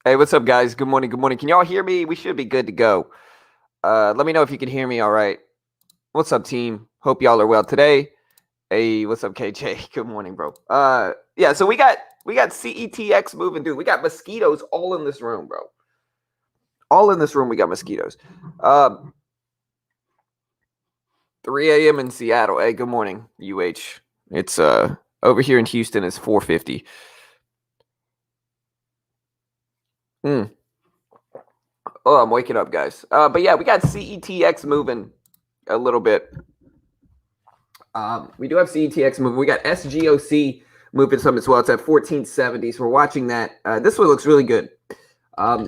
Hey, what's up, guys? Good morning. Good morning. Can y'all hear me? We should be good to go. Let me know if you can hear me. All right. What's up, team? Hope y'all are well today. Hey, what's up, KJ? Good morning, bro. Yeah. So we got CETX moving, dude. We got mosquitoes all in this room, bro. All in this room, we got mosquitoes. 3 a.m. in Seattle. Hey, good morning, UH. It's over here in Houston. It's 4:50. Hmm. Oh, I'm waking up, guys. But yeah, we got CETX moving a little bit. We do have CETX moving. We got SGOC moving some as well. It's at 1470. So we're watching that. This one looks really good.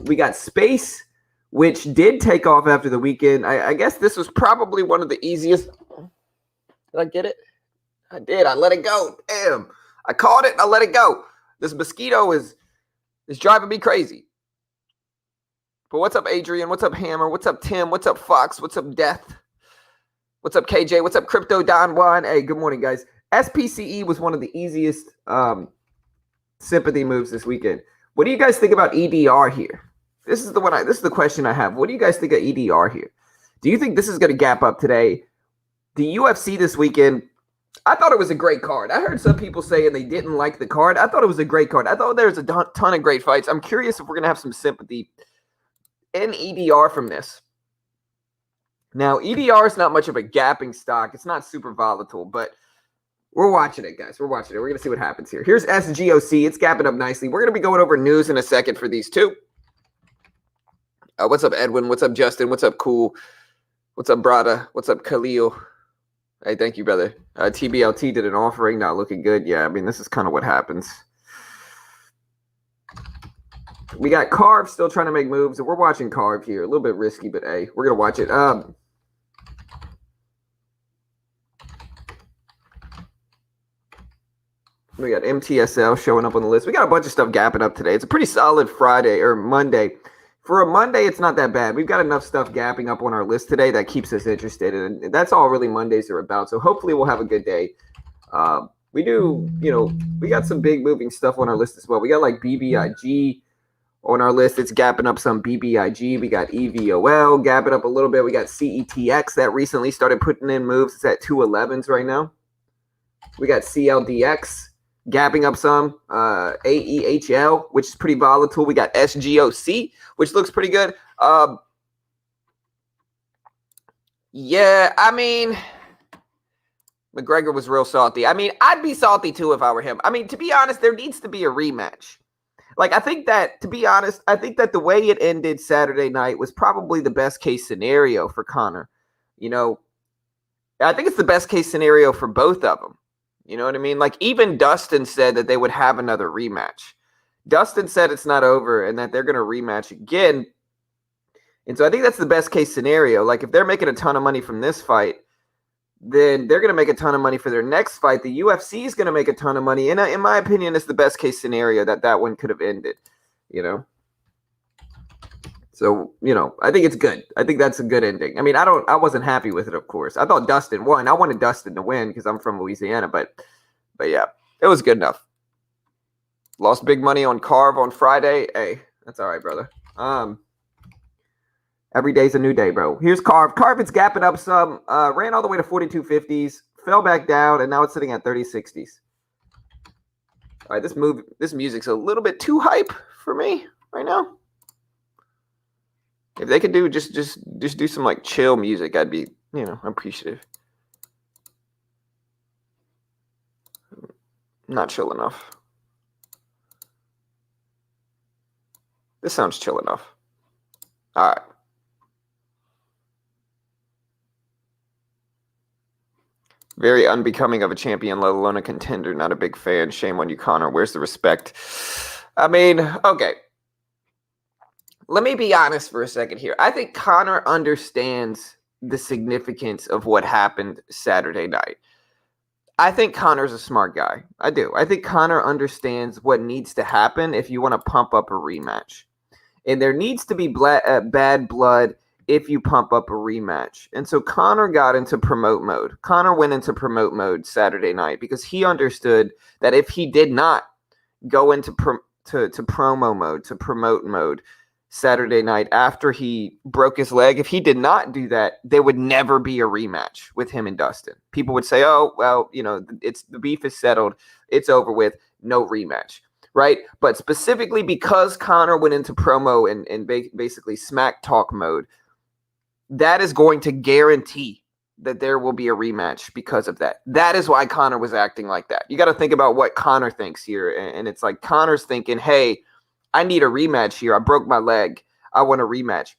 We got Space, which did take off after the weekend. I guess this was probably one of the easiest. Did I get it? I did. I let it go. Damn. I caught it and I let it go. This mosquito is driving me crazy. But what's up, Adrian? What's up, Hammer? What's up, Tim? What's up, Fox? What's up, Death? What's up, KJ? What's up, Crypto Don Juan? Hey, good morning, guys. SPCE was one of the easiest sympathy moves this weekend. What do you guys think about EDR here? This is the question I have. What do you guys think of EDR here? Do you think this is going to gap up today? The UFC this weekend, I thought it was a great card. I heard some people saying they didn't like the card. I thought it was a great card. I thought there was a ton of great fights. I'm curious if we're going to have some sympathy in EDR from this. Now, EDR is not much of a gapping stock. It's not super volatile, but we're watching it, guys. We're watching it. We're going to see what happens here. Here's SGOC. It's gapping up nicely. We're going to be going over news in a second for these two. What's up, Edwin? What's up, Justin? What's up, Cool? What's up, Brada? What's up, Khalil? Hey, thank you, brother. TBLT did an offering. Not looking good. Yeah, I mean, this is kind of what happens. We got Carve still trying to make moves. We're watching Carve here. A little bit risky, but hey, we're going to watch it. We got MTSL showing up on the list. We got a bunch of stuff gapping up today. It's a pretty solid Friday or Monday. For a Monday, it's not that bad. We've got enough stuff gapping up on our list today that keeps us interested. And that's all really Mondays are about. So hopefully we'll have a good day. We got some big moving stuff on our list as well. We got like BBIG on our list. It's gapping up some BBIG. We got EVOL gapping up a little bit. We got CETX that recently started putting in moves. It's at 211s right now. We got CLDX gapping up some. AEHL, which is pretty volatile. We got SGOC, which looks pretty good. Yeah, I mean, McGregor was real salty. I mean, I'd be salty too if I were him. I mean, to be honest, there needs to be a rematch. Like, I think that the way it ended Saturday night was probably the best case scenario for Conor. You know, I think it's the best case scenario for both of them. You know what I mean? Like, even Dustin said that they would have another rematch. Dustin said it's not over and that they're going to rematch again. And so I think that's the best case scenario. Like, if they're making a ton of money from this fight, then they're going to make a ton of money for their next fight. The UFC is going to make a ton of money. And in my opinion, it's the best case scenario that one could have ended, you know? So, I think it's good. I think that's a good ending. I mean, I wasn't happy with it, of course. I thought Dustin won. I wanted Dustin to win because I'm from Louisiana, but yeah, it was good enough. Lost big money on Carve on Friday. Hey, that's all right, brother. Every day's a new day, bro. Here's Carve. Carve, it's gapping up some. Ran all the way to 42.50s, fell back down, and now it's sitting at 30.60s. All right, this music's a little bit too hype for me right now. If they could do just do some like chill music, I'd be, appreciative. Not chill enough. This sounds chill enough. All right. Very unbecoming of a champion, let alone a contender. Not a big fan. Shame on you, Conor. Where's the respect? I mean, okay. Let me be honest for a second here. I think Conor understands the significance of what happened Saturday night. I think Conor's a smart guy. I do. I think Conor understands what needs to happen if you want to pump up a rematch. And there needs to be bad blood if you pump up a rematch. And so Conor got into promote mode. Conor went into promote mode Saturday night because he understood that if he did not go into to promo mode, to promote mode Saturday night after he broke his leg. If he did not do that, there would never be a rematch with him and Dustin. People would say, oh, well, it's the beef is settled. It's over with. No rematch. Right. But specifically because Conor went into promo and basically smack talk mode, that is going to guarantee that there will be a rematch because of that. That is why Conor was acting like that. You got to think about what Conor thinks here. And it's like Conor's thinking, hey, I need a rematch here. I broke my leg. I want a rematch.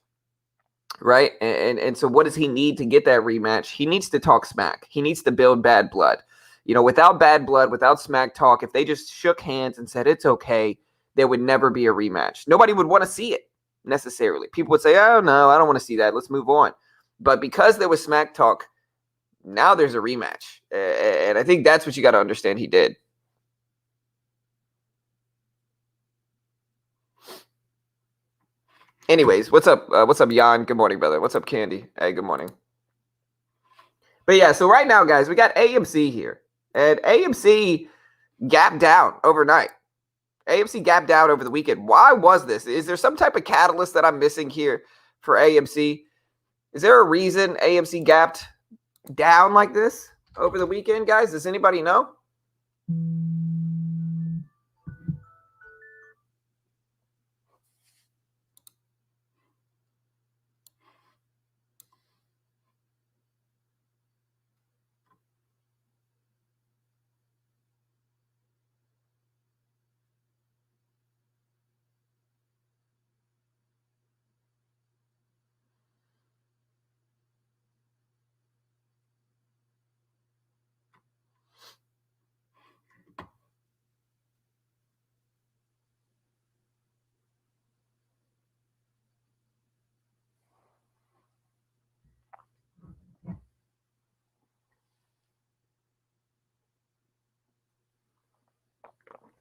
Right. And so what does he need to get that rematch? He needs to talk smack. He needs to build bad blood. Without bad blood, without smack talk, if they just shook hands and said it's okay, there would never be a rematch. Nobody would want to see it necessarily. People would say, oh, no, I don't want to see that. Let's move on. But because there was smack talk, now there's a rematch. And I think that's what you got to understand he did. Anyways, what's up? What's up, Jan? Good morning, brother. What's up, Candy? Hey, good morning. But yeah, so right now, guys, we got AMC here. And AMC gapped down overnight. AMC gapped down over the weekend. Why was this? Is there some type of catalyst that I'm missing here for AMC? Is there a reason AMC gapped down like this over the weekend, guys? Does anybody know?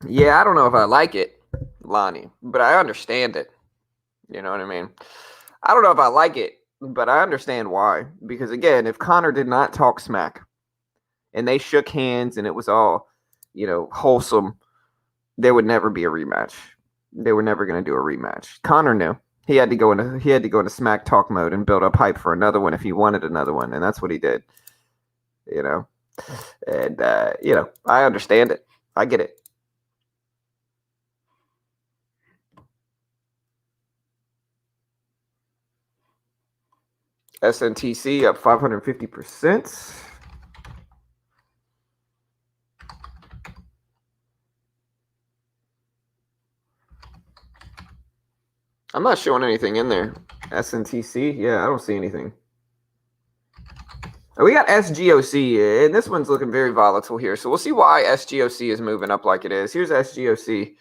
Yeah, I don't know if I like it, Lonnie, but I understand it. You know what I mean? I don't know if I like it, but I understand why. Because again, if Conor did not talk smack and they shook hands and it was all, wholesome, there would never be a rematch. They were never going to do a rematch. Conor knew he had to go into smack talk mode and build up hype for another one if he wanted another one, and that's what he did. And I understand it. I get it. SNTC up 550%. I'm not showing anything in there. SNTC? Yeah, I don't see anything. We got SGOC, and this one's looking very volatile here. So we'll see why SGOC is moving up like it is. Here's SGOC.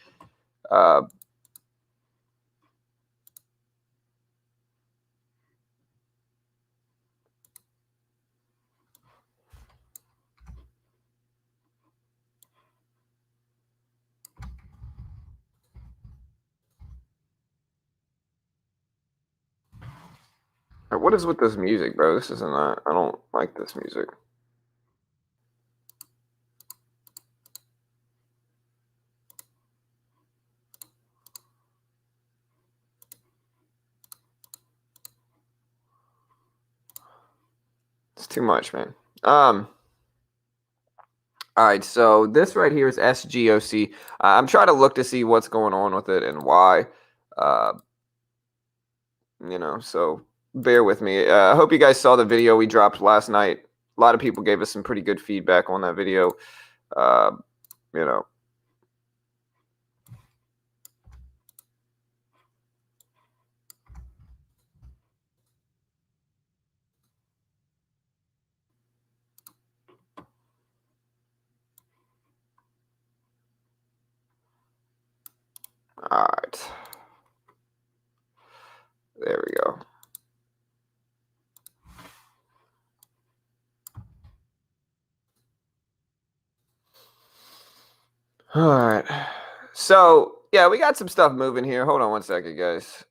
What is with this music, bro? This isn't that. I don't like this music. It's too much, man. All right, so this right here is SGOC. I'm trying to look to see what's going on with it and why. So bear with me. I hope you guys saw the video we dropped last night. A lot of people gave us some pretty good feedback on that video. All right. There we go. All right. So, yeah, we got some stuff moving here. Hold on one second, guys.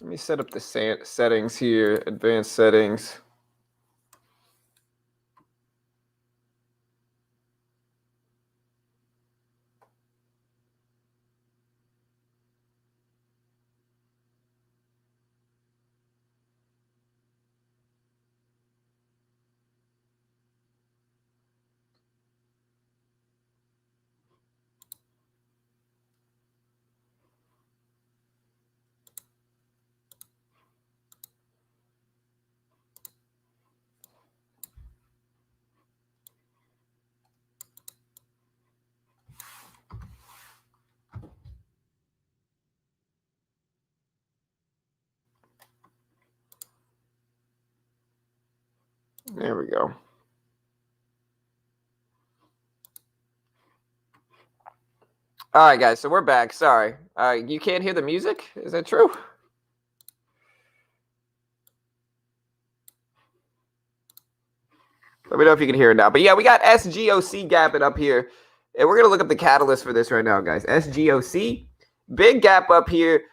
Let me set up the settings here, advanced settings. There we go. All right, guys, so we're back. Sorry. You can't hear the music? Is that true? Let me know if you can hear it now. But yeah, we got SGOC gapping up here. And we're going to look up the catalyst for this right now, guys. SGOC, big gap up here.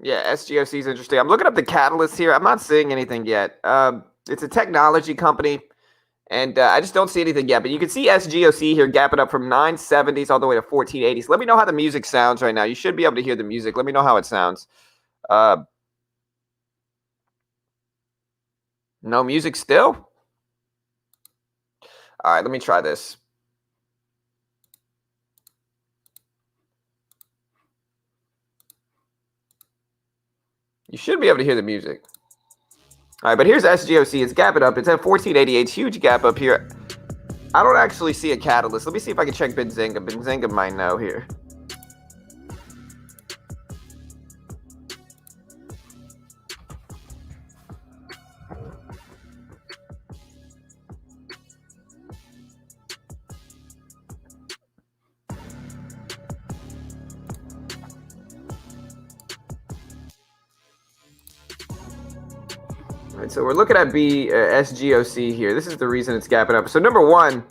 Yeah, SGOC is interesting. I'm looking up the catalyst here. I'm not seeing anything yet. It's a technology company, and I just don't see anything yet. But you can see SGOC here gapping up from 970s all the way to 1480s. Let me know how the music sounds right now. You should be able to hear the music. Let me know how it sounds. No music still? All right, let me try this. You should be able to hear the music. All right, but here's SGOC. It's gapping up. It's at 1488. Huge gap up here. I don't actually see a catalyst. Let me see if I can check Benzinga. Benzinga might know here. All right, so we're looking at SGOC here. This is the reason it's gapping up. So number one,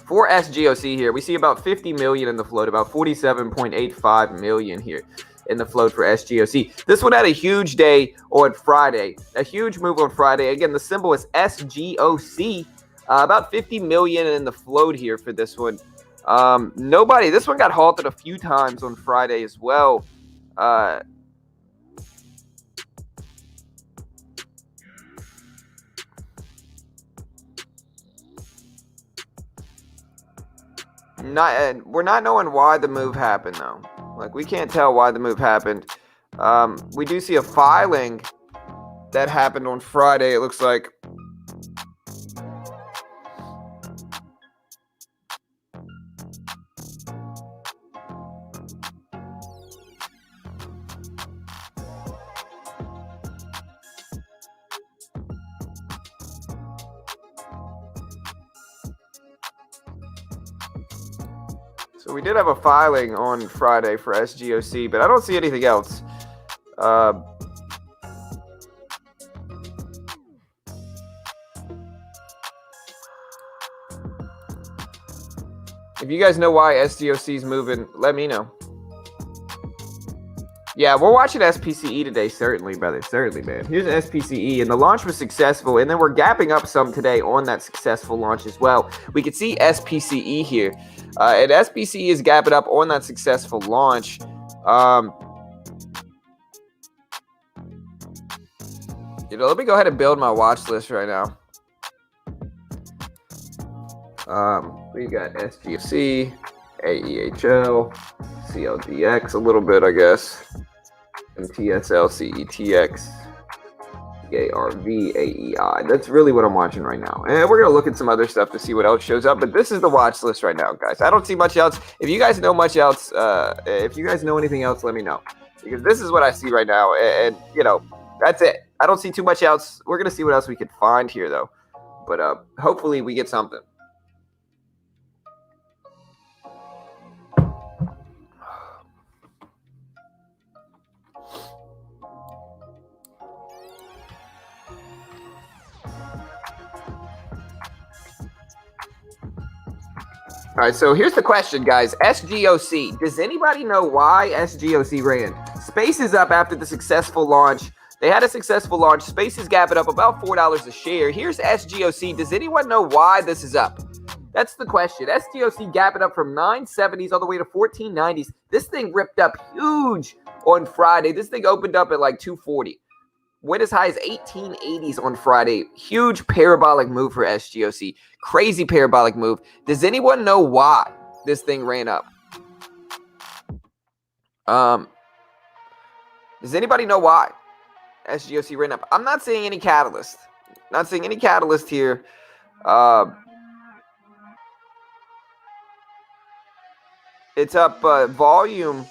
for SGOC here, we see about 50 million in the float, about 47.85 million here in the float for SGOC. This one had a huge day on Friday, a huge move on Friday. Again, the symbol is SGOC, about 50 million in the float here for this one. This one got halted a few times on Friday as well. We're not knowing why the move happened though. Like, we can't tell why the move happened. We do see a filing that happened on Friday. It looks like. So we did have a filing on Friday for SGOC, but I don't see anything else. If you guys know why SGOC is moving, let me know. Yeah, we're watching SPCE today, certainly, brother. Certainly, man. Here's SPCE, and the launch was successful, and then we're gapping up some today on that successful launch as well. We can see SPCE here, and SPCE is gapping up on that successful launch. Let me go ahead and build my watch list right now. We got SGOC, AEHL, CLDX a little bit, I guess. MTSLCETX. ARVAEI. That's really what I'm watching right now. And we're going to look at some other stuff to see what else shows up. But this is the watch list right now, guys. I don't see much else. If you guys know much else, if you guys know anything else, let me know. Because this is what I see right now. And you know, that's it. I don't see too much else. We're going to see what else we can find here, though. But hopefully we get something. All right, so here's the question, guys. SGOC. Does anybody know why SGOC ran? Space is up after the successful launch. They had a successful launch. Space is gapping up about $4 a share. Here's SGOC. Does anyone know why this is up? That's the question. SGOC gapping up from 970s all the way to 1490s. This thing ripped up huge on Friday. This thing opened up at like 240. Went as high as 1880s on Friday. Huge parabolic move for SGOC. Crazy parabolic move. Does anyone know why this thing ran up? Does anybody know why SGOC ran up? I'm not seeing any catalyst. Not seeing any catalyst here. It's up. Volume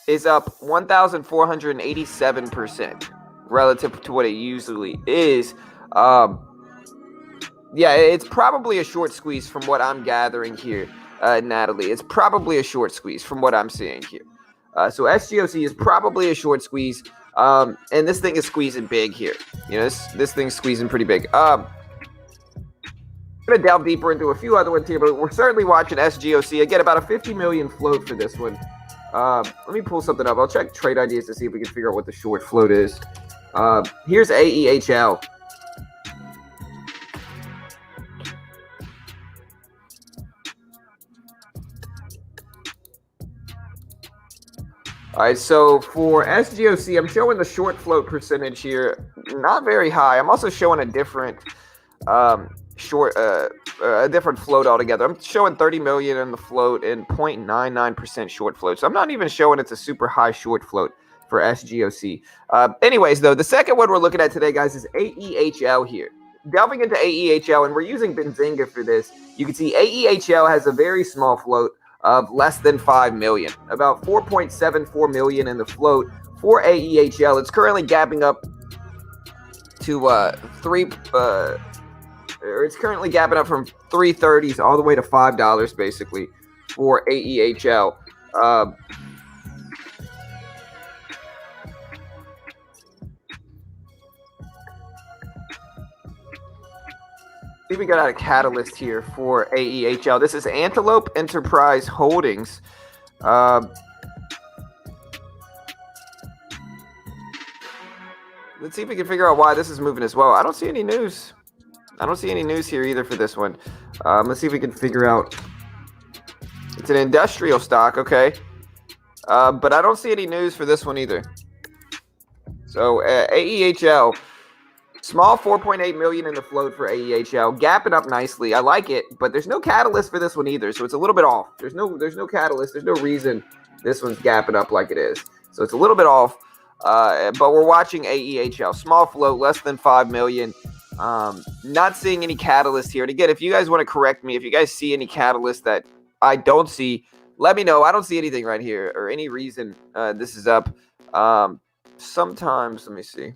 is up 1,487%. Relative to what it usually is. Yeah, it's probably a short squeeze from what I'm gathering here, Natalie. It's probably a short squeeze from what I'm seeing here. So SGOC is probably a short squeeze, and this thing is squeezing big here. You know, this thing's squeezing pretty big. I'm going to delve deeper into a few other ones here, but we're certainly watching SGOC. Again, about a 50 million float for this one. Let me pull something up. I'll check trade ideas to see if we can figure out what the short float is. Here's AEHL. All right, so for SGOC, I'm showing the short float percentage here, not very high. I'm also showing a different a different float altogether. I'm showing 30 million in the float and 0.99% short float. So I'm not even showing it's a super high short float for SGOC. Anyways, though, the second one we're looking at today, guys, is AEHL here. Delving into AEHL, and we're using Benzinga for this, you can see AEHL has a very small float of less than 5 million, about 4.74 million in the float for AEHL. It's currently gapping up to it's currently gapping up from 330s all the way to $5 basically for AEHL. See, we got a catalyst here for AEHL. This is Antelope Enterprise Holdings. Let's see if we can figure out why this is moving as well. I don't see any news. I don't see any news here either for this one. Let's see if we can figure out. It's an industrial stock, okay. But I don't see any news for this one either. So AEHL. Small 4.8 million in the float for AEHL, gapping up nicely. I like it, but there's no catalyst for this one either, so it's a little bit off. There's no catalyst. There's no reason this one's gapping up like it is. So it's a little bit off. But we're watching AEHL. Small float, less than 5 million. Not seeing any catalyst here. And again, if you guys want to correct me, if you guys see any catalyst that I don't see, let me know. I don't see anything right here or any reason this is up. Sometimes, let me see.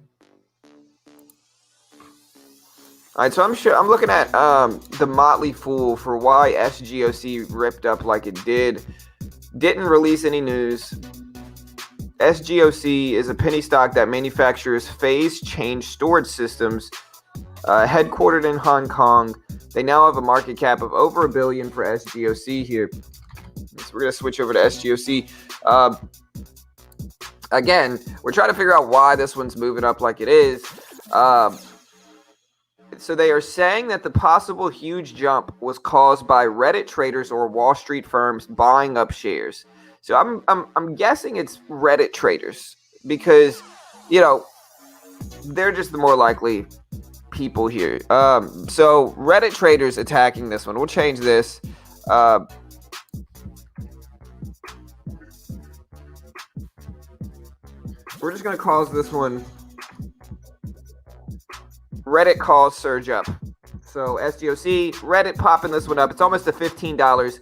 All right, so I'm looking at the Motley Fool for why SGOC ripped up like it did. Didn't release any news. SGOC is a penny stock that manufactures phase change storage systems, headquartered in Hong Kong. They now have a market cap of over $1 billion for SGOC here. So we're going to switch over to SGOC. Again, we're trying to figure out why this one's moving up like it is. So they are saying that the possible huge jump was caused by Reddit traders or Wall Street firms buying up shares. So I'm guessing it's Reddit traders because, you know, they're just the more likely people here. So Reddit traders attacking this one. We'll change this. We're just going to call this one Reddit calls surge up. So SGOC, Reddit popping this one up. It's almost to $15.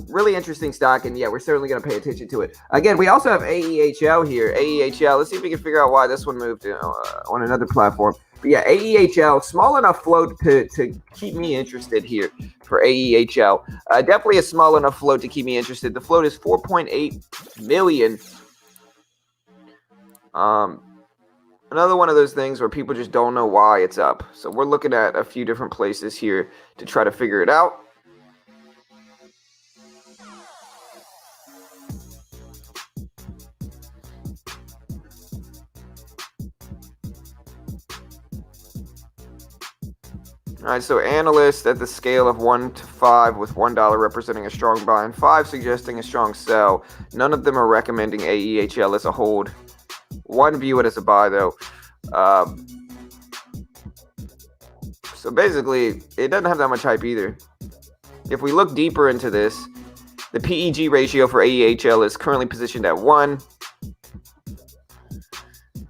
Really interesting stock, and yeah, we're certainly going to pay attention to it. Again, we also have AEHL here. AEHL, let's see if we can figure out why this one moved on another platform. But yeah, AEHL, small enough float to keep me interested here for AEHL. Definitely a small enough float to keep me interested. The float is 4.8 million. Another one of those things where people just don't know why it's up. So we're looking at a few different places here to try to figure it out. All right, so analysts at the scale of 1 to 5, with $1 representing a strong buy and 5 suggesting a strong sell. None of them are recommending AEHL as a hold. One view it as a buy, though. So basically, it doesn't have that much hype either. If we look deeper into this, the PEG ratio for AEHL is currently positioned at 1.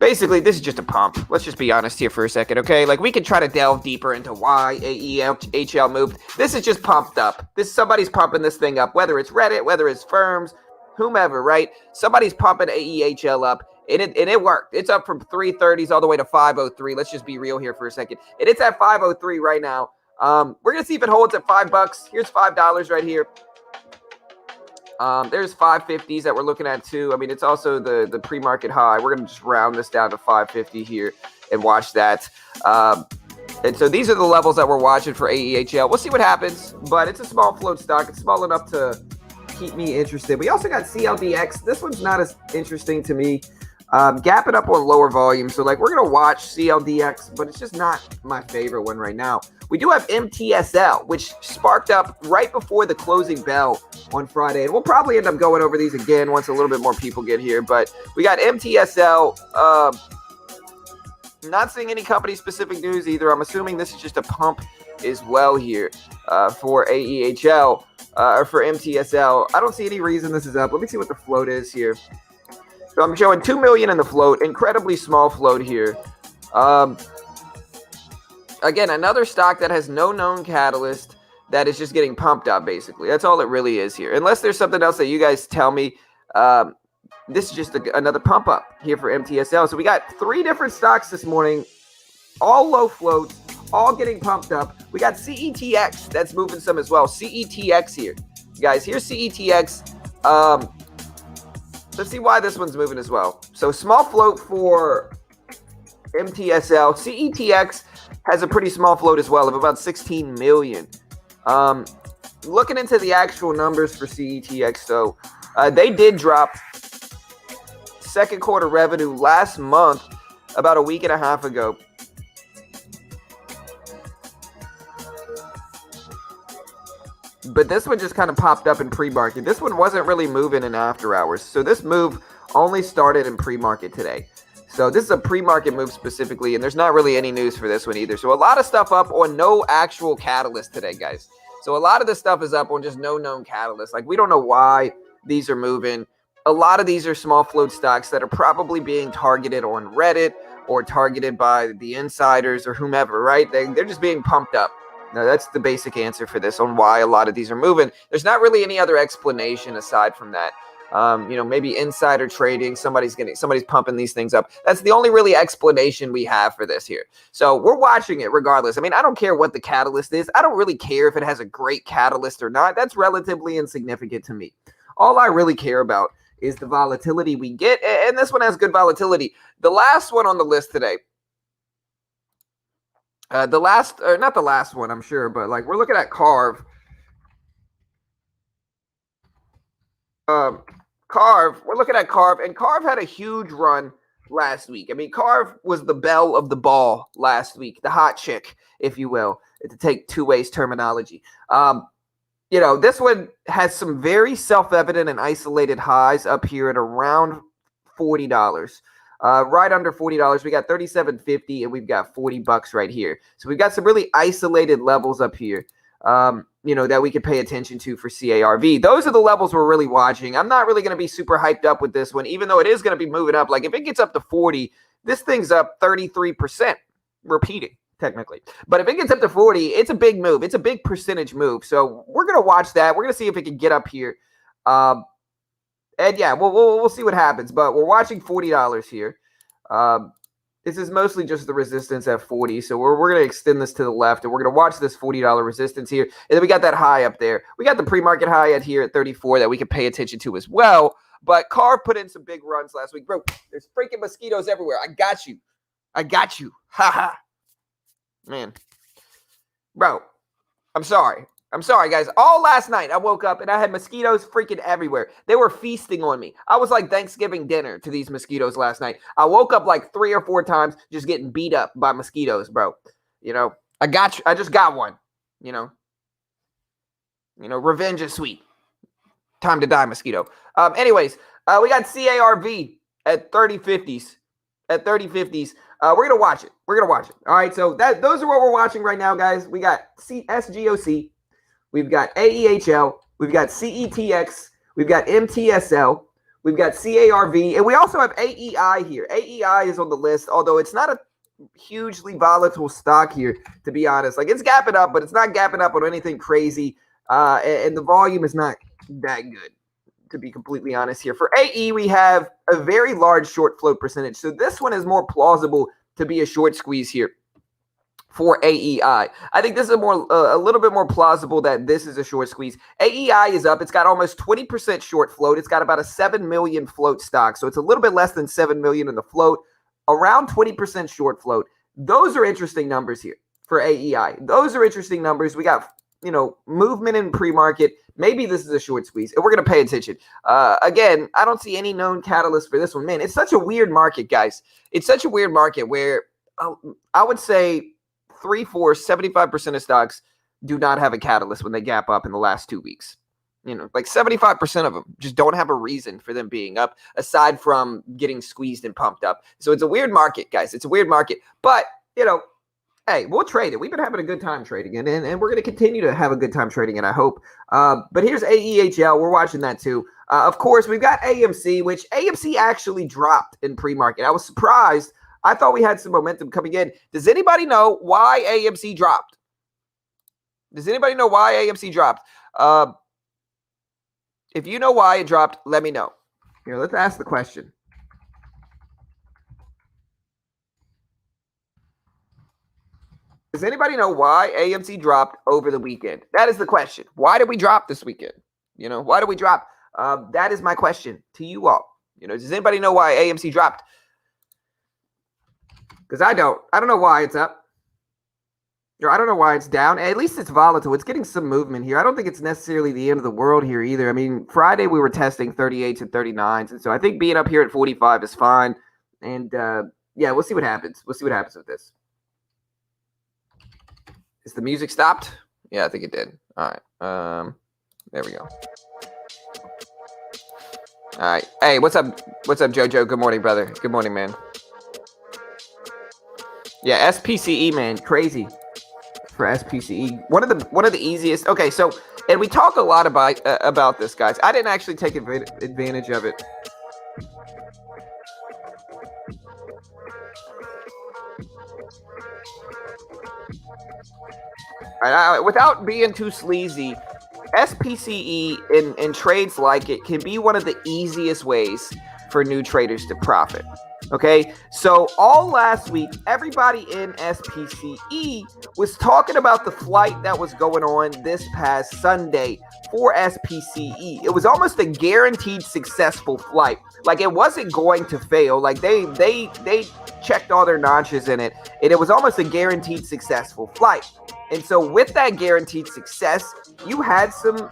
Basically, this is just a pump. Let's just be honest here for a second, okay? Like, we can try to delve deeper into why AEHL moved. This is just pumped up. Somebody's pumping this thing up, whether it's Reddit, whether it's firms, whomever, right? Somebody's pumping AEHL up, and it worked. It's up from 330s all the way to 503. Let's just be real here for a second. And it's at 503 right now. We're going to see if it holds at $5. Here's $5 right here. There's 550s that we're looking at too. I mean, it's also the pre-market high. We're going to just round this down to 550 here and watch that. And so these are the levels that we're watching for AEHL. We'll see what happens, but it's a small float stock. It's small enough to keep me interested. We also got CLDX. This one's not as interesting to me. Gapping up on lower volume. So, like, we're going to watch CLDX, but it's just not my favorite one right now. We do have MTSL, which sparked up right before the closing bell on Friday. And we'll probably end up going over these again once a little bit more people get here. But we got MTSL. Not seeing any company-specific news either. I'm assuming this is just a pump as well here for AEHL or for MTSL. I don't see any reason this is up. Let me see what the float is here. So I'm showing 2 million in the float. Incredibly small float here. Again, another stock that has no known catalyst that is just getting pumped up, basically. That's all it really is here. Unless there's something else that you guys tell me. This is just another pump up here for MTSL. So we got 3 different stocks this morning, all low floats, all getting pumped up. We got CETX that's moving some as well. CETX here. Guys, here's CETX. Let's see why this one's moving as well. So small float for MTSL. CETX has a pretty small float as well of about 16 million. Looking into the actual numbers for CETX, though, they did drop second quarter revenue last month, about a week and a half ago. But this one just kind of popped up in pre-market. This one wasn't really moving in after hours. So this move only started in pre-market today. So this is a pre-market move specifically, and there's not really any news for this one either. So a lot of stuff up on no actual catalyst today, guys. So a lot of this stuff is up on just no known catalyst. Like, we don't know why these are moving. A lot of these are small float stocks that are probably being targeted on Reddit or targeted by the insiders or whomever, right? They're just being pumped up. Now, that's the basic answer for this on why a lot of these are moving. There's not really any other explanation aside from that. Maybe insider trading, somebody's pumping these things up. That's the only really explanation we have for this here. So we're watching it regardless. I mean, I don't care what the catalyst is. I don't really care if it has a great catalyst or not. That's relatively insignificant to me. All I really care about is the volatility we get, and this one has good volatility. The last one on the list today, not the last one, I'm sure, but like, we're looking at Carve. We're looking at Carve, and Carve had a huge run last week. I mean, Carve was the belle of the ball last week, the hot chick, if you will, to take two-ways terminology. This one has some very self-evident and isolated highs up here at around $40. Right under $40. We got $37.50 and we've got $40 right here. So we've got some really isolated levels up here. that we could pay attention to for CARV. Those are the levels we're really watching. I'm not really going to be super hyped up with this one, even though it is going to be moving up. Like if it gets up to 40, this thing's up 33%, repeating technically. But if it gets up to 40, it's a big move. It's a big percentage move. So we're going to watch that. We're going to see if it can get up here. And yeah, we'll see what happens. But we're watching $40 here. This is mostly just the resistance at 40. So we're going to extend this to the left, and we're going to watch this $40 resistance here. And then we got that high up there. We got the pre-market high at here at 34 that we can pay attention to as well. But Carve put in some big runs last week. Bro, there's freaking mosquitoes everywhere. I got you. Ha ha. Man. Bro, I'm sorry, guys. All last night, I woke up and I had mosquitoes freaking everywhere. They were feasting on me. I was like Thanksgiving dinner to these mosquitoes last night. I woke up like 3 or 4 times just getting beat up by mosquitoes, bro. I got you. I just got one. Revenge is sweet. Time to die, mosquito. Anyways, we got CARV at 3050s. At 3050s. We're going to watch it. All right, so those are what we're watching right now, guys. We got SGOC. We've got AEHL. We've got CETX. We've got MTSL. We've got CARV. And we also have AEI here. AEI is on the list, although it's not a hugely volatile stock here, to be honest. Like, it's gapping up, but it's not gapping up on anything crazy. And the volume is not that good, to be completely honest here. For AE, we have a very large short float percentage. So this one is more plausible to be a short squeeze here for AEI. I think this is a little bit more plausible that this is a short squeeze. AEI is up. It's got almost 20% short float. It's got about a 7 million float stock. So it's a little bit less than 7 million in the float, around 20% short float. Those are interesting numbers here for AEI. Those are interesting numbers. We got, movement in pre-market. Maybe this is a short squeeze, and we're going to pay attention. Again, I don't see any known catalyst for this one. Man, it's such a weird market, guys. It's such a weird market where I would say 75% of stocks do not have a catalyst when they gap up in the last 2 weeks. Like 75% of them just don't have a reason for them being up aside from getting squeezed and pumped up. So it's a weird market, guys. It's a weird market. But, hey, we'll trade it. We've been having a good time trading it, and we're going to continue to have a good time trading it, I hope. But here's AEHL. We're watching that too. Of course, we've got AMC, which AMC actually dropped in pre-market. I was surprised. I thought we had some momentum coming in. Does anybody know why AMC dropped? Does anybody know why AMC dropped? If you know why it dropped, let me know. Here, let's ask the question. Does anybody know why AMC dropped over the weekend? That is the question. Why did we drop this weekend? Why did we drop? That is my question to you all. Does anybody know why AMC dropped? Because I don't. I don't know why it's up. Or I don't know why it's down. At least it's volatile. It's getting some movement here. I don't think it's necessarily the end of the world here either. I mean, Friday we were testing 38s and 39s. And so I think being up here at 45 is fine. And yeah, we'll see what happens. We'll see what happens with this. Is the music stopped? Yeah, I think it did. All right. There we go. All right. Hey, what's up? What's up, JoJo? Good morning, brother. Good morning, man. Yeah, SPCE, man. Crazy for SPCE. One of the easiest. Okay, so, and we talk a lot about this, guys. I didn't actually take advantage of it. Without being too sleazy, SPCE in trades like it can be one of the easiest ways for new traders to profit. Okay, so all last week, everybody in SPCE was talking about the flight that was going on this past Sunday for SPCE. It was almost a guaranteed successful flight. Like, it wasn't going to fail. Like, they checked all their notches in it, and it was almost a guaranteed successful flight. And so with that guaranteed success, you had some,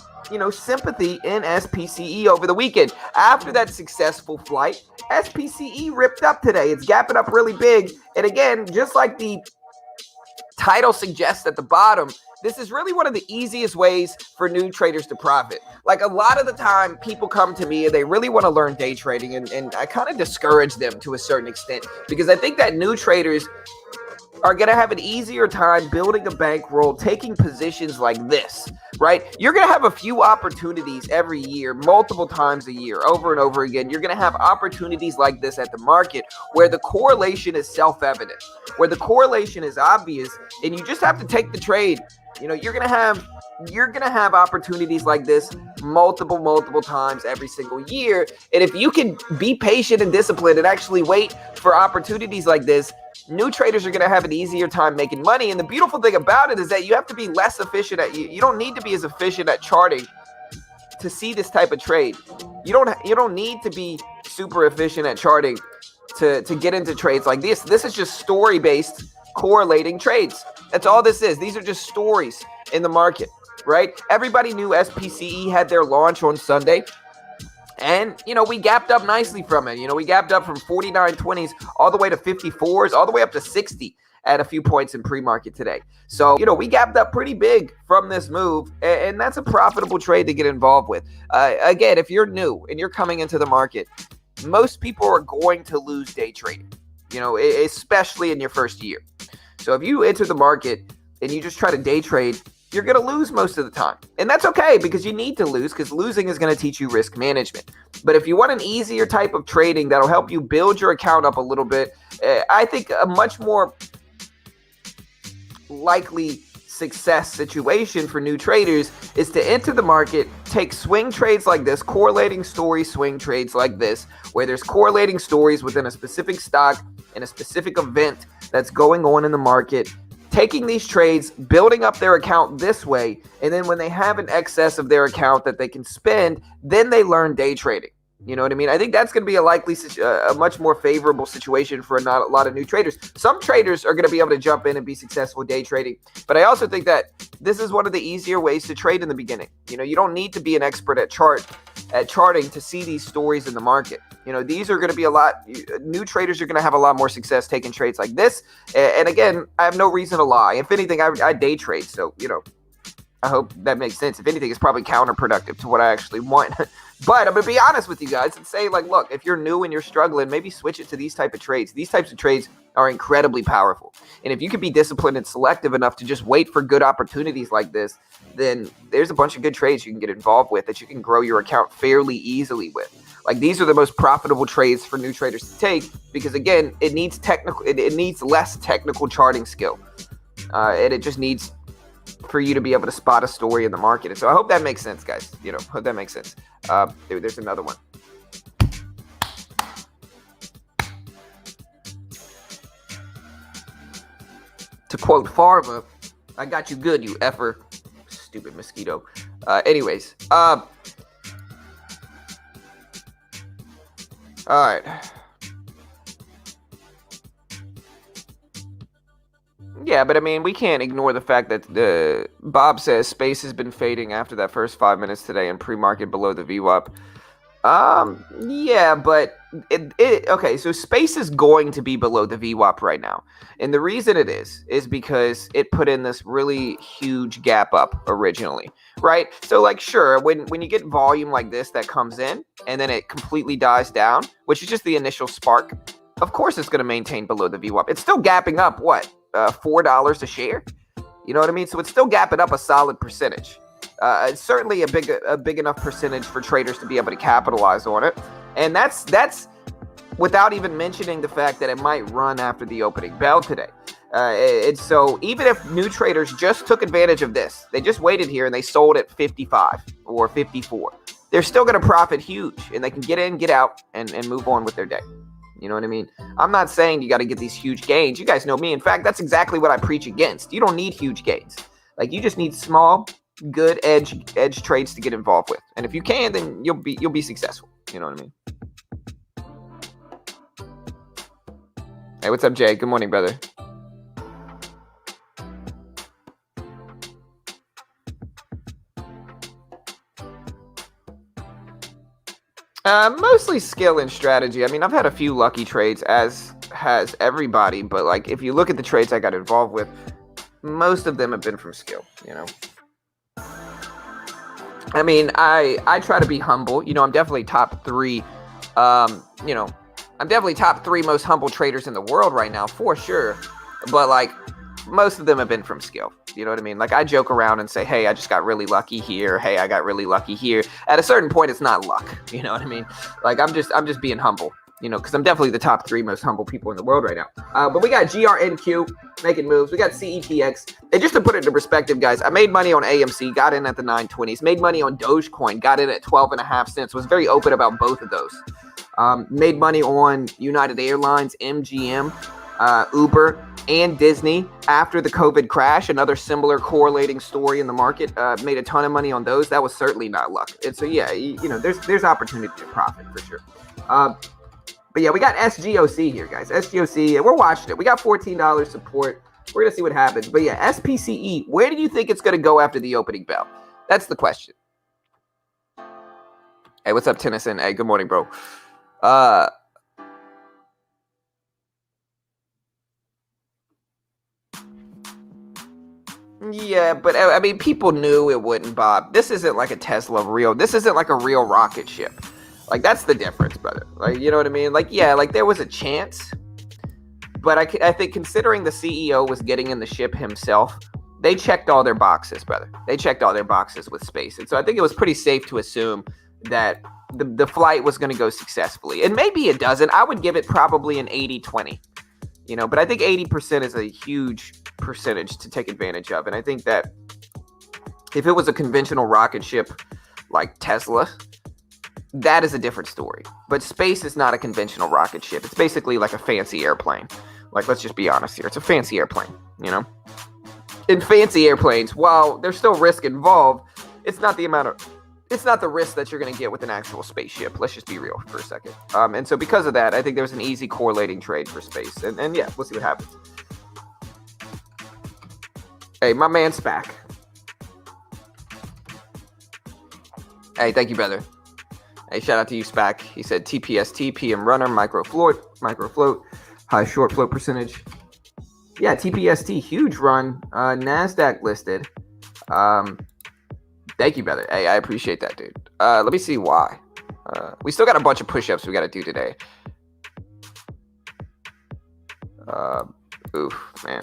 sympathy in SPCE over the weekend. After that successful flight, SPCE ripped up today. It's gapping up really big. And again, just like the title suggests at the bottom, this is really one of the easiest ways for new traders to profit. Like, a lot of the time, people come to me and they really want to learn day trading, and I kind of discourage them to a certain extent because I think that new traders are going to have an easier time building a bankroll, taking positions like this, right? You're going to have a few opportunities every year, multiple times a year, over and over again. You're going to have opportunities like this at the market where the correlation is self-evident, where the correlation is obvious, and you just have to take the trade. You're going to have opportunities like this multiple times every single year. And if you can be patient and disciplined and actually wait for opportunities like this, new traders are going to have an easier time making money. And the beautiful thing about it is that you have to be less efficient you don't need to be as efficient at charting to see this type of trade. You don't need to be super efficient at charting to get into trades like this. This is just story-based correlating trades. That's all this is. These are just stories in the market, right? Everybody knew SPCE had their launch on Sunday. And, we gapped up nicely from it. We gapped up from 49.20s all the way to 54s, all the way up to 60 at a few points in pre-market today. So, we gapped up pretty big from this move, and that's a profitable trade to get involved with. Again, if you're new and you're coming into the market, most people are going to lose day trading, especially in your first year. So if you enter the market and you just try to day trade, you're going to lose most of the time. And that's okay, because you need to lose, because losing is going to teach you risk management. But if you want an easier type of trading that'll help you build your account up a little bit, I think a much more likely success situation for new traders is to enter the market, take swing trades like this, correlating story swing trades like this, where there's correlating stories within a specific stock and a specific event that's going on in the market, taking these trades, building up their account this way, and then when they have an excess of their account that they can spend, then they learn day trading. You know what I mean? I think that's going to be a much more favorable situation for a lot of new traders. Some traders are going to be able to jump in and be successful day trading, but I also think that this is one of the easier ways to trade in the beginning. You don't need to be an expert at charting to see these stories in the market. These are going to be new traders are going to have a lot more success taking trades like this. And again, I have no reason to lie. If anything, I day trade. So, I hope that makes sense. If anything, it's probably counterproductive to what I actually want. But I'm going to be honest with you guys and say, look, if you're new and you're struggling, maybe switch it to these type of trades. These types of trades are incredibly powerful. And if you can be disciplined and selective enough to just wait for good opportunities like this, then there's a bunch of good trades you can get involved with that you can grow your account fairly easily with. These are the most profitable trades for new traders to take because, again, it needs less technical charting skill. And it just needs for you to be able to spot a story in the market. And so I hope that makes sense, guys. Hope that makes sense. There's another one. To quote Farva, I got you good, you effer. Stupid mosquito. Anyways. All right. Yeah, but I mean, we can't ignore the fact that Bob says space has been fading after that first 5 minutes today in pre-market below the VWAP. Yeah, but okay, so space is going to be below the VWAP right now. And the reason it is because it put in this really huge gap up originally, right? So sure, when you get volume like this that comes in and then it completely dies down, which is just the initial spark, of course it's going to maintain below the VWAP. It's still gapping up, what? $4 a share. You know what I mean? So it's still gapping up a solid percentage. It's certainly a big enough percentage for traders to be able to capitalize on it. And that's without even mentioning the fact that it might run after the opening bell today. So even if new traders just took advantage of this, they just waited here and they sold at 55 or 54, they're still going to profit huge and they can get in, get out, and move on with their day. You know what I mean? I'm not saying you got to get these huge gains. You guys know me. In fact, that's exactly what I preach against. You don't need huge gains. You just need small, good edge trades to get involved with. And if you can, then you'll be successful. You know what I mean? Hey, what's up, Jay? Good morning, brother. Mostly skill and strategy. I mean, I've had a few lucky trades, as has everybody, but if you look at the trades I got involved with, most of them have been from skill, I mean, I try to be humble. I'm definitely top three. I'm definitely top three most humble traders in the world right now, for sure. but like most of them have been from skill. You know what I mean? Like I joke around and say, hey, I just got really lucky here. Hey, I got really lucky here. At a certain point, it's not luck. You know what I mean? Like I'm just being humble. You know, because I'm definitely the top 3 most humble people in the world right now. But we got GRNQ making moves. We got CETX. And just to put it into perspective, guys, I made money on AMC, got in at the 920s. Made money on Dogecoin, got in at 12.5 cents. Was very open about both of those. Made money on United Airlines, MGM, Uber, and Disney after the COVID crash. Another similar correlating story in the market. Made a ton of money on those. That was certainly not luck. And so, yeah, you know, there's opportunity to profit for sure. But yeah, we got SGOC here, guys. SGOC, we're watching it. We got $14 support. We're going to see what happens. But yeah, SPCE, where do you think it's going to go after the opening bell? That's the question. Hey, what's up, Tennyson? Hey, good morning, bro. Yeah, but I mean, people knew it wouldn't, Bob. This isn't like a Tesla real. This isn't like a real rocket ship. Like, that's the difference, brother. Like, you know what I mean? Like, yeah, like there was a chance. But I think considering the CEO was getting in the ship himself, they checked all their boxes, brother. They checked all their boxes with space. And so I think it was pretty safe to assume that the flight was going to go successfully. And maybe it doesn't. I would give it probably an 80-20. You know, but I think 80% is a huge percentage to take advantage of. And I think that if it was a conventional rocket ship like Tesla, that is a different story. But space is not a conventional rocket ship. It's basically like a fancy airplane. Like, let's just be honest here. It's a fancy airplane, you know? In fancy airplanes, while there's still risk involved, it's not the risk that you're going to get with an actual spaceship. Let's just be real for a second. And so because of that, I think there's an easy correlating trade for space. And yeah, we'll see what happens. Hey, my man's back. Hey, thank you, brother. Hey, shout out to you, SPAC. He said TPST, PM runner, micro float, high short float percentage. Yeah, TPST, huge run. NASDAQ listed. Thank you, brother. Hey, I appreciate that, dude. Let me see why. We still got a bunch of push-ups we got to do today. Oof, man.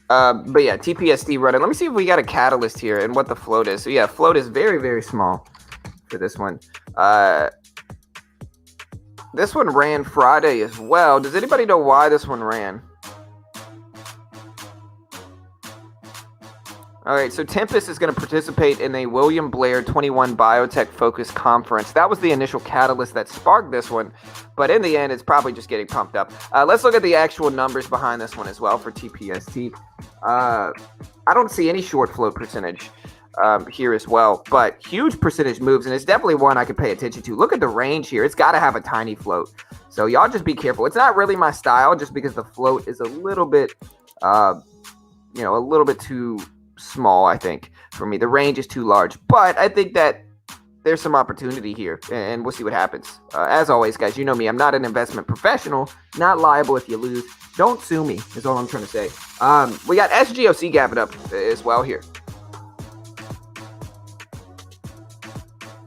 But yeah, TPST running. Let me see if we got a catalyst here and what the float is. So yeah, float is very, very small for this one. This one ran Friday as well. Does anybody know why this one ran? All right, so Tempest is going to participate in a William Blair 21 Biotech Focus Conference. That was the initial catalyst that sparked this one, but in the end, it's probably just getting pumped up. Let's look at the actual numbers behind this one as well for TPST. I don't see any short float percentage here as well, but huge percentage moves, and it's definitely one I could pay attention to. Look at the range here. It's got to have a tiny float, so y'all just be careful. It's not really my style just because the float is a little bit, a little bit too small, I think, for me. The range is too large, but I think that there's some opportunity here, and we'll see what happens. As always, guys, you know me. I'm not an investment professional, not liable if you lose. Don't sue me, is all I'm trying to say. We got SGOC gapping up as well here.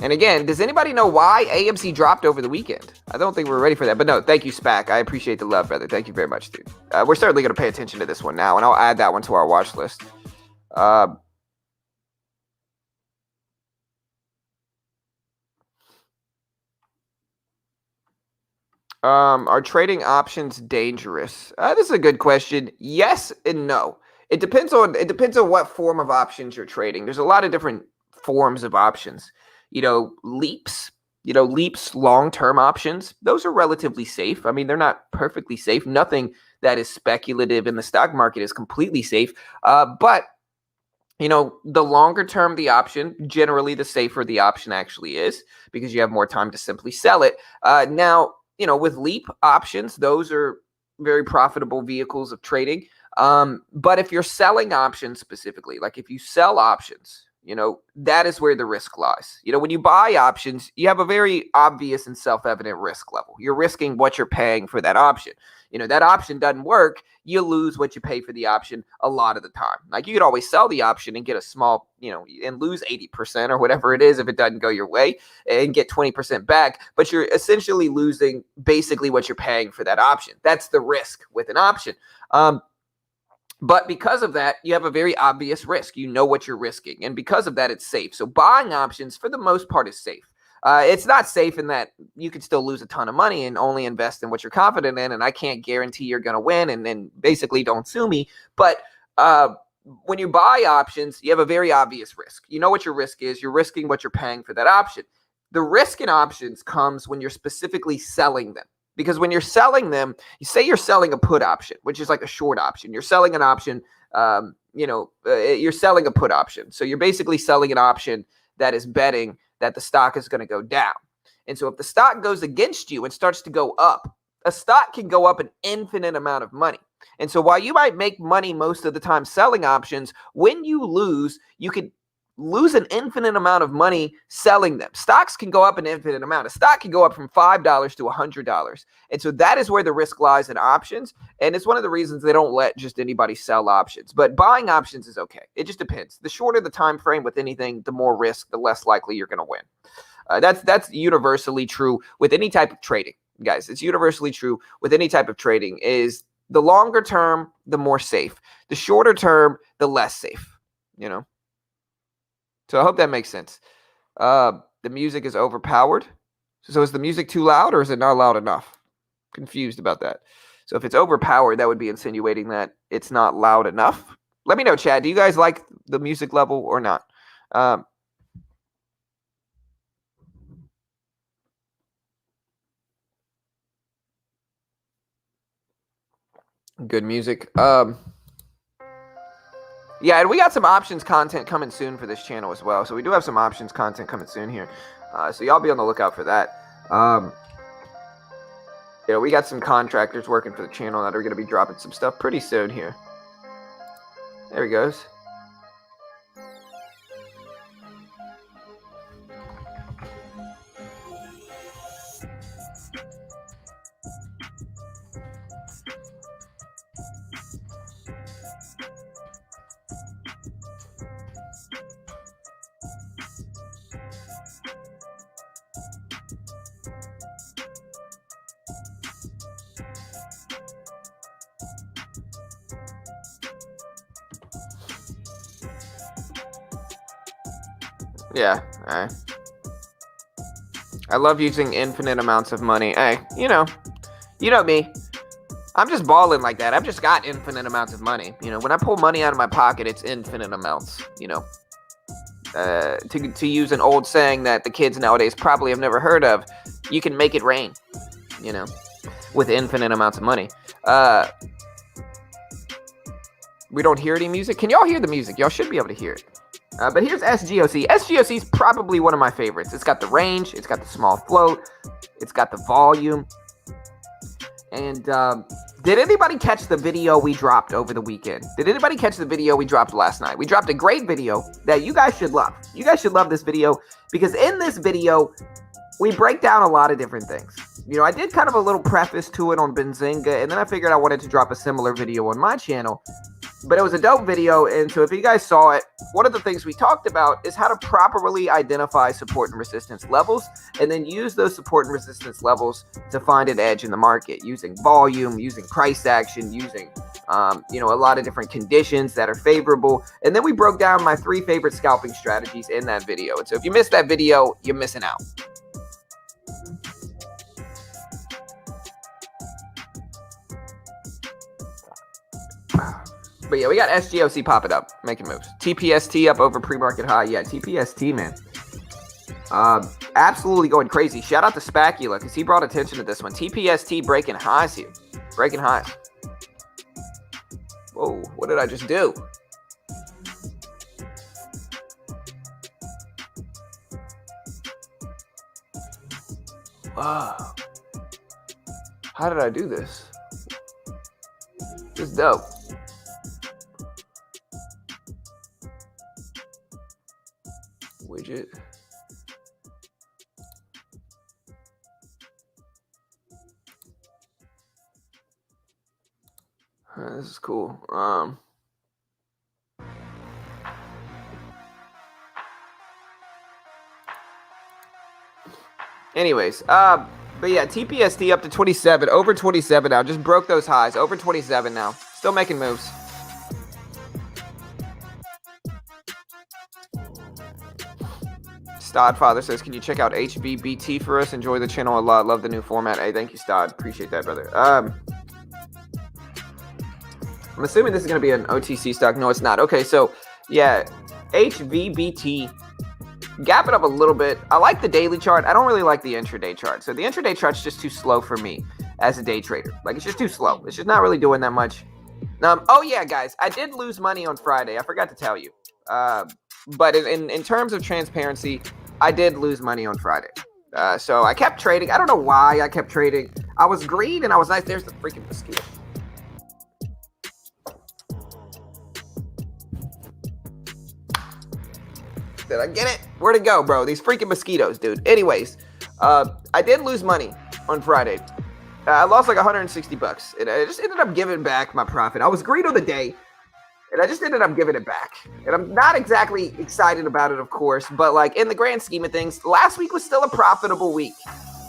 And again, does anybody know why AMC dropped over the weekend? I don't think we're ready for that. But no, thank you, SPAC. I appreciate the love, brother. Thank you very much, dude. We're certainly going to pay attention to this one now, and I'll add that one to our watch list. Are trading options dangerous? This is a good question. Yes and no. It depends on what form of options you're trading. There's a lot of different forms of options. Leaps, long-term options, those are relatively safe. I mean, they're not perfectly safe. Nothing that is speculative in the stock market is completely safe. But the longer term the option, generally the safer the option actually is, because you have more time to simply sell it. Now, with leap options, those are very profitable vehicles of trading. But if you're selling options specifically, like if you sell options, that is where the risk lies. When you buy options, you have a very obvious and self-evident risk level. You're risking what you're paying for that option. That option doesn't work, you lose what you pay for the option a lot of the time. Like, you could always sell the option and get a small, and lose 80% or whatever it is if it doesn't go your way, and get 20% back, but you're essentially losing basically what you're paying for that option. That's the risk with an option. But because of that, you have a very obvious risk. You know what you're risking. And because of that, it's safe. So buying options, for the most part, is safe. It's not safe in that you could still lose a ton of money and only invest in what you're confident in. And I can't guarantee you're going to win, and basically don't sue me. But when you buy options, you have a very obvious risk. You know what your risk is. You're risking what you're paying for that option. The risk in options comes when you're specifically selling them. Because when you're selling them, you say you're selling a put option, which is like a short option. You're selling an option, you're selling a put option. So you're basically selling an option that is betting that the stock is going to go down. And so if the stock goes against you and starts to go up, a stock can go up an infinite amount of money. And so while you might make money most of the time selling options, when you lose, you could lose an infinite amount of money selling them. Stocks can go up an infinite amount. A stock can go up from $5 to $100. And so that is where the risk lies in options. And it's one of the reasons they don't let just anybody sell options. But buying options is okay. It just depends. The shorter the time frame with anything, the more risk, the less likely you're going to win. That's universally true with any type of trading, guys. It's universally true with any type of trading. Is the longer term, the more safe. The shorter term, the less safe, So I hope that makes sense. The music is overpowered. So is the music too loud, or is it not loud enough? Confused about that. So if it's overpowered, that would be insinuating that it's not loud enough. Let me know, Chad. Do you guys like the music level or not? Good music. Yeah, and we got some options content coming soon for this channel as well. So we do have some options content coming soon here. So y'all be on the lookout for that. We got some contractors working for the channel that are going to be dropping some stuff pretty soon here. There he goes. Yeah, I love using infinite amounts of money. Hey, you know me. I'm just balling like that. I've just got infinite amounts of money. When I pull money out of my pocket, it's infinite amounts. To use an old saying that the kids nowadays probably have never heard of, you can make it rain. With infinite amounts of money. We don't hear any music. Can y'all hear the music? Y'all should be able to hear it. But here's SGOC. SGOC is probably one of my favorites. It's got the range. It's got the small float. It's got the volume. And did anybody catch the video we dropped over the weekend? Did anybody catch the video we dropped last night? We dropped a great video that you guys should love. You guys should love this video because in this video, we break down a lot of different things. I did kind of a little preface to it on Benzinga, and then I figured I wanted to drop a similar video on my channel. But it was a dope video, and so if you guys saw it, one of the things we talked about is how to properly identify support and resistance levels, and then use those support and resistance levels to find an edge in the market, using volume, using price action, using a lot of different conditions that are favorable. And then we broke down my 3 favorite scalping strategies in that video. And so if you missed that video, you're missing out. But yeah, we got SGOC popping up, making moves. TPST up over pre-market high. Yeah, TPST, man. Absolutely going crazy. Shout out to Spacula because he brought attention to this one. TPST breaking highs here. Breaking highs. Whoa, what did I just do? Wow. How did I do this? This is dope. shit. This is cool. Anyways, but yeah, TPST up to 27, over 27 now. Just broke those highs, over 27 now. Still making moves. Stodfather says, can you check out HVBT for us? Enjoy the channel a lot. Love the new format. Hey, thank you, Stod. Appreciate that, brother. I'm assuming this is going to be an OTC stock. No, it's not. Okay, so, yeah, HVBT. Gap it up a little bit. I like the daily chart. I don't really like the intraday chart. So the intraday chart's just too slow for me as a day trader. Like, it's just too slow. It's just not really doing that much. Oh, yeah, guys. I did lose money on Friday. I forgot to tell you. But in terms of transparency, I did lose money on Friday. So I kept trading. I don't know why I kept trading. I was green and I was nice. There's the freaking mosquito. Did I get it? Where'd it go, bro? These freaking mosquitoes, dude. Anyways, I did lose money on Friday. I lost like 160 bucks. And I just ended up giving back my profit. I was green on the day. And I just ended up giving it back. And I'm not exactly excited about it, of course. But, like, in the grand scheme of things, last week was still a profitable week.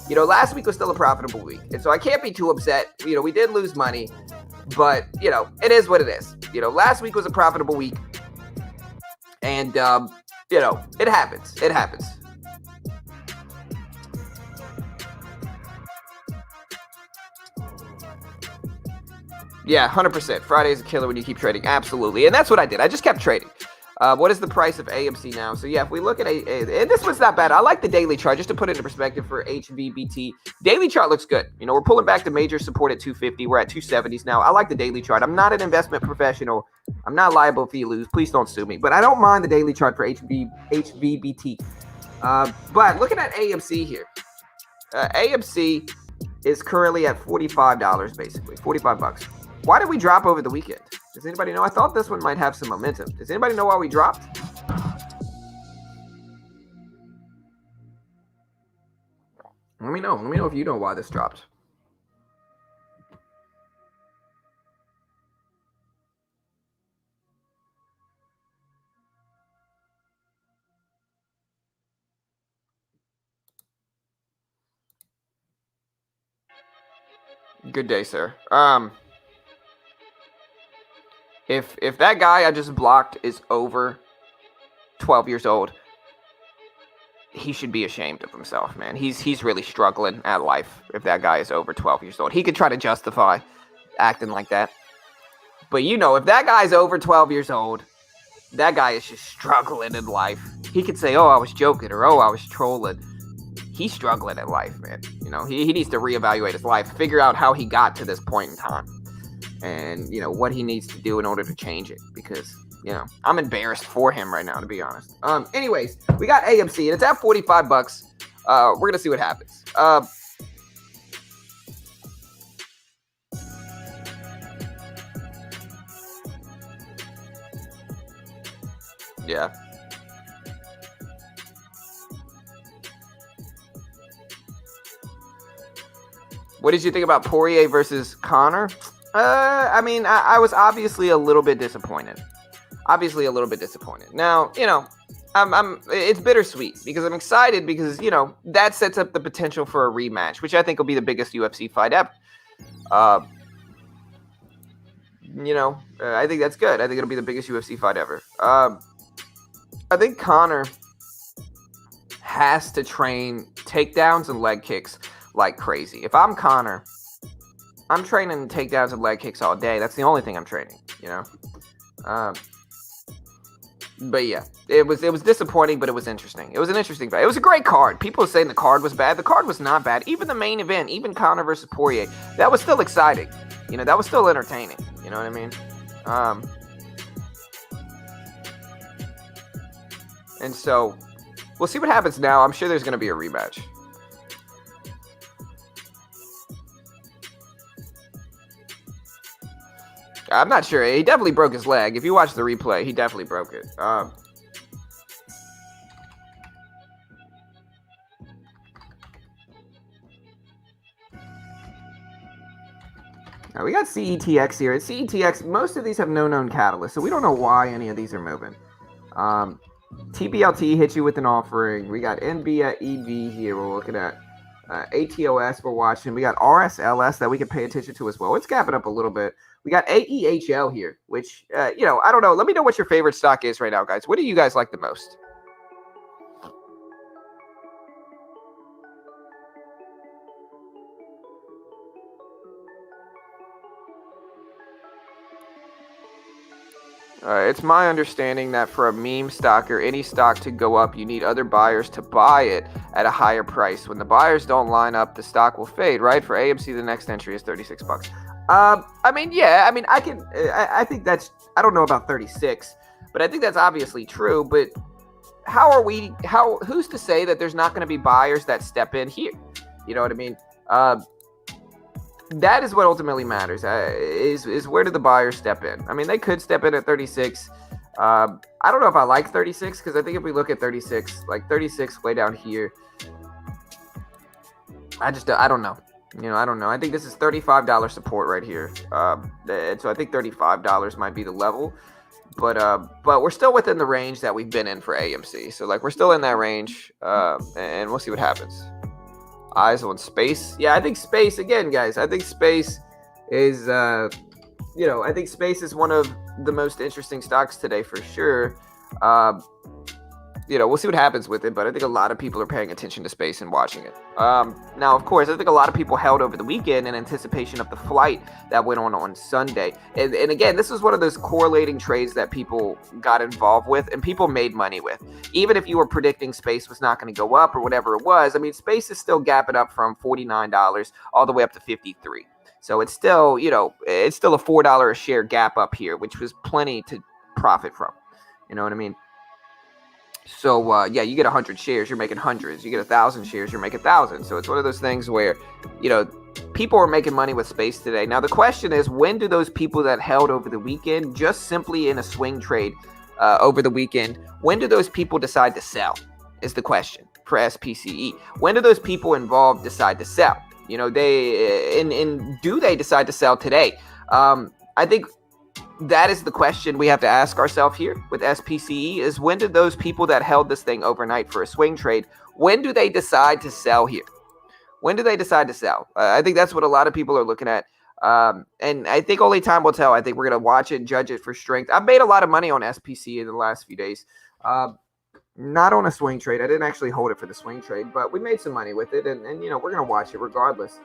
You know, last week was still a profitable week. And so I can't be too upset. You know, we did lose money. But, you know, it is what it is. You know, last week was a profitable week. And, you know, it happens. It happens. Yeah, 100%. Friday's a killer when you keep trading. Absolutely. And that's what I did. I just kept trading. What is the price of AMC now? So, yeah, if we look at and this one's not bad. I like the daily chart, just to put it into perspective for HVBT. Daily chart looks good. You know, we're pulling back the major support at 250. We're at 270s now. I like the daily chart. I'm not an investment professional. I'm not liable if you lose. Please don't sue me. But I don't mind the daily chart for HVBT. But looking at AMC here, AMC is currently at $45, basically, 45 bucks. Why did we drop over the weekend? Does anybody know? I thought this one might have some momentum. Does anybody know why we dropped? Let me know. Let me know if you know why this dropped. Good day, sir. If that guy I just blocked is over 12 years old, he should be ashamed of himself, man. He's really struggling at life if that guy is over 12 years old. He could try to justify acting like that. But, you know, if that guy's over 12 years old, that guy is just struggling in life. He could say, oh, I was joking, or oh, I was trolling. He's struggling in life, man. You know, he needs to reevaluate his life, figure out how he got to this point in time. And, you know, what he needs to do in order to change it. Because, you know, I'm embarrassed for him right now, to be honest. Anyways, we got AMC, and it's at 45 bucks. We're going to see what happens. Yeah. What did you think about Poirier versus Conor? I mean, I was obviously a little bit disappointed. Now, you know, it's bittersweet because I'm excited because, you know, that sets up the potential for a rematch, which I think will be the biggest UFC fight ever. You know, I think that's good. I think it'll be the biggest UFC fight ever. I think Conor has to train takedowns and leg kicks like crazy. If I'm Conor, I'm training takedowns and leg kicks all day. That's the only thing I'm training, you know. But yeah, it was disappointing, but it was interesting. It was an interesting fight. It was a great card. People are saying the card was bad. The card was not bad. Even the main event, even Conor versus Poirier, that was still exciting. You know, that was still entertaining. You know what I mean? And so we'll see what happens now. I'm sure there's going to be a rematch. I'm not sure. He definitely broke his leg. If you watch the replay, he definitely broke it. We got CETX here. CETX, most of these have no known catalyst, so we don't know why any of these are moving. TBLT hit you with an offering. We got NB at EV here. We're looking at ATOS. We're watching. We got RSLS that we can pay attention to as well. It's gapping up a little bit. We got AEHL here, which, I don't know. Let me know what your favorite stock is right now, guys. What do you guys like the most? It's my understanding that for a meme stock or any stock to go up, you need other buyers to buy it at a higher price. When the buyers don't line up, the stock will fade, right? For AMC, the next entry is $36. I think that's, I don't know about 36, but I think that's obviously true. But who's to say that there's not going to be buyers that step in here? You know what I mean? That is what ultimately matters, is where do the buyers step in? I mean, they could step in at 36. I don't know if I like 36, because I think if we look at 36, like 36 way down here, I don't know. I don't know. I think this is $35 support right here. And so I think $35 might be the level. But we're still within the range that we've been in for AMC. So, we're still in that range, and we'll see what happens. Eyes on space. Yeah, I think space, again, guys, I think space is, I think space is one of the most interesting stocks today for sure. We'll see what happens with it, but I think a lot of people are paying attention to space and watching it. Now, of course, I think a lot of people held over the weekend in anticipation of the flight that went on Sunday. And again, this was one of those correlating trades that people got involved with and people made money with. Even if you were predicting space was not going to go up or whatever it was, I mean, space is still gapping up from $49 all the way up to $53. So it's still, it's still a $4 a share gap up here, which was plenty to profit from. You know what I mean? So, you get 100 shares, you're making hundreds. You get 1,000 shares, you're making thousands. So it's one of those things where, people are making money with space today. Now, the question is, when do those people that held over the weekend, just simply in a swing trade over the weekend, when do those people decide to sell is the question for SPCE. When do those people involved decide to sell? Do they decide to sell today? I think that is the question we have to ask ourselves here with SPCE, is when did those people that held this thing overnight for a swing trade, when do they decide to sell here? When do they decide to sell? I think that's what a lot of people are looking at. And I think only time will tell. I think we're going to watch it and judge it for strength. I've made a lot of money on SPCE in the last few days. Not on a swing trade. I didn't actually hold it for the swing trade, but we made some money with it. And we're going to watch it regardless.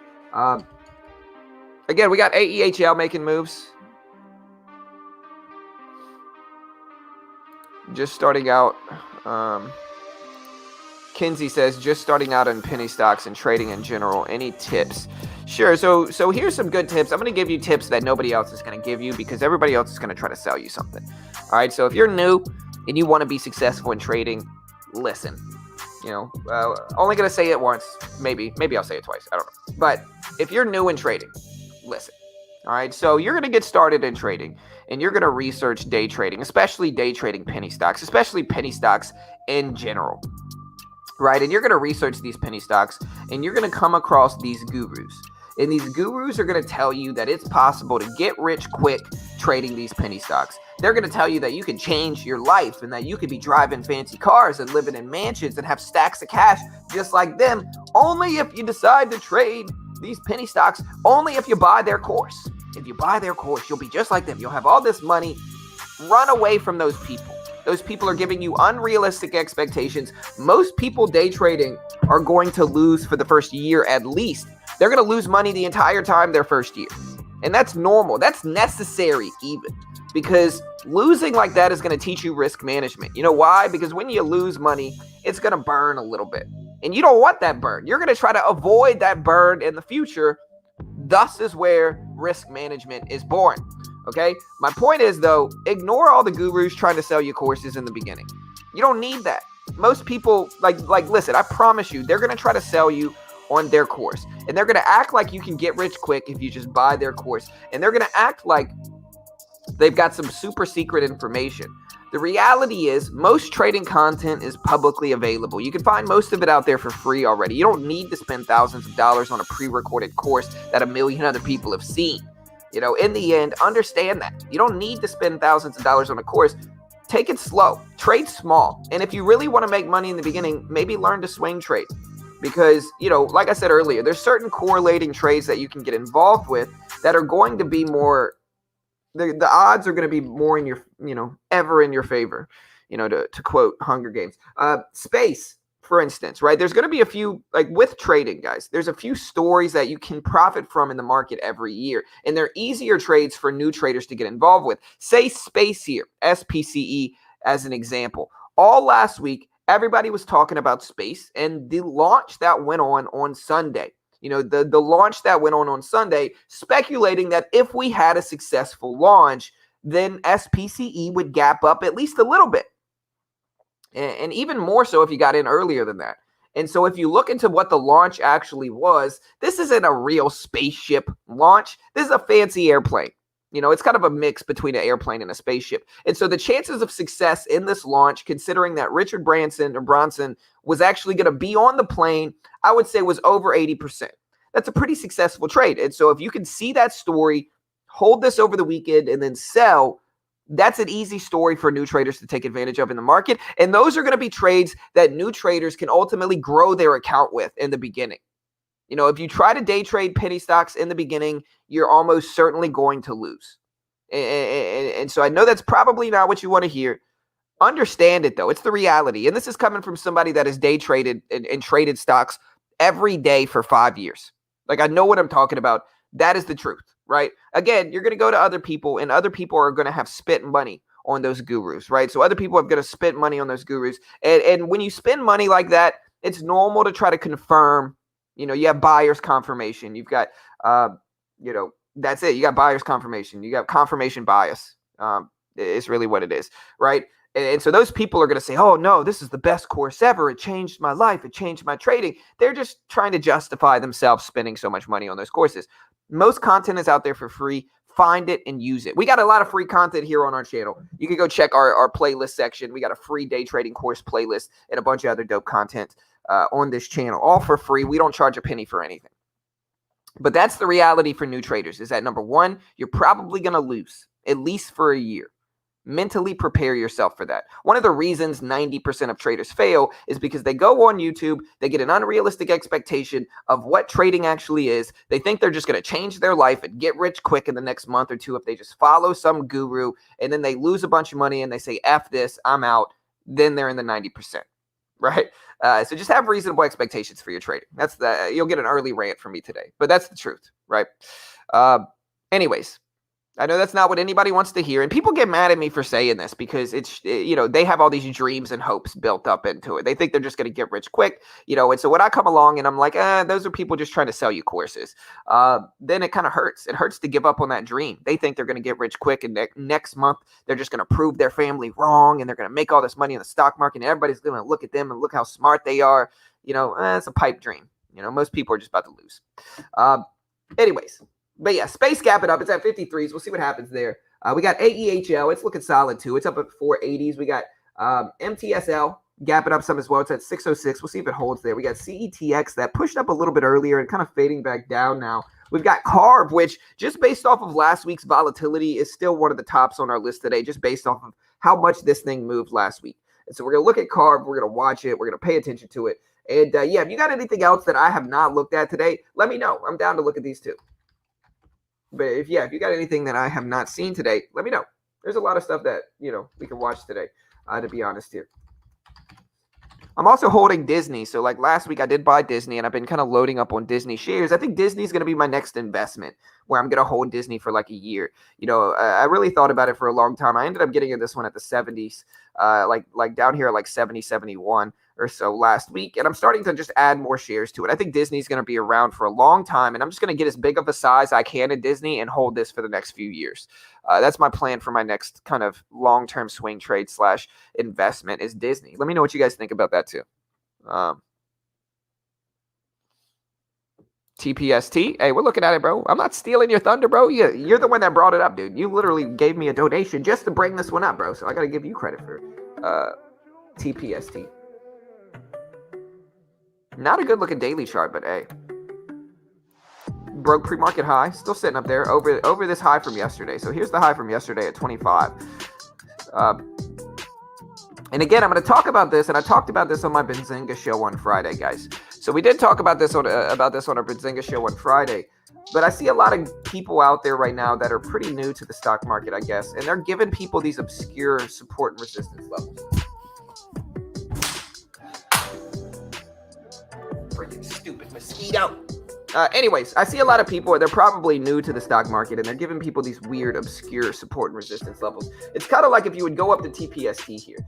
Again, we got AEHL making moves. Just starting out, Kinsey says, just starting out in penny stocks and trading in general. Any tips? Sure. So here's some good tips. I'm going to give you tips that nobody else is going to give you because everybody else is going to try to sell you something. All right. So if you're new and you want to be successful in trading, listen. Only going to say it once. Maybe I'll say it twice. I don't know. But if you're new in trading, listen. All right. So you're going to get started in trading. And you're going to research day trading, especially day trading penny stocks, especially penny stocks in general, right? And you're going to research these penny stocks, and you're going to come across these gurus. And these gurus are going to tell you that it's possible to get rich quick trading these penny stocks. They're going to tell you that you can change your life and that you could be driving fancy cars and living in mansions and have stacks of cash just like them, only if you decide to trade these penny stocks, only if you buy their course. If you buy their course, you'll be just like them. You'll have all this money. Run away from those people. Those people are giving you unrealistic expectations. Most people day trading are going to lose for the first year at least. They're going to lose money the entire time their first year. And that's normal. That's necessary even. Because losing like that is going to teach you risk management. You know why? Because when you lose money, it's going to burn a little bit. And you don't want that burn. You're going to try to avoid that burn in the future. Thus is where risk management is born. Okay? My point is, though, ignore all the gurus trying to sell you courses in the beginning. You don't need that. Most people, listen, I promise you, they're going to try to sell you on their course. And they're going to act like you can get rich quick if you just buy their course. And they're going to act like they've got some super secret information. The reality is most trading content is publicly available. You can find most of it out there for free already. You don't need to spend thousands of dollars on a pre-recorded course that a million other people have seen. In the end, understand that. You don't need to spend thousands of dollars on a course. Take it slow. Trade small. And if you really want to make money in the beginning, maybe learn to swing trade. Because, like I said earlier, there's certain correlating trades that you can get involved with that are going to be more, the odds are going to be more in your, ever in your favor, to quote Hunger Games. Space, for instance, right? There's going to be a few, like with trading, guys, there's a few stories that you can profit from in the market every year. And they're easier trades for new traders to get involved with. Say Space here, SPCE as an example. All last week, everybody was talking about Space and the launch that went on Sunday. The launch that went on Sunday, speculating that if we had a successful launch, then SPCE would gap up at least a little bit. And even more so if you got in earlier than that. And so if you look into what the launch actually was, this isn't a real spaceship launch. This is a fancy airplane. It's kind of a mix between an airplane and a spaceship. And so the chances of success in this launch, considering that Richard Branson was actually going to be on the plane, I would say was over 80%. That's a pretty successful trade. And so if you can see that story, hold this over the weekend, and then sell, that's an easy story for new traders to take advantage of in the market. And those are going to be trades that new traders can ultimately grow their account with in the beginning. If you try to day trade penny stocks in the beginning, you're almost certainly going to lose. And so I know that's probably not what you want to hear. Understand it, though. It's the reality. And this is coming from somebody that has day traded and traded stocks every day for 5 years. Like, I know what I'm talking about. That is the truth, right? Again, you're going to go to other people, and other people are going to have spent money on those gurus, right? So other people are going to spend money on those gurus. And when you spend money like that, it's normal to try to confirm. You have buyer's confirmation. You've got, that's it. You got buyer's confirmation. You got confirmation bias. It's really what it is, right? And so those people are going to say, oh, no, this is the best course ever. It changed my life. It changed my trading. They're just trying to justify themselves spending so much money on those courses. Most content is out there for free. Find it and use it. We got a lot of free content here on our channel. You can go check our playlist section. We got a free day trading course playlist and a bunch of other dope content on this channel, all for free. We don't charge a penny for anything. But that's the reality for new traders, is that number one, you're probably going to lose, at least for a year. Mentally prepare yourself for that. One of the reasons 90% of traders fail is because they go on YouTube, they get an unrealistic expectation of what trading actually is. They think they're just going to change their life and get rich quick in the next month or two if they just follow some guru, and then they lose a bunch of money and they say, F this, I'm out. Then they're in the 90%, right? So just have reasonable expectations for your trading. You'll get an early rant from me today, but that's the truth, right? Anyways, I know that's not what anybody wants to hear. And people get mad at me for saying this because they have all these dreams and hopes built up into it. They think they're just going to get rich quick, and so when I come along and I'm like, those are people just trying to sell you courses. Then it kind of hurts. It hurts to give up on that dream. They think they're going to get rich quick. And next month, they're just going to prove their family wrong. And they're going to make all this money in the stock market. And everybody's going to look at them and look how smart they are. It's a pipe dream. Most people are just about to lose. Anyways. But yeah, Space gapping up. It's at 53s. We'll see what happens there. We got AEHL. It's looking solid too. It's up at 480s. We got MTSL gapping up some as well. It's at 606. We'll see if it holds there. We got CETX that pushed up a little bit earlier and kind of fading back down now. We've got CARB, which just based off of last week's volatility is still one of the tops on our list today, just based off of how much this thing moved last week. And so we're going to look at CARB. We're going to watch it. We're going to pay attention to it. And yeah, if you got anything else that I have not looked at today, let me know. I'm down to look at these too. But if you got anything that I have not seen today, let me know. There's a lot of stuff that, we can watch today, to be honest here. I'm also holding Disney. So like last week I did buy Disney and I've been kind of loading up on Disney shares. I think Disney's going to be my next investment where I'm going to hold Disney for like a year. I really thought about it for a long time. I ended up getting in this one at the 70s, like down here at like 70, 71 or so last week. And I'm starting to just add more shares to it. I think Disney's going to be around for a long time. And I'm just going to get as big of a size I can in Disney and hold this for the next few years. That's my plan for my next kind of long-term swing trade / investment is Disney. Let me know what you guys think about that too. TPST. Hey, we're looking at it, bro. I'm not stealing your thunder, bro. You're the one that brought it up, dude. You literally gave me a donation just to bring this one up, bro. So I got to give you credit for TPST. Not a good looking daily chart, but hey. broke pre-market high, still sitting up there over this high from yesterday. So here's the high from yesterday at 25. And again, I'm going to talk about this, and I talked about this on my Benzinga show on Friday, guys. So we did talk about this on our Benzinga show on Friday. But I see a lot of people out there right now that are pretty new to the stock market, I guess, and they're giving people these obscure support and resistance levels. Freaking stupid mosquito. Anyways, I see a lot of people, they're probably new to the stock market, and they're giving people these weird, obscure support and resistance levels. It's kind of like if you would go up to TPST here,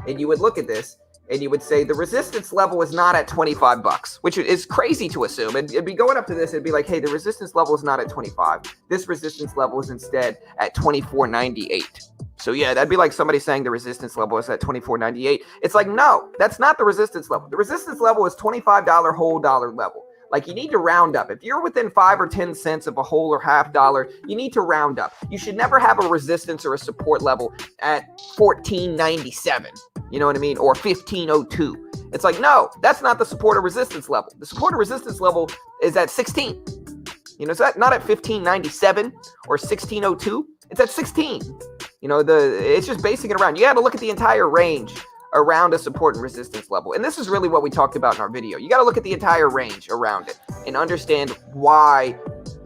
and you would look at this, and you would say the resistance level is not at 25 bucks, which is crazy to assume. It'd be going up to this, it'd be like, hey, the resistance level is not at 25. This resistance level is instead at 24.98. So yeah, that'd be like somebody saying the resistance level is at 24.98. It's like, no, that's not the resistance level. The resistance level is $25 whole dollar level. Like, you need to round up. If you're within 5 or 10 cents of a whole or half dollar, you need to round up. You should never have a resistance or a support level at 14.97. You know what I mean? Or 15.02. It's like, no, that's not the support or resistance level. The support or resistance level is at 16. You know, it's not at 15.97 or 16.02. It's at 16. You know, it's just basing it around. You got to look at the entire range around a support and resistance level. And this is really what we talked about in our video. You got to look at the entire range around it and understand why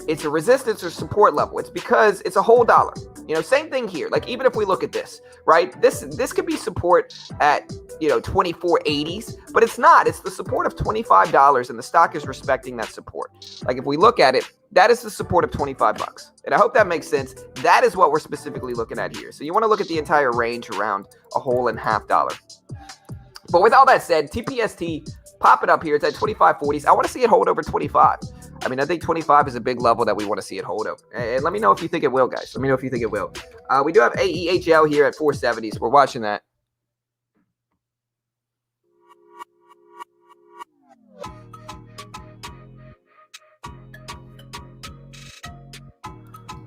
it's a resistance or support level. It's because it's a whole dollar. You know, same thing here. Like, even if we look at this, right? This could be support at, 24.80s, but it's not. It's the support of $25, and the stock is respecting that support. Like, if we look at it, that is the support of 25 bucks. And I hope that makes sense. That is what we're specifically looking at here. So you want to look at the entire range around a whole and half dollar. But with all that said, TPST, pop it up here. It's at 25.40s. I want to see it hold over 25. I mean, I think 25 is a big level that we want to see it hold over. And let me know if you think it will, guys. Let me know if you think it will. We do have AEHL here at 470s. We're watching that.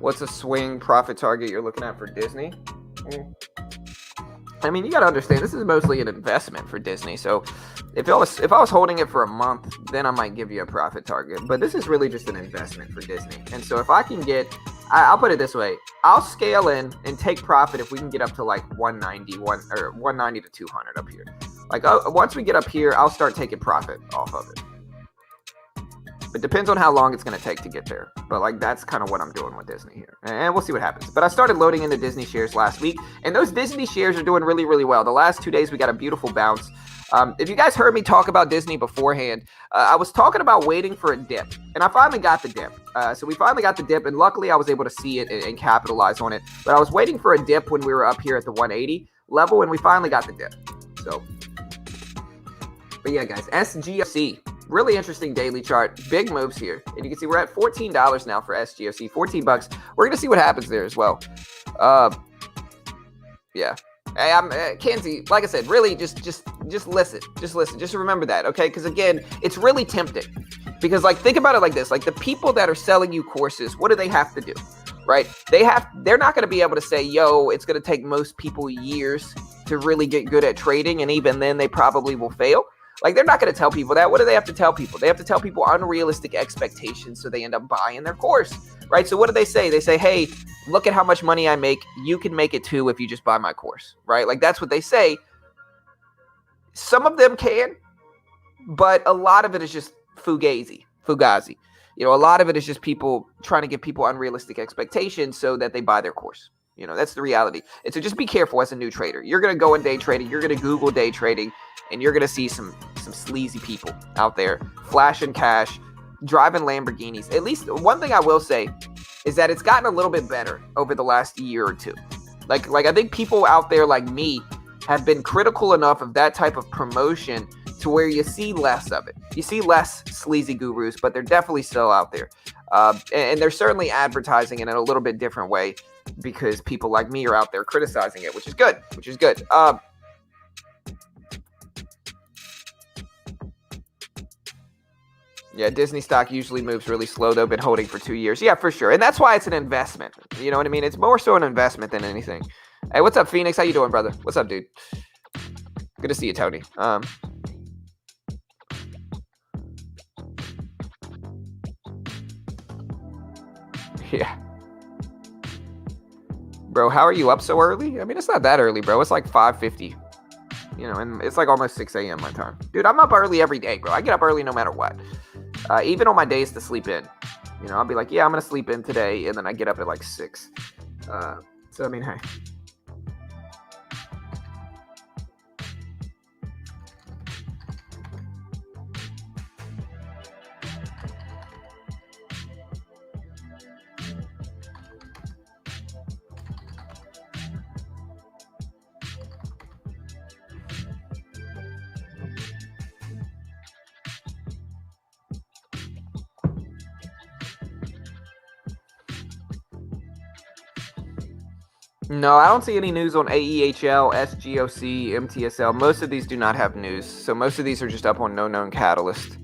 What's a swing profit target you're looking at for Disney? I mean, you got to understand, this is mostly an investment for Disney. So if I was holding it for a month, then I might give you a profit target. But this is really just an investment for Disney. And so if I can I'll put it this way. I'll scale in and take profit if we can get up to like 190 to 200 up here. Like, once we get up here, I'll start taking profit off of it. It depends on how long it's going to take to get there. But like, that's kind of what I'm doing with Disney here. And we'll see what happens. But I started loading into Disney shares last week. And those Disney shares are doing really, really well. The last 2 days, we got a beautiful bounce. If you guys heard me talk about Disney beforehand, I was talking about waiting for a dip. And I finally got the dip. So we finally got the dip. And luckily, I was able to see it and capitalize on it. But I was waiting for a dip when we were up here at the 180 level. And we finally got the dip. So, but yeah, guys, SGOC. Really interesting daily chart. Big moves here. And you can see we're at $14 now for SGOC. 14 bucks. We're going to see what happens there as well. Yeah. Hey, I'm Kenzie. Like I said, really just listen. Just listen. Just remember that, okay? Because again, it's really tempting. Because like, think about it like this. Like, the people that are selling you courses, what do they have to do? Right? They're not going to be able to say, yo, it's going to take most people years to really get good at trading. And even then they probably will fail. Like, they're not going to tell people that. What do they have to tell people? They have to tell people unrealistic expectations, so they end up buying their course, right? So what do they say? They say, hey, look at how much money I make. You can make it too if you just buy my course, right? Like, that's what they say. Some of them can, but a lot of it is just fugazi. You know, a lot of it is just people trying to give people unrealistic expectations so that they buy their course. You know, that's the reality. And so just be careful as a new trader. You're going to go in day trading. You're going to Google day trading. And you're going to see some sleazy people out there flashing cash, driving Lamborghinis. At least one thing I will say is that it's gotten a little bit better over the last year or two. Like I think people out there like me have been critical enough of that type of promotion to where you see less of it. You see less sleazy gurus, but they're definitely still out there. And they're certainly advertising it in a little bit different way because people like me are out there criticizing it, which is good. Yeah, Disney stock usually moves really slow, though. Been holding for 2 years. Yeah, for sure. And that's why it's an investment. You know what I mean? It's more so an investment than anything. Hey, what's up, Phoenix? How you doing, brother? What's up, dude? Good to see you, Tony. Yeah. Bro, how are you up so early? I mean, it's not that early, bro. It's like 5:50. And it's like almost 6 a.m. my time. Dude, I'm up early every day, bro. I get up early no matter what. Even on my days to sleep in. I'll be like, yeah, I'm going to sleep in today. And then I get up at like 6. So, I mean, hey. No, I don't see any news on AEHL, SGOC, MTSL. Most of these do not have news. So most of these are just up on No Known Catalyst.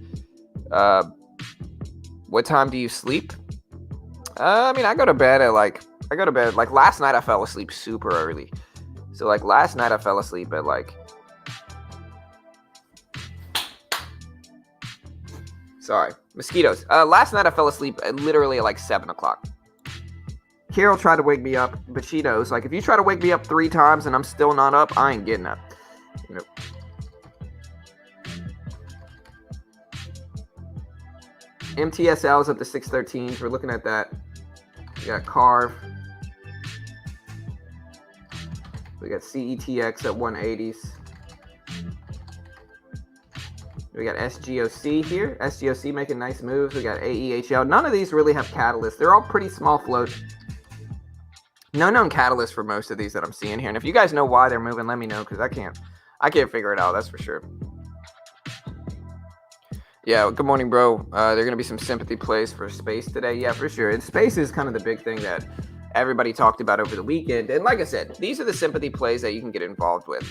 What time do you sleep? I mean, I go to bed like last night I fell asleep super early. So like last night I fell asleep at like, sorry, mosquitoes. Last night I fell asleep at literally like 7 o'clock. Carol tried to wake me up, but she knows, like, if you try to wake me up 3 times and I'm still not up, I ain't getting up. MTSL is up to 613. We're looking at that. We got Carve. We got CETX at 180s. We got SGOC here. SGOC making nice moves. We got AEHL. None of these really have catalysts. They're all pretty small float. No known catalyst for most of these that I'm seeing here. And if you guys know why they're moving, let me know, because I can't figure it out, that's for sure. Yeah, good morning, bro. There are going to be some sympathy plays for Space today. Yeah, for sure. And Space is kind of the big thing that everybody talked about over the weekend. And like I said, these are the sympathy plays that you can get involved with.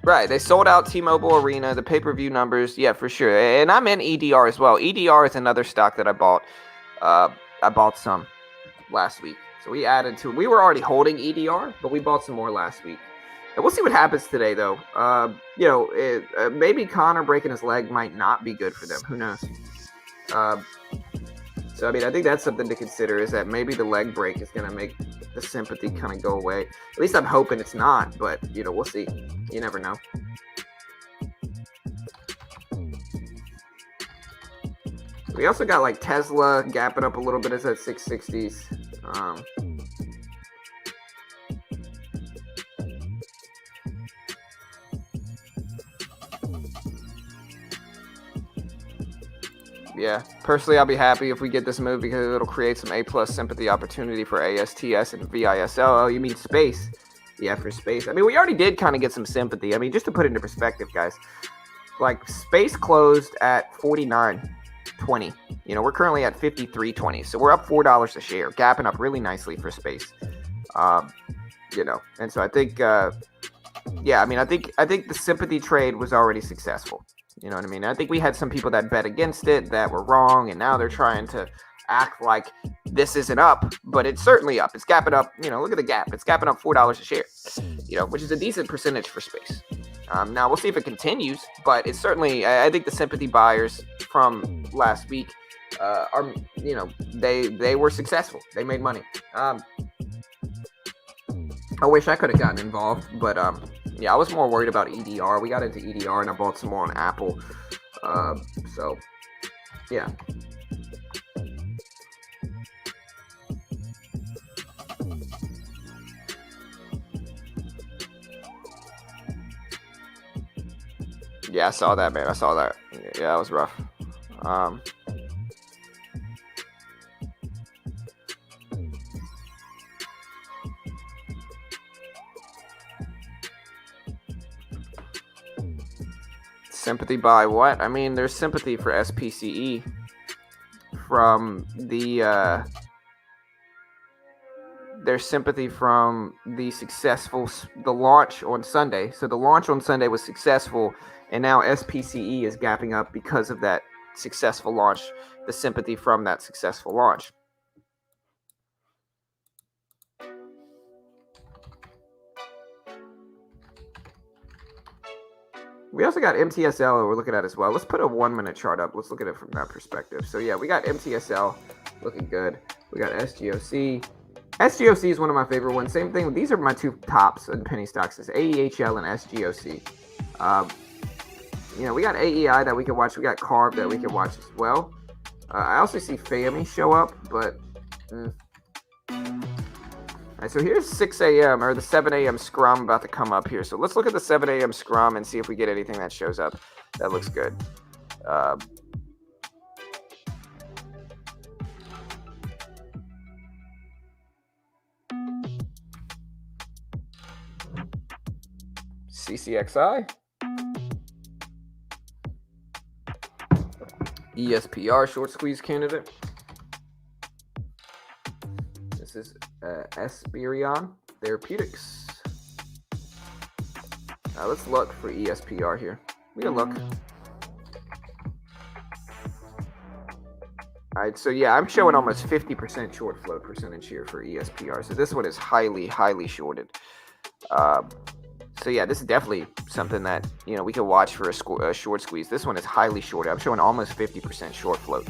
Right, they sold out T-Mobile Arena, the pay-per-view numbers, yeah, for sure. And I'm in EDR as well. EDR is another stock that I bought. I bought some last week. So we added to it. We were already holding EDR, but we bought some more last week. And we'll see what happens today, though. Maybe Connor breaking his leg might not be good for them. Who knows? So, I mean, I think that's something to consider, is that maybe the leg break is going to make the sympathy kind of go away. At least I'm hoping it's not, but, we'll see. You never know. We also got, like, Tesla gapping up a little bit. It's at 660s. Yeah, personally, I'll be happy if we get this move, because it'll create some A+ sympathy opportunity for ASTS and VISL. Oh, you mean Space? Yeah, for Space. I mean, we already did kind of get some sympathy. I mean, just to put it into perspective, guys, like Space closed at 49.20. We're currently at 53.20, so we're up $4 a share, gapping up really nicely for Space. And so I think, I think the sympathy trade was already successful. You know what I mean? I think we had some people that bet against it that were wrong, and now they're trying to act like this isn't up, but it's certainly up. It's gapping up. Look at the gap. It's gapping up $4 a share, which is a decent percentage for Space. Now we'll see if it continues, but it's certainly, I think the sympathy buyers from last week are, they were successful. They made money. I wish I could have gotten involved, but yeah, I was more worried about EDR. We got into EDR, and I bought some more on Apple. So, yeah. Yeah, I saw that, man. I saw that. Yeah, it was rough. Sympathy by what? I mean, there's sympathy for SPCE from the there's sympathy from the launch on Sunday. So the launch on Sunday was successful, and now SPCE is gapping up because of that successful launch, the sympathy from that successful launch. We also got MTSL we're looking at as well. Let's put a 1 minute chart up. Let's look at it from that perspective. So yeah, we got MTSL looking good. We got SGOC. SGOC is one of my favorite ones. Same thing. These are my two tops in penny stocks: is AEHL and SGOC. We got AEI that we can watch. We got CARB that we can watch as well. I also see FAMI show up, but. All right, so here's 6 a.m. or the 7 a.m. scrum about to come up here. So let's look at the 7 a.m. scrum and see if we get anything that shows up. That looks good. CCXI. ESPR short squeeze candidate. This is Esperion Therapeutics. Let's look for ESPR here. We can look. All right, so yeah, I'm showing almost 50% short float percentage here for ESPR. So this one is highly, highly shorted. So yeah, this is definitely something that we can watch for a short squeeze. This one is highly shorted. I'm showing almost 50% short float.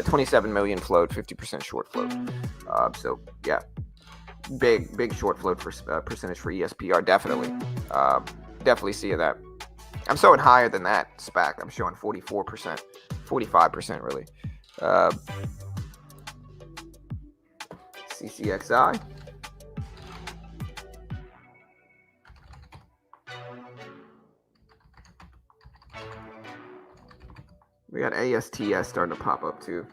27 million float, 50% short float. So yeah, big short float percentage for ESPR. Definitely seeing that. I'm showing higher than that SPAC. I'm showing 44%, 45% really. CCXI. We got ASTS starting to pop up too.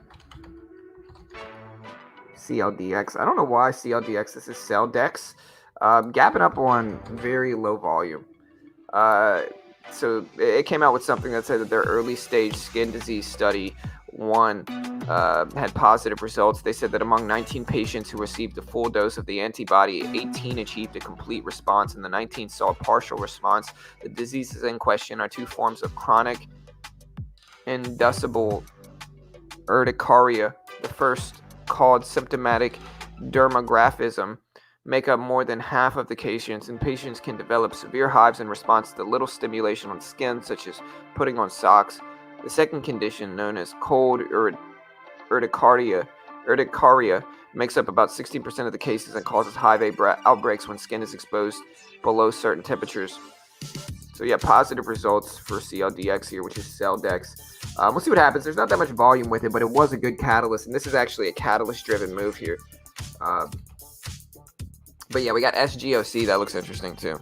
CLDX. I don't know why CLDX. This is CellDex. Gapping up on very low volume. So it came out with something that said that their early stage skin disease study 1 had positive results. They said that among 19 patients who received a full dose of the antibody, 18 achieved a complete response and the 19 saw a partial response. The diseases in question are 2 forms of chronic inducible urticaria. The first, called symptomatic dermographism, make up more than half of the cases, and patients can develop severe hives in response to little stimulation on skin, such as putting on socks. The second condition, known as cold urticaria, makes up about 16% of the cases and causes hive outbreaks when skin is exposed below certain temperatures. So yeah, positive results for CLDX here, which is CellDex. We'll see what happens. There's not that much volume with it, but it was a good catalyst, and this is actually a catalyst-driven move here. But yeah, we got SGOC. That looks interesting too.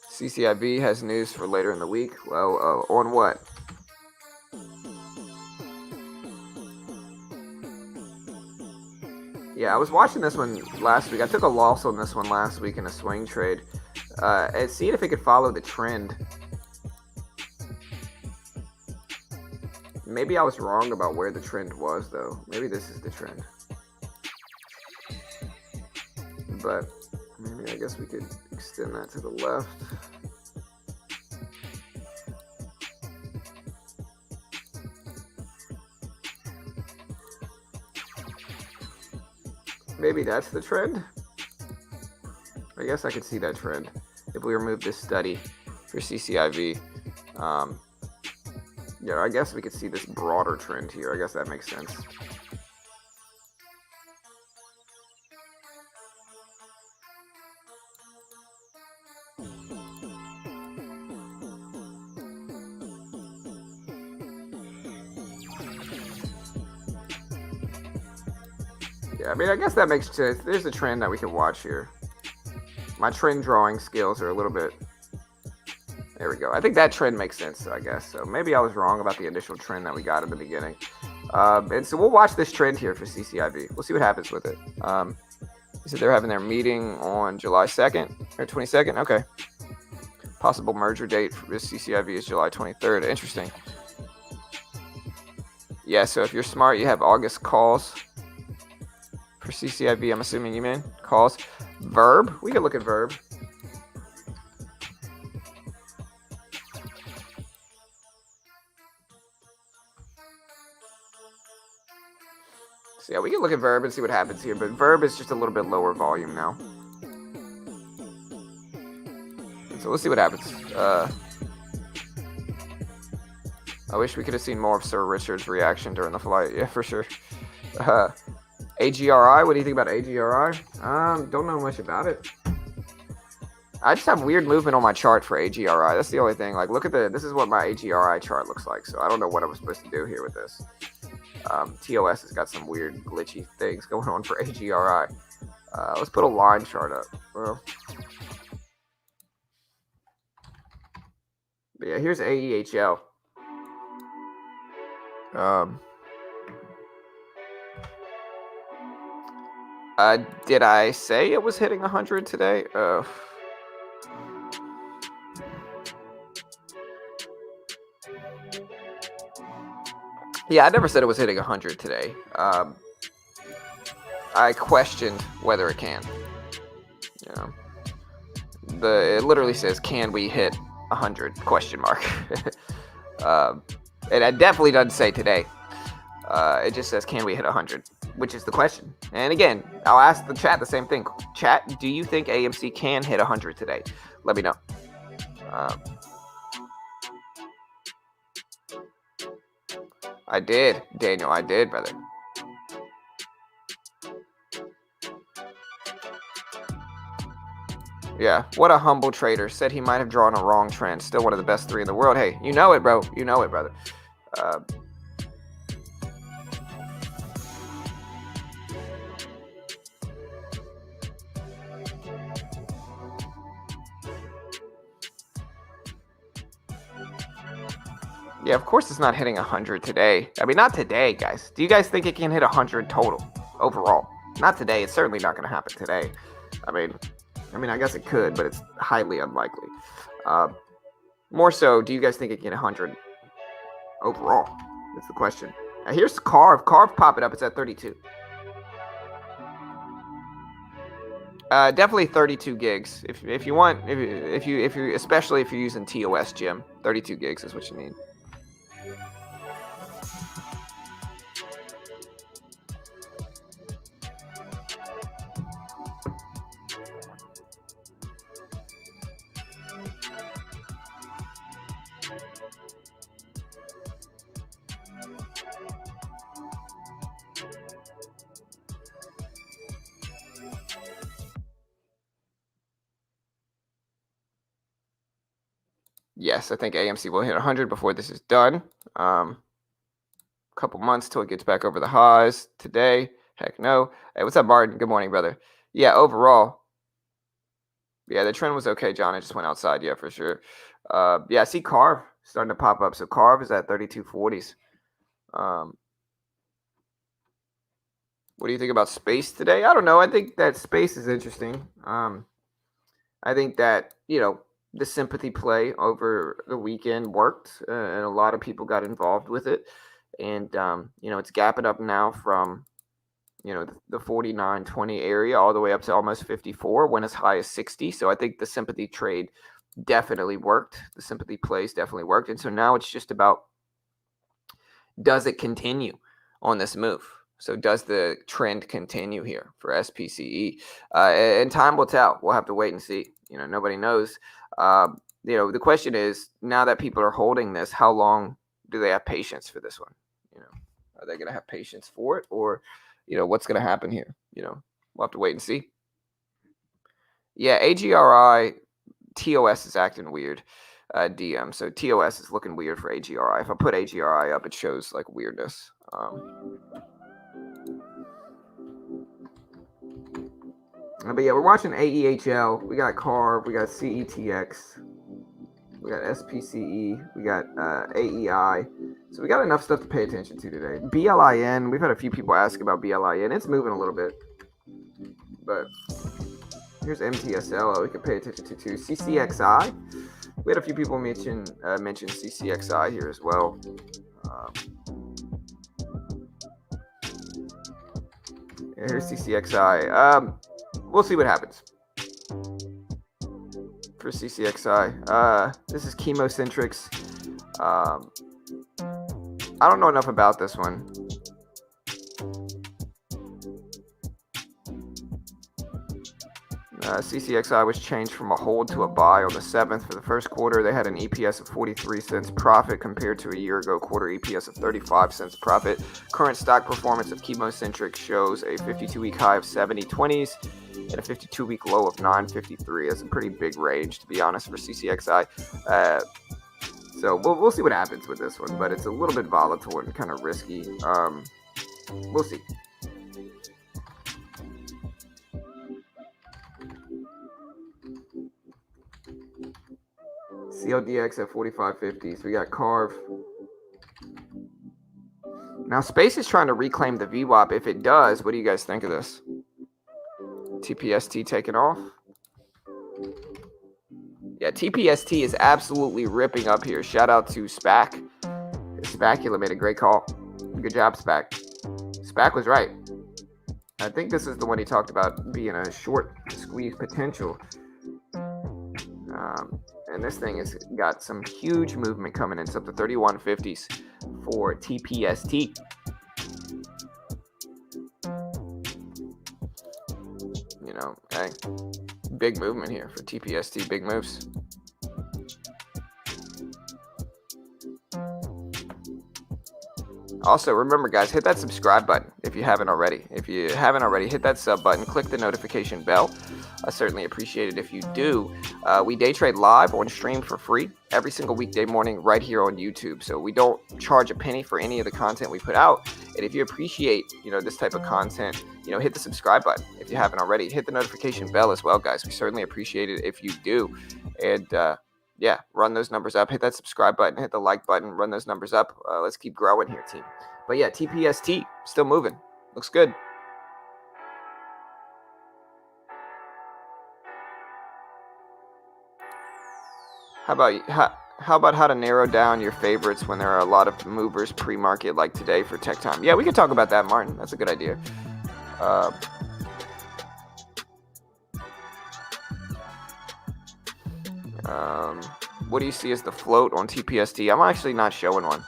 CCIB has news for later in the week. Well, on what? Yeah, I was watching this one last week. I took a loss on this one last week in a swing trade. And seeing if it could follow the trend. Maybe I was wrong about where the trend was, though. Maybe this is the trend. But maybe I guess we could extend that to the left. Maybe that's the trend. I guess I could see that trend if we remove this study for CCIV. Yeah, I guess we could see this broader trend here. I guess that makes sense. Yeah, I mean, I guess that makes sense. There's a trend that we can watch here. My trend drawing skills are a little bit... There we go. I think that trend makes sense, I guess. So maybe I was wrong about the initial trend that we got in the beginning. And so we'll watch this trend here for CCIV. We'll see what happens with it. So they're having their meeting on July 2nd or 22nd. Okay. Possible merger date for this CCIV is July 23rd. Interesting. Yeah, so if you're smart, you have August calls for CCIV. I'm assuming you mean calls. Verb. We can look at Verb. We can look at Verb and see what happens here, but Verb is just a little bit lower volume now. So we'll see what happens. I wish we could have seen more of Sir Richard's reaction during the flight. Yeah, for sure. AGRI, what do you think about AGRI? Don't know much about it. I just have weird movement on my chart for AGRI. That's the only thing. Like, look at this is what my AGRI chart looks like. So I don't know what I was supposed to do here with this. TOS has got some weird glitchy things going on for AGRI. Let's put a line chart up. Well, but yeah, here's AEHL. Did I say it was hitting 100 today? Yeah, I never said it was hitting 100 today. I questioned whether it can. You know, it literally says, "Can we hit 100?" Question mark. And it definitely doesn't say today. It just says, "Can we hit 100?" Which is the question. And again, I'll ask the chat the same thing. Chat, do you think AMC can hit 100 today? Let me know. I did, Daniel. I did, brother. Yeah, what a humble trader. Said he might have drawn a wrong trend. Still one of the best 3 in the world. Hey, you know it, bro. You know it, brother. Yeah, of course it's not hitting 100 today. I mean, not today, guys. Do you guys think it can hit 100 total overall? Not today. It's certainly not going to happen today. I mean, I guess it could, but it's highly unlikely. More so, do you guys think it can hit 100 overall? That's the question. Now, here's Carve. Carve popping up. It's at 32. Definitely 32 gigs. If you want, if you especially if you're using TOS, Jim, 32 gigs is what you need. Yes, I think AMC will hit 100 before this is done. Couple months till it gets back over the highs. Today, heck no. Hey, what's up, Martin? Good morning, brother. Yeah, overall, yeah, the trend was okay, John. I just went outside. Yeah, for sure. Yeah, I see Carve starting to pop up. So Carve is at 32.40s. What do you think about Space today? I don't know. I think that Space is interesting. I think that, you know, the sympathy play over the weekend worked, and a lot of people got involved with it. And, you know, it's gapping up now from, you know, the 49.20 area all the way up to almost 54, went as high as 60. So I think the sympathy trade definitely worked. The sympathy plays definitely worked. And so now it's just about, does it continue on this move? So does the trend continue here for SPCE? And time will tell. We'll have to wait and see. You know, nobody knows. You know, the question is, now that people are holding this, how long do they have patience for this one? You know, are they going to have patience for it, or, you know, what's going to happen here? You know, we'll have to wait and see. Yeah, AGRI, TOS is acting weird. DM. So TOS is looking weird for AGRI. If I put AGRI up, it shows like weirdness. But yeah, we're watching AEHL. We got Carve. We got CETX. We got SPCE. We got AEI. So we got enough stuff to pay attention to today. BLIN. We've had a few people ask about BLIN. It's moving a little bit. But here's MTSL. We can pay attention to too. CCXI. We had a few people mention CCXI here as well. Yeah, here's CCXI. We'll see what happens for CCXI. This is Chemocentrics. I don't know enough about this one. CCXI was changed from a hold to a buy on the 7th. For the first quarter, they had an EPS of 43 cents profit compared to a year ago quarter EPS of 35 cents profit. Current stock performance of ChemoCentryx shows a 52-week high of 70.20s and a 52-week low of 9.53. That's a pretty big range, to be honest, for CCXI. So we'll see what happens with this one, but it's a little bit volatile and kind of risky. We'll see. CLDX at 45.50. So we got Carve. Now Space is trying to reclaim the VWAP. If it does, what do you guys think of this? TPST taking off. Yeah, TPST is absolutely ripping up here. Shout out to SPAC. Spacula made a great call. Good job, SPAC. SPAC was right. I think this is the one he talked about being a short squeeze potential. And this thing has got some huge movement coming in. It's up to 31.50s for TPST. You know, hey, big movement here for TPST. Big moves. Also, remember, guys, hit that subscribe button if you haven't already. If you haven't already, hit that sub button. Click the notification bell. I certainly appreciate it if you do. We day trade live on stream for free every single weekday morning right here on YouTube. So we don't charge a penny for any of the content we put out. And if you appreciate, this type of content, hit the subscribe button if you haven't already. Hit the notification bell as well, guys. We certainly appreciate it if you do. And yeah, run those numbers up. Hit that subscribe button. Hit the like button. Run those numbers up. Let's keep growing here, team. But yeah, TPST still moving. Looks good. How about how to narrow down your favorites when there are a lot of movers pre-market like today for Tech Time? Yeah, we could talk about that, Martin. That's a good idea. What do you see as the float on TPST? I'm actually not showing one,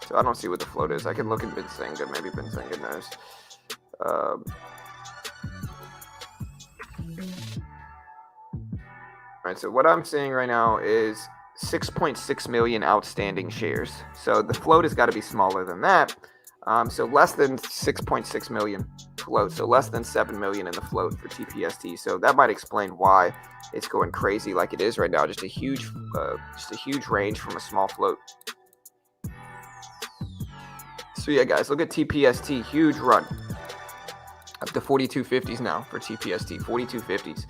so I don't see what the float is. I can look at Benzinga. Maybe Benzinga knows. All right, so what I'm seeing right now is 6.6 million outstanding shares. So the float has got to be smaller than that. So less than 6.6 million float. So less than 7 million in the float for TPST. So that might explain why it's going crazy like it is right now. Just a huge range from a small float. So yeah, guys, look at TPST. Huge run. Up to 42.50s now for TPST. 42.50s.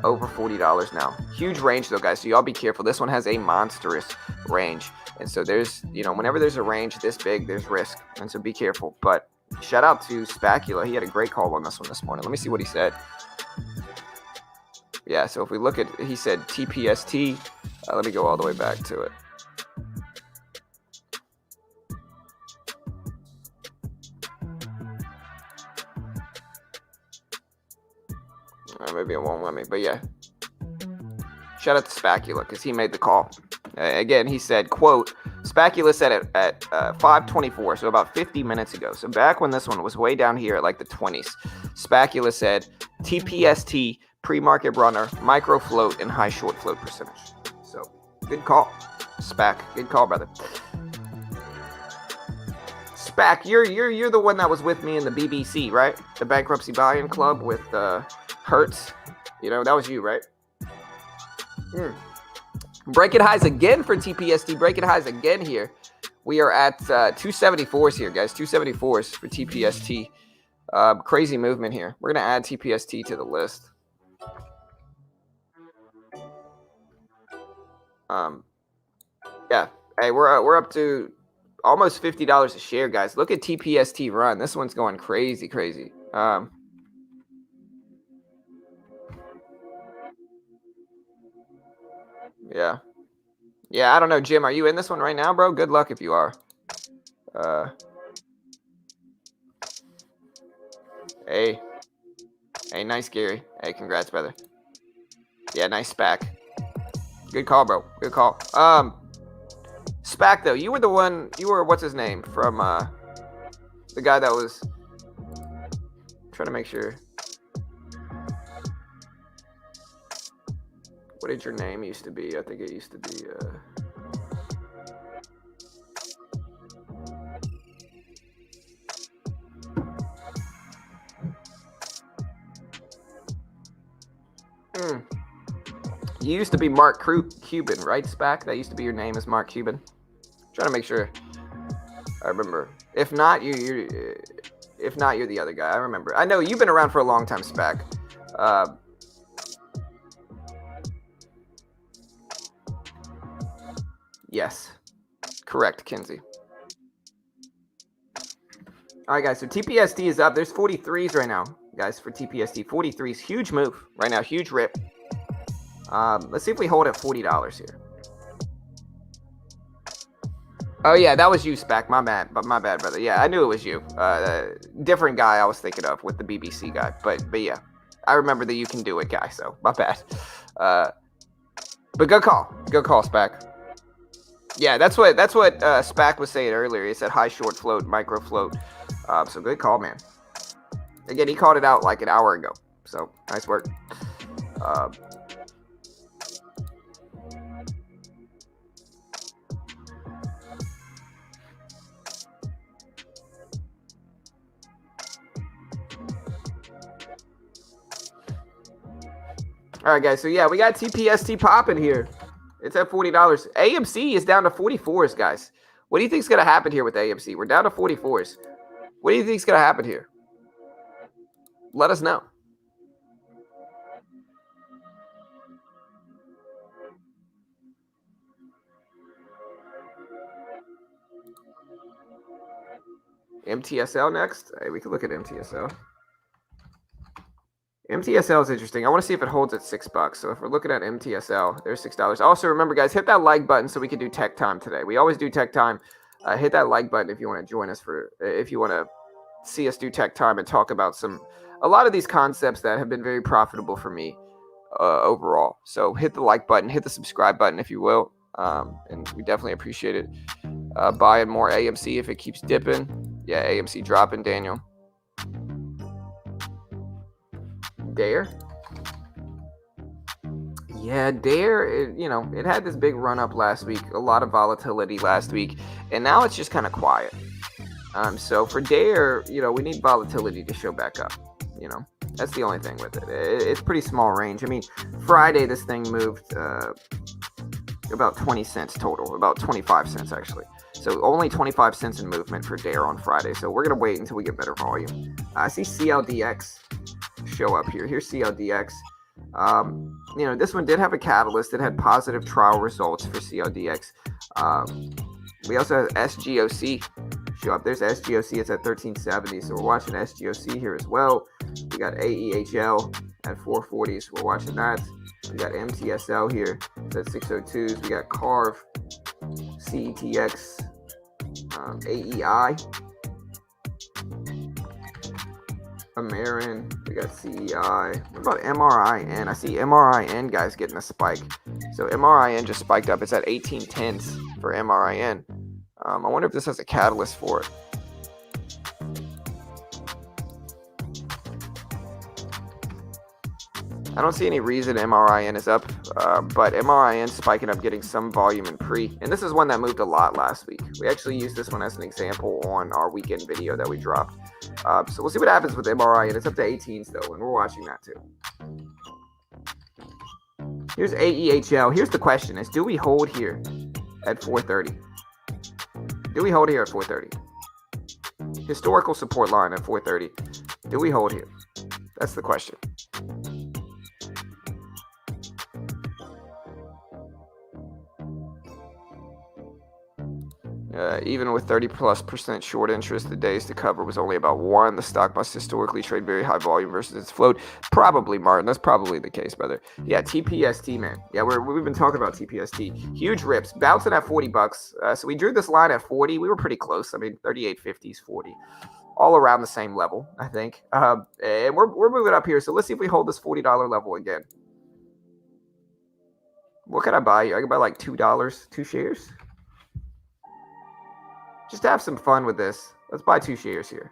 Over $40 now. Huge range though, guys, so y'all be careful. This one has a monstrous range, and so there's whenever there's a range this big, there's risk, and so be careful. But shout out to Spacula. He had a great call on this one this morning. Let me see what he said. Yeah, so if we look at, he said TPST. Let me go all the way back to it. Maybe it won't let me, but yeah. Shout out to Spacula because he made the call. Again, he said, quote, Spacula said it at 5:24, so about 50 minutes ago. So back when this one was way down here at like the 20s, Spacula said TPST, pre-market runner, micro float, and high short float percentage. So good call, Spac. Good call, brother. Spac, you're the one that was with me in the BBC, right? The Bankruptcy Buy-in Club with Hertz. That was you, right? Breaking highs again for TPST. Breaking highs again here. We are at 274s here, guys. 274s for TPST. Crazy movement here. We're going to add TPST to the list. Yeah. Hey, we're up to almost $50 a share, guys. Look at TPST run. This one's going crazy. Yeah, I don't know, Jim. Are you in this one right now, bro? Good luck if you are. Hey, nice, Gary. Hey, congrats, brother. Yeah, nice SPAC. Good call, bro. Good call. SPAC, though, you were, what's his name? From, the guy that was, trying to make sure. What did your name used to be? I think it used to be. You used to be Mark Cuban, right, Spack? That used to be your name, is Mark Cuban. I'm trying to make sure I remember. If not, if not, you're the other guy. I remember. I know you've been around for a long time, Spack. Yes, correct, Kinsey. All right, guys. So TPST is up. There's 43s right now, guys, for TPST. 43s, huge move right now, huge rip. Let's see if we hold at $40 here. Oh yeah, that was you, Spack. My bad, brother. Yeah, I knew it was you. Different guy I was thinking of with the BBC guy, but yeah, I remember the you can do it guy. So my bad. But good call, Spack. Yeah, that's what Spack was saying earlier. He said high short float, micro float. So good call, man. Again, he called it out like an hour ago. So nice work. All right, guys. So yeah, we got TPST popping here. It's at $40. AMC is down to 44s, guys. What do you think is going to happen here with AMC? We're down to 44s. What do you think is going to happen here? Let us know. MTSL next. Hey, we can look at MTSL. MTSL is interesting. I want to see if it holds at $6. So if we're looking at MTSL, there's $6. Also, remember, guys, hit that like button so we can do tech time today. We always do tech time. Hit that like button if you want to join us if you want to see us do tech time and talk about a lot of these concepts that have been very profitable for me overall. So hit the like button, hit the subscribe button if you will, and we definitely appreciate it. Buying more AMC if it keeps dipping. Yeah, AMC dropping, Daniel. Dare. Yeah, Dare, it had this big run up last week, a lot of volatility last week, and now it's just kind of quiet. So for Dare, we need volatility to show back up. That's the only thing with it. It's pretty small range. I mean, Friday this thing moved about 20 cents total, about 25 cents actually. So only 25 cents in movement for Dare on Friday. So we're gonna wait until we get better volume. I see CLDX show up here. Here's CLDX. This one did have a catalyst. It had positive trial results for CLDX. We also have SGOC show up. There's SGOC. It's at 1370. So we're watching SGOC here as well. We got AEHL at 440s. We're watching that. We got MTSL here. It's at 602s. We got CARV, CETX, AEI, Amerin. We got CEI. What about MRIN? I see MRIN guys getting a spike. So MRIN just spiked up. It's at 1810s for MRIN. I wonder if this has a catalyst for it. I don't see any reason MRIN is up, but MRIN spiking up, getting some volume in pre. And this is one that moved a lot last week. We actually used this one as an example on our weekend video that we dropped. So we'll see what happens with MRIN. It's up to 18s though, and we're watching that too. Here's AEHL. Here's the question is, do we hold here at 430? Do we hold here at 430? Historical support line at 430. Do we hold here? That's the question. Even with 30+% short interest, the days to cover was only about 1. The stock must historically trade very high volume versus its float. Probably, Martin. That's probably the case, brother. Yeah, TPST, man. Yeah, we've been talking about TPST. Huge rips, bouncing at $40. So we drew this line at 40. We were pretty close. I mean, 38.50s, 40, all around the same level, I think. And we're moving up here. So let's see if we hold this $40 level again. What can I buy? I can buy like $2, 2 shares. Just to have some fun with this. Let's buy 2 shares here.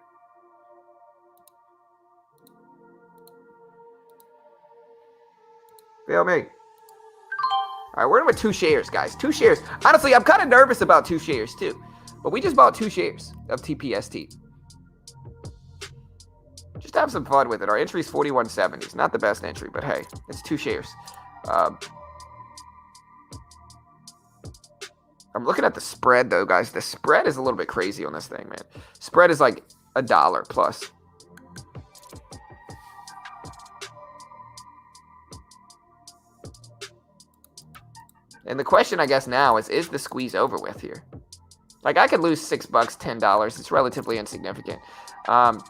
Fail me. All right, we're in with 2 shares, guys. 2 shares. Honestly, I'm kind of nervous about 2 shares too. But we just bought 2 shares of TPST. Just have some fun with it. Our entry is 41.70. It's not the best entry, but hey, it's 2 shares. I'm looking at the spread, though, guys. The spread is a little bit crazy on this thing, man. Spread is like $1 plus. And the question, I guess, now is the squeeze over with here? Like, I could lose $6, $10. It's relatively insignificant. But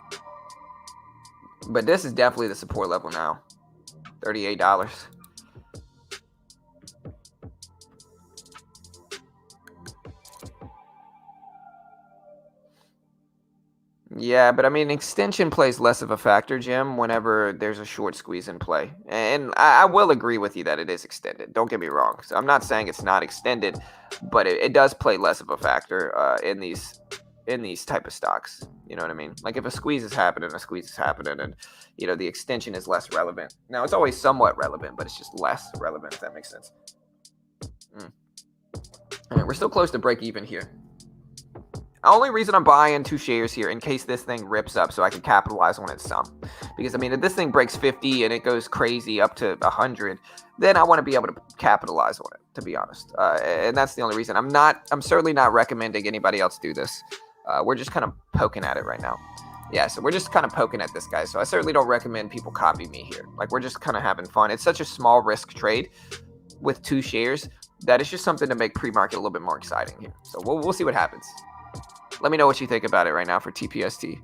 this is definitely the support level now. $38. Yeah, but I mean, extension plays less of a factor, Jim, whenever there's a short squeeze in play. And I will agree with you that it is extended. Don't get me wrong. So I'm not saying it's not extended, but it does play less of a factor in these type of stocks. You know what I mean? Like, if a squeeze is happening, and the extension is less relevant. Now, it's always somewhat relevant, but it's just less relevant, if that makes sense. All right, we're still close to break even here. The only reason I'm buying 2 shares here, in case this thing rips up, so I can capitalize on it some. Because, I mean, if this thing breaks 50 and it goes crazy up to 100, then I want to be able to capitalize on it, to be honest. And that's the only reason. I'm certainly not recommending anybody else do this. We're just kind of poking at it right now. Yeah, so we're just kind of poking at this guy. So I certainly don't recommend people copy me here. Like, we're just kind of having fun. It's such a small risk trade with 2 shares that it's just something to make pre-market a little bit more exciting here. So we'll see what happens. Let me know what you think about it right now for TPST.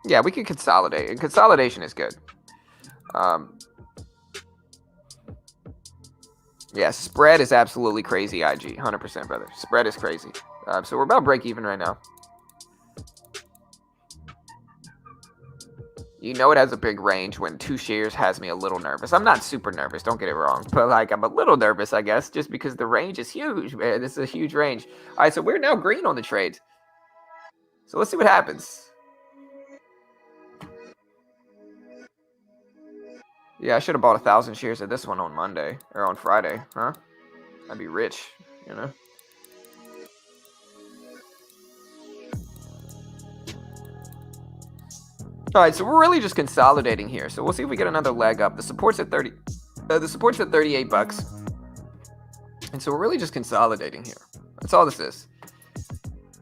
Yeah, we can consolidate, and consolidation is good. Yeah, spread is absolutely crazy, IG. 100%, brother. Spread is crazy. So we're about break even right now. You know it has a big range when 2 shares has me a little nervous. I'm not super nervous, don't get it wrong. But, like, I'm a little nervous, I guess, just because the range is huge, man. This is a huge range. All right, so we're now green on the trade. So let's see what happens. Yeah, I should have bought 1,000 shares of this one on Monday. Or on Friday, huh? I'd be rich, you know? All right, so we're really just consolidating here. So we'll see if we get another leg up. The support's at 30. The support's at $38, and so we're really just consolidating here. That's all this is.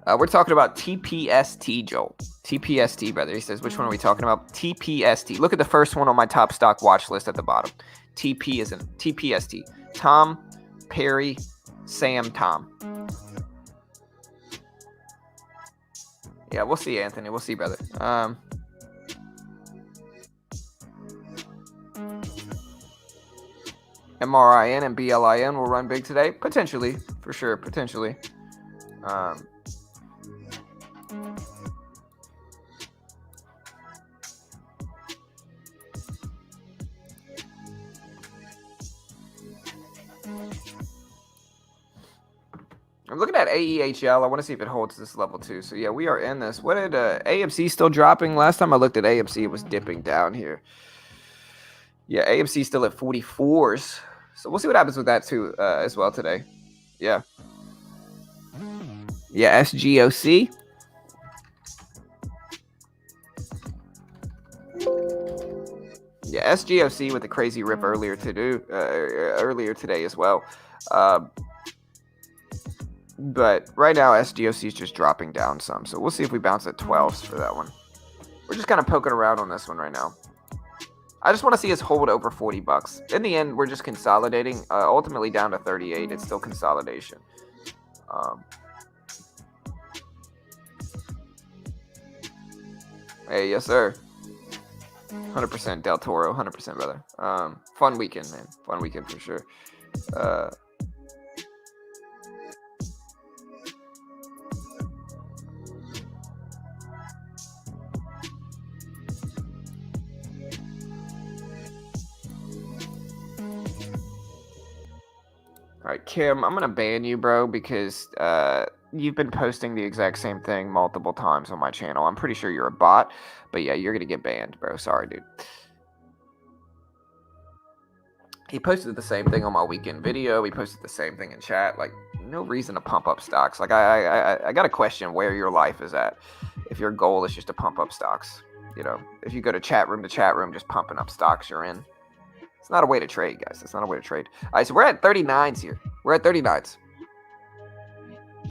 We're talking about TPST, Joel. TPST, brother. He says, which one are we talking about? TPST. Look at the first one on my top stock watch list at the bottom. TP is in TPST. Tom, Perry, Sam, Tom. Yeah, we'll see, Anthony. We'll see, brother. MRIN and BLIN will run big today. Potentially, for sure. Potentially. I'm looking at AEHL. I want to see if it holds this level too. So yeah, we are in this. What did AMC still dropping? Last time I looked at AMC, it was dipping down here. Yeah, AMC still at 44s. So we'll see what happens with that too as well today. Yeah. Yeah, SGOC. Yeah, SGOC with the crazy rip earlier today as well. But right now, SGOC is just dropping down some. So we'll see if we bounce at 12s for that one. We're just kind of poking around on this one right now. I just want to see us hold over $40. In the end, we're just consolidating. Ultimately down to 38. It's still consolidation. Hey, yes, sir. 100% Del Toro. 100%, brother. Fun weekend, man. Fun weekend for sure. All right, Kim, I'm going to ban you, bro, because you've been posting the exact same thing multiple times on my channel. I'm pretty sure you're a bot, but yeah, you're gonna get banned, bro. Sorry, dude. He posted the same thing on my weekend video. He posted the same thing in chat. Like, no reason to pump up stocks. Like, I got to question where your life is at. If your goal is just to pump up stocks, you know, if you go to chat room, just pumping up stocks you're in. It's not a way to trade, guys. It's not a way to trade. All right, so we're at 39s here. We're at 39s.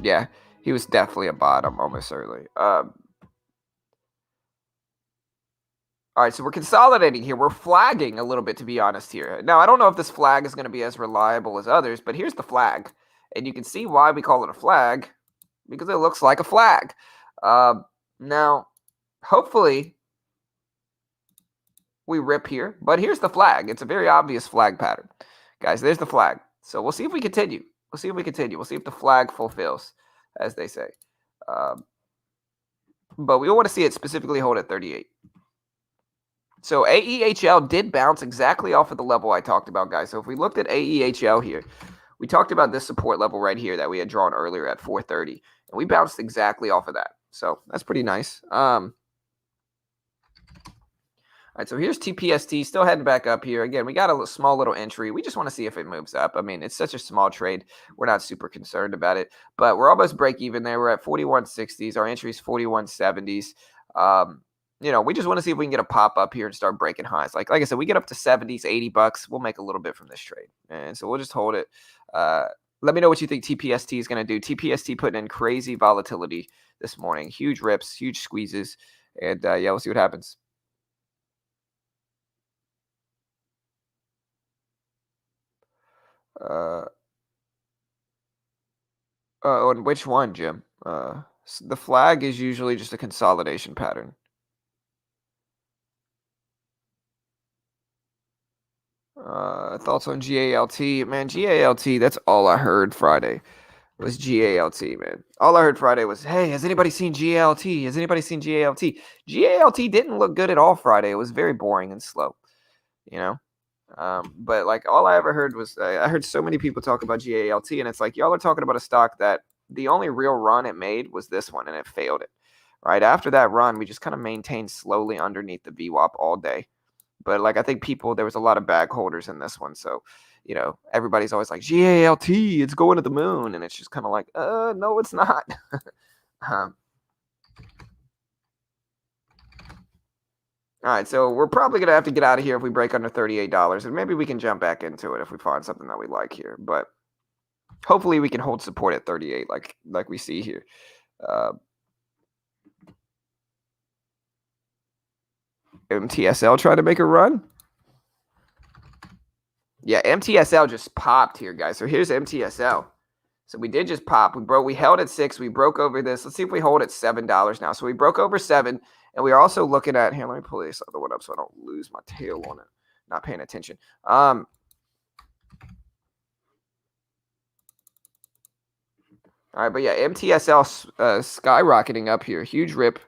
Yeah, he was definitely a bot. I'm almost certainly. All right, so we're consolidating here. We're flagging a little bit, to be honest here. Now, I don't know if this flag is going to be as reliable as others, but here's the flag. And you can see why we call it a flag, because it looks like a flag. Now, hopefully, we rip here. But here's the flag. It's a very obvious flag pattern. Guys, there's the flag. So we'll see if we continue. We'll see if we continue. We'll see if the flag fulfills, as they say. But we want to see it specifically hold at 38. So AEHL did bounce exactly off of the level I talked about, guys. So if we looked at AEHL here, we talked about this support level right here that we had drawn earlier at 430. And we bounced exactly off of that. So that's pretty nice. All right, so here's TPST, still heading back up here. Again, we got a small little entry. We just want to see if it moves up. I mean, it's such a small trade. We're not super concerned about it. But we're almost break even there. We're at 4160s. Our entry is 4170s. You know, we just want to see if we can get a pop up here and start breaking highs. Like I said, we get up to 70s, $80. We'll make a little bit from this trade. And so we'll just hold it. Let me know what you think TPST is going to do. TPST putting in crazy volatility this morning. Huge rips, huge squeezes. And yeah, we'll see what happens. On which one, Jim? The flag is usually just a consolidation pattern. Thoughts on GALT? Man, GALT, that's all I heard Friday was GALT, man. All I heard Friday was, hey, has anybody seen GALT? Has anybody seen GALT? GALT didn't look good at all Friday. It was very boring and slow, you know? But like all I ever heard was, I heard so many people talk about GALT, and it's like, y'all are talking about a stock that the only real run it made was this one, and it failed it. Right after that run, we just kind of maintained slowly underneath the VWAP all day. But like I think there was a lot of bag holders in this one, so you know everybody's always like GALT, it's going to the moon, and it's just kind of like, no, it's not. All right, so we're probably gonna have to get out of here if we break under $38, and maybe we can jump back into it if we find something that we like here. But hopefully we can hold support at 38, like we see here. MTSL trying to make a run. Yeah, MTSL just popped here, guys. So here's MTSL. So we did just pop. We held at 6. We broke over this. Let's see if we hold at $7 now. So we broke over 7, and we are also looking at here. Let me pull this other one up so I don't lose my tail on it. Not paying attention. All right, but yeah, MTSL skyrocketing up here. Huge rip.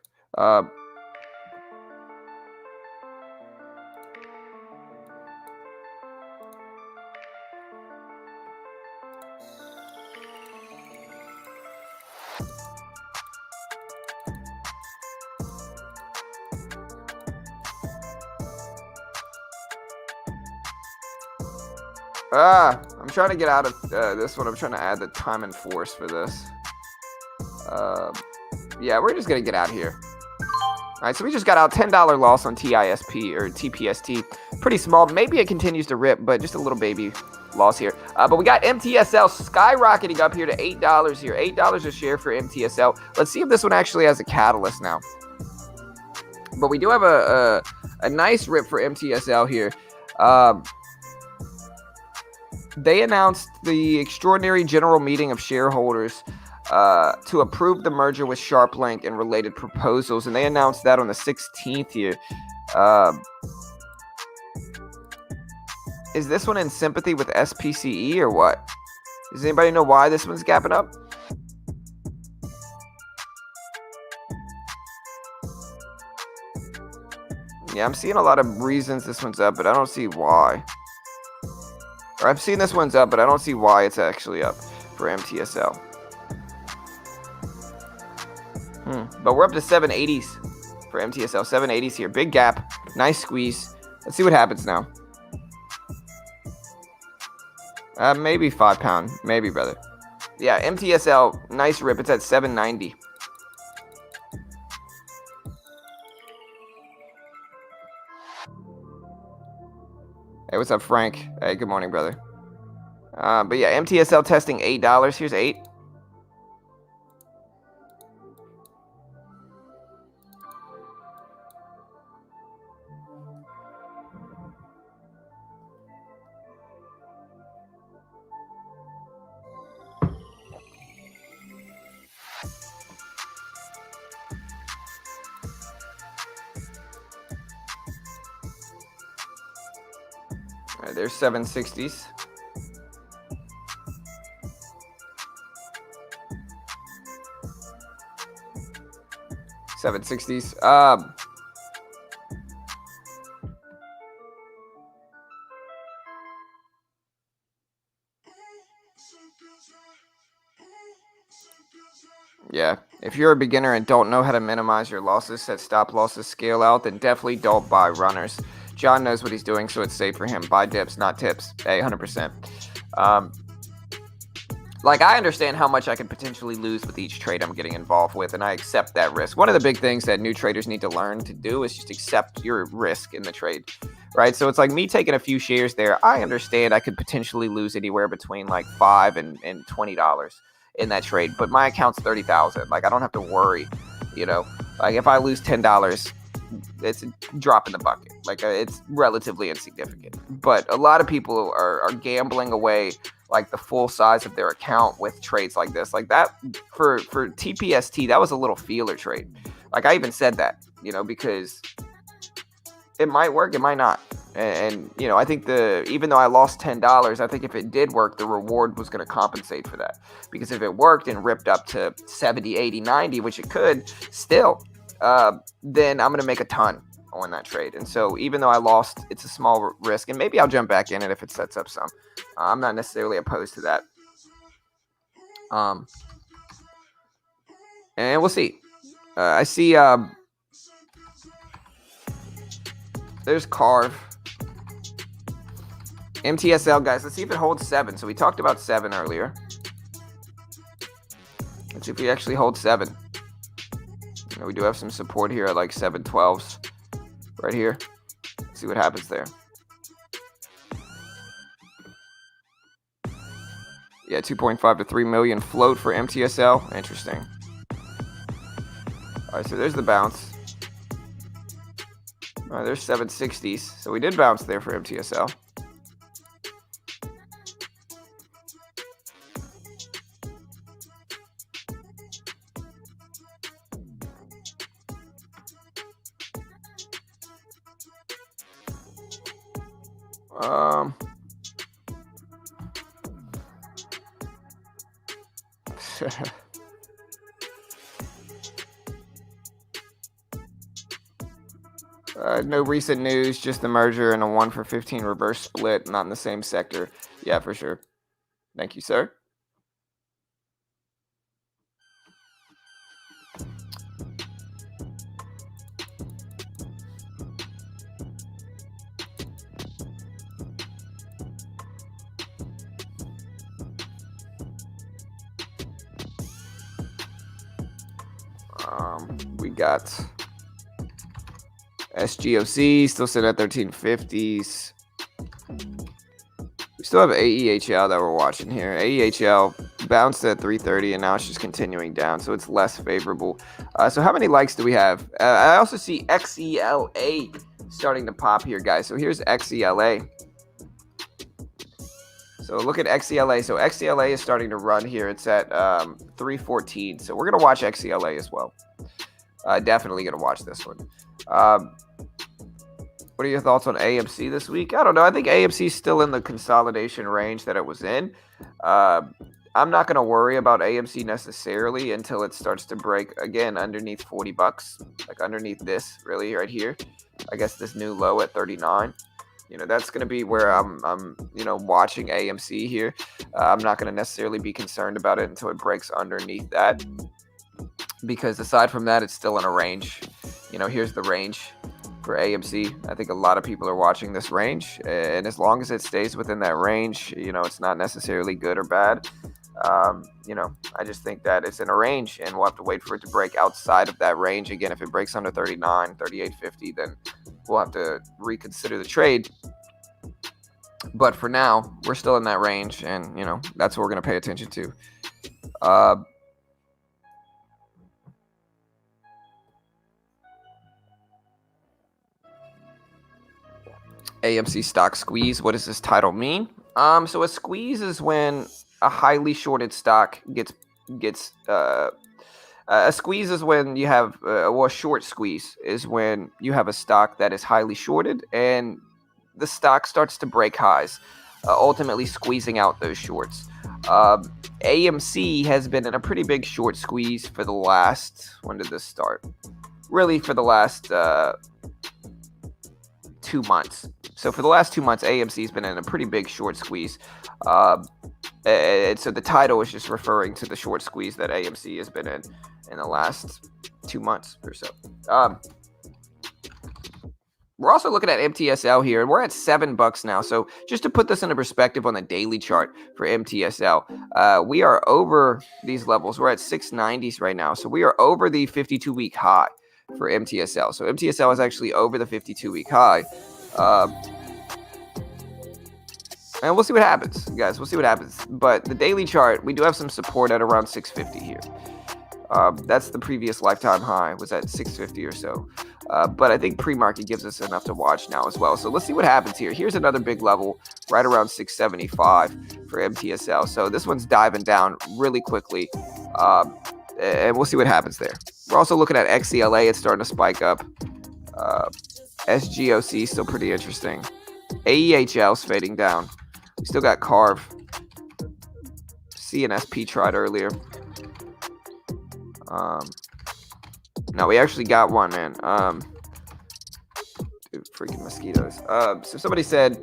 I'm trying to get out of this one. I'm trying to add the time and force for this. Yeah, we're just going to get out here. All right, so we just got out $10 loss on TISP or TPST. Pretty small. Maybe it continues to rip, but just a little baby loss here. But we got MTSL skyrocketing up here to $8 here. $8 a share for MTSL. Let's see if this one actually has a catalyst now. But we do have a nice rip for MTSL here. They announced the extraordinary general meeting of shareholders to approve the merger with SharpLink and related proposals, and they announced that on the 16th here. Is this one in sympathy with SPCE or what? Does anybody know why this one's gapping up? Yeah, I'm seeing a lot of reasons this one's up, but I don't see why. Or I've seen this one's up, but I don't see why it's actually up for MTSL. But we're up to 780s for MTSL. 780s here. Big gap. Nice squeeze. Let's see what happens now. Maybe 5 pound. Maybe, brother. Yeah, MTSL. Nice rip. It's at 790. Hey, what's up, Frank? Hey, good morning, brother. But yeah, MTSL testing $8. Here's 8. All right, there's 760s. Yeah, if you're a beginner and don't know how to minimize your losses, set stop losses, scale out, then definitely don't buy runners. John knows what he's doing, so it's safe for him. Buy dips, not tips. Hey, 100%. Like, I understand how much I could potentially lose with each trade I'm getting involved with, and I accept that risk. One of the big things that new traders need to learn to do is just accept your risk in the trade, right? So it's like me taking a few shares there. I understand I could potentially lose anywhere between like $5 and $20 in that trade, but my account's 30,000. Like, I don't have to worry, you know. Like, if I lose $10, it's a drop in the bucket. Like, it's relatively insignificant. But a lot of people are gambling away like the full size of their account with trades like this. Like that for TPST, that was a little feeler trade. Like, I even said that, you know, because it might work, it might not. And you know, I think even though I lost $10, I think if it did work, the reward was going to compensate for that. Because if it worked and ripped up to 70, 80, 90, which it could still, then I'm going to make a ton on that trade. And so even though I lost, it's a small risk, and maybe I'll jump back in it if it sets up some. I'm not necessarily opposed to that. And we'll see. I see there's Carve. MTSL, guys. Let's see if it holds 7. So we talked about 7 earlier. Let's see if we actually hold 7. You know, we do have some support here at like 712s right here. Let's see what happens there. Yeah, 2.5 to 3 million float for MTSL. Interesting. All right, so there's the bounce. All right, there's 760s. So we did bounce there for MTSL. No recent news, just the merger and a 1 for 15 reverse split, not in the same sector. Yeah, for sure. Thank you, sir. We got SGOC still sitting at 1350s. We still have AEHL that we're watching here. AEHL bounced at 330 and now it's just continuing down, so it's less favorable. So how many likes do we have? I also see XELA starting to pop here, guys. So here's XELA. So look at XELA. So XELA is starting to run here. It's at 314. So we're going to watch XELA as well. Definitely going to watch this one. What are your thoughts on AMC this week? I don't know. I think AMC is still in the consolidation range that it was in. I'm not going to worry about AMC necessarily until it starts to break again underneath $40, like underneath this really right here. I guess this new low at 39. You know, that's going to be where I'm you know, watching AMC here. I'm not going to necessarily be concerned about it until it breaks underneath that. because aside from that, it's still in a range. Here's the range for AMC. I think a lot of people are watching this range, and as long as it stays within that range, it's not necessarily good or bad. I just think that it's in a range, and we'll have to wait for it to break outside of that range. Again, if it breaks under 39, 38.50, then we'll have to reconsider the trade. But for now, we're still in that range, and that's what we're going to pay attention to. AMC stock squeeze. What does this title mean? So a squeeze is when a highly shorted stock gets a squeeze is when you have a short squeeze is when you have a stock that is highly shorted and the stock starts to break highs, ultimately squeezing out those shorts. AMC has been in a pretty big short squeeze for the last, when did this start? Really for the last 2 months. So for the last 2 months, AMC has been in a pretty big short squeeze. And so the title is just referring to the short squeeze that AMC has been in the last 2 months or so. We're also looking at MTSL here, and we're at $7 now. So just to put this into perspective on the daily chart for MTSL, we are over these levels. We're at 690s right now. So we are over the 52-week high for MTSL. So MTSL is actually over the 52-week high. And we'll see what happens, guys. We'll see what happens. But the daily chart, we do have some support at around 650 here. That's the previous lifetime high, was at 650 or so. But I think pre-market gives us enough to watch now as well. So let's see what happens here. Here's another big level right around 675 for MTSL. So this one's diving down really quickly. And we'll see what happens there. We're also looking at XCLA. It's starting to spike up. SGOC still pretty interesting. AEHL's fading down. We still got CARV. CNSP tried earlier. No, we actually got one, man. Dude, freaking mosquitoes. So somebody said,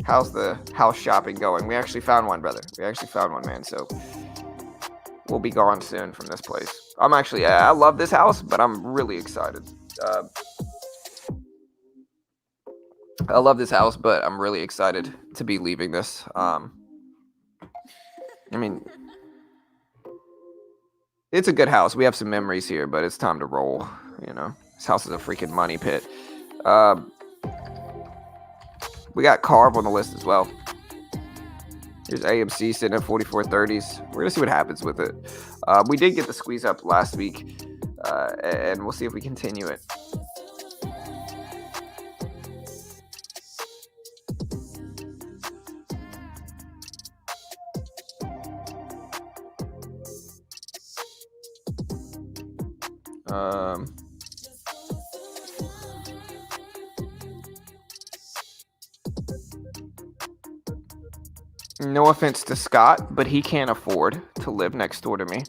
how's the house shopping going? We actually found one, brother. We actually found one, man. So we'll be gone soon from this place. I love this house, but I'm really excited. I love this house, but I'm really excited to be leaving this. It's a good house. We have some memories here, but it's time to roll. This house is a freaking money pit. We got CARV on the list as well. Here's AMC sitting at 44.30s. We're going to see what happens with it. We did get the squeeze up last week, and we'll see if we continue it. No offense to Scott, but he can't afford to live next door to me.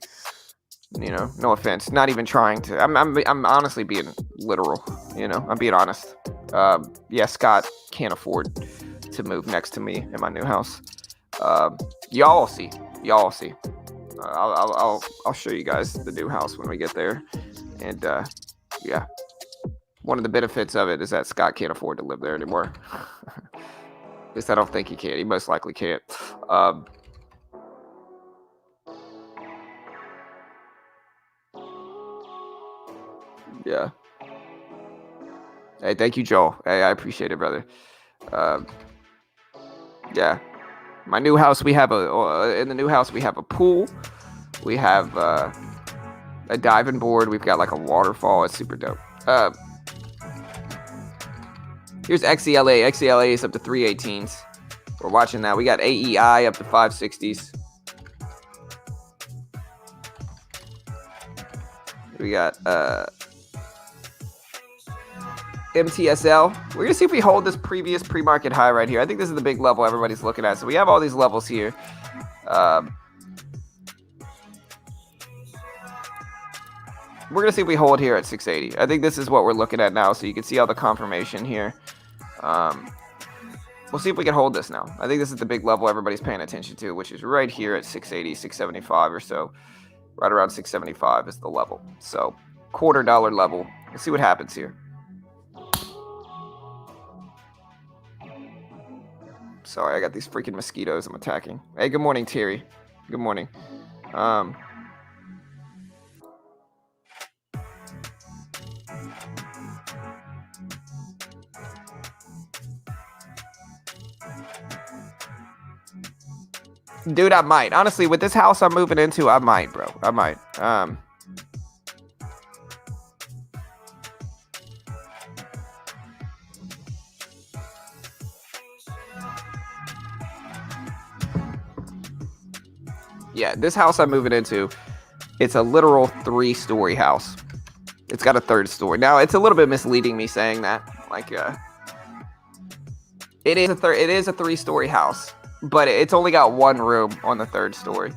No offense. Not even trying to. I'm honestly being literal. I'm being honest. Yeah, Scott can't afford to move next to me in my new house. Y'all will see. I'll show you guys the new house when we get there. And yeah, one of the benefits of it is that Scott can't afford to live there anymore. At least I don't think he can. He most likely can't. Yeah. Hey, thank you, Joel. Hey, I appreciate it, brother. Yeah. My new house, we have in the new house, we have a pool. We have a diving board. We've got like a waterfall. It's super dope. Here's XCLA. XCLA is up to 318s. We're watching that. We got AEI up to 560s. We got MTSL. We're going to see if we hold this previous pre-market high right here. I think this is the big level everybody's looking at. So we have all these levels here. We're going to see if we hold here at 680. I think this is what we're looking at now. So you can see all the confirmation here. We'll see if we can hold this now. I think this is the big level everybody's paying attention to, which is right here at 680, 675 or so. Right around 675 is the level. So $0.25 level. Let's see what happens here. Sorry, I got these freaking mosquitoes I'm attacking. Hey, good morning, Terry. Good morning. Dude, I might. Honestly, with this house I'm moving into, I might, bro. I might. Yeah, this house I'm moving into, it's a literal 3-story house. It's got a 3rd story. Now, it's a little bit misleading me saying that. Like, it is a 3-story house, but it's only got 1 room on the 3rd story.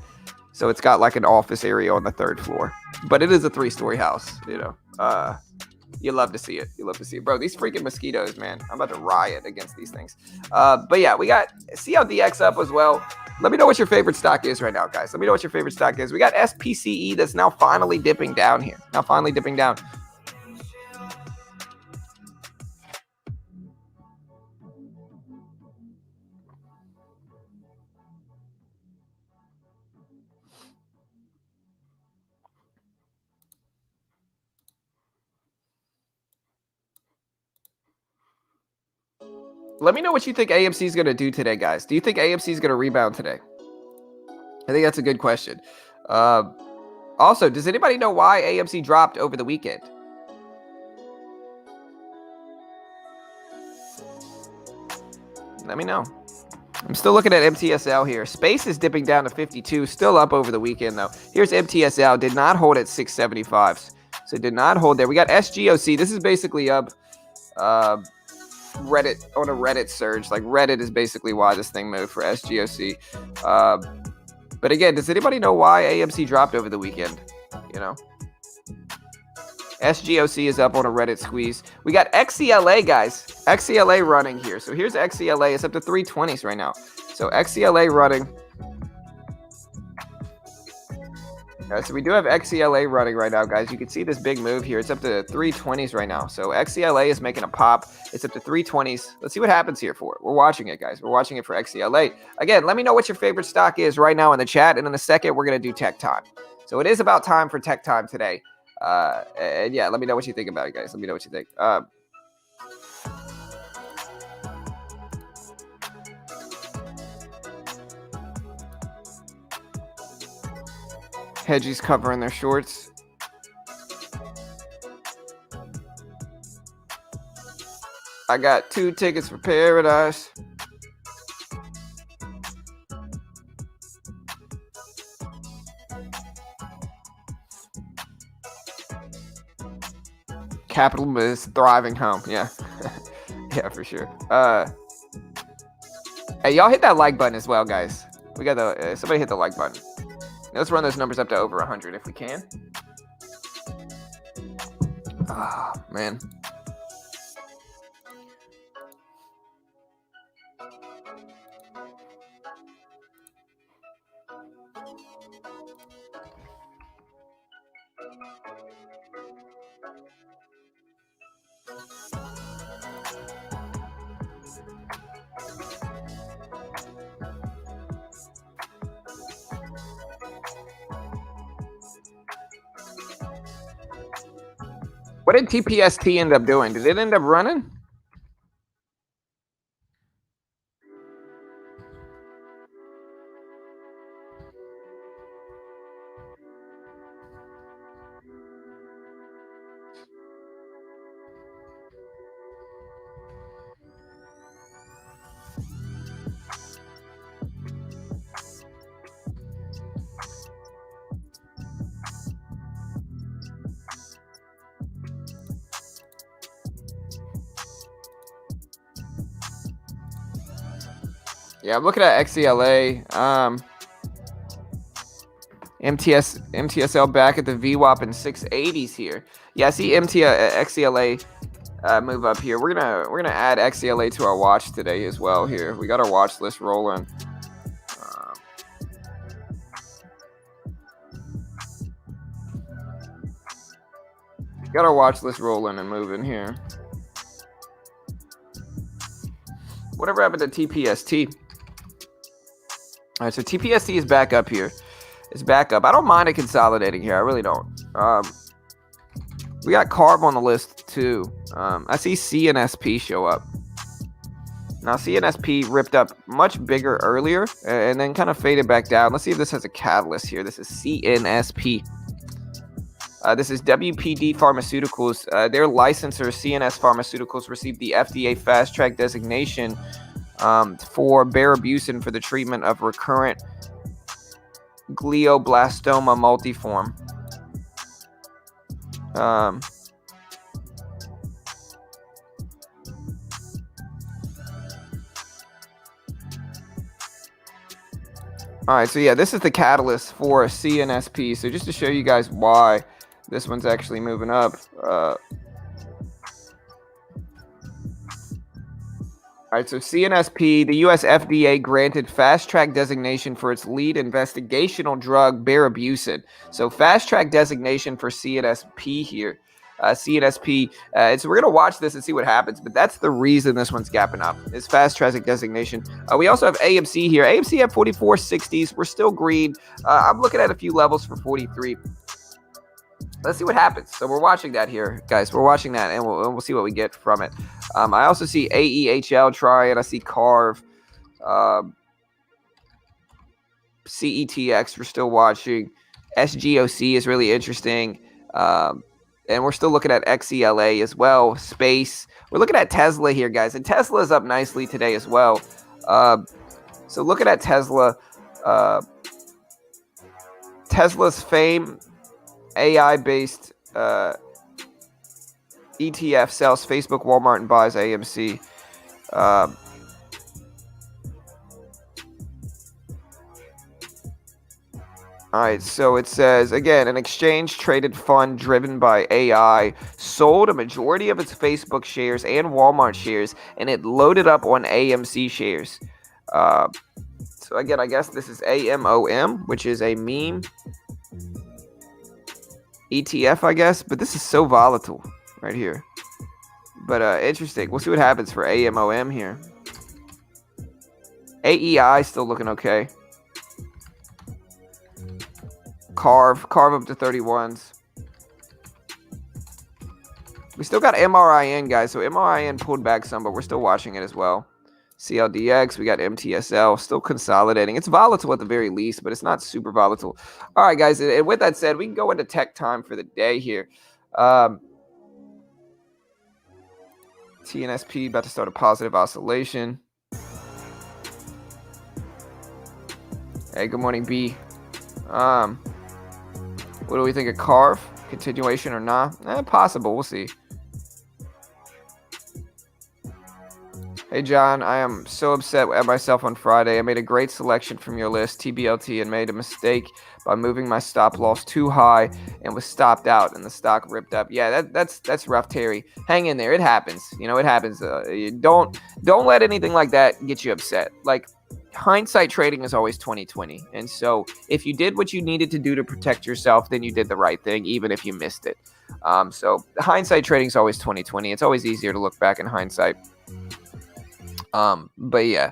So it's got like an office area on the 3rd floor. But it is a 3-story house, you know. You love to see it. You love to see it. Bro, these freaking mosquitoes, man. I'm about to riot against these things. But yeah, we got CLDX up as well. Let me know what your favorite stock is right now, guys. Let me know what your favorite stock is. We got SPCE that's now finally dipping down here. Now finally dipping down. Let me know what you think AMC is going to do today, guys. Do you think AMC is going to rebound today? I think that's a good question. Also, does anybody know why AMC dropped over the weekend? Let me know. I'm still looking at MTSL here. Space is dipping down to 52, still up over the weekend, though. Here's MTSL. Did not hold at 675s. So did not hold there. We got SGOC. This is basically up Reddit on a Reddit surge. Like Reddit is basically why this thing moved for SGOC. But again, does anybody know why AMC dropped over the weekend? You know, SGOC is up on a Reddit squeeze. We got XCLA, guys. XCLA running here. So here's XCLA. It's up to 320s right now. So XCLA running. So we do have XCLA running right now, guys. You can see this big move here. It's up to 320s right now. So XCLA is making a pop. It's up to 320s. Let's see what happens here for it. We're watching it, guys. We're watching it for XCLA. Again, let me know what your favorite stock is right now in the chat. And in a second, we're going to do tech time. So it is about time for tech time today. And yeah, let me know what you think about it, guys. Let me know what you think. Hedgies covering their shorts. I got 2 tickets for paradise. Capital is thriving home. Yeah. Yeah, for sure. Hey, y'all hit that like button as well, guys. We got the somebody hit the like button. Let's run those numbers up to over 100 if we can. Ah, man. What did TPST end up doing? Did it end up running? Yeah, I'm looking at XCLA. MTSL back at the VWAP in 680s here. Yeah, I see XCLA move up here. We're gonna add XCLA to our watch today as well. Here we got our watch list rolling. Got our watch list rolling and moving here. Whatever happened to TPST? All right, so TPST is back up here. It's back up. I don't mind it consolidating here. I really don't. We got Carve on the list too. I see CNSP show up. Now CNSP ripped up much bigger earlier and then kind of faded back down. Let's see if this has a catalyst here. This is CNSP. This is WPD Pharmaceuticals. Their licensor, CNS Pharmaceuticals, received the FDA Fast Track designation for Barabussin for the treatment of recurrent glioblastoma multiforme. All right, so yeah, this is the catalyst for CNSP. So just to show you guys why this one's actually moving up. All right, so CNSP, the US FDA granted fast track designation for its lead investigational drug, Barabussin. So fast track designation for CNSP here. CNSP, so we're going to watch this and see what happens, but that's the reason this one's gapping up, is fast track designation. We also have AMC here. AMC at 44.60s. We're still green. I'm looking at a few levels for 43. Let's see what happens. So we're watching that here, guys. We're watching that, and we'll see what we get from it. I also see AEHL trying. I see Carve. CETX, we're still watching. SGOC is really interesting. And we're still looking at XELA as well. Space. We're looking at Tesla here, guys. And Tesla is up nicely today as well. So looking at Tesla. Tesla's Fame AI-based ETF sells Facebook, Walmart, and buys AMC. All right, so it says, again, an exchange-traded fund driven by AI sold a majority of its Facebook shares and Walmart shares, and it loaded up on AMC shares. So again, I guess this is AMOM, which is a meme ETF, I guess, but this is so volatile right here. But interesting. We'll see what happens for AMOM here. AEI still looking okay. Carve up to 31s. We still got MRIN, guys. So MRIN pulled back some, but we're still watching it as well. CLDX, we got MTSL, still consolidating. It's volatile at the very least, but it's not super volatile. All right, guys, and with that said, we can go into tech time for the day here. TNSP about to start a positive oscillation. Hey, good morning, B. What do we think of Carve? Continuation or not? Possible. We'll see. Hey, John. I am so upset at myself on Friday. I made a great selection from your list, TBLT, and made a mistake by moving my stop loss too high and was stopped out and the stock ripped up. Yeah, that's rough, Terry. Hang in there. It happens. You know, it happens. Don't let anything like that get you upset. Like, hindsight trading is always 20/20, and so if you did what you needed to do to protect yourself, then you did the right thing, even if you missed it. So hindsight trading is always 20/20. It's always easier to look back in hindsight. But yeah,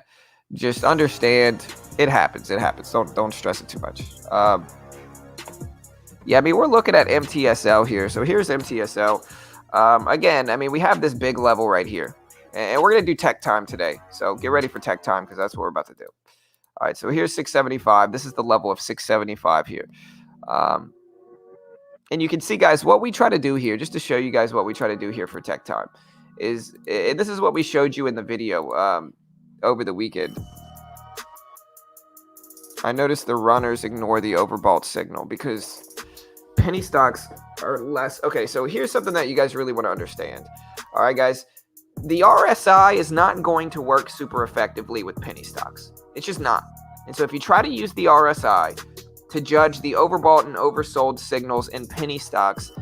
just understand it happens. Don't stress it too much. Yeah, I mean, we're looking at MTSL here. So here's MTSL. Again, I mean, we have this big level right here. And we're going to do tech time today. So get ready for tech time because that's what we're about to do. All right, so here's 675. This is the level of 675 here. And you can see, guys, what we try to do here, just to show you guys what we try to do here for tech time, is this is what we showed you in the video over the weekend. I noticed the runners ignore the overbought signal because penny stocks are less. Okay, so here's something that you guys really want to understand. All right, guys. The RSI is not going to work super effectively with penny stocks. It's just not. And so if you try to use the RSI to judge the overbought and oversold signals in penny stocks,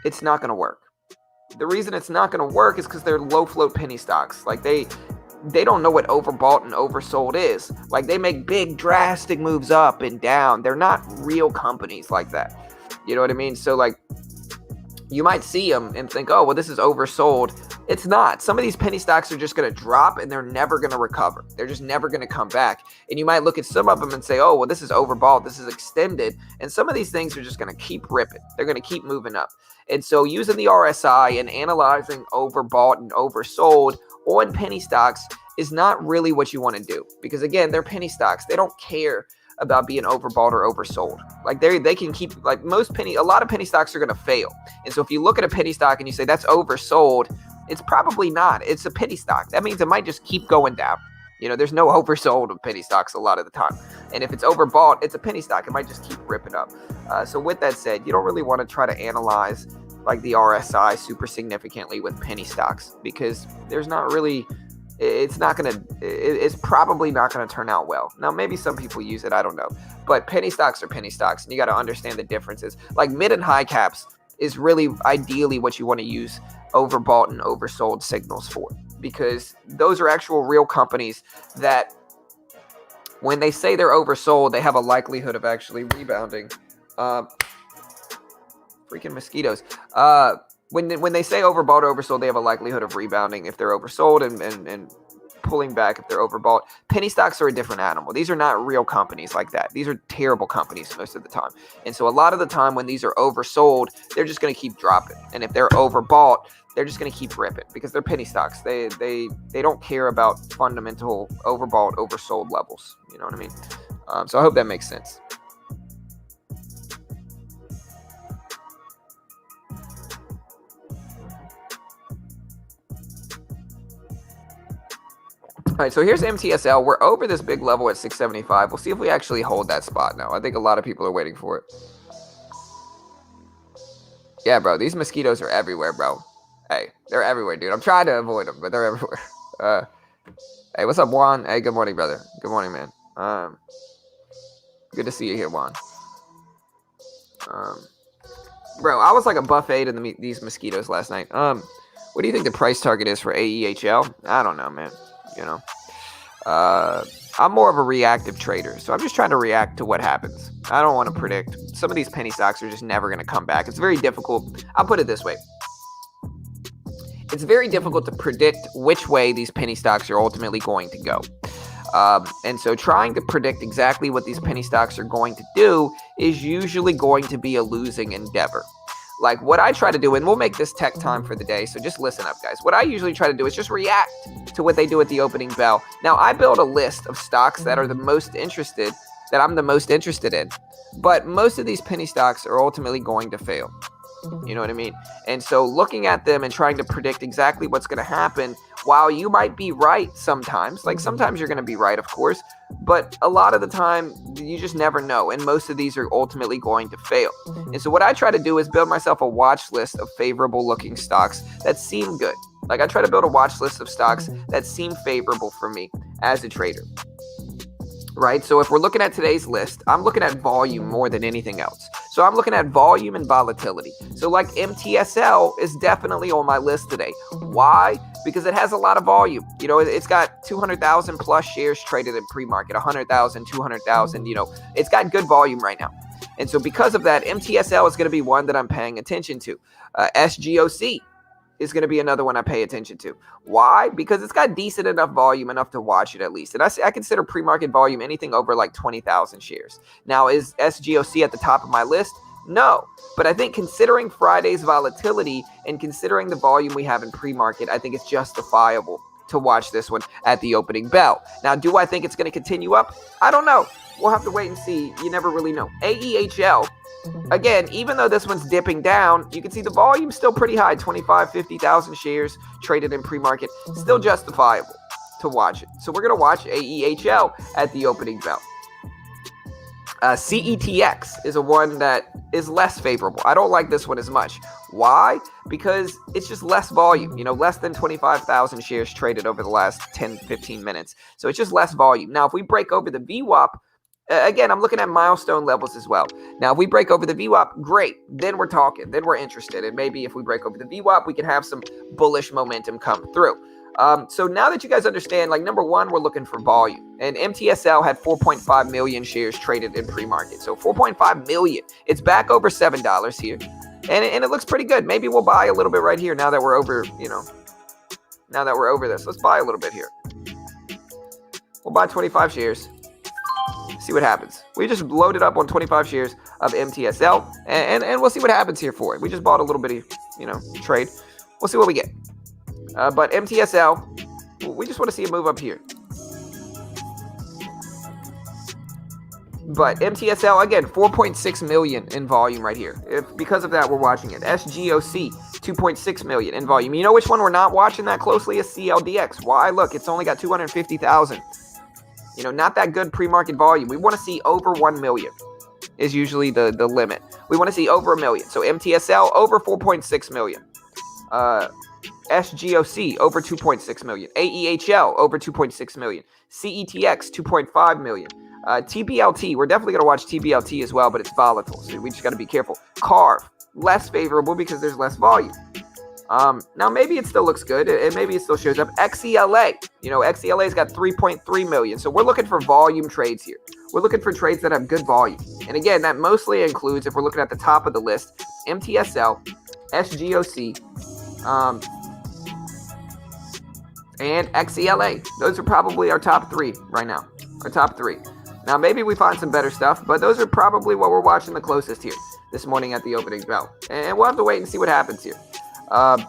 it's not going to work. The reason it's not going to work is because they're low float penny stocks. Like they don't know what overbought and oversold is. Like they make big drastic moves up and down. They're not real companies like that. You know what I mean? So like you might see them and think, oh, well, this is oversold. It's not. Some of these penny stocks are just going to drop and they're never going to recover. They're just never going to come back. And you might look at some of them and say, oh, well, this is overbought. This is extended. And some of these things are just going to keep ripping. They're going to keep moving up. And so using the RSI and analyzing overbought and oversold on penny stocks is not really what you want to do. Because again, they're penny stocks. They don't care about being overbought or oversold. Like they can keep, like a lot of penny stocks are going to fail. And so if you look at a penny stock and you say that's oversold, it's probably not. It's a penny stock. That means it might just keep going down. There's no oversold of penny stocks a lot of the time. And if it's overbought, it's a penny stock. It might just keep ripping up. So with that said, you don't really want to try to analyze like the RSI super significantly with penny stocks, because there's not really, it's probably not going to turn out well. Now, maybe some people use it, I don't know. But penny stocks are penny stocks, and you got to understand the differences. Like mid and high caps is really ideally what you want to use overbought and oversold signals for, because those are actual real companies that when they say they're oversold, they have a likelihood of actually rebounding. Freaking mosquitoes. When they say overbought or oversold, they have a likelihood of rebounding if they're oversold and pulling back if they're overbought. Penny stocks are a different animal. These are not real companies like that. These are terrible companies most of the time. And so a lot of the time when these are oversold, they're just going to keep dropping. And if they're overbought, they're just going to keep ripping because they're penny stocks. They don't care about fundamental overbought, oversold levels. You know what I mean? So I hope that makes sense. All right, so here's MTSL. We're over this big level at 675. We'll see if we actually hold that spot now. I think a lot of people are waiting for it. Yeah, bro, these mosquitoes are everywhere, bro. Hey, they're everywhere, dude. I'm trying to avoid them, but they're everywhere. Hey, what's up, Juan? Hey, good morning, brother. Good morning, man. Good to see you here, Juan. Bro, I was like a buffet to these mosquitoes last night. What do you think the price target is for AEHL? I don't know, man. I'm more of a reactive trader, so I'm just trying to react to what happens. I don't want to predict. Some of these penny stocks are just never going to come back. It's very difficult. I'll put it this way. It's very difficult to predict which way these penny stocks are ultimately going to go. And so trying to predict exactly what these penny stocks are going to do is usually going to be a losing endeavor. Like what I try to do, and we'll make this tech time for the day, so just listen up, guys. What I usually try to do is just react to what they do at the opening bell. Now, I build a list of stocks that I'm the most interested in, but most of these penny stocks are ultimately going to fail. You know what I mean? And so looking at them and trying to predict exactly what's going to happen, while you might be right sometimes, like sometimes you're going to be right, of course, but a lot of the time you just never know. And most of these are ultimately going to fail. And so what I try to do is build myself a watch list of favorable looking stocks that seem good. Like I try to build a watch list of stocks that seem favorable for me as a trader. Right? So if we're looking at today's list, I'm looking at volume more than anything else. So I'm looking at volume and volatility. So like MTSL is definitely on my list today. Why? Because it has a lot of volume. It's got 200,000 plus shares traded in pre-market, 100,000, 200,000, it's got good volume right now. And so because of that, MTSL is going to be one that I'm paying attention to. SGOC is going to be another one I pay attention to. Why? Because it's got decent enough volume, enough to watch it at least. And I consider pre-market volume anything over like 20,000 shares. Now, is SGOC at the top of my list? No. But I think considering Friday's volatility and considering the volume we have in pre-market, I think it's justifiable to watch this one at the opening bell. Now, do I think it's going to continue up? I don't know. We'll have to wait and see. You never really know. AEHL. Again, even though this one's dipping down, you can see the volume's still pretty high, 25, 50,000 shares traded in pre-market, still justifiable to watch it. So we're going to watch AEHL at the opening bell. CETX is a one that is less favorable. I don't like this one as much. Why? Because it's just less volume, less than 25,000 shares traded over the last 10, 15 minutes. So it's just less volume. Now, if we break over the VWAP, again, I'm looking at milestone levels as well. Now, if we break over the VWAP, great. Then we're talking. Then we're interested. And maybe if we break over the VWAP, we can have some bullish momentum come through. So now that you guys understand, like number one, we're looking for volume. And MTSL had 4.5 million shares traded in pre-market. So 4.5 million. It's back over $7 here. and it looks pretty good. Maybe we'll buy a little bit right here now that we're over, now that we're over this. Let's buy a little bit here. We'll buy 25 shares. See what happens. We just loaded up on 25 shares of MTSL, and we'll see what happens here for it. We just bought a little bitty, trade. We'll see what we get. But MTSL, we just want to see a move up here. But MTSL, again, 4.6 million in volume right here. Because of that, we're watching it. SGOC, 2.6 million in volume. You know which one we're not watching that closely is CLDX. Why? Look, it's only got 250,000. Not that good pre-market volume. We want to see over 1 million is usually the limit. We want to see over 1 million. So MTSL, over 4.6 million. SGOC, over 2.6 million. AEHL, over 2.6 million. CETX, 2.5 million. TBLT, we're definitely going to watch TBLT as well, but it's volatile, so we just got to be careful. CARV, less favorable because there's less volume. Now, maybe it still looks good, and maybe it still shows up. XELA, XELA's got 3.3 million, so we're looking for volume trades here. We're looking for trades that have good volume. And again, that mostly includes, if we're looking at the top of the list, MTSL, SGOC, and XELA. Those are probably our top three right now, our top three. Now, maybe we find some better stuff, but those are probably what we're watching the closest here this morning at the opening bell. And we'll have to wait and see what happens here. We'll have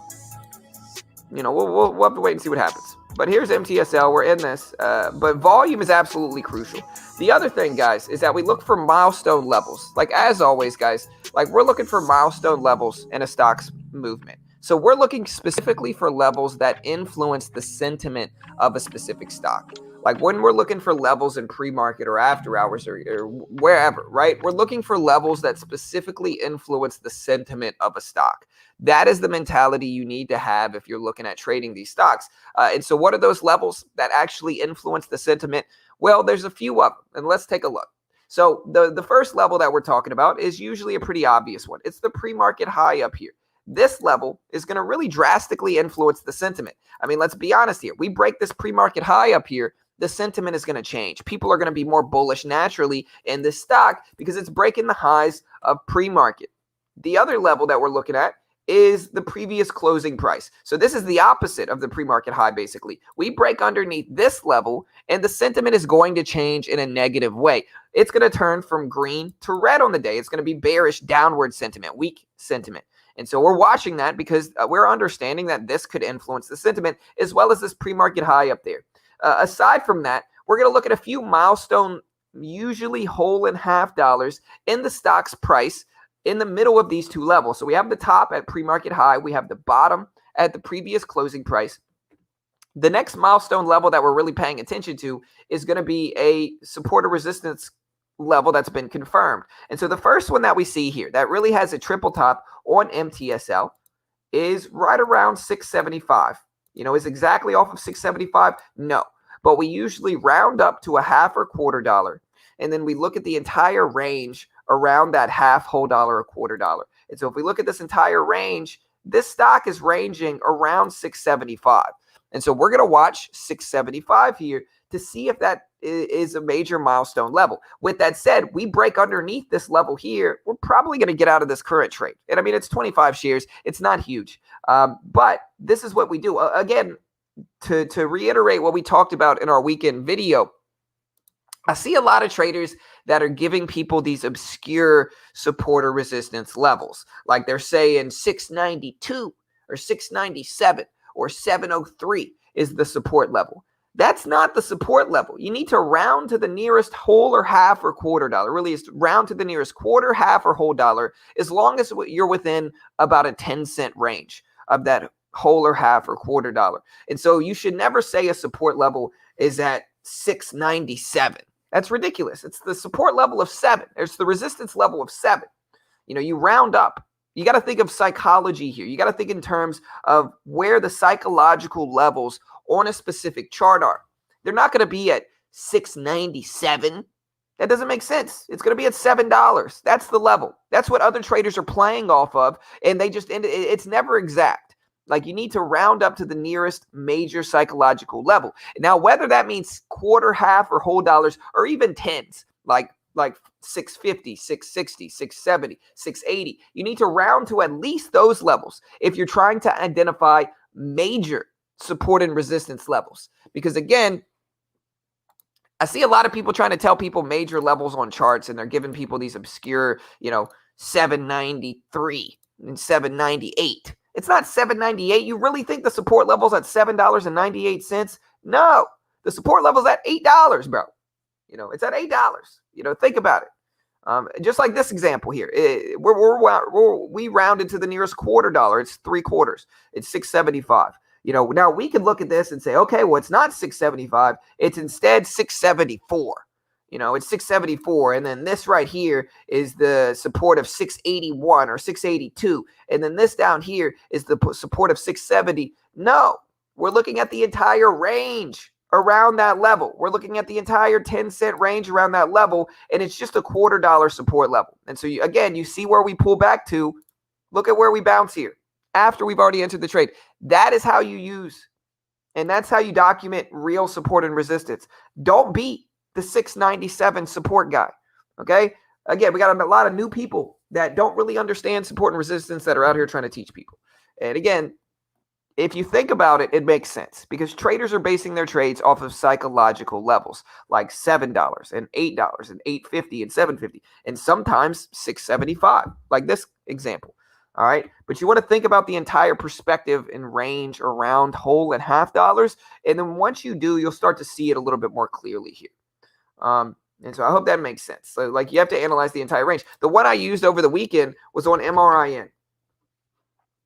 to wait and see what happens. But here's MTSL. We're in this. But volume is absolutely crucial. The other thing, guys, is that we look for milestone levels. Like, as always, guys, we're looking for milestone levels in a stock's movement. So we're looking specifically for levels that influence the sentiment of a specific stock. Like when we're looking for levels in pre-market or after hours or wherever, right? We're looking for levels that specifically influence the sentiment of a stock. That is the mentality you need to have if you're looking at trading these stocks. And so what are those levels that actually influence the sentiment? Well, there's a few of them, and let's take a look. So the first level that we're talking about is usually a pretty obvious one. It's the pre-market high up here. This level is going to really drastically influence the sentiment. I mean, let's be honest here. We break this pre-market high up here, the sentiment is going to change. People are going to be more bullish naturally in this stock because it's breaking the highs of pre-market. The other level that we're looking at is the previous closing price. So this is the opposite of the pre-market high, basically. We break underneath this level, and the sentiment is going to change in a negative way. It's going to turn from green to red on the day. It's going to be bearish, downward sentiment, weak sentiment. And so we're watching that because we're understanding that this could influence the sentiment as well as this pre-market high up there. Aside from that, we're going to look at a few milestone, usually whole and half dollars in the stock's price in the middle of these two levels. So we have the top at pre-market high. We have the bottom at the previous closing price. The next milestone level that we're really paying attention to is going to be a support or resistance level that's been confirmed. And so the first one that we see here that really has a triple top on MTSL is right around 675. Is exactly off of 675? No. But we usually round up to a half or quarter dollar. And then we look at the entire range around that half, whole dollar, or quarter dollar. And so if we look at this entire range, this stock is ranging around 675. And so we're going to watch 675 here to see if that is a major milestone level. With that said, we break underneath this level here, we're probably going to get out of this current trade. And I mean, it's 25 shares. It's not huge. But this is what we do. Again, to reiterate what we talked about in our weekend video, I see a lot of traders that are giving people these obscure support or resistance levels. Like they're saying 692 or 697 or 703 is the support level. That's not the support level. You need to round to the nearest whole or half or quarter dollar. Really, is round to the nearest quarter, half, or whole dollar as long as you're within about a 10-cent range of that whole or half or quarter dollar. And so you should never say a support level is at 697. That's ridiculous. It's the support level of 7. It's the resistance level of 7. You round up. You got to think of psychology here. You got to think in terms of where the psychological levels on a specific chart are. They're not going to be at 697. That doesn't make sense. It's going to be at $7. That's the level. That's what other traders are playing off of, and they just it's never exact. Like you need to round up to the nearest major psychological level. Now, whether that means quarter, half, or whole dollars, or even tens, like like 650, 660, 670, 680. You need to round to at least those levels if you're trying to identify major support and resistance levels. Because again, I see a lot of people trying to tell people major levels on charts, and they're giving people these obscure, 793 and 798. It's not 798. You really think the support level's at $7.98? No, the support level's at $8, bro. It's at $8. Think about it. Just like this example here, we rounded to the nearest quarter dollar. It's 3/4. It's 6.75. Now we could look at this and say, okay, well, it's not 6.75. It's instead 6.74. It's 6.74. And then this right here is the support of 6.81 or 6.82. And then this down here is the support of 6.70. No, we're looking at the entire range around that level. We're looking at the entire 10-cent range around that level, and it's just a quarter dollar support level. And so, you see where we pull back to. Look at where we bounce here after we've already entered the trade. That is how you use, and that's how you document real support and resistance. Don't be the 697 support guy, okay? Again, we got a lot of new people that don't really understand support and resistance that are out here trying to teach people. And again, if you think about it, it makes sense because traders are basing their trades off of psychological levels like $7 and $8 and $8.50 and $7.50 and sometimes $6.75, like this example. All right. But you want to think about the entire perspective and range around whole and half dollars. And then once you do, you'll start to see it a little bit more clearly here. And so I hope that makes sense. So like you have to analyze the entire range. The one I used over the weekend was on MRIN.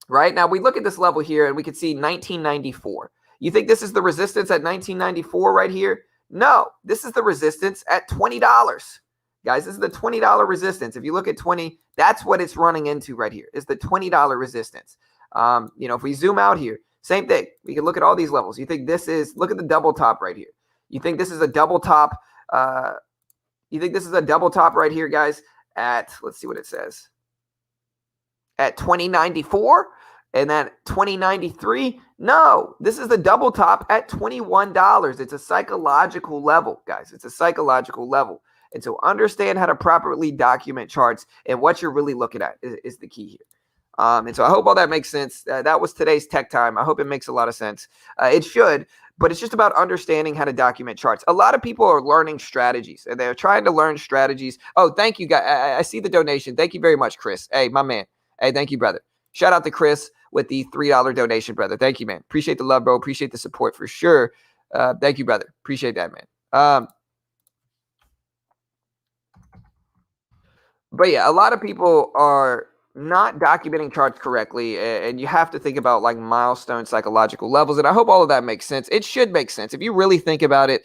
Right now, we look at this level here and we can see 1994. You think this is the resistance at 1994 right here? No, this is the resistance at $20. Guys, this is the $20 resistance. If you look at 20, that's what it's running into right here is the $20 resistance. If we zoom out here, same thing. We can look at all these levels. You think this is, look at the double top right here. You think this is a double top. You think this is a double top right here, guys, at, let's see what it says. At 2094 and then 2093. No, this is the double top at $21. It's a psychological level, guys. It's a psychological level. And so understand how to properly document charts and what you're really looking at is the key here. And so I hope all that makes sense. That was today's Tech Time. I hope it makes a lot of sense. It should, but it's just about understanding how to document charts. A lot of people are learning strategies and they're trying to learn strategies. Oh, thank you, guys. I see the donation. Thank you very much, Chris. Hey, my man. Hey, thank you, brother. Shout out to Chris with the $3 donation, brother. Thank you, man. Appreciate the love, bro. Appreciate the support for sure. Thank you, brother. Appreciate that, man. But yeah, a lot of people are not documenting charts correctly, and you have to think about like milestone psychological levels. And I hope all of that makes sense. It should make sense. If you really think about it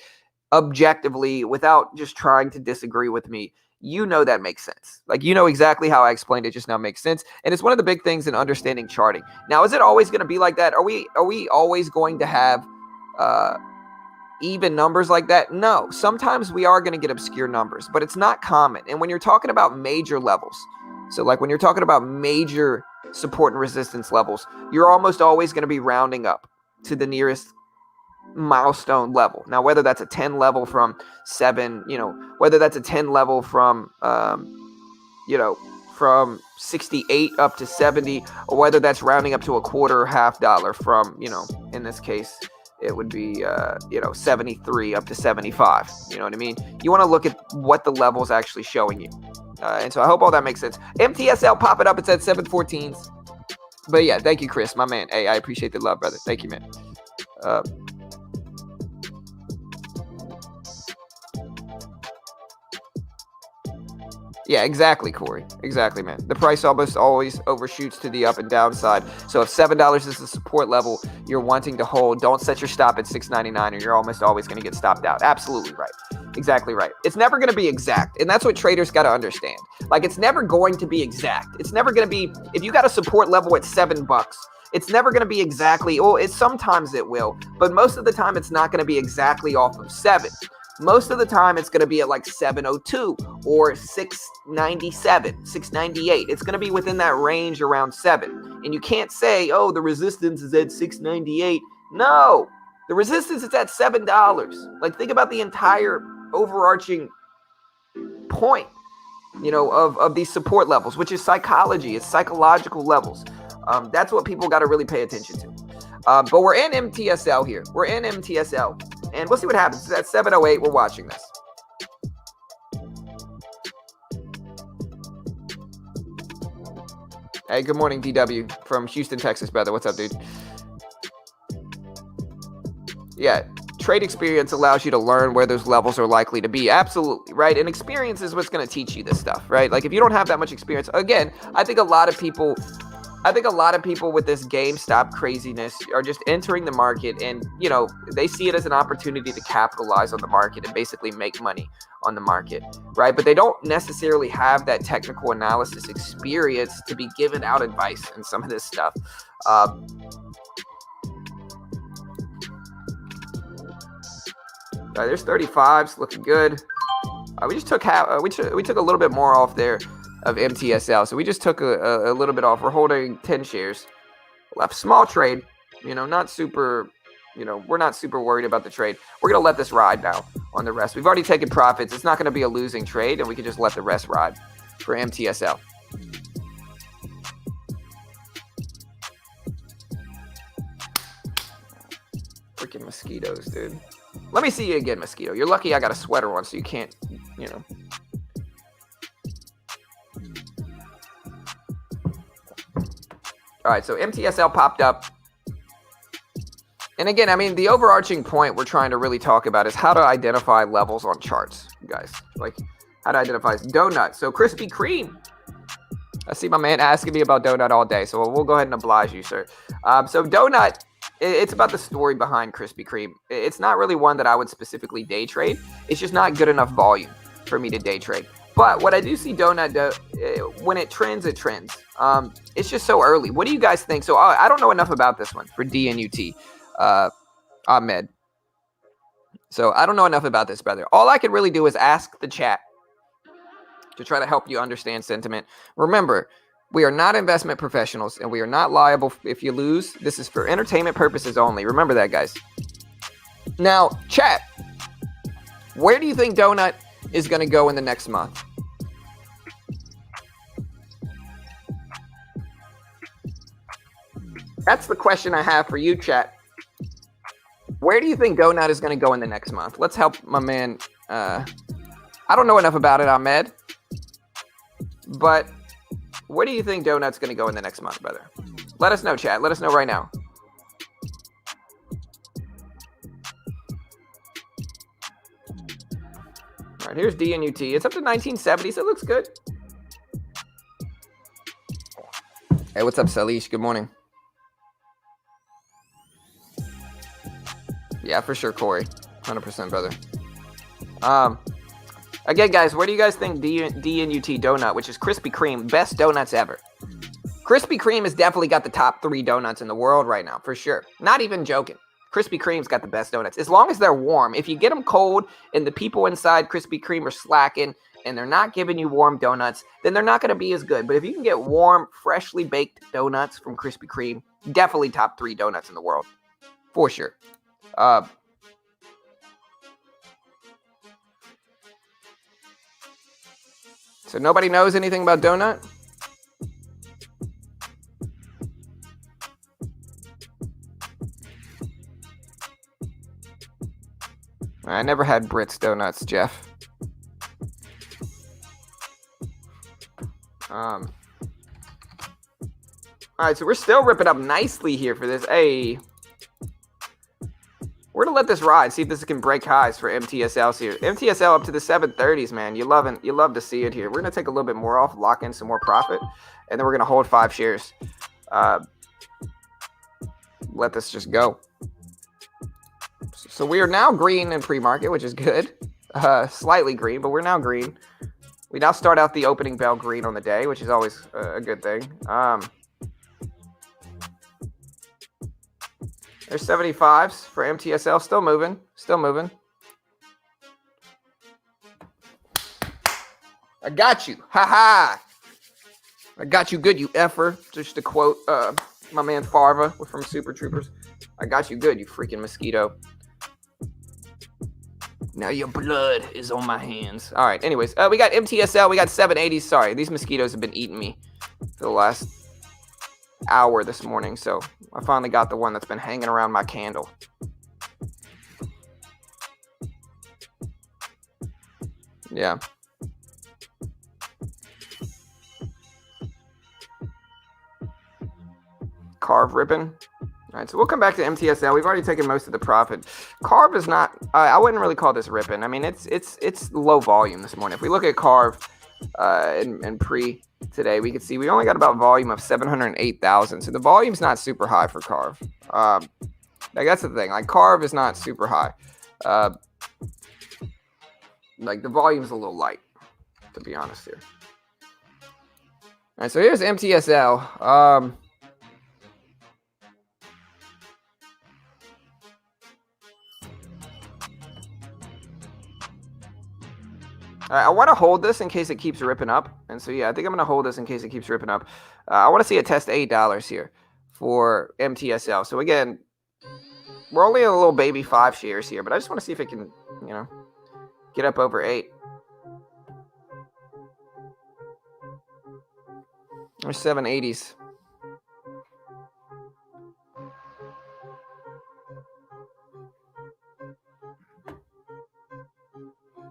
objectively without just trying to disagree with me, that makes sense. Like, exactly how I explained it just now makes sense. And it's one of the big things in understanding charting. Now, is it always going to be like that? Are we always going to have even numbers like that? No. Sometimes we are going to get obscure numbers, but it's not common. And when you're talking about major levels, so like when you're talking about major support and resistance levels, you're almost always going to be rounding up to the nearest milestone level. Now, whether that's a 10 level from 7, whether that's a 10 level from from 68 up to 70, or whether that's rounding up to a quarter or half dollar from, in this case, it would be 73 up to 75. You know what I mean? You want to look at what the level is actually showing you. And so I hope all that makes sense. MTSL popping up. It's at 714s. But yeah, thank you, Chris, my man. Hey, I appreciate the love, brother. Thank you, man. Yeah, exactly, Corey. Exactly, man. The price almost always overshoots to the up and down side. So if $7 is the support level you're wanting to hold, don't set your stop at $6.99 or you're almost always going to get stopped out. Absolutely right. Exactly right. It's never going to be exact. And that's what traders got to understand. Like, it's never going to be exact. It's never going to be, if you got a support level at $7, it's never going to be exactly, sometimes it will, but most of the time it's not going to be exactly off of 7. Most of the time, it's going to be at like 702 or 697, 698. It's going to be within that range around 7. And you can't say, oh, the resistance is at 698. No, the resistance is at $7. Like, think about the entire overarching point, of these support levels, which is psychology. It's psychological levels. That's what people got to really pay attention to. But we're in MTSL here. We're in MTSL. And we'll see what happens. It's at 708. We're watching this. Hey, good morning, DW from Houston, Texas, brother. What's up, dude? Yeah, trade experience allows you to learn where those levels are likely to be. Absolutely, right? And experience is what's going to teach you this stuff, right? Like if you don't have that much experience, again, I think a lot of people with this GameStop craziness are just entering the market and, they see it as an opportunity to capitalize on the market and basically make money on the market, right? But they don't necessarily have that technical analysis experience to be giving out advice and some of this stuff. All right, there's 35s looking good. We just took we took a little bit more off there of MTSL, so we just took a little bit off. We're holding 10 shares. Left small trade, not super. We're not super worried about the trade. We're gonna let this ride now on the rest. We've already taken profits. It's not gonna be a losing trade, and we can just let the rest ride for MTSL. Freaking mosquitoes, dude. Let me see you again, mosquito. You're lucky I got a sweater on, so you can't, All right, so MTSL popped up. And again, I mean, the overarching point we're trying to really talk about is how to identify levels on charts, guys. Like, how to identify donut. So Krispy Kreme. I see my man asking me about donut all day, so we'll go ahead and oblige you, sir. So donut, it's about the story behind Krispy Kreme. It's not really one that I would specifically day trade. It's just not good enough volume for me to day trade. But what I do see donut, when it trends, it trends. It's just so early. What do you guys think? So I don't know enough about this one for DNUT, Ahmed. So I don't know enough about this, brother. All I can really do is ask the chat to try to help you understand sentiment. Remember, we are not investment professionals, and we are not liable if you lose. This is for entertainment purposes only. Remember that, guys. Now, chat, where do you think donut is going to go in the next month? That's the question I have for you, chat. Where do you think donut is going to go in the next month? Let's help my man. I don't know enough about it, Ahmed. But where do you think donut's going to go in the next month, brother? Let us know, chat. Let us know right now. All right, here's DNUT. It's up to 1970s. It looks good. Hey, what's up, Salish? Good morning. Yeah, for sure, Corey. 100%, brother. Again, guys, where do you guys think DNUT donut, which is Krispy Kreme, best donuts ever? Krispy Kreme has definitely got the top 3 donuts in the world right now, for sure. Not even joking. Krispy Kreme's got the best donuts. As long as they're warm. If you get them cold and the people inside Krispy Kreme are slacking and they're not giving you warm donuts, then they're not going to be as good. But if you can get warm, freshly baked donuts from Krispy Kreme, definitely top 3 donuts in the world. For sure. So nobody knows anything about donut? I never had Brits donuts, Jeff. All right, so we're still ripping up nicely here for this. Hey, we're gonna let this ride. See if this can break highs for MTSL here. MTSL up to the 730s, man. You love to see it here. We're gonna take a little bit more off, lock in some more profit, and then we're gonna hold 5 shares. Let this just go. So we are now green in pre-market, which is good. Slightly green, but we're now green. We now start out the opening bell green on the day, which is always a good thing. There's 75s for MTSL. Still moving. Still moving. I got you. Ha-ha. I got you good, you effer. Just to quote my man Farva from Super Troopers. I got you good, you freaking mosquito. Now your blood is on my hands. All right, anyways, we got MTSL. We got 780s. Sorry, these mosquitoes have been eating me for the last hour this morning, so I finally got the one that's been hanging around my candle. Yeah. Carve ripping. All right, so we'll come back to MTSL. We've already taken most of the profit. Carve is not. I wouldn't really call this ripping. I mean, it's low volume this morning. If we look at Carve and pre today, we can see we only got about volume of 708,000. So the volume's not super high for Carve. Like that's the thing. Like Carve is not super high. Like the volume's a little light, to be honest here. All right, so here's MTSL. I want to hold this in case it keeps ripping up. And so, yeah, I think I'm going to hold this in case it keeps ripping up. I want to see it test $8 here for MTSL. So, again, we're only in a little baby 5 shares here. But I just want to see if it can, get up over 8. Or 780s.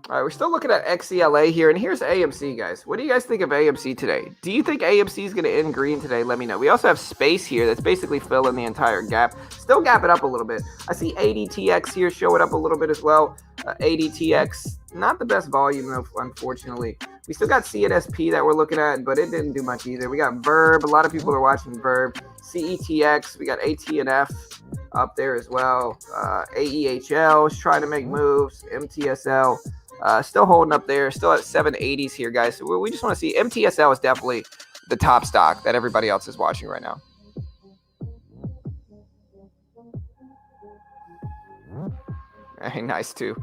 All right, we're still looking at XCLA here, and here's AMC, guys. What do you guys think of AMC today? Do you think AMC is going to end green today? Let me know. We also have Space here that's basically filling the entire gap. Still gapping up a little bit. I see ADTX here showing up a little bit as well. ADTX, not the best volume, though, unfortunately. We still got CNSP that we're looking at, but it didn't do much either. We got Verb. A lot of people are watching Verb. CETX. We got ATNF up there as well. AEHL is trying to make moves. MTSL. Still holding up there, still at 780s here, guys. So we just want to see MTSL is definitely the top stock that everybody else is watching right now. Hey, nice too.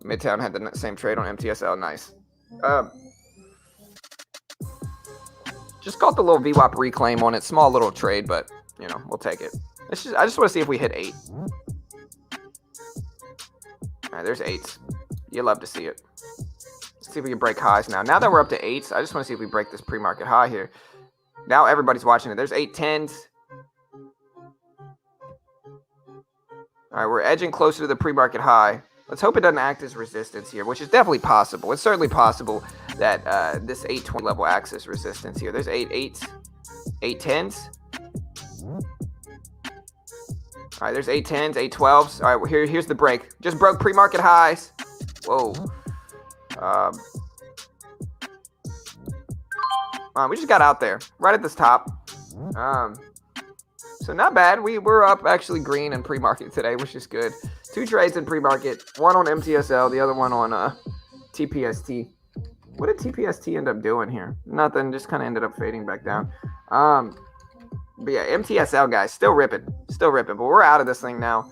Midtown had the same trade on MTSL. Nice. Just caught the little VWAP reclaim on it. Small little trade, but we'll take it. I just want to see if we hit 8. All right, there's 8s. You love to see it. Let's see if we can break highs now. Now that we're up to 8s, I just want to see if we break this pre-market high here. Now everybody's watching it. There's 8 10s. All right, we're edging closer to the pre-market high. Let's hope it doesn't act as resistance here, which is definitely possible. It's certainly possible that this 820 level acts as resistance here. There's 8 8s, 8 10s. All right, there's 8 10s, 8 12s. All right, here's the break. Just broke pre-market highs. Whoa. We just got out there right at this top. So not bad. We're up actually green in pre-market today, which is good. 2 trades in pre-market. One on MTSL, the other one on TPST. What did TPST end up doing here? Nothing. Just kind of ended up fading back down. But yeah, MTSL, guys, still ripping. But we're out of this thing now.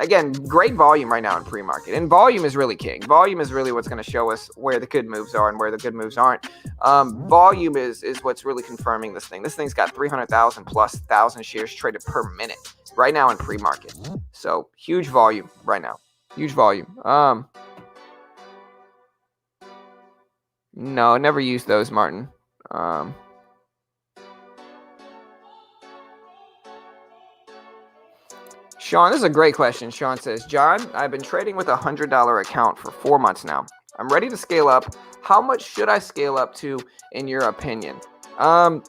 Again, great volume right now in pre-market. And volume is really king. Volume is really what's going to show us where the good moves are and where the good moves aren't. Volume is what's really confirming this thing. This thing's got 300,000 plus 1,000 shares traded per minute right now in pre-market. So huge volume right now. Huge volume. No, never used those, Martin. Sean, this is a great question. Sean says, John, I've been trading with a $100 account for 4 months now. I'm ready to scale up. How much should I scale up to, in your opinion? That's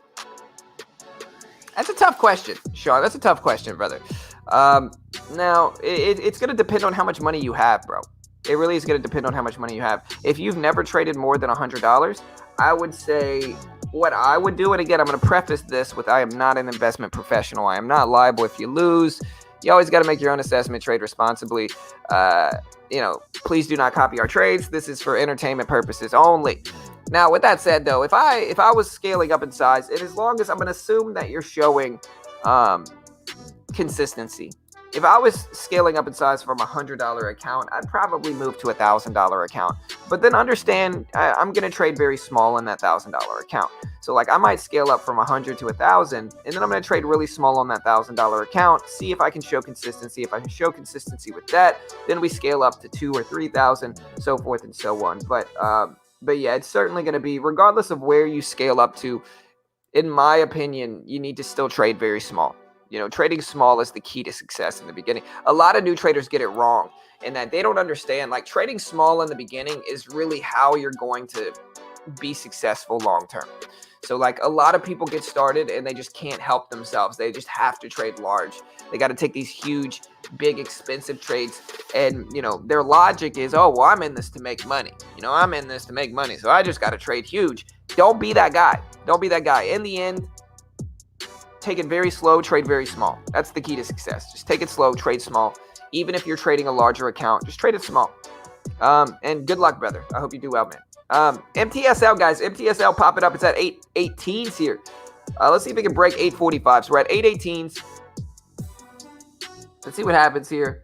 a tough question, Sean. That's a tough question, brother. Now, it's going to depend on how much money you have, bro. It really is going to depend on how much money you have. If you've never traded more than $100, I would say what I would do, and again, I'm going to preface this with I am not an investment professional. I am not liable if you lose. You always got to make your own assessment, trade responsibly. Please do not copy our trades. This is for entertainment purposes only. Now, with that said, though, if I was scaling up in size, and as long as I'm going to assume that you're showing consistency, if I was scaling up in size from a $100 account, I'd probably move to a $1,000 account. But then understand, I'm going to trade very small in that $1,000 account. So like I might scale up from 100 to 1,000, and then I'm going to trade really small on that $1,000 account, see if I can show consistency. If I can show consistency with that, then we scale up to 2,000 or 3,000, so forth and so on. But yeah, it's certainly going to be, regardless of where you scale up to, in my opinion, you need to still trade very small. You know, trading small is the key to success in the beginning. A lot of new traders get it wrong in that they don't understand, like, trading small in the beginning is really how you're going to be successful long term. So like a lot of people get started and they just can't help themselves. They just have to trade large. They got to take these huge, big, expensive trades. And, you know, their logic is, oh, well, I'm in this to make money. You know, I'm in this to make money. So I just got to trade huge. Don't be that guy. Don't be that guy. In the end, take it very slow, trade very small. That's the key to success. Just take it slow, trade small. Even if you're trading a larger account, just trade it small. And good luck, brother. I hope you do well, man. MTSL, guys. MTSL popping up. It's at 818s here. Let's see if we can break 845. So we're at 818s. Let's see what happens here.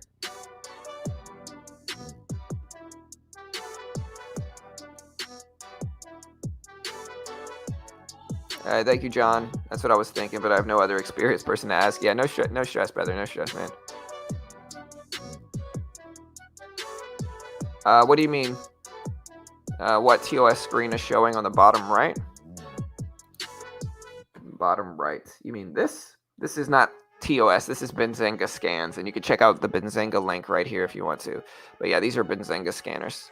All right, thank you, John. That's what I was thinking, but I have no other experienced person to ask. Yeah, no stress, brother. No stress, man. What do you mean? What TOS screen is showing on the bottom right? Bottom right. You mean this? This is not TOS. This is Benzinga scans, and you can check out the Benzinga link right here if you want to. But yeah, these are Benzinga scanners.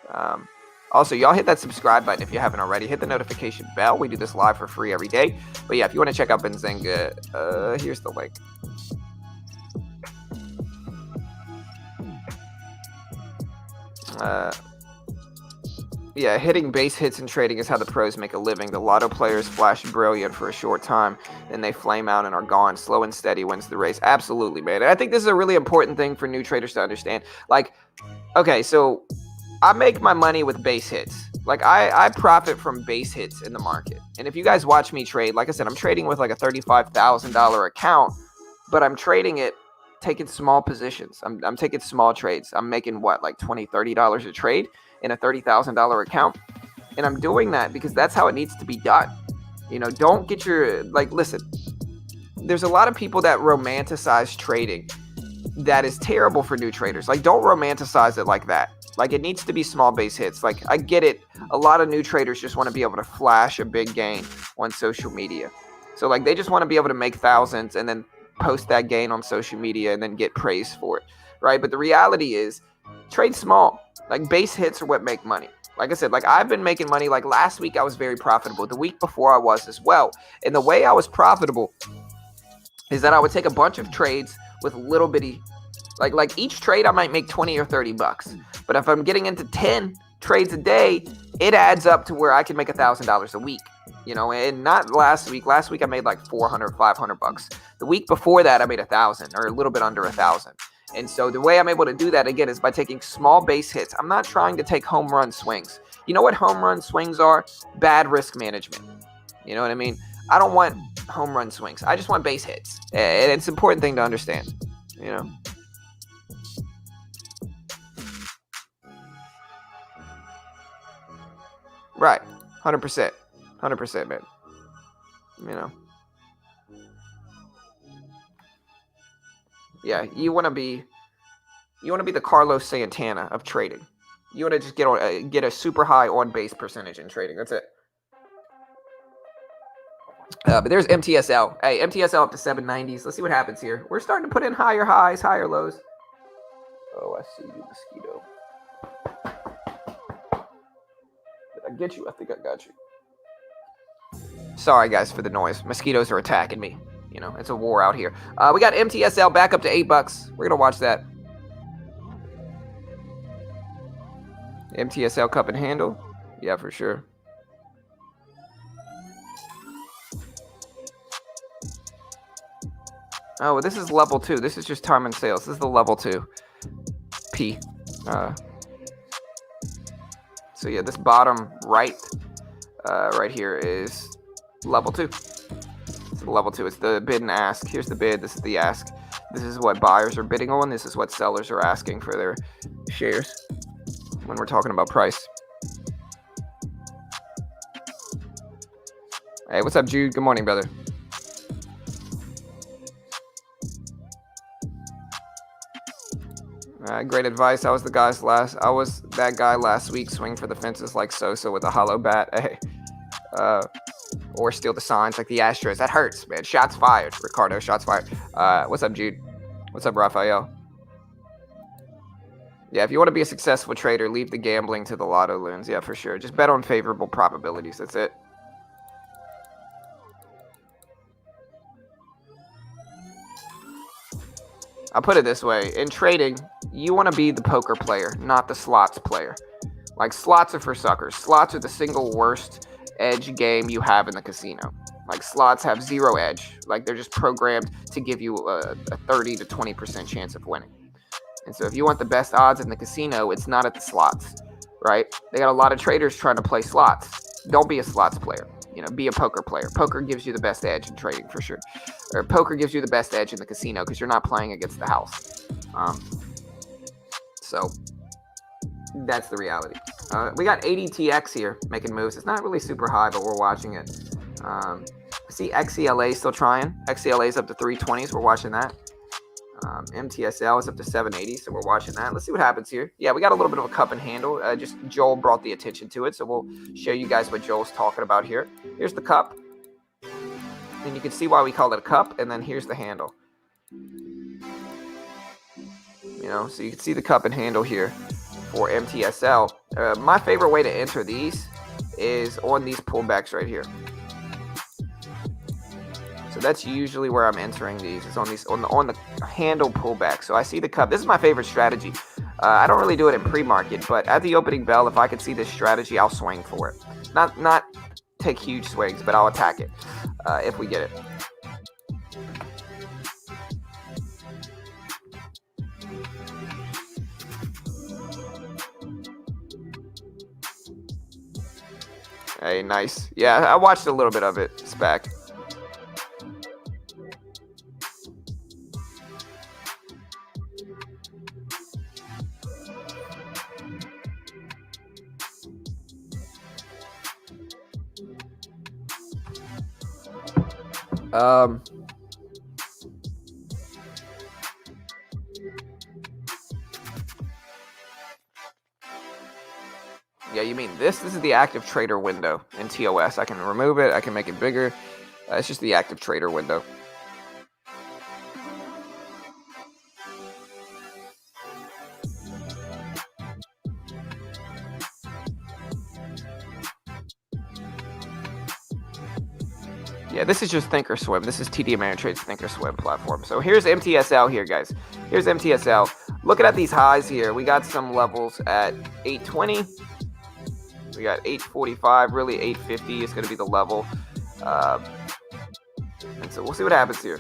Also, y'all hit that subscribe button if you haven't already. Hit the notification bell. We do this live for free every day. But yeah, if you want to check out Benzinga, here's the link. Yeah, hitting base hits and trading is how the pros make a living. The lotto players flash brilliant for a short time, then they flame out and are gone. Slow and steady wins the race. Absolutely, man. And I think this is a really important thing for new traders to understand. Like, okay, so I make my money with base hits. Like, I profit from base hits in the market. And if you guys watch me trade, like I said, I'm trading with like a $35,000 account, but I'm trading it taking small positions. I'm taking small trades. I'm making what, like $20, $30 a trade in a $30,000 account. And I'm doing that because that's how it needs to be done. You know, don't get your, like, listen, there's a lot of people that romanticize trading that is terrible for new traders. Like, don't romanticize it like that. Like, it needs to be small base hits. Like, I get it. A lot of new traders just want to be able to flash a big gain on social media. So, like, they just want to be able to make thousands and then post that gain on social media and then get praised for it, right? But the reality is, trade small. Like, base hits are what make money. Like I said, like, I've been making money. Like, last week I was very profitable. The week before I was as well. And the way I was profitable is that I would take a bunch of trades with little bitty, like each trade I might make 20 or 30 bucks. But if I'm getting into 10 trades a day, it adds up to where I can make $1,000 a week. You know, and not last week. Last week I made like 400, 500 bucks. The week before that I made 1,000 or a little bit under 1,000. And so the way I'm able to do that, again, is by taking small base hits. I'm not trying to take home run swings. You know what home run swings are? Bad risk management. You know what I mean? I don't want home run swings. I just want base hits. And it's an important thing to understand, you know? Right. 100%. 100%, man. You know? Yeah, you want to be the Carlos Santana of trading. You want to just get a super high on base percentage in trading. That's it. But there's MTSL. Hey, MTSL up to 790s. Let's see what happens here. We're starting to put in higher highs, higher lows. Oh, I see you, mosquito. Did I get you? I think I got you. Sorry, guys, for the noise. Mosquitoes are attacking me. You know, it's a war out here. We got MTSL back up to $8. We're gonna watch that. MTSL cup and handle. Yeah, for sure. Oh, well, this is level 2. This is just time and sales. This is the level 2 P. So yeah, this bottom right, right here is level 2. Level 2. It's the bid and ask. Here's the bid. This is the ask. This is what buyers are bidding on. This is what sellers are asking for their shares when we're talking about price. Hey, what's up, Jude? Good morning, brother. Great advice. I was that guy last week. Swing for the fences like Sosa with a hollow bat. Hey, or steal the signs like the Astros. That hurts, man. Shots fired. Ricardo, shots fired. What's up, Jude? What's up, Raphael? Yeah, if you want to be a successful trader, leave the gambling to the lotto loons. Yeah, for sure. Just bet on favorable probabilities. That's it. I'll put it this way. In trading, you want to be the poker player, not the slots player. Like, slots are for suckers. Slots are the single worst edge game you have in the casino. Like, slots have zero edge. Like, they're just programmed to give you a 30 to 20% chance of winning. And so if you want the best odds in the casino, it's not at the slots, right? They got a lot of traders trying to play slots. Don't be a slots player. Be a poker player. Poker gives you the best edge in trading, for sure. Or poker gives you the best edge in the casino because you're not playing against the house. So that's the reality. We got ADTX here making moves. It's not really super high, but we're watching it. I see XELA still trying. XELA is up to 320s. We're watching that. MTSL is up to 780, so we're watching that. Let's see what happens here. Yeah, we got a little bit of a cup and handle. Just Joel brought the attention to it, so we'll show you guys what Joel's talking about here. Here's the cup, and you can see why we call it a cup, and then here's the handle. So you can see the cup and handle here for MTSL. My favorite way to enter these is on these pullbacks right here. So that's usually where I'm entering these, is on the handle pullback. So I see the cup. This is my favorite strategy. I don't really do it in pre-market, but at the opening bell, if I can see this strategy, I'll swing for it. Not take huge swings, but I'll attack it if we get it. Hey, nice. Yeah, I watched a little bit of it, SPAC. Yeah, you mean this? This is the active trader window in TOS. I can remove it. I can make it bigger. It's just the active trader window. Yeah, this is just Thinkorswim. This is TD Ameritrade's Thinkorswim platform. So here's MTSL here, guys. Here's MTSL. Looking at these highs here, we got some levels at 820. We got 845. Really, 850 is going to be the level. And so we'll see what happens here.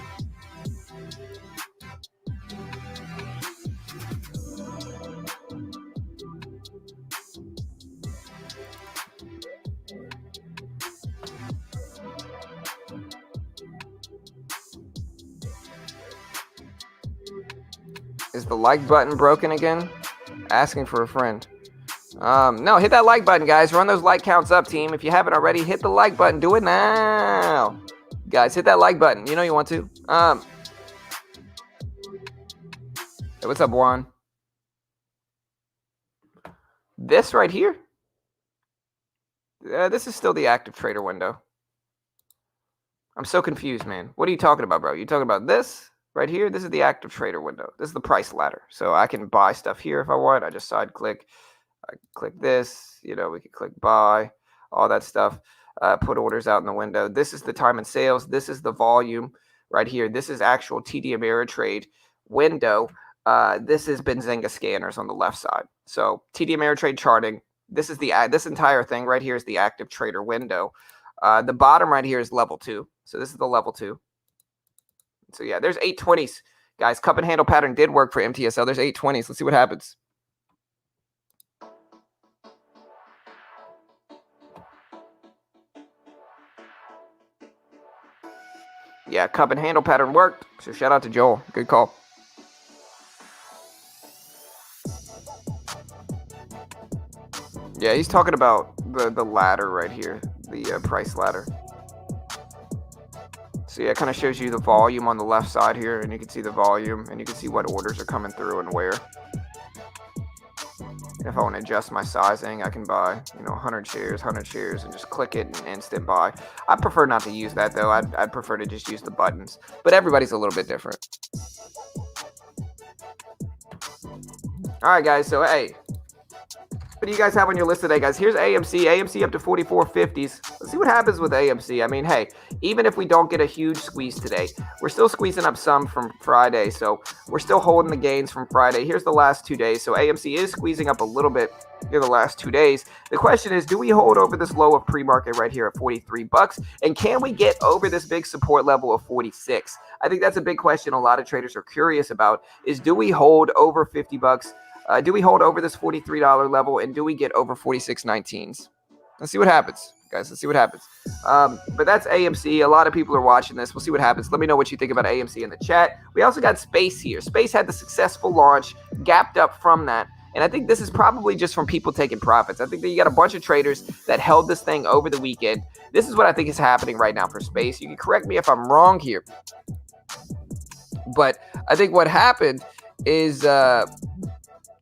Is the like button broken again? Asking for a friend. No, hit that like button, guys. Run those like counts up, team. If you haven't already, hit the like button. Do it now. Guys, hit that like button. You know you want to. Hey, what's up, Juan? This right here. This is still the active trader window. I'm so confused, man. What are you talking about, bro? You talking about this? Right here, this is the active trader window. This is the price ladder. So I can buy stuff here if I want. I just side click. I click this. We can click buy, all that stuff. Put orders out in the window. This is the time and sales. This is the volume right here. This is actual TD Ameritrade window. This is Benzinga scanners on the left side. So TD Ameritrade charting. This is this entire thing right here is the active trader window. The bottom right here is level 2. So this is the level 2. So yeah, there's 820s. Guys, cup and handle pattern did work for MTSL. There's 820s. Let's see what happens. Yeah, cup and handle pattern worked. So shout out to Joel. Good call. Yeah, he's talking about the ladder right here, the price ladder. So yeah, it kind of shows you the volume on the left side here, and you can see the volume, and you can see what orders are coming through and where. And if I want to adjust my sizing, I can buy, 100 shares, and just click it and instant buy. I prefer not to use that though. I'd prefer to just use the buttons, but everybody's a little bit different. All right, guys. So hey, what do you guys have on your list today, guys? Here's AMC. AMC up to 44.50s. Let's see what happens with AMC. I mean, hey, even if we don't get a huge squeeze today, we're still squeezing up some from Friday. So we're still holding the gains from Friday. Here's the last 2 days. So AMC is squeezing up a little bit here the last 2 days. The question is, do we hold over this low of pre-market right here at 43 bucks? And can we get over this big support level of 46? I think that's a big question a lot of traders are curious about, is do we hold over 50 bucks? Do we hold over this $43 level, and do we get over 46.19s? Let's see what happens, guys. Let's see what happens. But that's AMC. A lot of people are watching this. We'll see what happens. Let me know what you think about AMC in the chat. We also got Space here. Space had the successful launch, gapped up from that. And I think this is probably just from people taking profits. I think that you got a bunch of traders that held this thing over the weekend. This is what I think is happening right now for Space. You can correct me if I'm wrong here. But I think what happened is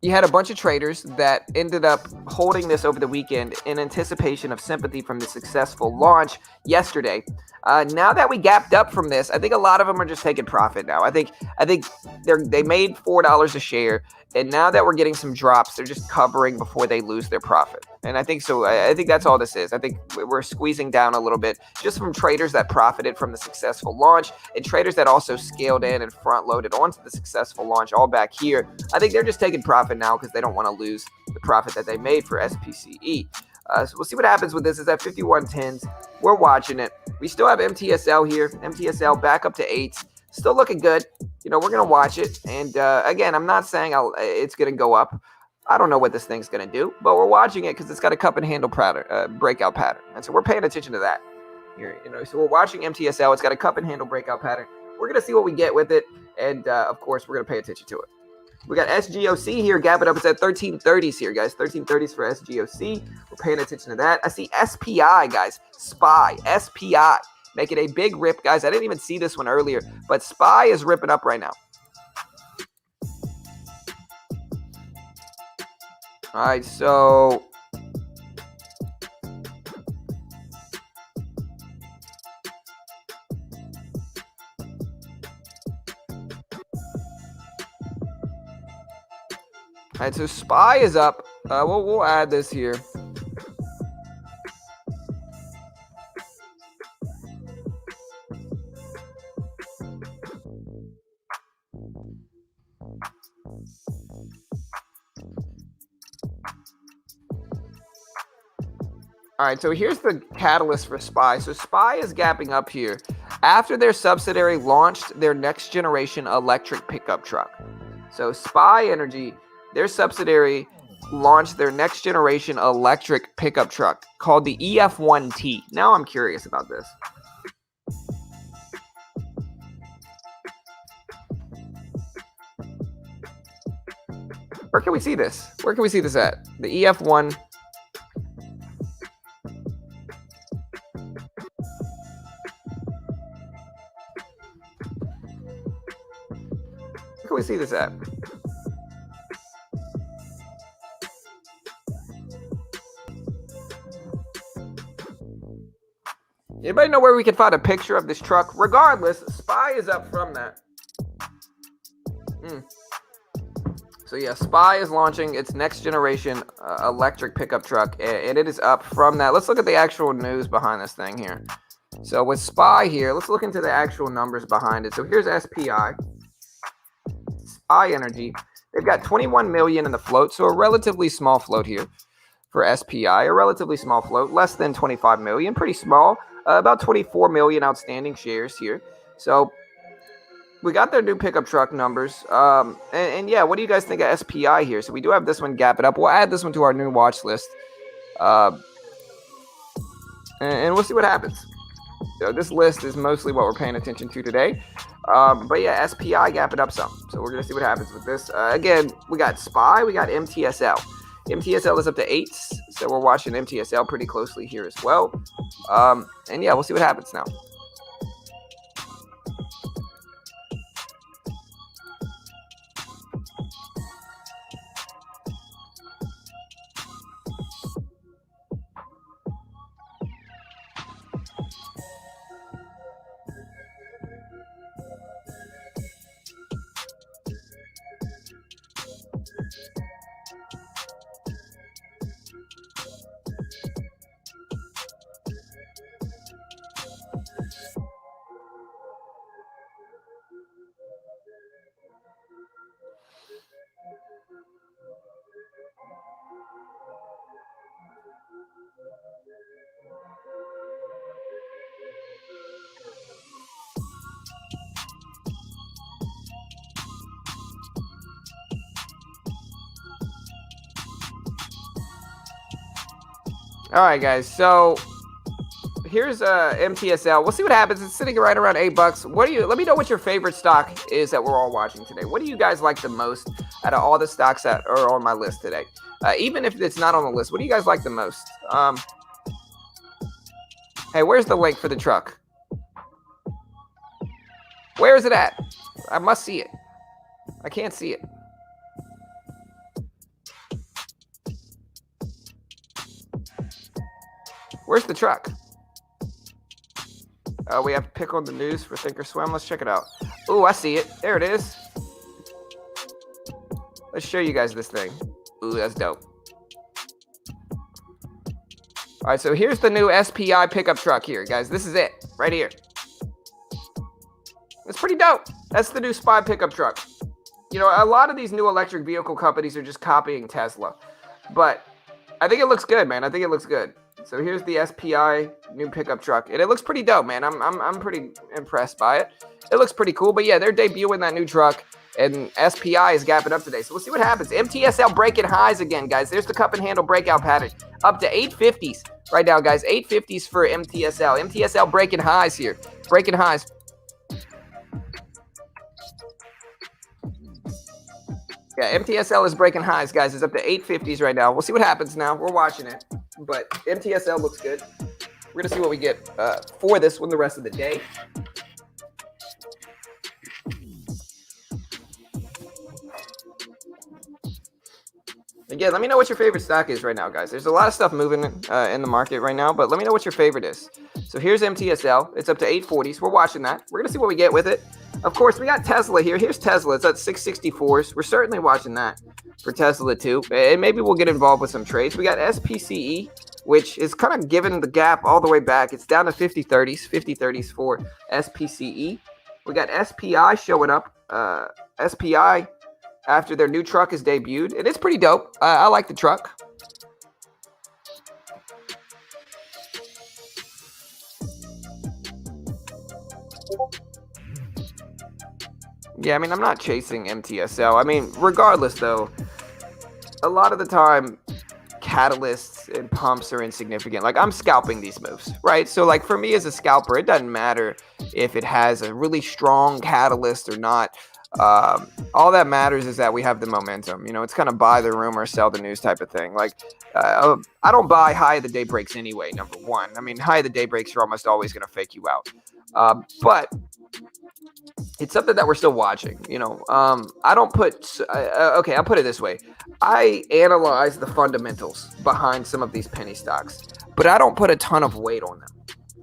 you had a bunch of traders that ended up holding this over the weekend in anticipation of sympathy from the successful launch yesterday. Now that we gapped up from this, I think a lot of them are just taking profit now. I think they made $4 a share, and now that we're getting some drops, they're just covering before they lose their profit. And I think so. I think that's all this is. I think we're squeezing down a little bit just from traders that profited from the successful launch and traders that also scaled in and front loaded onto the successful launch all back here. I think they're just taking profit now because they don't want to lose the profit that they made for SPCE. So we'll see what happens with this. It's at 51.10s. We're watching it. We still have MTSL here. MTSL back up to 8s. Still looking good. We're going to watch it. And again, I'm not saying it's going to go up. I don't know what this thing's going to do, but we're watching it because it's got a cup and handle pattern, breakout pattern. And so we're paying attention to that here. So we're watching MTSL. It's got a cup and handle breakout pattern. We're going to see what we get with it. And of course, we're going to pay attention to it. We got SGOC here, gapping up. It's at 1330s here, guys. 1330s for SGOC. We're paying attention to that. I see SPI, guys. SPI. Making a big rip, guys. I didn't even see this one earlier, but SPY is ripping up right now. All right, so SPY is up. We'll add this here. All right, so here's the catalyst for SPY. So SPY is gapping up here after their subsidiary launched their next generation electric pickup truck. So SPY Energy, their subsidiary, launched their next generation electric pickup truck called the EF1T. Now I'm curious about this. Where can we see this? Where can we see this at? The EF1. Where can we see this at? Anybody know where we can find a picture of this truck? Regardless, SPY is up from that. So yeah, SPY is launching its next generation electric pickup truck, and it is up from that. Let's look at the actual news behind this thing here. So with SPY here, let's look into the actual numbers behind it. So here's SPI, SPY Energy. They've got 21 million in the float, so a relatively small float here for SPI, a relatively small float, less than 25 million, pretty small, about 24 million outstanding shares here. So we got their new pickup truck numbers. And yeah, what do you guys think of SPI here? So we do have this one gapping up. We'll add this one to our new watch list. And we'll see what happens. So this list is mostly what we're paying attention to today. But yeah, SPI gapping up some. So we're going to see what happens with this. Again, we got SPY, we got MTSL. MTSL is up to 8s. So we're watching MTSL pretty closely here as well. And yeah, we'll see what happens now. All right, guys. So here's MTSL. We'll see what happens. It's sitting right around $8. What do you? Let me know what your favorite stock is that we're all watching today. What do you guys like the most out of all the stocks that are on my list today? Even if it's not on the list, what do you guys like the most? Hey, where's the link for the truck? Where is it at? I must see it. I can't see it. Where's the truck? We have to pick on the news for Thinkorswim. Let's check it out. Ooh, I see it. There it is. Let's show you guys this thing. Ooh, that's dope. All right, so here's the new SPI pickup truck here, guys. This is it, right here. It's pretty dope. That's the new SPI pickup truck. You know, a lot of these new electric vehicle companies are just copying Tesla. But I think it looks good, man. I think it looks good. So here's the SPI new pickup truck, and it looks pretty dope, man. I'm pretty impressed by it. It looks pretty cool, but yeah, they're debuting that new truck, and SPI is gapping up today. So we'll see what happens. MTSL breaking highs again, guys. There's the cup and handle breakout pattern, up to 850s right now, guys. 850s for MTSL. MTSL breaking highs here, breaking highs. Yeah, MTSL is breaking highs, guys. It's up to 850s right now. We'll see what happens now. We're watching it. But MTSL looks good. We're going to see what we get for this one the rest of the day. Again, let me know what your favorite stock is right now, guys. There's a lot of stuff moving in the market right now, but let me know what your favorite is. So here's MTSL. It's up to 840s. We're watching that. We're going to see what we get with it. Of course, we got Tesla here. Here's Tesla. It's at 664s. We're certainly watching that for Tesla too. And maybe we'll get involved with some trades. We got SPCE, which is kind of giving the gap all the way back. It's down to 50-30s for SPCE. We got SPI showing up. SPI after their new truck is debuted. And it's pretty dope. I like the truck. Yeah, I mean, I'm not chasing MTSL. I mean, regardless, though, a lot of the time, catalysts and pumps are insignificant. Like, I'm scalping these moves, right? So, like, for me as a scalper, it doesn't matter if it has a really strong catalyst or not. All that matters is that we have the momentum. You know, it's kind of buy the rumor, sell the news type of thing. Like, I don't buy high of the day breaks anyway, number one. I mean, high of the day breaks are almost always going to fake you out. But it's something that we're still watching. You know, I don't put, okay, I'll put it this way. I analyze the fundamentals behind some of these penny stocks, but I don't put a ton of weight on them.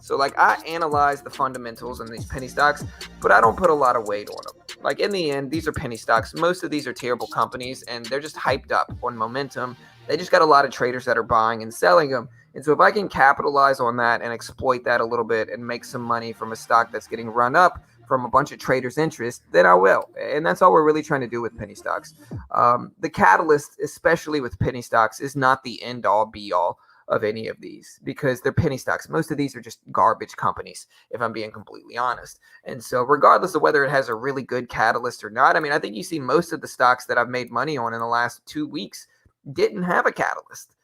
So, like, I analyze the fundamentals in these penny stocks, but I don't put a lot of weight on them. Like, in the end, these are penny stocks. Most of these are terrible companies, and they're just hyped up on momentum. They just got a lot of traders that are buying and selling them. And so if I can capitalize on that and exploit that a little bit and make some money from a stock that's getting run up from a bunch of traders' interest, then I will. And that's all we're really trying to do with penny stocks. The catalyst, especially with penny stocks, is not the end-all, be-all of any of these because they're penny stocks. Most of these are just garbage companies, if I'm being completely honest. And so regardless of whether it has a really good catalyst or not, I mean, I think you see most of the stocks that I've made money on in the last 2 weeks didn't have a catalyst.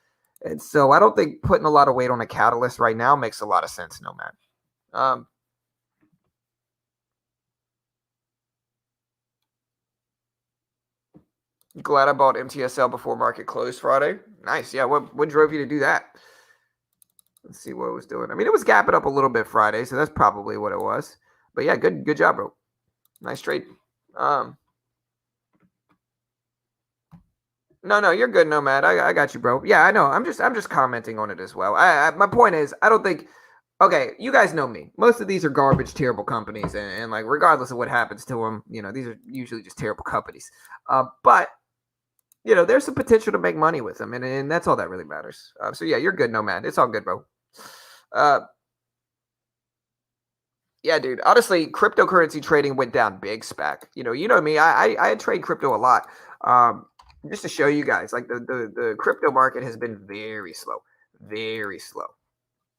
And so I don't think putting a lot of weight on a catalyst right now makes a lot of sense, no man. Glad I bought MTSL before market closed Friday. Nice. Yeah. What drove you to do that? Let's see what it was doing. I mean, it was gapping up a little bit Friday, so that's probably what it was. But yeah, good job, bro. Nice trade. No, you're good, Nomad. I got you, bro. Yeah, I know. I'm just commenting on it as well. My point is, I don't think. Okay, you guys know me. Most of these are garbage, terrible companies, and like regardless of what happens to them, these are usually just terrible companies. But there's some potential to make money with them, and that's all that really matters. So yeah, you're good, Nomad. It's all good, bro. Yeah, dude. Honestly, cryptocurrency trading went down big, SPAC. You know me. I trade crypto a lot. Just to show you guys, like the crypto market has been very slow,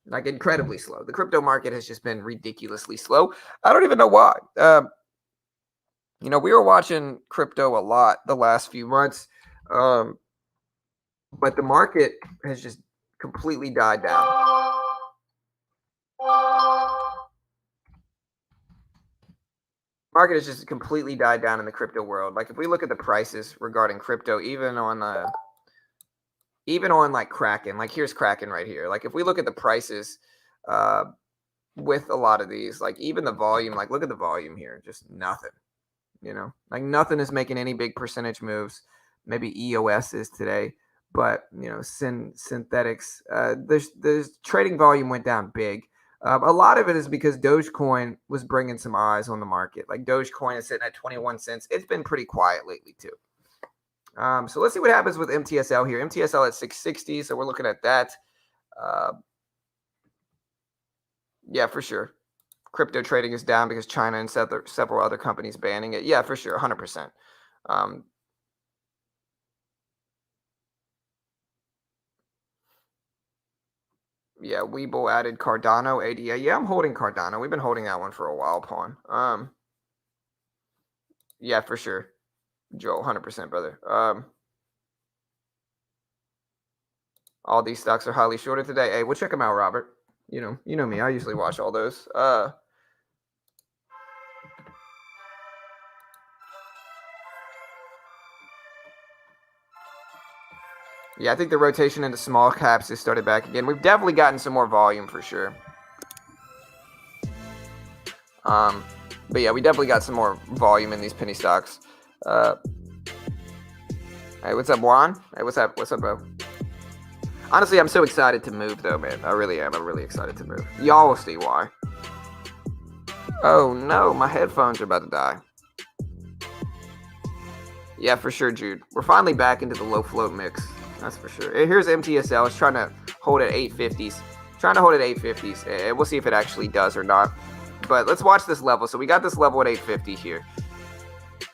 like incredibly slow. The crypto market has just been ridiculously slow. I don't even know why. We were watching crypto a lot the last few months, but the market has just completely died down. Market has just completely died down in the crypto world. Like if we look at the prices regarding crypto, even on like Kraken, like here's Kraken right here. Like if we look at the prices with a lot of these, like even the volume, like look at the volume here, just nothing. Like nothing is making any big percentage moves. Maybe EOS is today, but synthetics, there's trading volume went down big. A lot of it is because Dogecoin was bringing some eyes on the market. Like Dogecoin is sitting at 21 cents. It's been pretty quiet lately too. So let's see what happens with MTSL here. MTSL at 660, so we're looking at that. Yeah, for sure. Crypto trading is down because China and several other companies banning it. Yeah, for sure, 100%. Yeah, Webull added Cardano, ADA. Yeah, I'm holding Cardano. We've been holding that one for a while, Pawn. Yeah, for sure. Joel, 100%, brother. All these stocks are highly shorted today. Hey, we'll check them out, Robert. You know me. I usually watch all those. Yeah, I think the rotation into small caps has started back again. We've definitely gotten some more volume for sure. But yeah, we definitely got some more volume in these penny stocks. Hey, what's up, Juan? Hey, what's up? What's up, bro? Honestly, I'm so excited to move, though, man. I really am. I'm really excited to move. Y'all will see why. Oh, no. My headphones are about to die. Yeah, for sure, Jude. We're finally back into the low float mix. That's for sure. Here's MTSL. It's trying to hold at 850s. Trying to hold at 850s. And we'll see if it actually does or not. But let's watch this level. So we got this level at 850 here.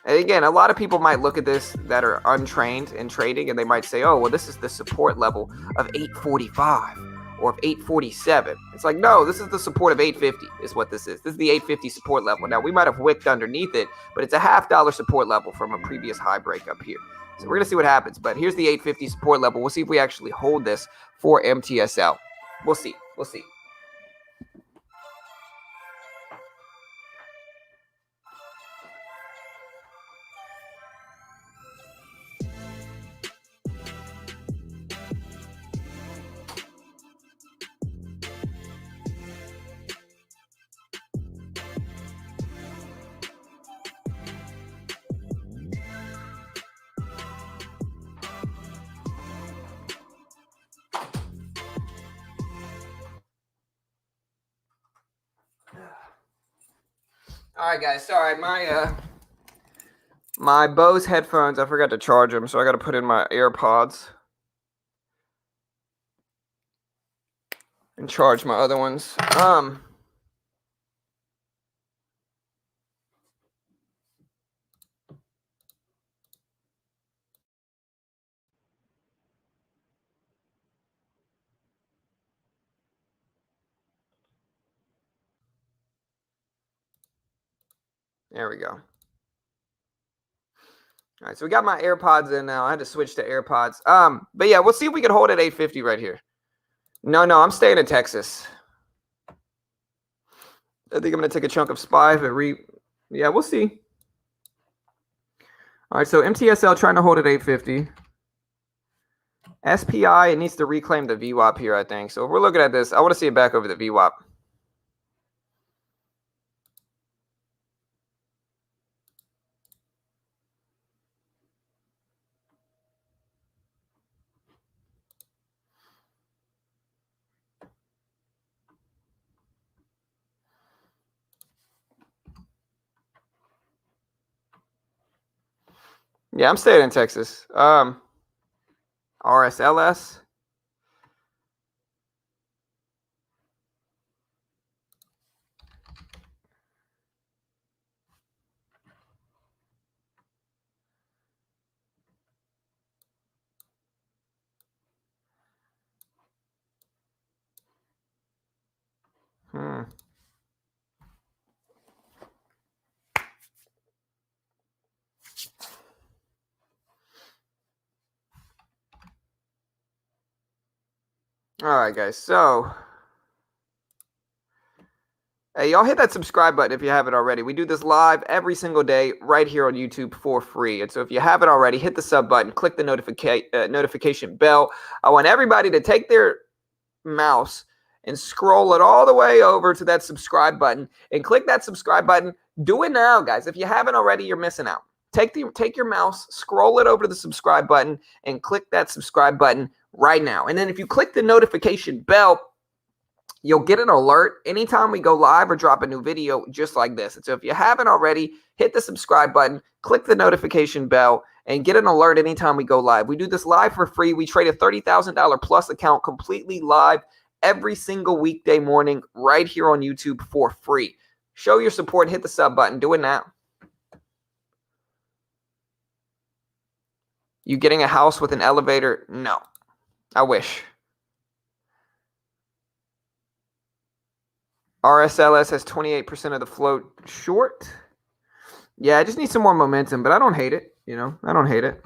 And again, a lot of people might look at this that are untrained in trading and they might say, oh, well, this is the support level of 845 or of 847. It's like, no, this is the support of 850 is what this is. This is the 850 support level. Now, we might have wicked underneath it, but it's a $0.50 support level from a previous high break up here. So we're going to see what happens. But here's the 850 support level. We'll see if we actually hold this for MTSL. We'll see. We'll see. All right, guys. Sorry, my Bose headphones, I forgot to charge them, so I got to put in my AirPods and charge my other ones. There we go. All right, so we got my AirPods in now. I had to switch to AirPods. But yeah, we'll see if we can hold at 850 right here. No, I'm staying in Texas. I think I'm gonna take a chunk of SPY. Yeah, we'll see. All right, so MTSL trying to hold at 850. SPI, it needs to reclaim the VWAP here, I think. So if we're looking at this, I want to see it back over the VWAP. Yeah, I'm staying in Texas. RSLS. All right, guys. So, hey, y'all hit that subscribe button if you haven't already. We do this live every single day right here on YouTube for free. And so if you haven't already, hit the sub button, click the notification bell. I want everybody to take their mouse and scroll it all the way over to that subscribe button and click that subscribe button. Do it now, guys. If you haven't already, you're missing out. Take your mouse, scroll it over to the subscribe button, and click that subscribe button right now. And then if you click the notification bell, you'll get an alert anytime we go live or drop a new video just like this. And so if you haven't already, hit the subscribe button, click the notification bell, and get an alert anytime we go live. We do this live for free. We trade a $30,000 plus account completely live every single weekday morning right here on YouTube for free. Show your support. Hit the sub button. Do it now. You getting a house with an elevator? No. I wish. RSLS has 28% of the float short. Yeah, I just need some more momentum, but I don't hate it. You know, I don't hate it.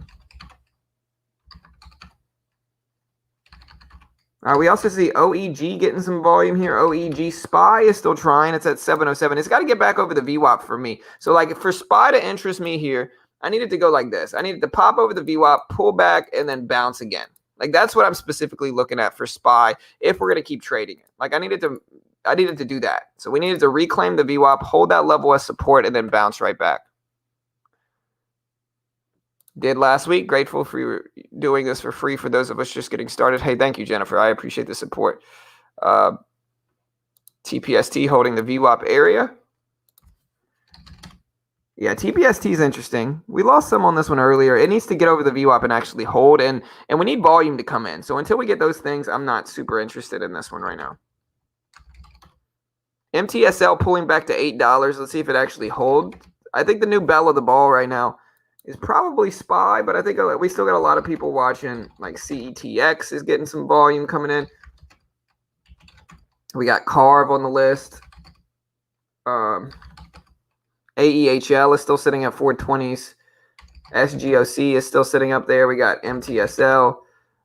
We also see OEG getting some volume here. OEG SPY is still trying. It's at 707. It's got to get back over the VWAP for me. So, like, for SPY to interest me here, I need it to go like this. I need it to pop over the VWAP, pull back, and then bounce again. Like, that's what I'm specifically looking at for SPY if we're going to keep trading it. Like, I needed to do that. So we needed to reclaim the VWAP, hold that level as support, and then bounce right back. Did last week. Grateful for you doing this for free for those of us just getting started. Hey, thank you, Jennifer. I appreciate the support. TPST holding the VWAP area. Yeah, TPST is interesting. We lost some on this one earlier. It needs to get over the VWAP and actually hold, and we need volume to come in. So until we get those things, I'm not super interested in this one right now. MTSL pulling back to $8. Let's see if it actually holds. I think the new bell of the ball right now is probably SPY, but I think we still got a lot of people watching. Like CETX is getting some volume coming in. We got Carve on the list. AEHL is still sitting at 420s. SGOC is still sitting up there. We got MTSL.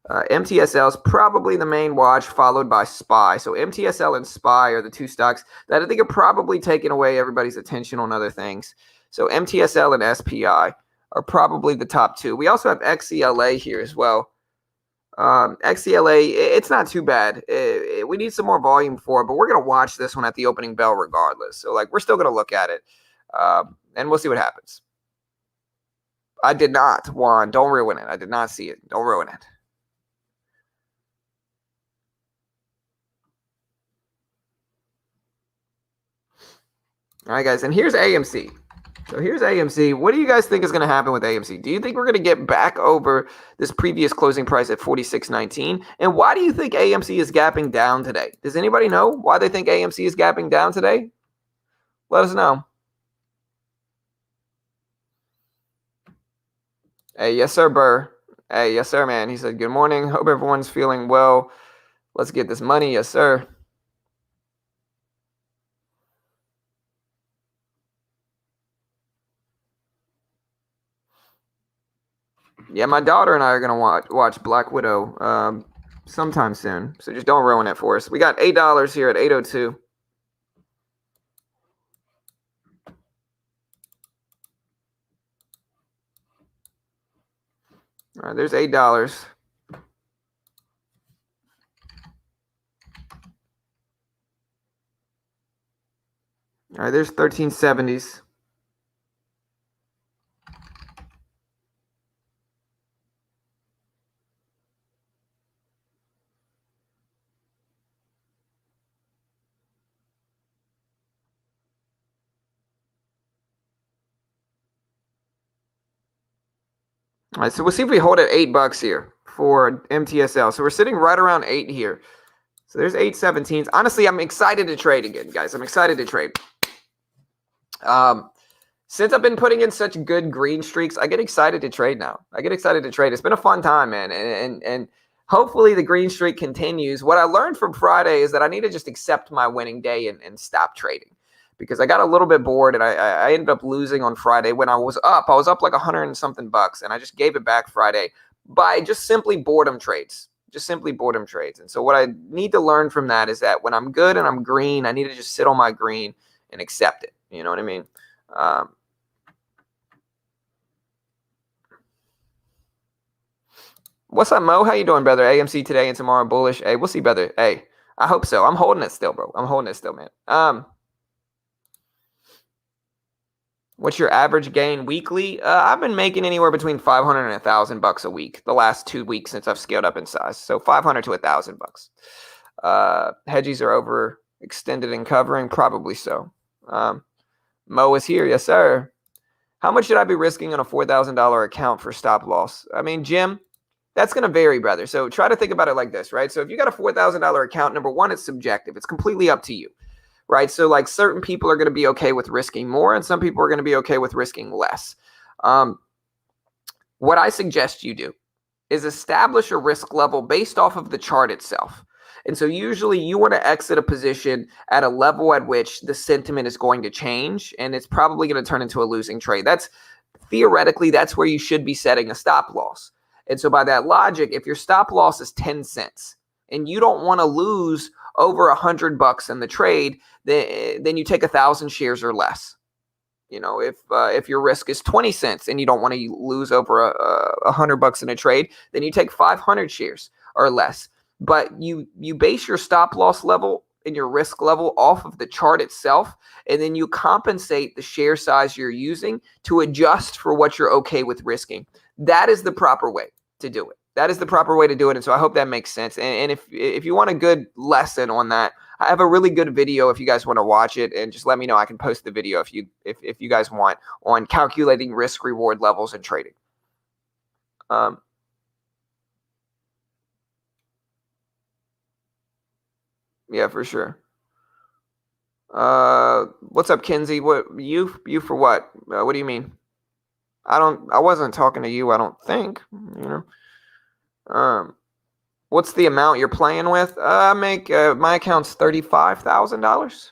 MTSL is probably the main watch, followed by SPY. So MTSL and SPY are the two stocks that I think are probably taking away everybody's attention on other things. So MTSL and SPI are probably the top two. We also have XCLA here as well. XCLA, it's not too bad. We need some more volume for it, but we're going to watch this one at the opening bell regardless. So, like, we're still going to look at it, and we'll see what happens. I did not, Juan. Don't ruin it. I did not see it. Don't ruin it. All right, guys, and here's AMC. So here's AMC. What do you guys think is going to happen with AMC? Do you think we're going to get back over this previous closing price at $46.19? And why do you think AMC is gapping down today? Does anybody know why they think AMC is gapping down today? Let us know. Hey, yes, sir, Burr. Hey, yes, sir, man. He said, good morning. Hope everyone's feeling well. Let's get this money. Yes, sir. Yeah, my daughter and I are going to watch Black Widow sometime soon. So just don't ruin it for us. We got $8 here at 8:02. All right, there's $8. All right, there's 1370s. All right, so we'll see if we hold at $8 here for MTSL. So we're sitting right around 8 here. So there's 817s. Honestly, I'm excited to trade again, guys. I'm excited to trade. Since I've been putting in such good green streaks, I get excited to trade now. I get excited to trade. It's been a fun time, man. And hopefully the green streak continues. What I learned from Friday is that I need to just accept my winning day and stop trading. Because I got a little bit bored and I ended up losing on Friday. When I was up like 100 and something bucks, and I just gave it back Friday by just simply boredom trades. Just simply boredom trades. And so what I need to learn from that is that when I'm good and I'm green, I need to just sit on my green and accept it. You know what I mean? What's up, Mo? How you doing, brother? AMC today and tomorrow bullish. Hey, we'll see, brother. Hey, I hope so. I'm holding it still, bro. I'm holding it still, man. What's your average gain weekly? I've been making anywhere between $500 and $1,000 a week the last 2 weeks since I've scaled up in size. So $500 to $1,000. Hedgies are over extended and covering, probably so. Mo is here, yes sir. How much should I be risking on a $4,000 account for stop loss? I mean, Jim, that's going to vary, brother. So try to think about it like this, right? So if you got a $4,000 account, number one, it's subjective. It's completely up to you. Right. So like certain people are going to be okay with risking more and some people are going to be okay with risking less. What I suggest you do is establish a risk level based off of the chart itself. And so usually you want to exit a position at a level at which the sentiment is going to change and it's probably going to turn into a losing trade. That's theoretically, that's where you should be setting a stop loss. And so by that logic, if your stop loss is 10 cents and you don't want to lose over $100 in the trade, then you take 1,000 shares or less. You know, if your risk is 20 cents and you don't want to lose over $100 in a trade, then you take 500 shares or less. But you base your stop loss level and your risk level off of the chart itself, and then you compensate the share size you're using to adjust for what you're okay with risking. That is the proper way to do it. That is the proper way to do it. And so I hope that makes sense. And if you want a good lesson on that, I have a really good video if you guys want to watch it, and just let me know. I can post the video if you guys want, on calculating risk reward levels and trading. Yeah, for sure. What's up, Kinsey? What you for what? What do you mean? I wasn't talking to you, I don't think, you know. What's the amount you're playing with? I make my account's $35,000.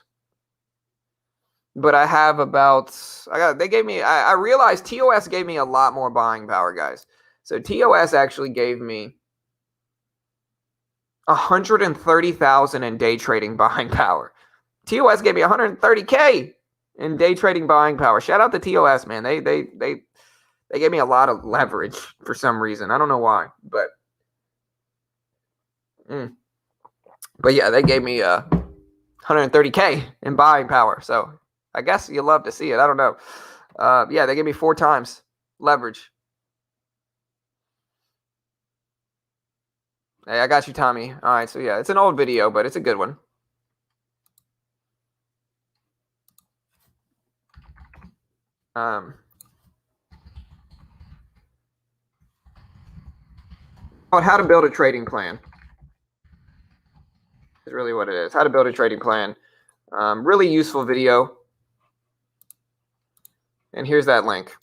But I have about I realized TOS gave me a lot more buying power, guys. So TOS actually gave me 130,000 in day trading buying power. TOS gave me 130K in day trading buying power. Shout out to TOS, man. They gave me a lot of leverage for some reason. I don't know why, but yeah, they gave me 130K in buying power. So I guess you love to see it. I don't know. Yeah, they gave me 4 times leverage. Hey, I got you, Tommy. All right, so yeah, it's an old video, but it's a good one. How to build a trading plan is really what it is. How to build a trading plan. Really useful video. And here's that link.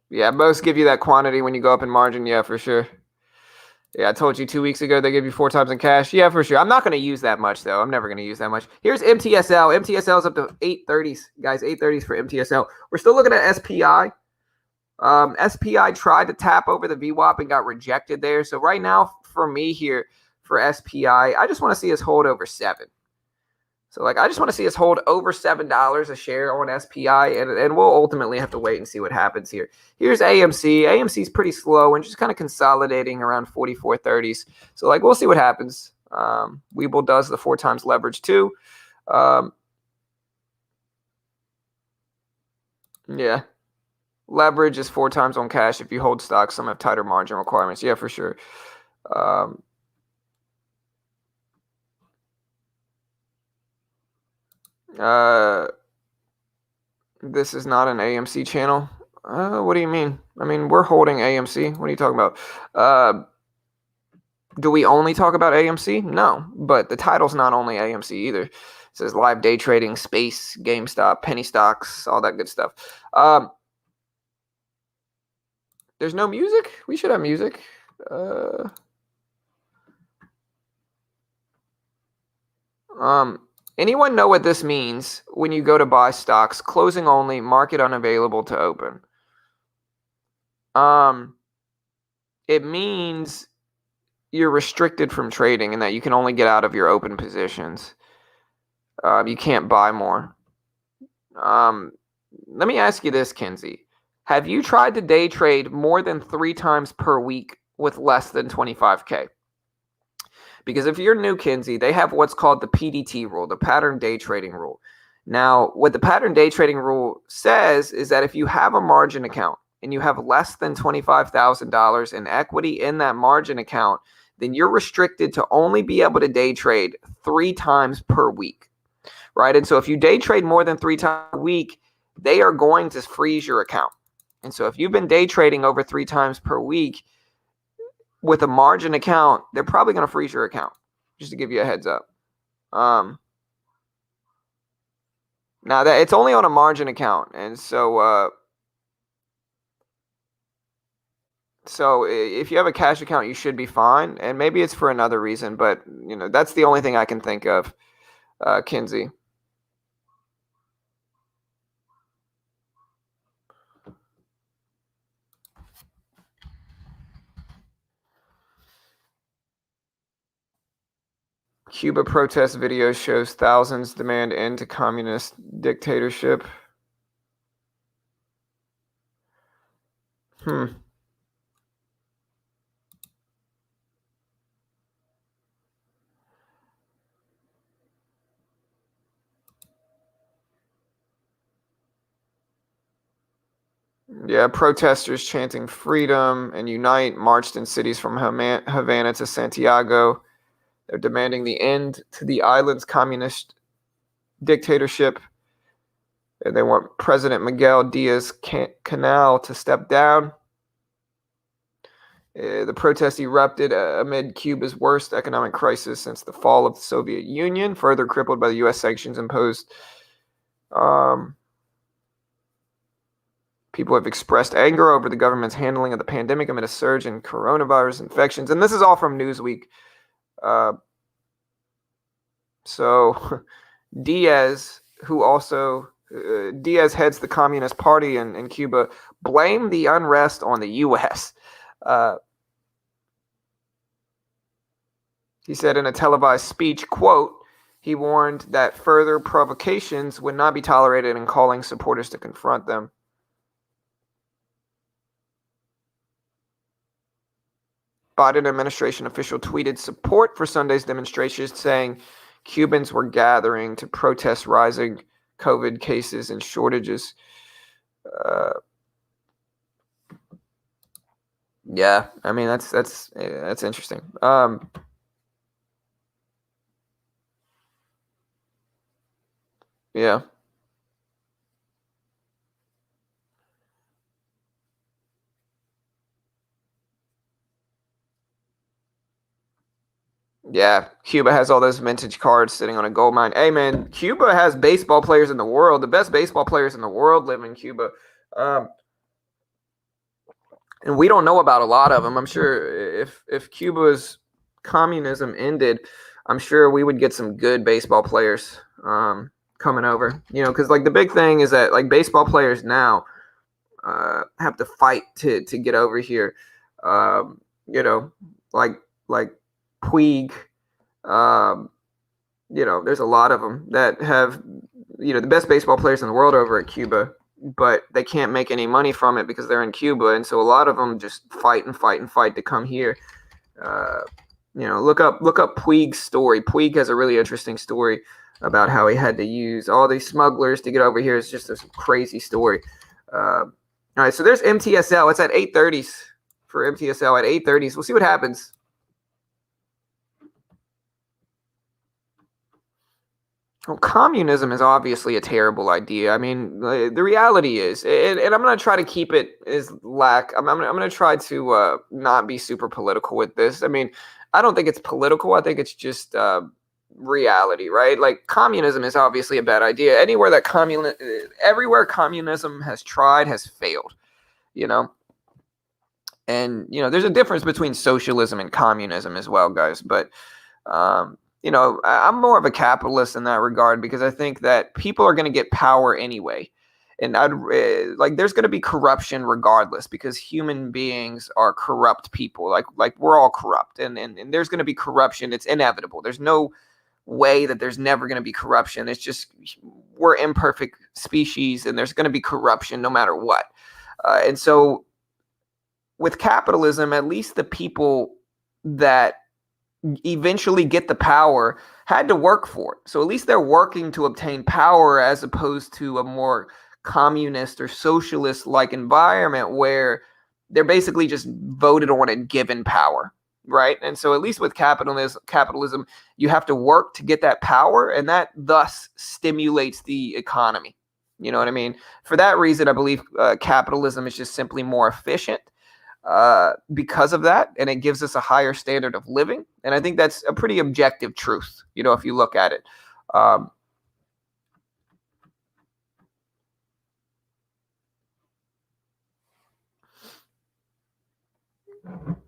Yeah, most give you that quantity when you go up in margin. Yeah, for sure. Yeah, I told you 2 weeks ago they give you 4 times in cash. Yeah, for sure. I'm not going to use that much, though. I'm never going to use that much. Here's MTSL. MTSL is up to 830s, guys. 830s for MTSL. We're still looking at SPI. SPI tried to tap over the VWAP and got rejected there. So right now, for me here, for SPI, I just want to see us hold over 7. So, like, I just want to see us hold over $7 a share on SPI, and we'll ultimately have to wait and see what happens here. Here's AMC. AMC is pretty slow and just kind of consolidating around 44.30s. So, like, we'll see what happens. Webull does the 4 times leverage too. Yeah. Leverage is 4 times on cash. If you hold stocks, some have tighter margin requirements. Yeah, for sure. This is not an AMC channel. What do you mean? I mean, we're holding AMC. What are you talking about? Do we only talk about AMC? No, but the title's not only AMC either. It says live day trading, space, GameStop, penny stocks, all that good stuff. There's no music? We should have music. Anyone know what this means when you go to buy stocks? Closing only, market unavailable to open. It means you're restricted from trading and that you can only get out of your open positions. You can't buy more. Let me ask you this, Kinsey. Have you tried to day trade more than 3 times per week with less than 25K? Because if you're new, Kinsey, they have what's called the PDT rule, the pattern day trading rule. Now, what the pattern day trading rule says is that if you have a margin account and you have less than $25,000 in equity in that margin account, then you're restricted to only be able to day trade 3 times per week, right? And so if you day trade more than 3 times a week, they are going to freeze your account. And so if you've been day trading over 3 times per week with a margin account, they're probably going to freeze your account, just to give you a heads up. Now that it's only on a margin account, and so if you have a cash account, you should be fine. And maybe it's for another reason, but that's the only thing I can think of, Kinsey. Cuba protest video shows thousands demand end to communist dictatorship. Yeah, protesters chanting freedom and unite marched in cities from Havana to Santiago. They're demanding the end to the island's communist dictatorship. And they want President Miguel Diaz-Canel to step down. The protest erupted amid Cuba's worst economic crisis since the fall of the Soviet Union, further crippled by the U.S. sanctions imposed. People have expressed anger over the government's handling of the pandemic amid a surge in coronavirus infections. And this is all from Newsweek. So Diaz, Diaz heads the Communist Party in Cuba, blamed the unrest on the U.S. He said in a televised speech, quote, he warned that further provocations would not be tolerated and calling supporters to confront them. Biden administration official tweeted support for Sunday's demonstrations, saying Cubans were gathering to protest rising COVID cases and shortages. Yeah, I mean that's interesting. Yeah. Yeah, Cuba has all those vintage cards sitting on a gold mine. Hey, man, Cuba has baseball players in the world. The best baseball players in the world live in Cuba. And we don't know about a lot of them. I'm sure if Cuba's communism ended, I'm sure we would get some good baseball players coming over. Because like the big thing is that like baseball players now have to fight to get over here. Like Puig, there's a lot of them that have, the best baseball players in the world over at Cuba, but they can't make any money from it because they're in Cuba. And so a lot of them just fight and fight and fight to come here. Look up Puig's story. Puig has a really interesting story about how he had to use all these smugglers to get over here. It's just a crazy story. All right, so there's MTSL. It's at 8:30s for MTSL at 8:30s. We'll see what happens. Well, communism is obviously a terrible idea. I mean, the reality is, and I'm going to try to keep it as I'm going to try to not be super political with this. I mean, I don't think it's political. I think it's just reality, right? Like, communism is obviously a bad idea. Everywhere communism has tried has failed, and there's a difference between socialism and communism as well, guys. But I'm more of a capitalist in that regard because I think that people are going to get power anyway. And there's going to be corruption regardless because human beings are corrupt people. Like we're all corrupt and there's going to be corruption. It's inevitable. There's no way that there's never going to be corruption. It's just we're imperfect species and there's going to be corruption no matter what. And so with capitalism, at least the people that eventually get the power had to work for it. So at least they're working to obtain power as opposed to a more communist or socialist like environment where they're basically just voted on and given power, right? And so at least with capitalism, you have to work to get that power, and that thus stimulates the economy. You know what I mean? For that reason, I believe capitalism is just simply more efficient because of that, and it gives us a higher standard of living. And I think that's a pretty objective truth, if you look at it.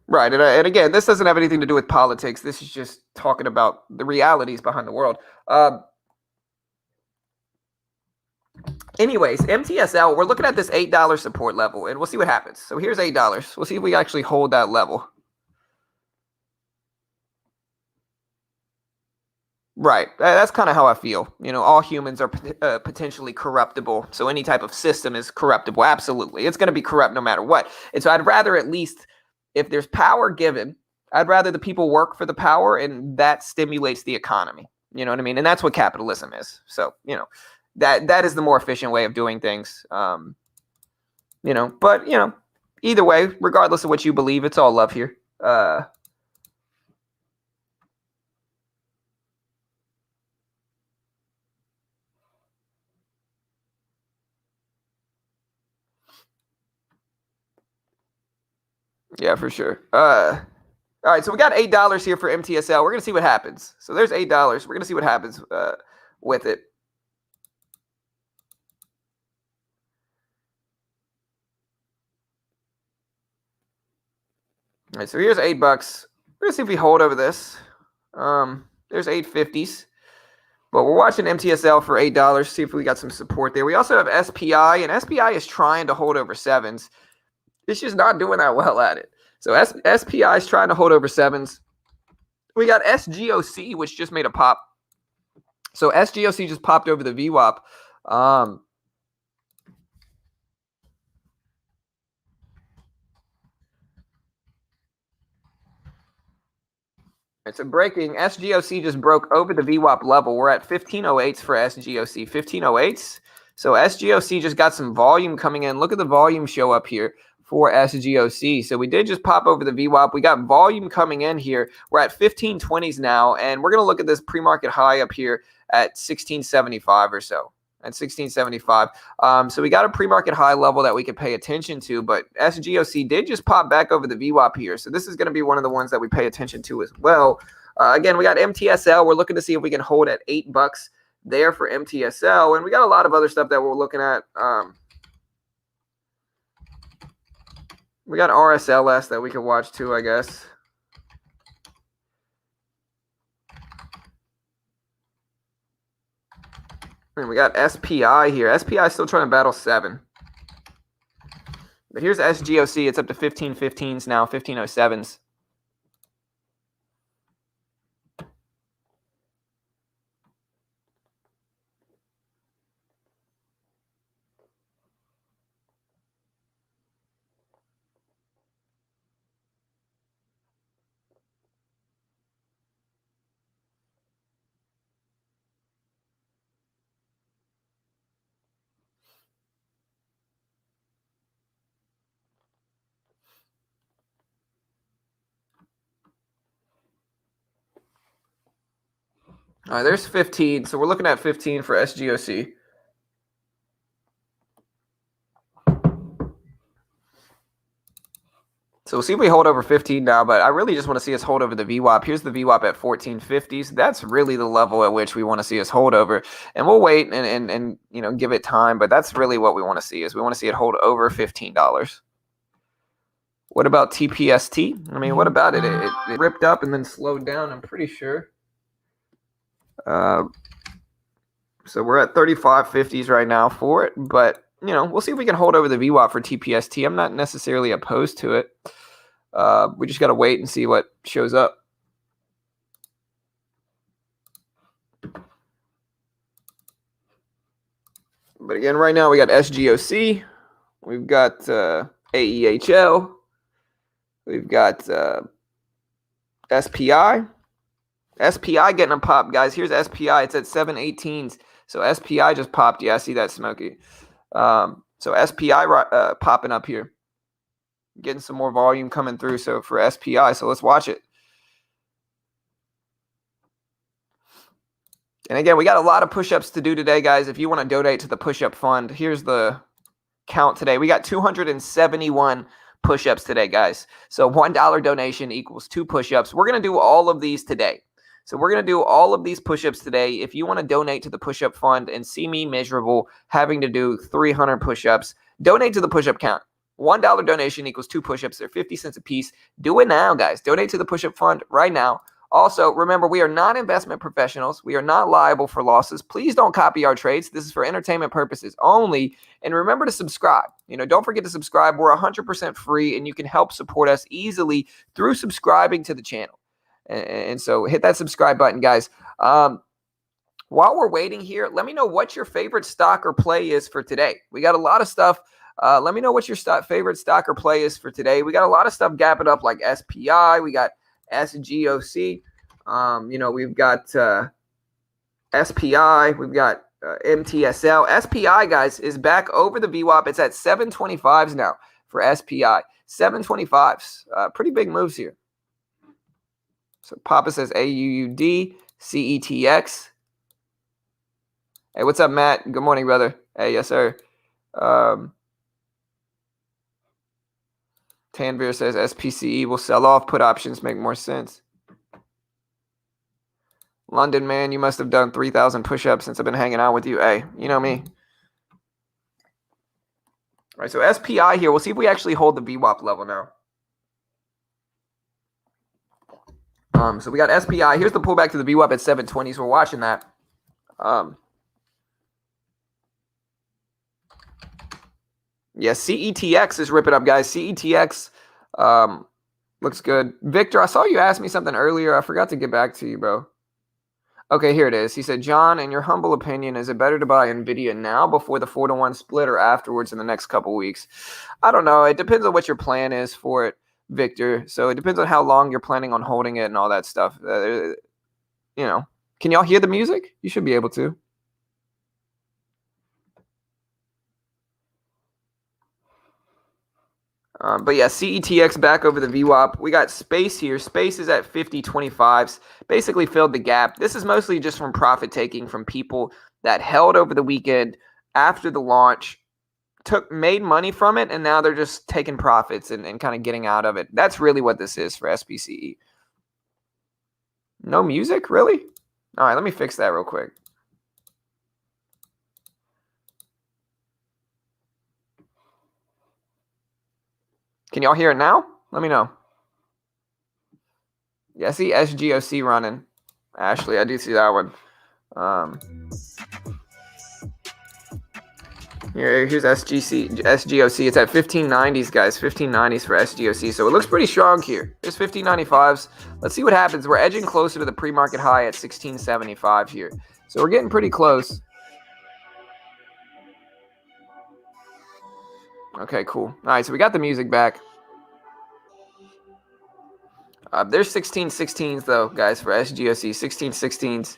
Right. And again, this doesn't have anything to do with politics. This is just talking about the realities behind the world. Anyways, MTSL, we're looking at this $8 support level, and we'll see what happens. So here's $8. We'll see if we actually hold that level. Right. That's kind of how I feel. All humans are potentially corruptible. So any type of system is corruptible. Absolutely. It's going to be corrupt no matter what. And so I'd rather, at least if there's power given, I'd rather the people work for the power, and that stimulates the economy. You know what I mean? And that's what capitalism is. So, that is the more efficient way of doing things. But either way, regardless of what you believe, it's all love here. Yeah, for sure. All right, so we got $8 here for MTSL. We're gonna see what happens. So there's $8. We're gonna see what happens with it. All right, so here's $8. We're gonna see if we hold over this. There's 850s. But we're watching MTSL for $8. See if we got some support there. We also have SPI, and SPI is trying to hold over 7s. It's just not doing that well at it. So SPI is trying to hold over 7s. We got SGOC, which just made a pop. So SGOC just popped over the VWAP. So breaking, SGOC just broke over the VWAP level. We're at 1508s for SGOC, 1508s. So SGOC just got some volume coming in. Look at the volume show up here for SGOC. So we did just pop over the VWAP. We got volume coming in here. We're at 1520s now, and we're going to look at this pre-market high up here at 1675 or so. At 1675. So we got a pre-market high level that we could pay attention to, but SGOC did just pop back over the VWAP here. So this is going to be one of the ones that we pay attention to as well. Again, we got MTSL. We're looking to see if we can hold at $8 there for MTSL. And we got a lot of other stuff that we're looking at. We got RSLS that we can watch too, I guess. And we got SPI here. SPI is still trying to battle 7. But here's SGOC. It's up to 1515s now, 1507s. All right, there's 15. So we're looking at 15 for SGOC. So we'll see if we hold over 15 now, but I really just want to see us hold over the VWAP. Here's the VWAP at 1450. So that's really the level at which we want to see us hold over. And we'll wait and you know, give it time, but that's really what we want to see is we want to see it hold over $15. What about TPST? I mean, what about it? It ripped up and then slowed down, I'm pretty sure. So we're at 35.50s right now for it, but you know, we'll see if we can hold over the VWAP for TPST. I'm not necessarily opposed to it. We just got to wait and see what shows up. But again, right now we got SGOC, we've got AEHL, we've got SPI. SPI getting a pop, guys. Here's SPI. It's at 718s. So SPI just popped. Yeah, I see that, Smokey. So SPI popping up here. Getting some more volume coming through. So for SPI, so let's watch it. And again, we got a lot of push-ups to do today, guys. If you want to donate to the push-up fund, here's the count today. We got 271 push-ups today, guys. So $1 donation equals 2 push-ups. We're going to do all of these today. So we're going to do all of these push-ups today. If you want to donate to the push-up fund and see me miserable having to do 300 push-ups, donate to the push-up count. $1 donation equals 2 push-ups. They're 50 cents a piece. Do it now, guys. Donate to the push-up fund right now. Also, remember, we are not investment professionals. We are not liable for losses. Please don't copy our trades. This is for entertainment purposes only. And remember to subscribe. You know, don't forget to subscribe. We're 100% free, and you can help support us easily through subscribing to the channel. And so hit that subscribe button, guys. While we're waiting here, let me know what your favorite stock or play is for today. We got a lot of stuff. Let me know what your favorite stock or play is for today. We got a lot of stuff gapping up like SPI. We got SGOC. You know, we've got SPI. We've got MTSL. SPI, guys, is back over the VWAP. It's at 725s now for SPI. 725s. Pretty big moves here. So Papa says AUUD, CETX. Hey, what's up, Matt? Good morning, brother. Hey, yes, sir. Tanvir says SPCE will sell off. Put options make more sense. London, man, you must have done 3,000 push-ups since I've been hanging out with you. Hey, you know me. All right, so SPI here. We'll see if we actually hold the VWAP level now. So we got SPI. Here's the pullback to the VWAP at 720s. We're watching that. Yeah, CETX is ripping up, guys. CETX looks good. Victor, I saw you ask me something earlier. I forgot to get back to you, bro. Okay, here it is. He said, John, in your humble opinion, is it better to buy NVIDIA now before the 4-to-1 split or afterwards in the next couple weeks? I don't know. It depends on what your plan is for it, Victor. So it depends on how long you're planning on holding it and all that stuff. You know, can y'all hear the music? You should be able to. But yeah, CETX back over the VWAP. We got Space here. Space is at 50.25s. Basically filled the gap. This is mostly just from profit taking from people that held over the weekend after the launch, made money from it, and now they're just taking profits and kind of getting out of it. That's really what this is for SPCE. No music? Really? All right, let me fix that real quick. Can y'all hear it now? Let me know. Yeah, I see SGOC running. Ashley, I do see that one. Here's SGOC. It's at 1590s, guys. 1590s for SGOC. So it looks pretty strong here. There's 1595s. Let's see what happens. We're edging closer to the pre-market high at 1675 here. So we're getting pretty close. Okay, cool. All right, so we got the music back. There's 1616s, though, guys, for SGOC. 1616s.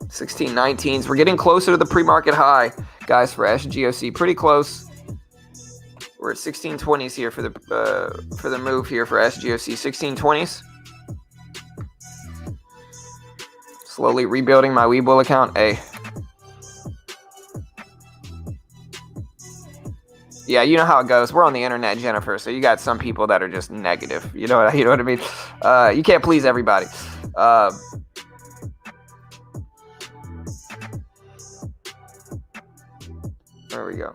1619s. We're getting closer to the pre-market high, guys, for SGOC. Pretty close. We're at 1620s here for the move here for SGOC. 1620s. Slowly rebuilding my Webull account. Hey. Yeah, you know how it goes. We're on the internet, Jennifer. So you got some people that are just negative. You know what I mean? You can't please everybody. There we go.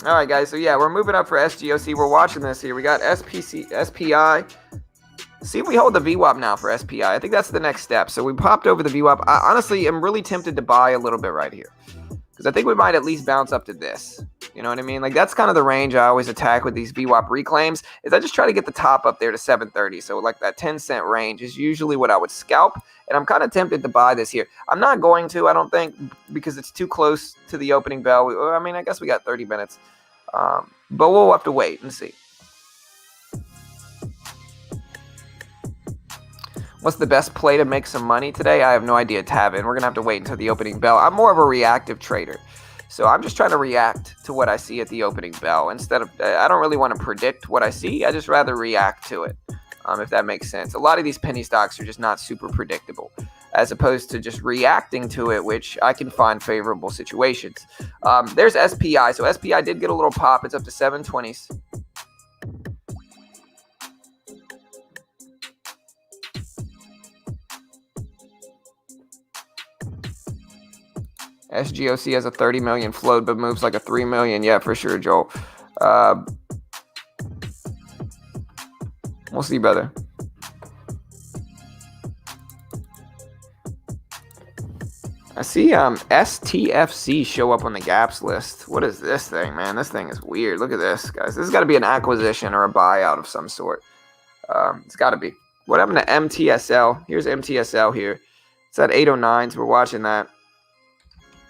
All right, guys. So yeah, we're moving up for SGOC. We're watching this here. We got SPI. See if we hold the VWAP now for SPI. I think that's the next step. So we popped over the VWAP. I honestly am really tempted to buy a little bit right here, because I think we might at least bounce up to this. You know what I mean? Like, that's kind of the range I always attack with these VWAP reclaims, is I just try to get the top up there to 730. So like that 10-cent range is usually what I would scalp. And I'm kind of tempted to buy this here. I'm not going to, I don't think, because it's too close to the opening bell. I mean, I guess we got 30 minutes. But we'll have to wait and see. What's the best play to make some money today? I have no idea, Tavin. We're going to have to wait until the opening bell. I'm more of a reactive trader. So I'm just trying to react to what I see at the opening bell. Instead of, I don't really want to predict what I see. I just rather react to it, if that makes sense. A lot of these penny stocks are just not super predictable, as opposed to just reacting to it, which I can find favorable situations. There's SPI. So SPI did get a little pop. It's up to 720s. SGOC has a 30 million float, but moves like a 3 million. Yeah, for sure, Joel. We'll see, brother. I see STFC show up on the gaps list. What is this thing, man? This thing is weird. Look at this, guys. This has got to be an acquisition or a buyout of some sort. It's got to be. What happened to MTSL? Here's MTSL here. It's at 809, so we're watching that.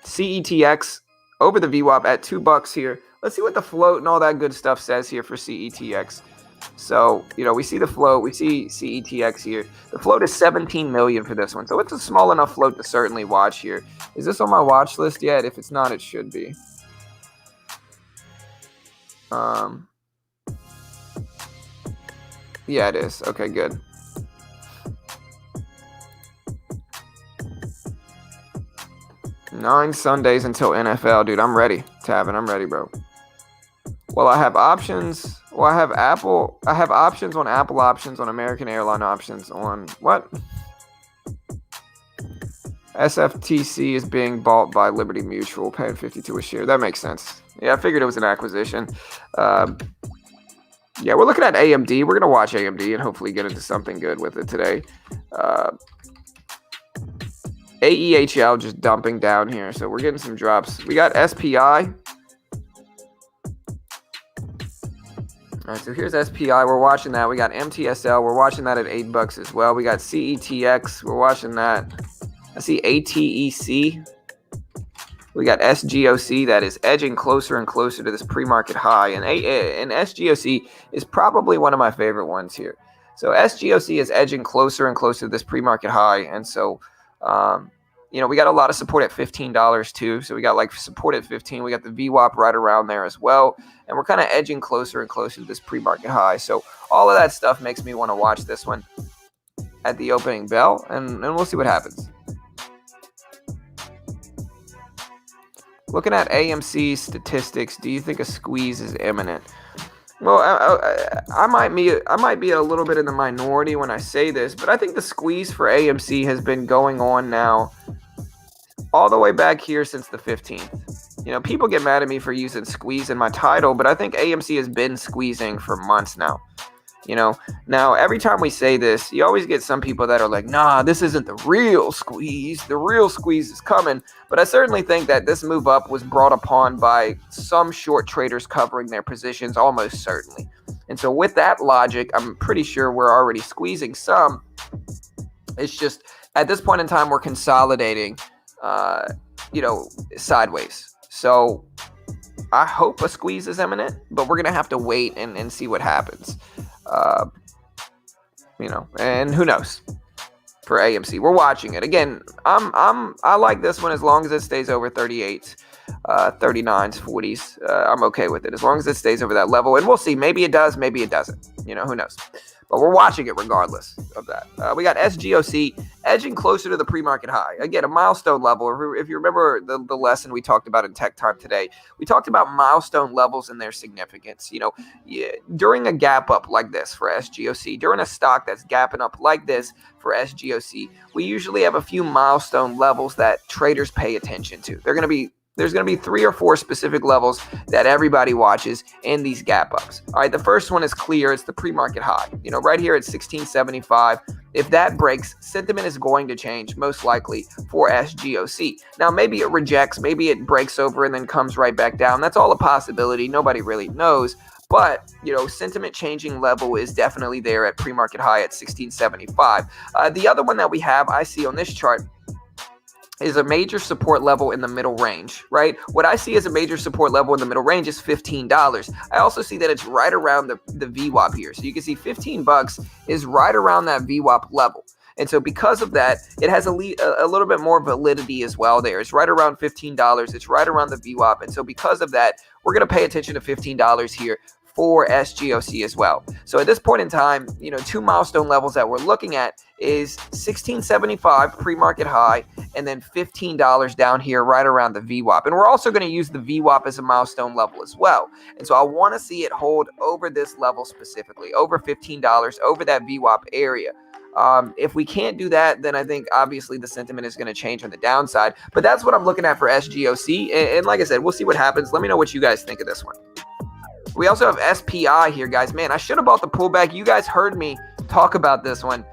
CETX over the VWAP at $2 here. Let's see what the float and all that good stuff says here for CETX. So, you know, we see the float. We see CETX here. The float is 17 million for this one. So it's a small enough float to certainly watch here. Is this on my watch list yet? If it's not, it should be. Yeah, it is. Okay, good. Nine Sundays until NFL. Dude, I'm ready. Tavin, I'm ready, bro. Well, I have options. Well, I have Apple. I have options on Apple options, on American Airline options, on what? SFTC is being bought by Liberty Mutual, paying 52 a share. That makes sense. Yeah, I figured it was an acquisition. Yeah, we're looking at AMD. We're going to watch AMD and hopefully get into something good with it today. AEHL just dumping down here, so we're getting some drops. We got SPI. All right, so here's SPI. We're watching that. We got MTSL. We're watching that at $8 as well. We got CETX. We're watching that. I see ATEC. We got SGOC that is edging closer and closer to this pre-market high. And SGOC is probably one of my favorite ones here. So SGOC is edging closer and closer to this pre-market high. And so, you know, we got a lot of support at $15 too. So we got like support at 15. We got the VWAP right around there as well. And we're kind of edging closer and closer to this pre-market high. So all of that stuff makes me want to watch this one at the opening bell. And we'll see what happens. Looking at AMC statistics, do you think a squeeze is imminent? Well, I might be a little bit in the minority when I say this, but I think the squeeze for AMC has been going on now all the way back here since the 15th. You know, people get mad at me for using squeeze in my title, but I think AMC has been squeezing for months now. You know, now every time we say this, you always get some people that are like, nah, this isn't the real squeeze. The real squeeze is coming. But I certainly think that this move up was brought upon by some short traders covering their positions, almost certainly. And so with that logic, I'm pretty sure we're already squeezing some. It's just at this point in time, we're consolidating, you know, sideways. So I hope a squeeze is imminent, but we're going to have to wait and see what happens. You know, and who knows? for AMC. We're watching it. Again, I like this one as long as it stays over 38s, 39s, 40s. I'm okay with it as long as it stays over that level. And we'll see. Maybe it does, maybe it doesn't. Who knows? But we're watching it regardless of that. We got SGOC edging closer to the pre-market high. Again, a milestone level. If you remember the lesson we talked about in Tech Time today, we talked about milestone levels and their significance. During a gap up like this for SGOC, during a stock that's gapping up like this for SGOC, we usually have a few milestone levels that traders pay attention to. There's going to be 3 or 4 specific levels that everybody watches in these gap ups. All right, the first one is clear. It's the pre-market high. Right here at 1675. If that breaks, sentiment is going to change, most likely, for SGOC. Now, maybe it rejects. Maybe it breaks over and then comes right back down. That's all a possibility. Nobody really knows. But, sentiment changing level is definitely there at pre-market high at 1675. The other one that I see on this chart, is a major support level in the middle range, right? What I see as a major support level in the middle range is $15. I also see that it's right around the VWAP here. So you can see $15 is right around that VWAP level. And so because of that, it has a little bit more validity as well there. It's right around $15. It's right around the VWAP. And so because of that, we're going to pay attention to $15 here for SGOC as well. So at this point in time, 2 milestone levels that we're looking at is 1675 pre-market high and then $15 down here right around the VWAP. And we're also going to use the VWAP as a milestone level as well. And so I want to see it hold over this level specifically, over $15, over that VWAP area. If we can't do that, then I think obviously the sentiment is going to change on the downside. But that's what I'm looking at for SGOC. And like I said, we'll see what happens. Let me know what you guys think of this one. We also have SPI here, guys. Man, I should have bought the pullback. You guys heard me talk about this one.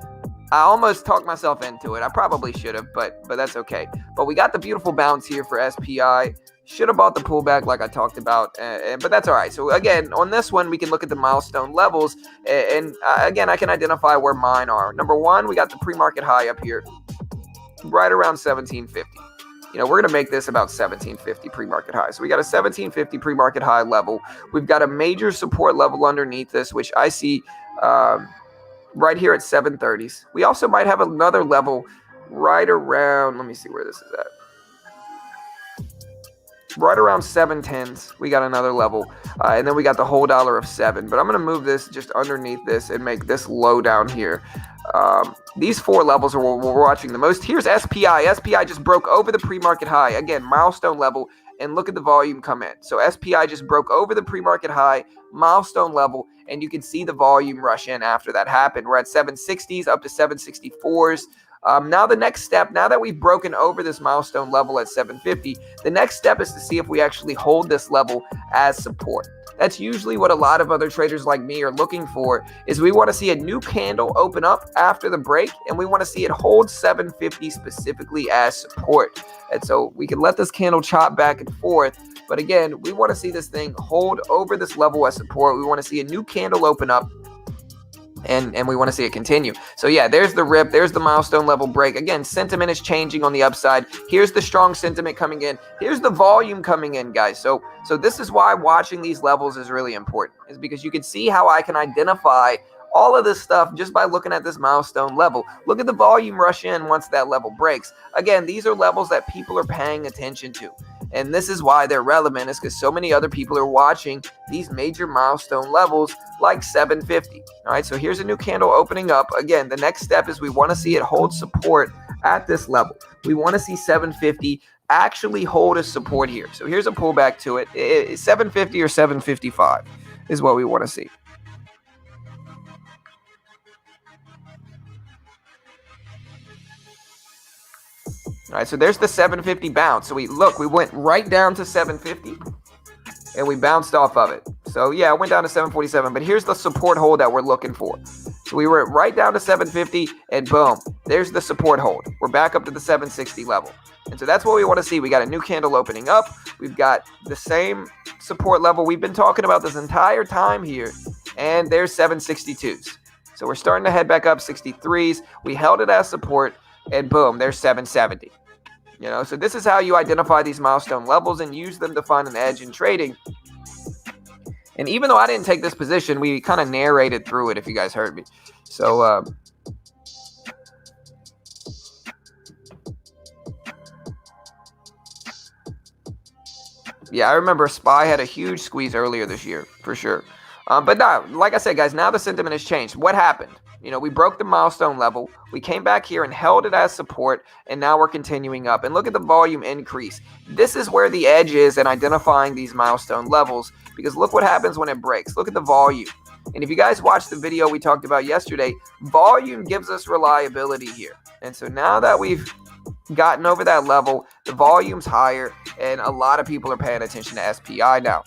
I almost talked myself into it. I probably should have, but that's okay. But we got the beautiful bounce here for SPI. Should have bought the pullback like I talked about, but that's all right. So again, on this one, we can look at the milestone levels. And again, I can identify where mine are. Number one, we got the pre-market high up here, right around 1750. We're going to make this about 1750 pre-market high. So we got a 1750 pre-market high level. We've got a major support level underneath this, which I see right here at 730s. We also might have another level right around, let me see where this is at. Right around 710s, we got another level. And then we got the whole dollar of 7. But I'm going to move this just underneath this and make this low down here. These 4 levels are what we're watching the most. Here's SPI. SPI just broke over the pre-market high. Again, milestone level. And look at the volume come in. So SPI just broke over the pre-market high, milestone level. And you can see the volume rush in after that happened. We're at 760s up to 764s. Now the next step, now that we've broken over this milestone level at 750, the next step is to see if we actually hold this level as support. That's usually what a lot of other traders like me are looking for, is we want to see a new candle open up after the break, and we want to see it hold 750 specifically as support. And so we can let this candle chop back and forth. But again, we want to see this thing hold over this level as support. We want to see a new candle open up. And we want to see it continue. So yeah, there's the rip. There's the milestone level break. Again, sentiment is changing on the upside. Here's the strong sentiment coming in. Here's the volume coming in, guys. So this is why watching these levels is really important, is because you can see how I can identify all of this stuff just by looking at this milestone level. Look at the volume rush in once that level breaks. Again, these are levels that people are paying attention to. And this is why they're relevant, is because so many other people are watching these major milestone levels like 750. All right, so here's a new candle opening up. Again, the next step is we want to see it hold support at this level. We want to see 750 actually hold a support here. So here's a pullback to it. 750 or 755 is what we want to see. All right, so there's the 750 bounce. So we went right down to 750 and we bounced off of it. So yeah, it went down to 747, but here's the support hold that we're looking for. So we were right down to 750 and boom, there's the support hold. We're back up to the 760 level. And so that's what we want to see. We got a new candle opening up. We've got the same support level we've been talking about this entire time here. And there's 762s. So we're starting to head back up 63s. We held it as support and boom, there's 770. So this is how you identify these milestone levels and use them to find an edge in trading. And even though I didn't take this position, we kind of narrated through it if you guys heard me. So Yeah, I remember SPY had a huge squeeze earlier this year, for sure. But no, like I said, guys, now the sentiment has changed. What happened? We broke the milestone level. We came back here and held it as support, and now we're continuing up. And look at the volume increase. This is where the edge is in identifying these milestone levels, because look what happens when it breaks. Look at the volume. And if you guys watched the video we talked about yesterday, volume gives us reliability here. And so now that we've gotten over that level, the volume's higher, and a lot of people are paying attention to SPI now.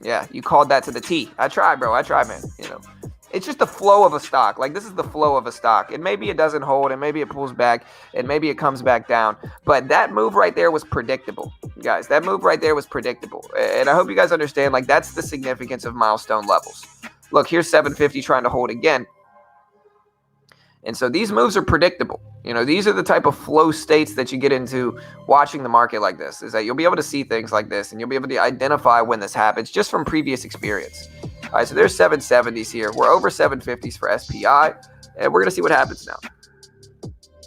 Yeah, you called that to the T. I tried, bro. I tried, man. It's just the flow of a stock. Like, this is the flow of a stock. And maybe it doesn't hold, and maybe it pulls back, and maybe it comes back down. But that move right there was predictable, guys. That move right there was predictable. And I hope you guys understand, like, that's the significance of milestone levels. Look, here's 750 trying to hold again. And so these moves are predictable. These are the type of flow states that you get into watching the market like this, is that you'll be able to see things like this, and you'll be able to identify when this happens just from previous experience. All right, so there's 770s here. We're over 750s for SPI, and we're going to see what happens now.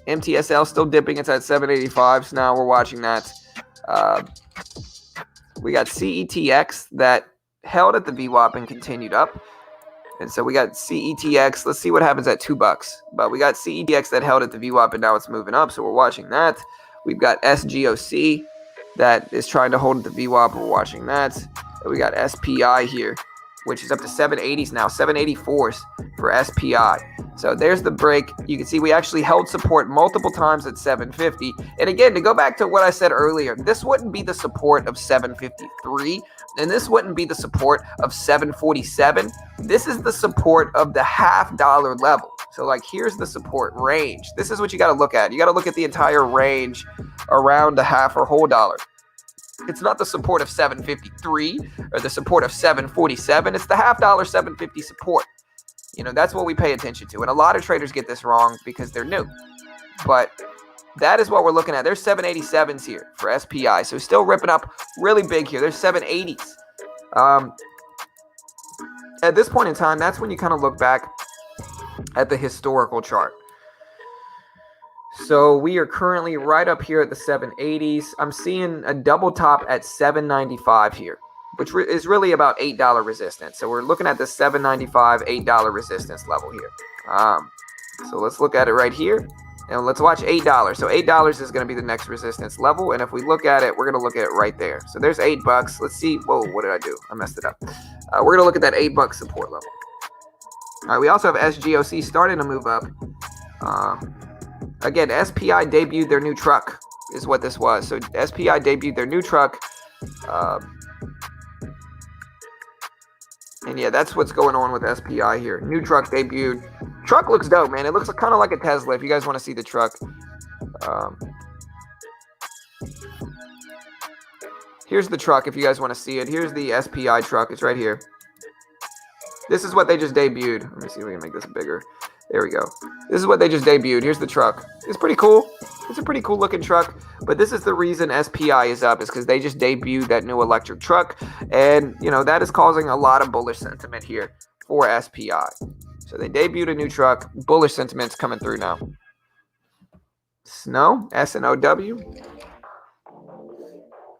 MTSL still dipping. It's at 785s now. We're watching that. We got CETX that held at the VWAP and continued up. And so we got CETX. Let's see what happens at $2. But we got CETX that held at the VWAP, and now it's moving up. So we're watching that. We've got SGOC that is trying to hold at the VWAP. We're watching that. And we got SPI here, which is up to 780s now, 784s for SPI. So there's the break. You can see we actually held support multiple times at 750. And again, to go back to what I said earlier, this wouldn't be the support of 753, and this wouldn't be the support of 747. This is the support of the $half level. So like, here's the support range. This is what you got to look at. You got to look at the entire range around the half or whole dollar. It's not the support of 753 or the support of 747. It's the $half 750 support. That's what we pay attention to. And a lot of traders get this wrong because they're new. But that is what we're looking at. There's 787s here for SPI. So still ripping up really big here. There's 780s. At this point in time, that's when you kind of look back at the historical chart. So we are currently right up here at the 780s. I'm seeing a double top at 795 here, which is really about $8 resistance. So we're looking at the 795, $8 resistance level here. So let's look at it right here. And let's watch $8. So $8 is going to be the next resistance level. And if we look at it, we're going to look at it right there. So there's $8. Let's see. Whoa, what did I do? I messed it up. We're going to look at that $8 support level. All right, we also have SGOC starting to move up. Again, SPI debuted their new truck is what this was. So SPI debuted their new truck. And yeah, that's what's going on with SPI here. New truck debuted. Truck looks dope, man. It looks kind of like a Tesla if you guys want to see the truck. Here's the truck if you guys want to see it. Here's the SPI truck. It's right here. This is what they just debuted. Let me see if we can make this bigger. There we go. This is what they just debuted. Here's the truck. It's pretty cool. It's a pretty cool looking truck. But this is the reason SPI is up, is because they just debuted that new electric truck. And, that is causing a lot of bullish sentiment here for SPI. So they debuted a new truck. Bullish sentiment's coming through now. Snow, S-N-O-W.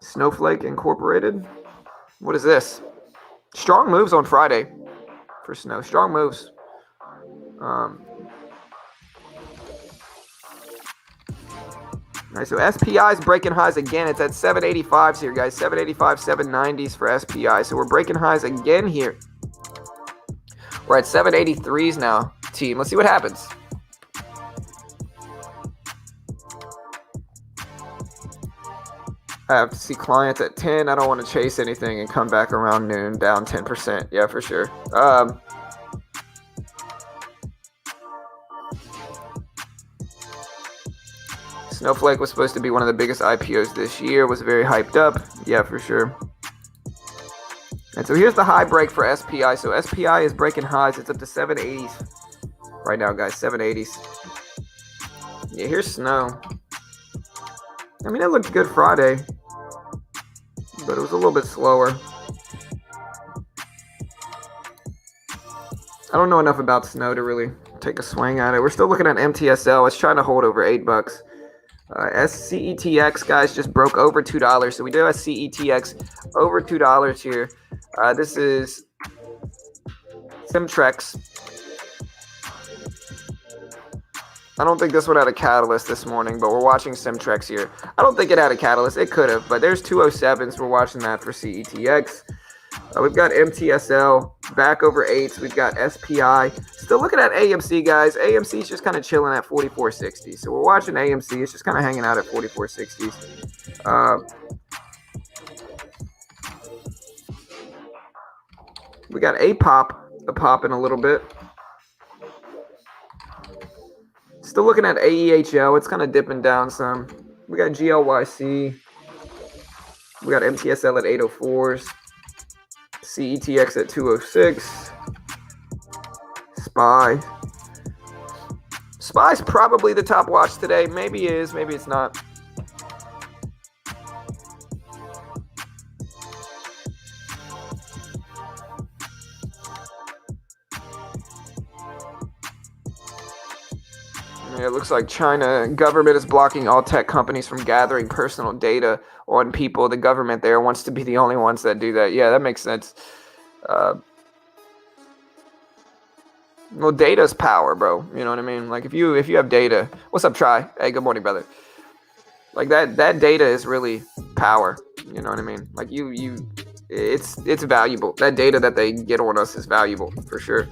Snowflake Incorporated. What is this? Strong moves on Friday for Snow. Strong moves. All right, so SPI is breaking highs again. It's at 785s here, guys. 785, 790s for SPI. So we're breaking highs again here. We're at 783s now, team. Let's see what happens. I have to see clients at 10. I don't want to chase anything and come back around noon down 10%. Yeah, for sure. Snowflake was supposed to be one of the biggest IPOs this year. Was very hyped up. Yeah, for sure. And so here's the high break for SPI. So SPI is breaking highs. It's up to 780s right now, guys. 780s. Yeah, here's Snow. I mean, it looked good Friday, but it was a little bit slower. I don't know enough about Snow to really take a swing at it. We're still looking at MTSL. It's trying to hold over $8. SCETX, guys, just broke over $2. So we do have CETX over $2 here. This is Simtrex. I don't think this one had a catalyst this morning, but we're watching Simtrex here. I don't think it had a catalyst. It could have, but there's 207s. We're watching that for CETX. We've got MTSL back over 8s. We've got SPI. Still looking at AMC, guys. AMC is just kind of chilling at 44.60. So we're watching AMC. It's just kind of hanging out at 44.60s. We got a pop in a little bit. Still looking at AEHL. It's kind of dipping down some. We got GLYC. We got MTSL at 804s. CETX at 206. SPY. SPY's probably the top watch today. Maybe it is, maybe it's not. Yeah, it looks like China government is blocking all tech companies from gathering personal data on people. The government there wants to be the only ones that do that. Yeah, that makes sense. Well, data's power, bro. You know what I mean? Like if you have data, what's up, Try? Hey, good morning, brother. Like that data is really power. You know what I mean? Like it's valuable. That data that they get on us is valuable for sure.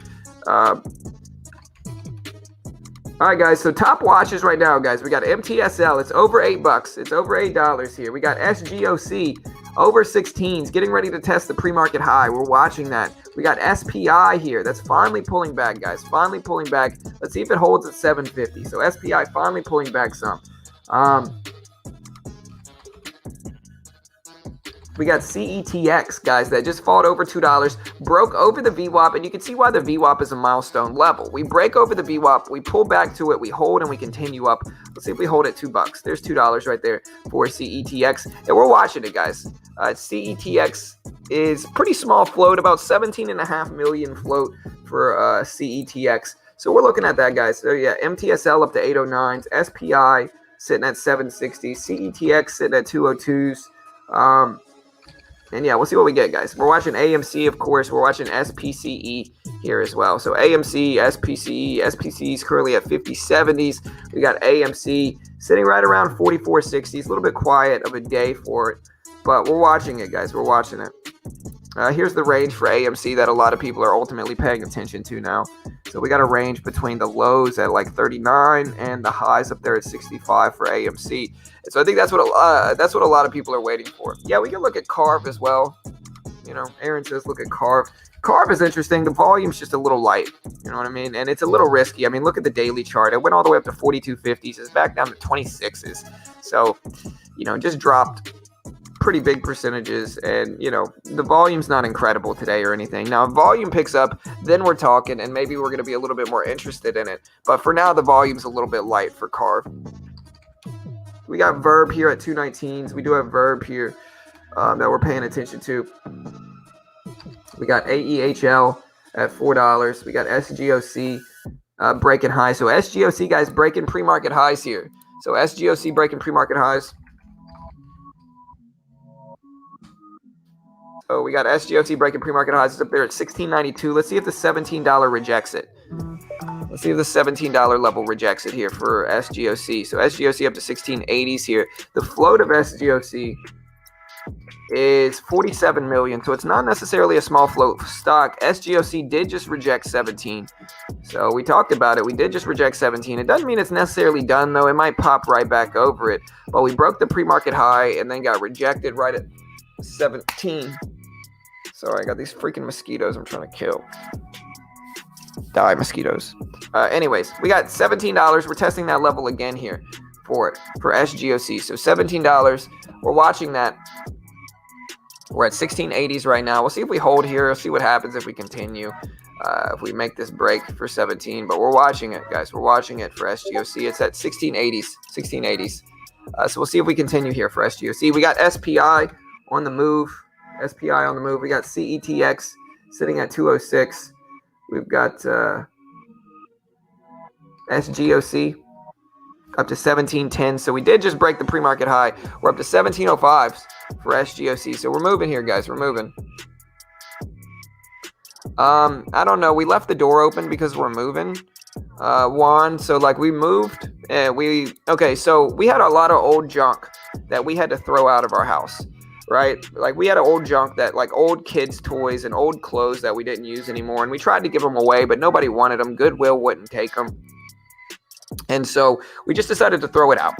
All right, guys. So top watches right now, guys. We got MTSL. It's over $8. It's over $8 here. We got SGOC over 16s, getting ready to test the pre-market high. We're watching that. We got SPI here. That's finally pulling back, guys. Finally pulling back. Let's see if it holds at 750. So SPI finally pulling back some. We got CETX, guys, that just fought over $2, broke over the VWAP, and you can see why the VWAP is a milestone level. We break over the VWAP, we pull back to it, we hold, and we continue up. Let's see if we hold at $2. There's $2 right there for CETX, and we're watching it, guys. CETX is pretty small float, about 17.5 million float for CETX. So we're looking at that, guys. So yeah, MTSL up to 809s, SPI sitting at 760, CETX sitting at 202s. And yeah, we'll see what we get, guys. We're watching AMC, of course. We're watching SPCE here as well. So AMC, SPCE. SPCE is currently at 50.70s. We got AMC sitting right around 44.60s. A little bit quiet of a day for it. But we're watching it, guys. We're watching it. Here's the range for AMC that a lot of people are ultimately paying attention to now. So we got a range between the lows at like 39 and the highs up there at 65 for AMC. And so I think that's what a lot of people are waiting for. Yeah, we can look at CARV as well. You know, Aaron says look at CARV. CARV is interesting. The volume's just a little light. You know what I mean? And it's a little risky. I mean, look at the daily chart. It went all the way up to 42.50s. It's back down to 26s. So, you know, just dropped pretty big percentages, and you know the volume's not incredible today or anything. Now if volume picks up, then we're talking, and maybe we're going to be a little bit more interested in it, but for now the volume's a little bit light for CARV. We got Verb here at 219s. We do have Verb here that we're paying attention to. We got AEHL at $4. We got SGOC breaking high. So SGOC, guys, breaking pre-market highs here. So SGOC breaking pre-market highs. So we got SGOC breaking pre-market highs. It's up there at $16.92. Let's see if the $17 rejects it. Let's see if the $17 level rejects it here for SGOC. So SGOC up to 16.80s here. The float of SGOC is 47 million. So it's not necessarily a small float stock. SGOC did just reject 17. So we talked about it. We did just reject 17. It doesn't mean it's necessarily done, though. It might pop right back over it. But we broke the pre-market high and then got rejected right at 17. Sorry, I got these freaking mosquitoes I'm trying to kill. Die, mosquitoes. Anyways, we got $17. We're testing that level again here for SGOC. So $17. We're watching that. We're at 16.80s right now. We'll see if we hold here. We'll see what happens if we continue. If we make this break for 17. But we're watching it, guys. We're watching it for SGOC. It's at 16.80s. 16.80s. So we'll see if we continue here for SGOC. We got SPI on the move. SPI on the move. We got CETX sitting at 206. We've got SGOC up to 1710. So we did just break the pre-market high. We're up to 1705s for SGOC. So we're moving here, guys. We're moving. I don't know. We left the door open because we're moving. Juan. So like we moved and okay. So we had a lot of old junk that we had to throw out of our house, right? Like we had an old junk that like old kids' toys and old clothes that we didn't use anymore. And we tried to give them away, but nobody wanted them. Goodwill wouldn't take them. And so we just decided to throw it out.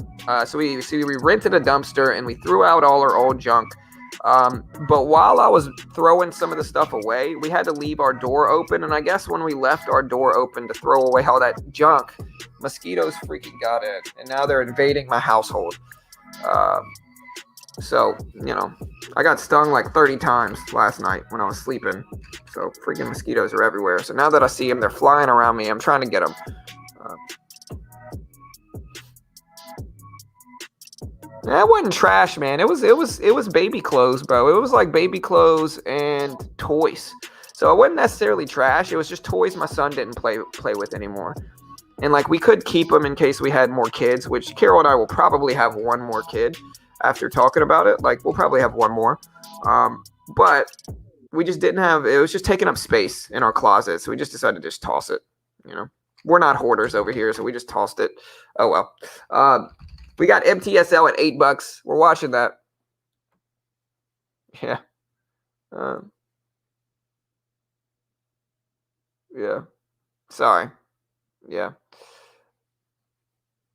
So we rented a dumpster and we threw out all our old junk. But while I was throwing some of the stuff away, we had to leave our door open. And I guess when we left our door open to throw away all that junk, mosquitoes freaking got in. And now they're invading my household. So, you know, I got stung like 30 times last night when I was sleeping. So freaking mosquitoes are everywhere. So now that I see them, they're flying around me. I'm trying to get them. That wasn't trash, man. It was baby clothes, bro. It was like baby clothes and toys. So it wasn't necessarily trash. It was just toys my son didn't play with anymore. And like we could keep them in case we had more kids, which Carol and I will probably have one more kid after talking about it. Like we'll probably have one more. But we just didn't have, it was just taking up space in our closet. So we just decided to just toss it, you know. We're not hoarders over here, so we just tossed it. Oh well. We got MTSL at $8. We're watching that. Yeah. Yeah. Sorry. Yeah.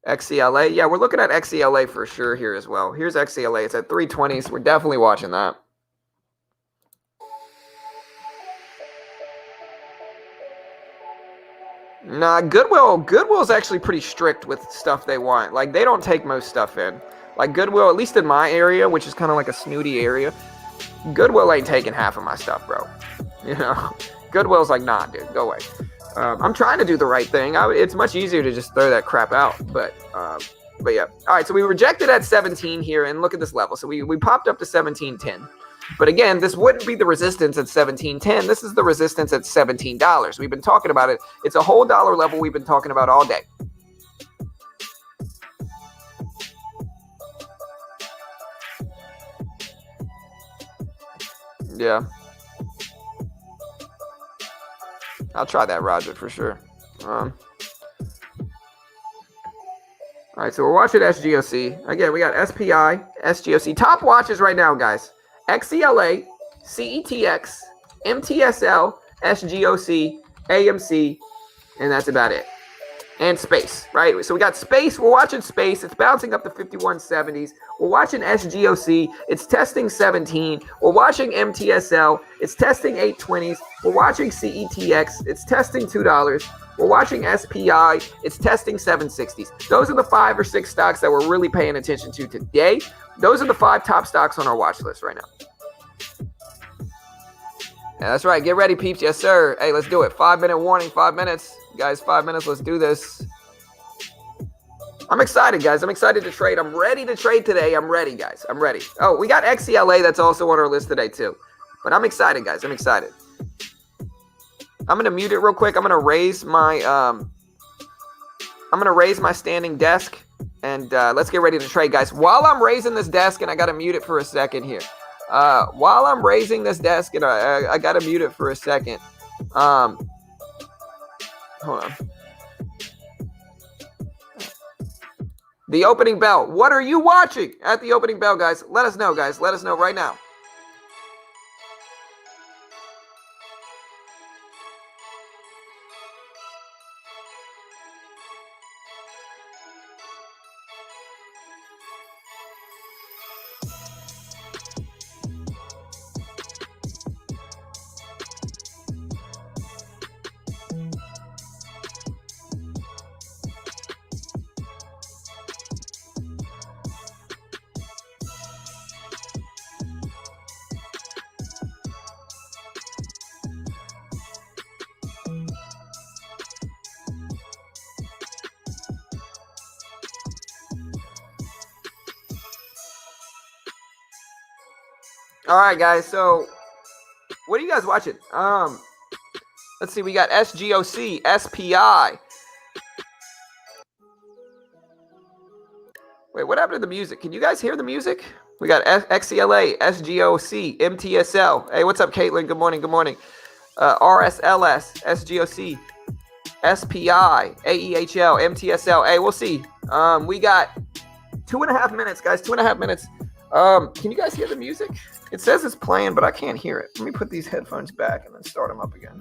XCLA. Yeah, we're looking at XCLA for sure here as well. Here's XCLA. It's at 320s. We're definitely watching that. Nah, Goodwill's actually pretty strict with stuff they want. Like, they don't take most stuff in. Like, Goodwill, at least in my area, which is kind of like a snooty area, Goodwill ain't taking half of my stuff, bro. You know? Goodwill's like, nah, dude, go away. I'm trying to do the right thing. It's much easier to just throw that crap out. But yeah. All right, so we rejected at 17 here, and look at this level. So we popped up to 1710. But again, this wouldn't be the resistance at 17.10. This is the resistance at $17. We've been talking about it. It's a whole dollar level we've been talking about all day. Yeah. I'll try that, Roger, for sure. All right, so we're watching SGOC. Again, we got SPI, SGOC. Top watches right now, guys. XCLA, CETX, MTSL, SGOC, AMC, and that's about it. And Space, right? So we got Space. We're watching Space. It's bouncing up to 5170s. We're watching SGOC. It's testing 17. We're watching MTSL. It's testing 820s. We're watching CETX. It's testing $2. We're watching SPI. It's testing 760s. Those are the 5 or 6 stocks that we're really paying attention to today. Those are the 5 top stocks on our watch list right now. Yeah, that's right. Get ready, peeps. Yes, sir. Hey, let's do it. 5-minute warning. 5 minutes. Guys, 5 minutes. Let's do this. I'm excited, guys. I'm excited to trade. I'm ready to trade today. I'm ready, guys. I'm ready. Oh, we got XCLA that's also on our list today, too. But I'm excited, guys. I'm excited. I'm going to mute it real quick. I'm going to raise my standing desk. And let's get ready to trade, guys. While I'm raising this desk, and I got to mute it for a second here. While I'm raising this desk, and I got to mute it for a second. Hold on. The opening bell. What are you watching at the opening bell, guys? Let us know, guys. Let us know right now. All right, guys. So, what are you guys watching? Let's see. We got SGOC, SPI. happened to the music? Can you guys hear the music? We got XCLA, SGOC, MTSL. Hey, what's up, Caitlin? Good morning. Good morning. RSLS, SGOC, SPI, AEHL, MTSL. Hey, we'll see. We got 2.5 minutes, guys. 2.5 minutes. Can you guys hear the music? It says it's playing, but I can't hear it. Let me put these headphones back and then start them up again.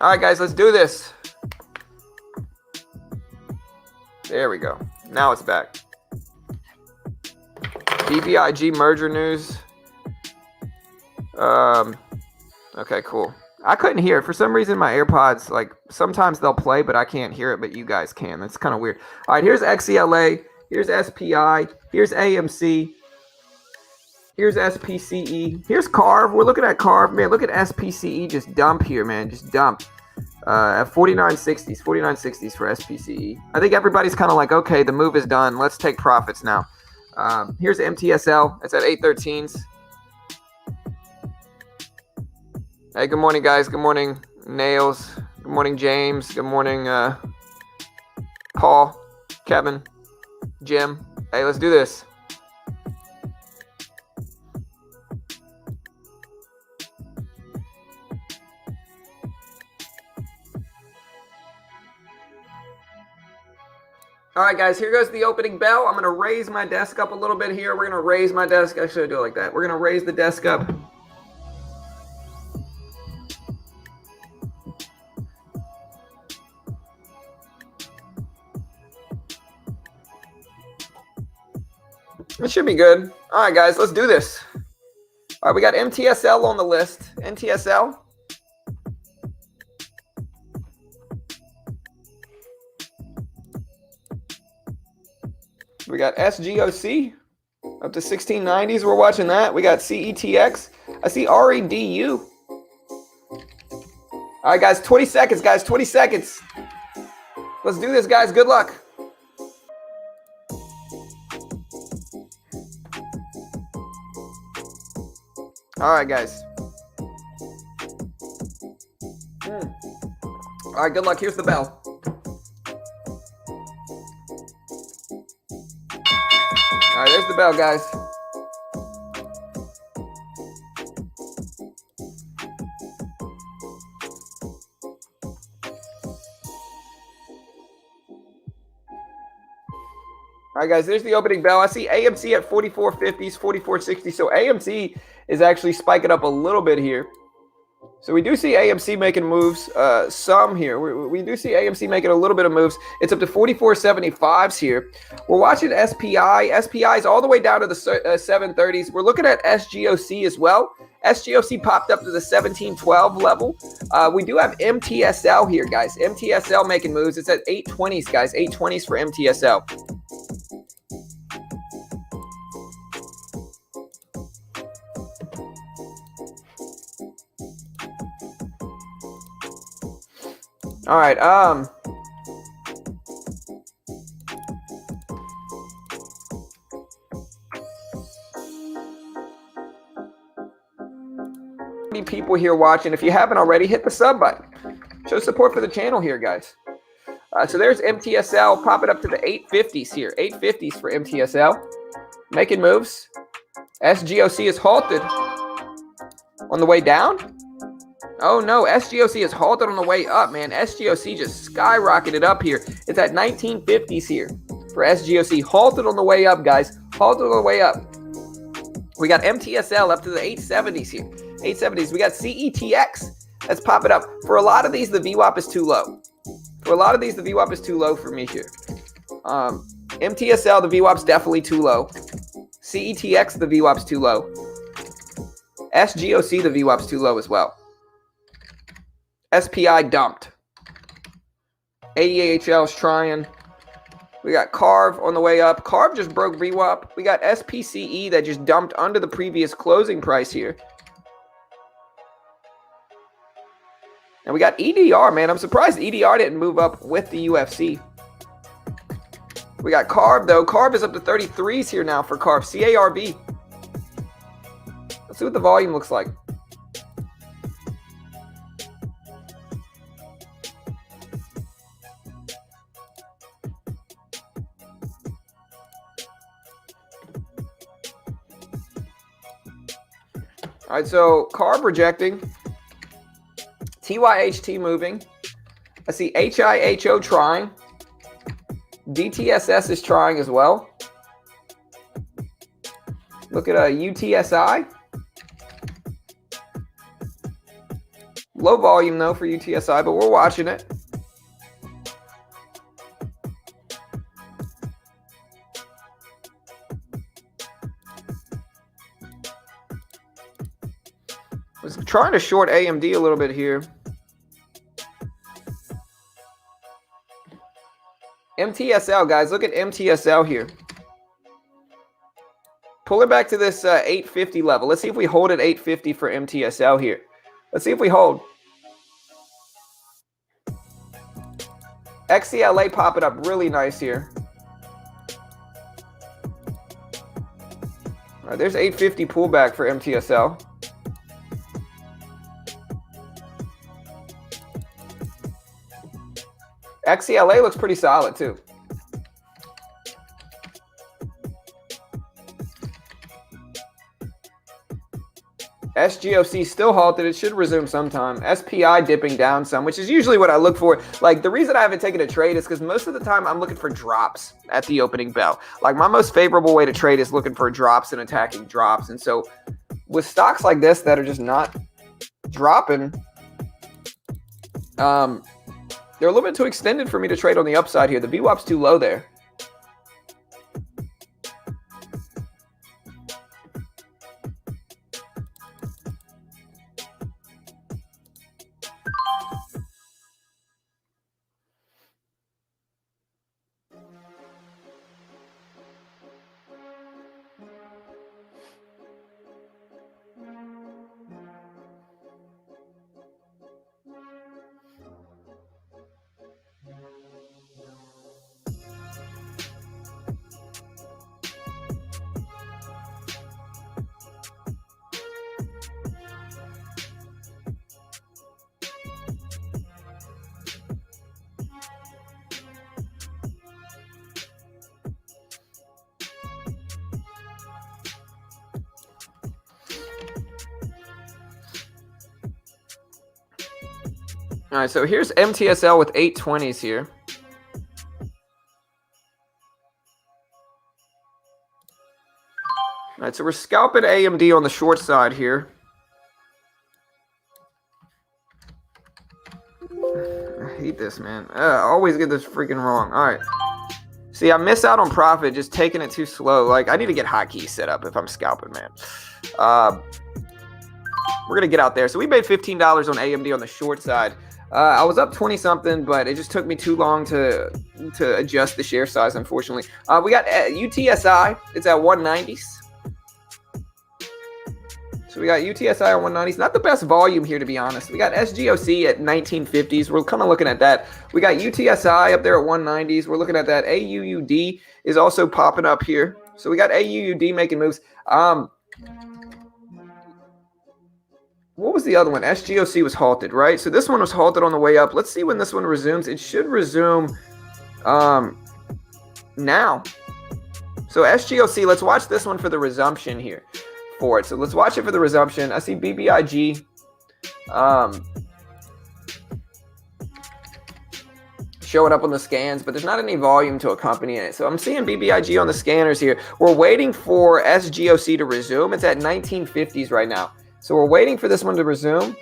All right, guys, let's do this. There we go. Now it's back. BBIG merger news. Okay, cool. I couldn't hear it. For some reason, my AirPods, like, sometimes they'll play, but I can't hear it, but you guys can. That's kind of weird. All right, here's XCLA. Here's SPI. Here's AMC. Here's SPCE. Here's CARV. We're looking at CARV. Man, look at SPCE just dump here, man. Just dump. At 49.60s. 49.60s for SPCE. I think everybody's kind of like, okay, the move is done. Let's take profits now. Here's MTSL. It's at 813s. Hey, good morning, guys. Good morning, Nails. Good morning, James. Good morning, Paul, Kevin, Jim. Hey, let's do this. All right, guys, here goes the opening bell. I'm going to raise my desk up a little bit here. We're going to raise my desk. I should do it like that. We're going to raise the desk up. It should be good. All right, guys, let's do this. All right, we got MTSL on the list. NTSL. We got SGOC up to 1690s. We're watching that. We got CETX. I see REDU. All right, guys, 20 seconds, guys, 20 seconds. Let's do this, guys. Good luck. All right, guys. All right, good luck. Here's the bell. All right, there's the bell, guys. All right, guys, there's the opening bell. I see AMC at 44.50s, 44.60. So AMC is actually spiking up a little bit here. So we do see AMC making moves, some here. We do see AMC making a little bit of moves. It's up to 44.75s here. We're watching SPI. SPI is all the way down to the 730s. We're looking at SGOC as well. SGOC popped up to the 1712 level. We do have MTSL here, guys. MTSL making moves. It's at 820s, guys. 820s for MTSL. All right, many people here watching. If you haven't already, hit the sub button. Show support for the channel here, guys. So there's MTSL popping up to the 850s here. 850s for MTSL. Making moves. SGOC is halted on the way down. Oh no, SGOC is halted on the way up, man. SGOC just skyrocketed up here. It's at 1950s here for SGOC. Halted on the way up, guys. Halted on the way up. We got MTSL up to the 870s here. 870s. We got CETX that's popping up. For a lot of these, the VWAP is too low. For a lot of these, the VWAP is too low for me here. MTSL, the VWAP's definitely too low. CETX, the VWAP's too low. SGOC, the VWAP's too low as well. SPI dumped. AEHL is trying. We got CARV on the way up. CARV just broke VWAP. We got SPCE that just dumped under the previous closing price here. And we got EDR, man. I'm surprised EDR didn't move up with the UFC. We got CARV, though. CARV is up to 33s here now for CARV. CARV. Let's see what the volume looks like. All right, so CARB rejecting. TYHT moving. I see HIHO trying. DTSS is trying as well. Look at UTSI. Low volume, though, for UTSI, but we're watching it. I was trying to short AMD a little bit here. MTSL, guys, look at MTSL here. Pull it back to this 850 level. Let's see if we hold at 850 for MTSL here. Let's see if we hold. XCLA popping up really nice here. All right, there's 850 pullback for MTSL. XCLA looks pretty solid too. SGOC still halted. It should resume sometime. SPI dipping down some, which is usually what I look for. Like, the reason I haven't taken a trade is because most of the time I'm looking for drops at the opening bell. Like, my most favorable way to trade is looking for drops and attacking drops. And so with stocks like this that are just not dropping, they're a little bit too extended for me to trade on the upside here. The VWAP's too low there. All right, so here's MTSL with 820s here. All right, so we're scalping AMD on the short side here. I hate this, man. I always get this freaking wrong. All right. See, I miss out on profit just taking it too slow. Like, I need to get hotkeys set up if I'm scalping, man. We're going to get out there. So we made $15 on AMD on the short side. I was up 20-something, but it just took me too long to adjust the share size, unfortunately. We got UTSI. It's at 190s. So we got UTSI on 190s. Not the best volume here, to be honest. We got SGOC at 1950s. We're kind of looking at that. We got UTSI up there at 190s. We're looking at that. AUUD is also popping up here. So we got AUUD making moves. What was the other one? SGOC was halted, right? So this one was halted on the way up. Let's see when this one resumes. It should resume now. So SGOC, let's watch this one for the resumption here for it. So let's watch it for the resumption. I see BBIG showing up on the scans, but there's not any volume to accompany it. So I'm seeing BBIG on the scanners here. We're waiting for SGOC to resume. It's at 1950s right now. So we're waiting for this one to resume.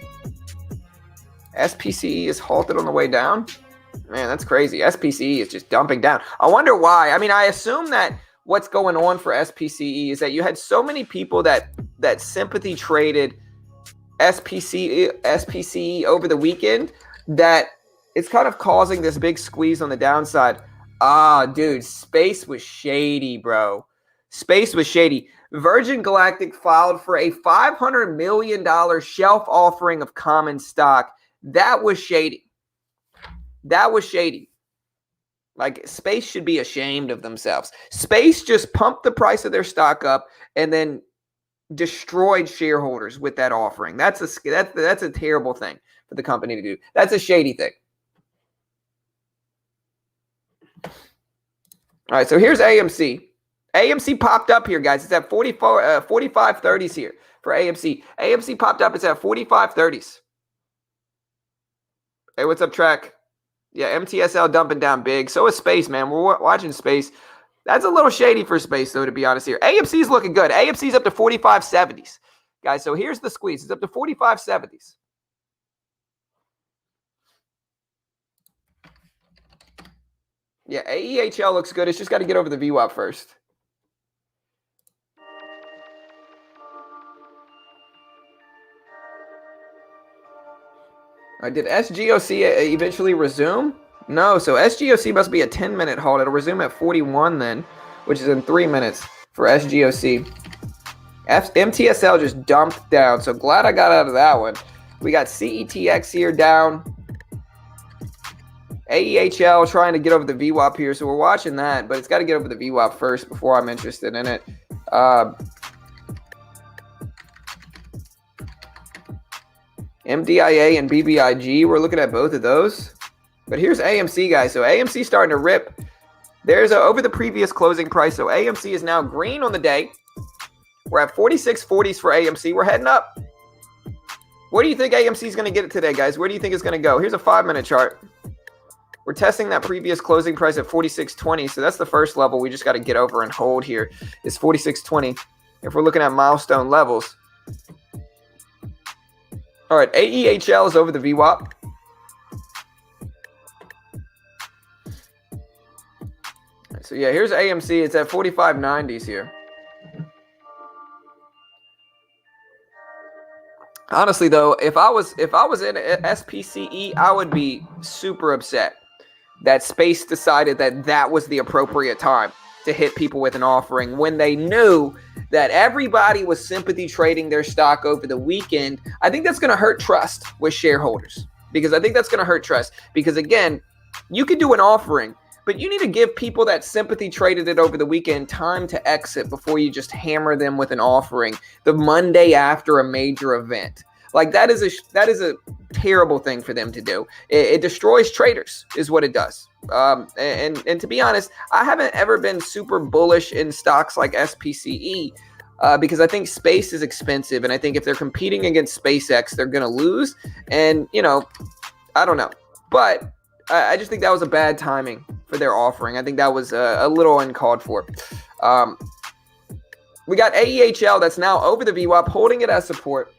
SPCE is halted on the way down. Man, that's crazy. SPCE is just dumping down. I wonder why. I mean, I assume that what's going on for SPCE is that you had so many people that sympathy traded SPCE over the weekend that it's kind of causing this big squeeze on the downside. Dude, space was shady, bro. Space was shady. Virgin Galactic filed for a $500 million shelf offering of common stock. That was shady. That was shady. Like, Space should be ashamed of themselves. Space just pumped the price of their stock up and then destroyed shareholders with that offering. That's a terrible thing for the company to do. That's a shady thing. All right, so here's AMC. AMC popped up here, guys. It's at 45.30s here. for AMC. AMC popped up. It's at 45.30s. Hey, what's up, Track? Yeah, MTSL dumping down big. So is Space, man. We're watching Space. That's a little shady for Space, though, to be honest here. AMC's looking good. AMC's up to 45.70s. Guys, so here's the squeeze. It's up to 45.70s. Yeah, AEHL looks good. It's just got to get over the VWAP first. All right, did SGOC eventually resume? No, so SGOC must be a 10-minute halt. It'll resume at 41 then, which is in 3 minutes for SGOC. MTSL just dumped down, so glad I got out of that one. We got CETX here down. AEHL trying to get over the VWAP here, so we're watching that, but it's got to get over the VWAP first before I'm interested in it. MDIA and BBIG, we're looking at both of those. But here's AMC, guys. So AMC starting to rip. There's over the previous closing price. So AMC is now green on the day. We're at 46.40s for AMC. We're heading up. Where do you think AMC is going to get it today, guys? Where do you think it's going to go? Here's a 5-minute chart. We're testing that previous closing price at 46.20. So that's the first level we just got to get over and hold here is 46.20. If we're looking at milestone levels. All right, AEHL is over the VWAP. So yeah, here's AMC. It's at 45.90s here. Honestly, though, if I was in SPCE, I would be super upset that Space decided that was the appropriate time to hit people with an offering when they knew that everybody was sympathy trading their stock over the weekend. I think that's going to hurt trust with shareholders because again, you could do an offering, but you need to give people that sympathy traded it over the weekend time to exit before you just hammer them with an offering the Monday after a major event. Like that is a terrible thing for them to do. It destroys traders is what it does. And to be honest, I haven't ever been super bullish in stocks like SPCE because I think space is expensive. And I think if they're competing against SpaceX, they're going to lose. And, I don't know. But I just think that was a bad timing for their offering. I think that was a little uncalled for. We got AEHL that's now over the VWAP, holding it as support.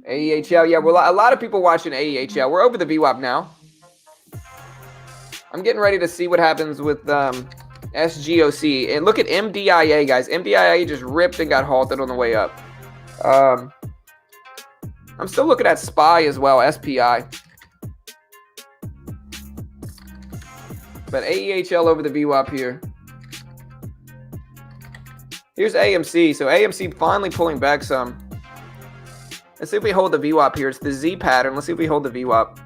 AEHL, yeah, well, a lot of people watching AEHL. We're over the VWAP now. I'm getting ready to see what happens with SGOC. And look at MDIA, guys. MDIA just ripped and got halted on the way up. I'm still looking at SPY as well, SPI. But AEHL over the VWAP here. Here's AMC. So AMC finally pulling back some. Let's see if we hold the VWAP here. It's the Z pattern. Let's see if we hold the VWAP.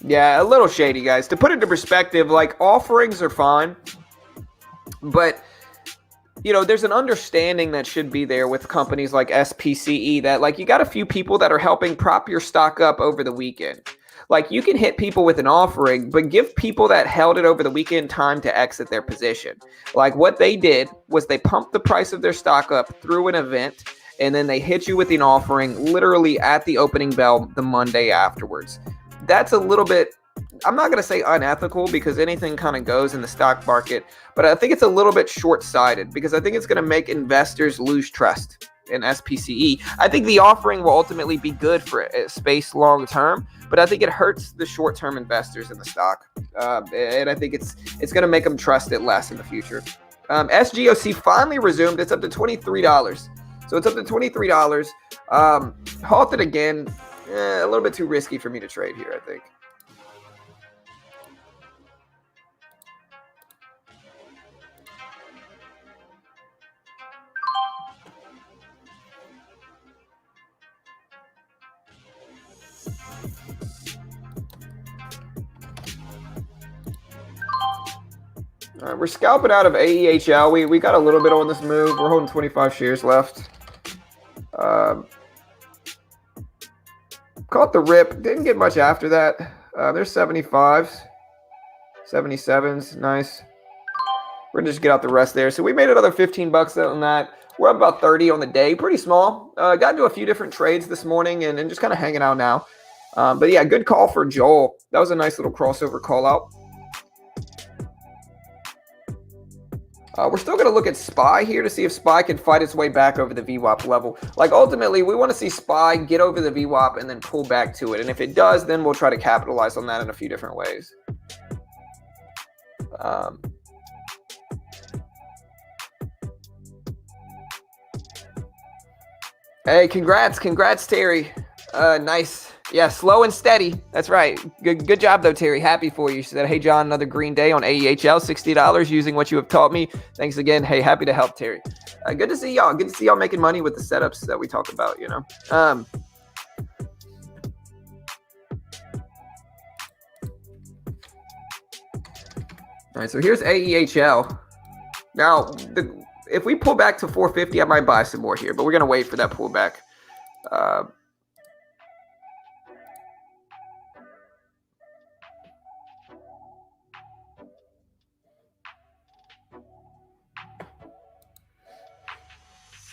Yeah, a little shady, guys. To put it into perspective, like offerings are fine, but there's an understanding that should be there with companies like SPCE that like you got a few people that are helping prop your stock up over the weekend. Like you can hit people with an offering, but give people that held it over the weekend time to exit their position. Like what they did was they pumped the price of their stock up through an event, and then they hit you with an offering literally at the opening bell the Monday afterwards. That's a little bit, I'm not going to say unethical because anything kind of goes in the stock market, but I think it's a little bit short-sighted because I think it's going to make investors lose trust in SPCE. I think the offering will ultimately be good for space long-term, but I think it hurts the short-term investors in the stock. And I think it's going to make them trust it less in the future. SGOC finally resumed. It's up to $23. So it's up to $23. Halted again. A little bit too risky for me to trade here, I think. All right, we're scalping out of AEHL. We got a little bit on this move. We're holding 25 shares left. Caught the rip. Didn't get much after that. There's 75s, 77s. Nice. We're going to just get out the rest there. So we made another 15 bucks on that. We're up about 30 on the day. Pretty small. Got into a few different trades this morning and just kind of hanging out now. But yeah, good call for Joel. That was a nice little crossover call out. We're still going to look at SPY here to see if SPY can fight its way back over the VWAP level. Like, ultimately, we want to see SPY get over the VWAP and then pull back to it. And if it does, then we'll try to capitalize on that in a few different ways. Hey, congrats, Terry. Nice. Yeah, slow and steady. That's right. Good job, though, Terry. Happy for you. She said, hey, John, another green day on AEHL, $60 using what you have taught me. Thanks again. Hey, happy to help, Terry. Good to see y'all. Good to see y'all making money with the setups that we talk about, you know. All right, so here's AEHL. Now, if we pull back to 450, I might buy some more here, but we're going to wait for that pullback.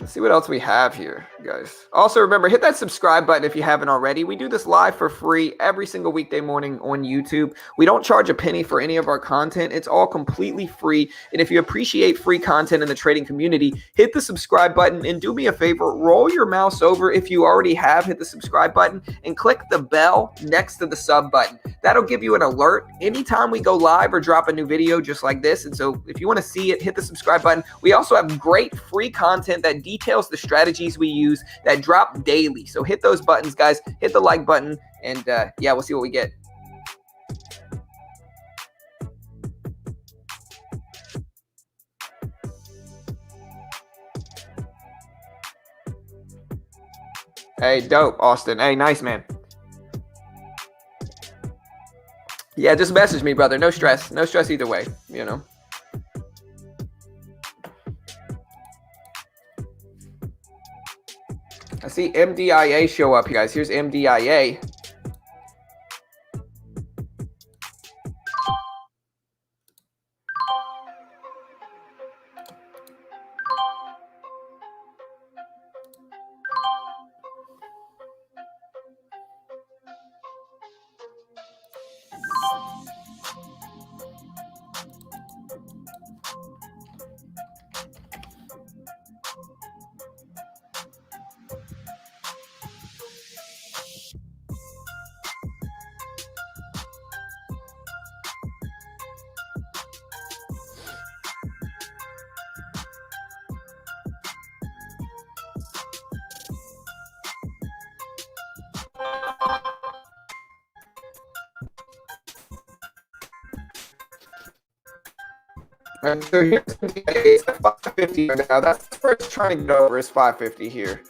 Let's see what else we have here, guys. Also, remember, hit that subscribe button if you haven't already. We do this live for free every single weekday morning on YouTube. We don't charge a penny for any of our content. It's all completely free. And if you appreciate free content in the trading community, hit the subscribe button and do me a favor, roll your mouse over if you already have hit the subscribe button and click the bell next to the sub button. That'll give you an alert anytime we go live or drop a new video just like this. And so if you want to see it, hit the subscribe button. We also have great free content that details the strategies we use that drop daily. So hit those buttons, guys. Hit the like button, and yeah, we'll see what we get. Hey, dope, Austin. Hey, nice, man. Yeah, just message me, brother. No stress. No stress either way, you know. I see MDIA show up, you guys. Here's MDIA. And so here's MDIA at 550 right now. That's the first trying to get over is 550 here.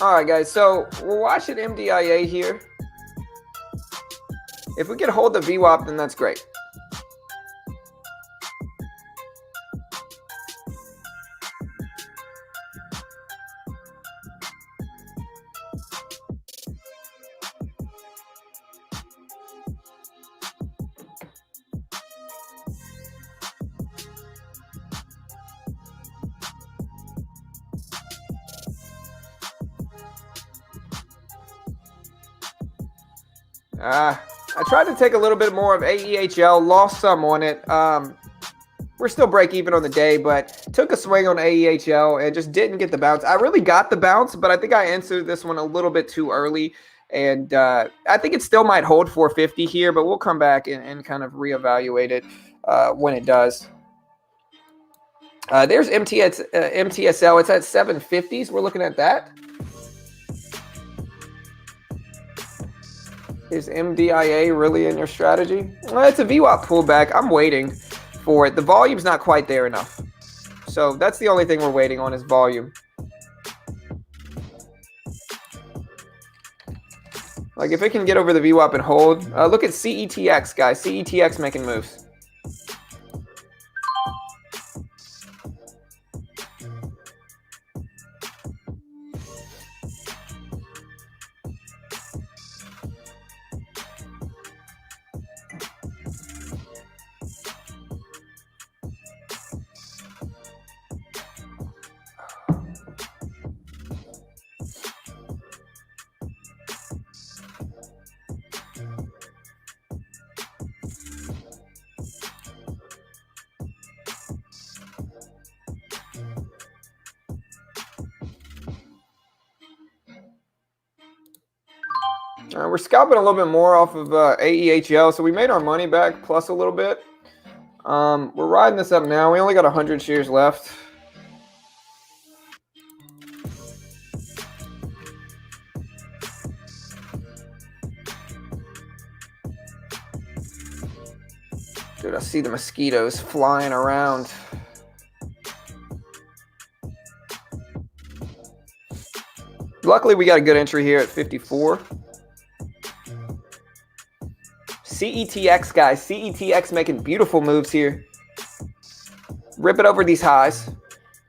All right, guys, so we're watching MDIA here. If we can hold the VWAP, then that's great. I tried to take a little bit more of AEHL, lost some on it. We're still break even on the day, but took a swing on AEHL and just didn't get the bounce. I really got the bounce, but I think I answered this one a little bit too early. And I think it still might hold 450 here, but we'll come back and kind of reevaluate it when it does. There's MTSL. It's at 750s. We're looking at that. Is MDIA really in your strategy? Well, it's a VWAP pullback. I'm waiting for it. The volume's not quite there enough. So that's the only thing we're waiting on is volume. Like if it can get over the VWAP and hold. Look at CETX, guys. CETX making moves. We're scalping a little bit more off of AEHL, so we made our money back plus a little bit. We're riding this up now. We only got 100 shares left. Dude, I see the mosquitoes flying around. Luckily, we got a good entry here at 54. CETX, guys. CETX making beautiful moves here. Rip it over these highs.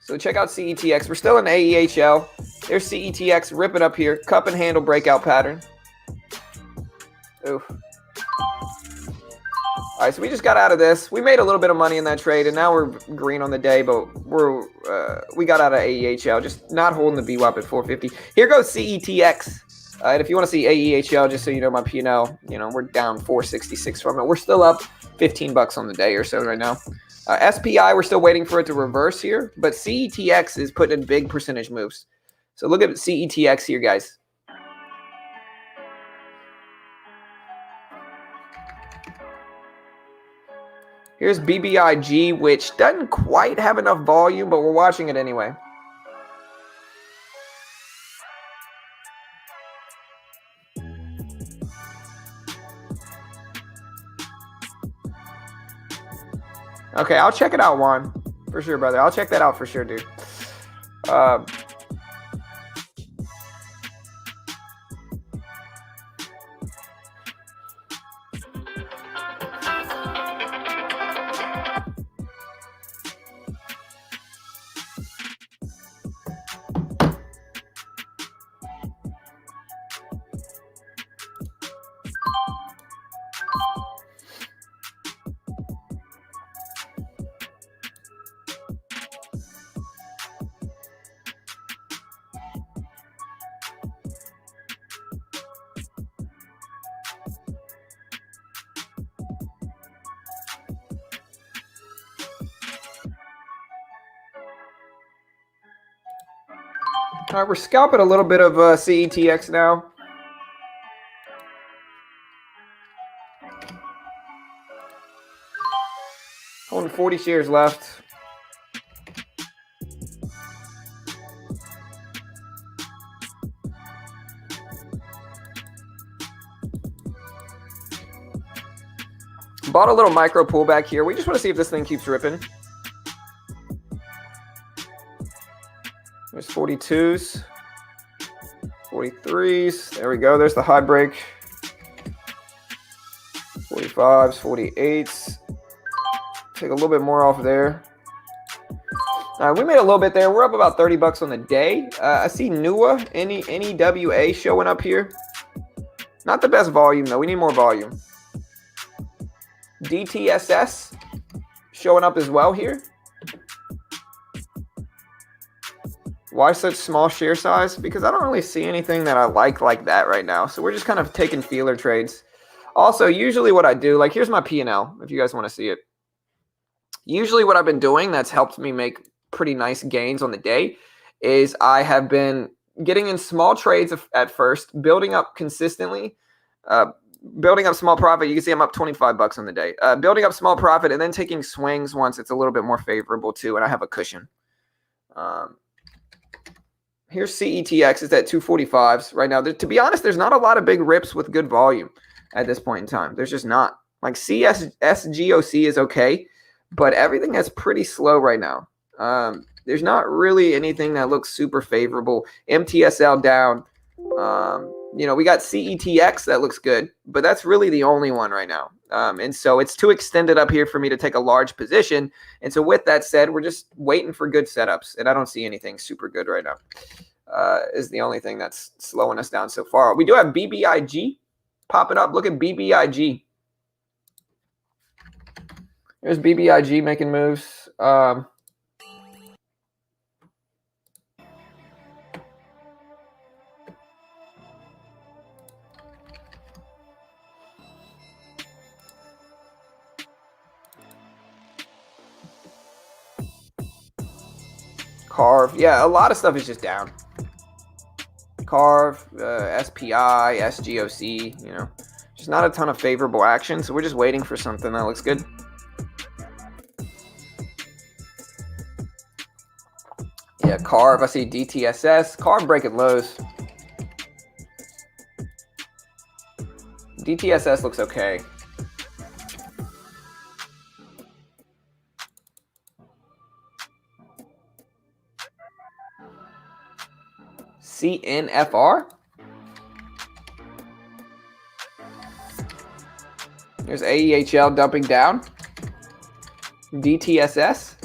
So check out CETX. We're still in AEHL. There's CETX. Rip it up here. Cup and handle breakout pattern. Oof. All right, so we just got out of this. We made a little bit of money in that trade, and now we're green on the day, but we got out of AEHL, just not holding the VWAP at 450. Here goes CETX. And if you want to see AEHL, just so you know my P&L, we're down 466 from it. We're still up 15 bucks on the day or so right now. SPI, we're still waiting for it to reverse here, but CETX is putting in big percentage moves. So look at CETX here, guys. Here's BBIG, which doesn't quite have enough volume, but we're watching it anyway. Okay, I'll check it out, Juan. For sure, brother. I'll check that out for sure, dude. All right, we're scalping a little bit of CETX now. Holding 40 shares left. Bought a little micro pullback here. We just want to see if this thing keeps ripping. There's 42s, 43s. There we go. There's the high break. 45s, 48s. Take a little bit more off there. All right, we made a little bit there. We're up about 30 bucks on the day. I see NUA, NEWA showing up here. Not the best volume, though. We need more volume. DTSS showing up as well here. Why such small share size? Because I don't really see anything that I like that right now. So we're just kind of taking feeler trades. Also, usually what I do, like here's my P&L if you guys want to see it. Usually what I've been doing that's helped me make pretty nice gains on the day is I have been getting in small trades at first, building up consistently, building up small profit. You can see I'm up 25 bucks on the day. Building up small profit and then taking swings once it's a little bit more favorable too, and I have a cushion. Here's CETX. It's at 245s right now. To be honest, there's not a lot of big rips with good volume at this point in time. There's just not. Like SGOC is okay, but everything is pretty slow right now. There's not really anything that looks super favorable. MTSL down. We got CETX that looks good, but that's really the only one right now. And so it's too extended up here for me to take a large position. And so with that said, we're just waiting for good setups, and I don't see anything super good right now. Is the only thing that's slowing us down so far. We do have BBIG popping up. Look at BBIG. There's BBIG making moves. Carve. Yeah, a lot of stuff is just down. Carve, SPI, SGOC, just not a ton of favorable action. So we're just waiting for something that looks good. Yeah, Carve. I see DTSS. Carve breaking lows. DTSS looks okay. CNFR. There's AEHL dumping down. DTSS.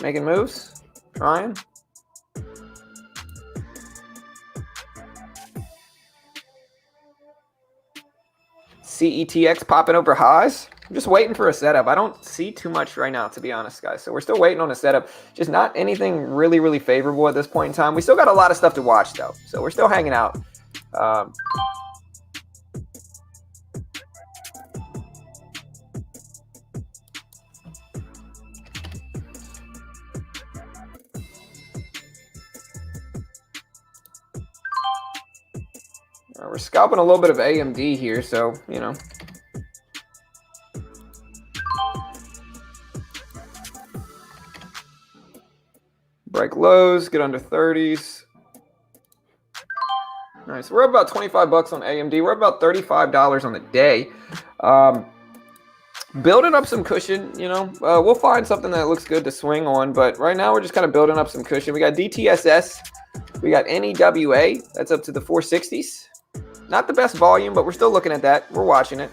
Making moves. Trying. CETX popping over highs. I'm just waiting for a setup. I don't see too much right now, to be honest, guys. So we're still waiting on a setup. Just not anything really, really favorable at this point in time. We still got a lot of stuff to watch, though. So we're still hanging out. We're scalping a little bit of AMD here, so, break lows, get under 30s. Nice. We're up about 25 bucks on AMD. We're up about $35 on the day. Building up some cushion, we'll find something that looks good to swing on, but right now we're just kind of building up some cushion. We got DTSS. We got NEWA. That's up to the 460s. Not the best volume, but we're still looking at that. We're watching it.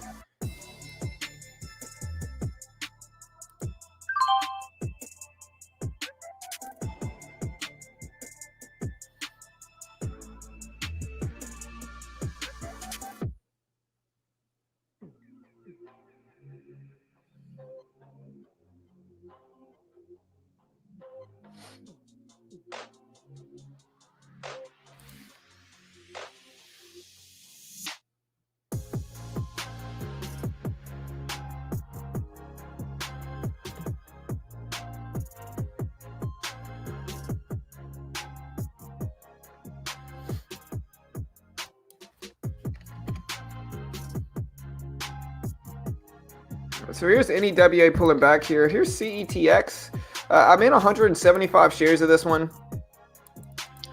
So here's NEWA pulling back here. Here's CETX. I'm in 175 shares of this one.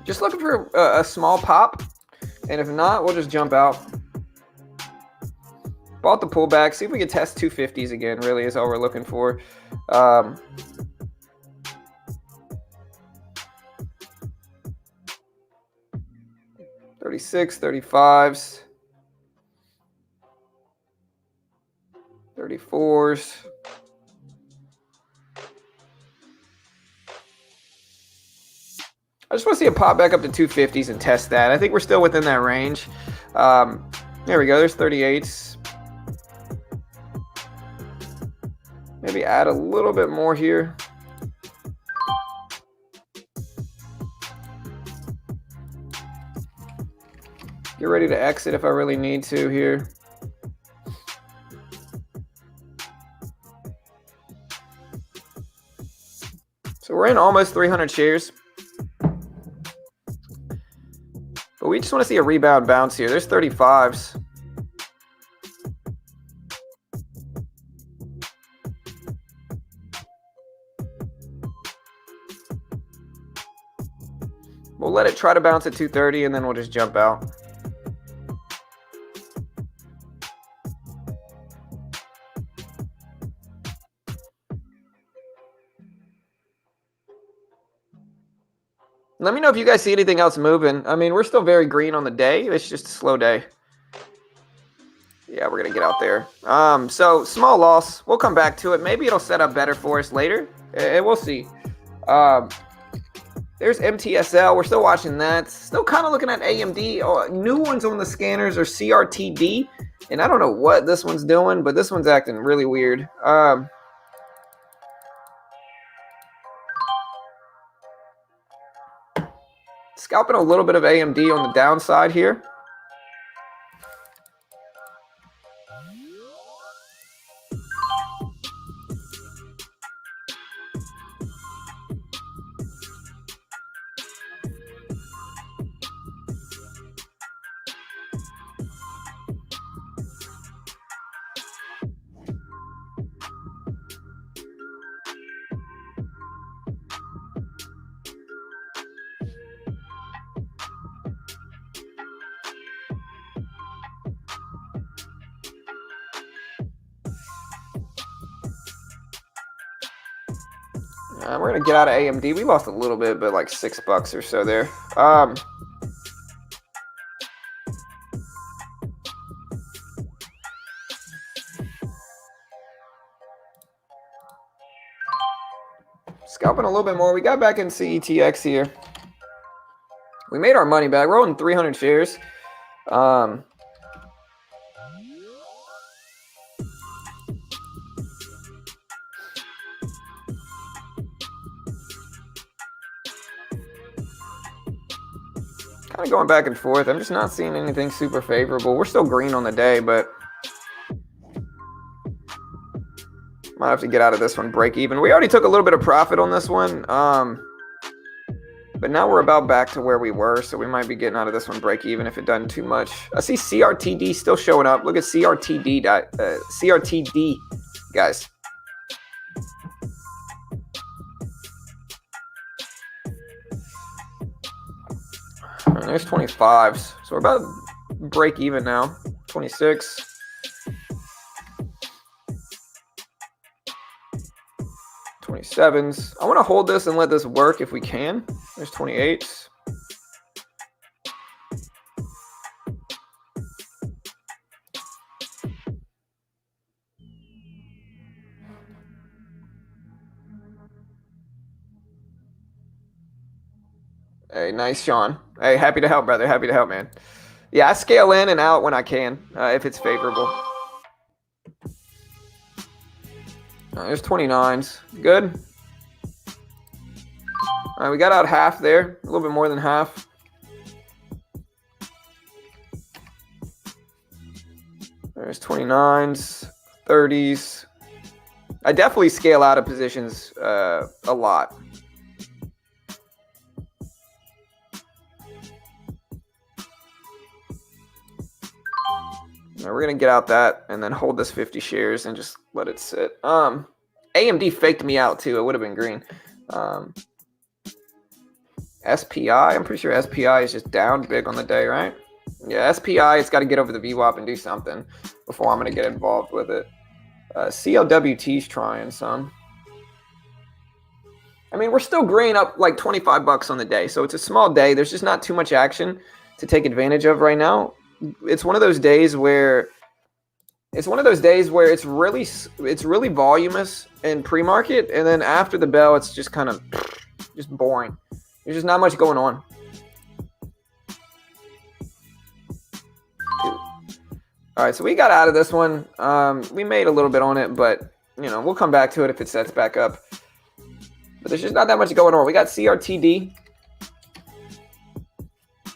Just looking for a small pop. And if not, we'll just jump out. Bought the pullback. See if we can test 250s again, really, is all we're looking for. 36, 35s. 224s. I just want to see it pop back up to 250s and test that. I think we're still within that range. There we go. There's 38s. Maybe add a little bit more here. Get ready to exit if I really need to here. So we're in almost 300 shares. But we just want to see a rebound bounce here. There's 35s. We'll let it try to bounce at 230 and then we'll just jump out. Let me know if you guys see anything else moving. I mean, we're still very green on the day. It's just a slow day. Yeah, we're going to get out there. So, small loss. We'll come back to it. Maybe it'll set up better for us later. We'll see. There's MTSL. We're still watching that. Still kind of looking at AMD. Oh, new ones on the scanners are CRTD. And I don't know what this one's doing, but this one's acting really weird. Scalping a little bit of AMD on the downside here. We're going to get out of AMD. We lost a little bit, but like $6 or so there. Scalping a little bit more. We got back in CETX here. We made our money back. We're holding 300 shares. Kind of going back and forth. I'm just not seeing anything super favorable. We're still green on the day, but might have to get out of this one, break even. We already took a little bit of profit on this one, but now we're about back to where we were, so we might be getting out of this one break even if it doesn't too much. I see CRTD still showing up. Look at CRTD, guys. And there's 25s. So we're about break even now. 26. $27s. I want to hold this and let this work if we can. There's 28s. Hey, nice, Sean. Hey, happy to help, brother. Happy to help, man. Yeah, I scale in and out when I can, if it's favorable. There's 29s. Good. All right, we got out half there. A little bit more than half. There's 29s, 30s. I definitely scale out of positions a lot. We're going to get out that and then hold this 50 shares and just let it sit. AMD faked me out too. It would have been green. SPI, I'm pretty sure SPI is just down big on the day, right? Yeah, SPI, it's got to get over the VWAP and do something before I'm going to get involved with it. CLWT's trying some. I mean, we're still green up like $25 on the day, so it's a small day. There's just not too much action to take advantage of right now. It's one of those days where It's one of those days where it's really voluminous in pre-market, and then after the bell, it's just kind of just boring. There's just not much going on. All right, so we got out of this one. We made a little bit on it, but we'll come back to it if it sets back up. But there's just not that much going on. We got CRTD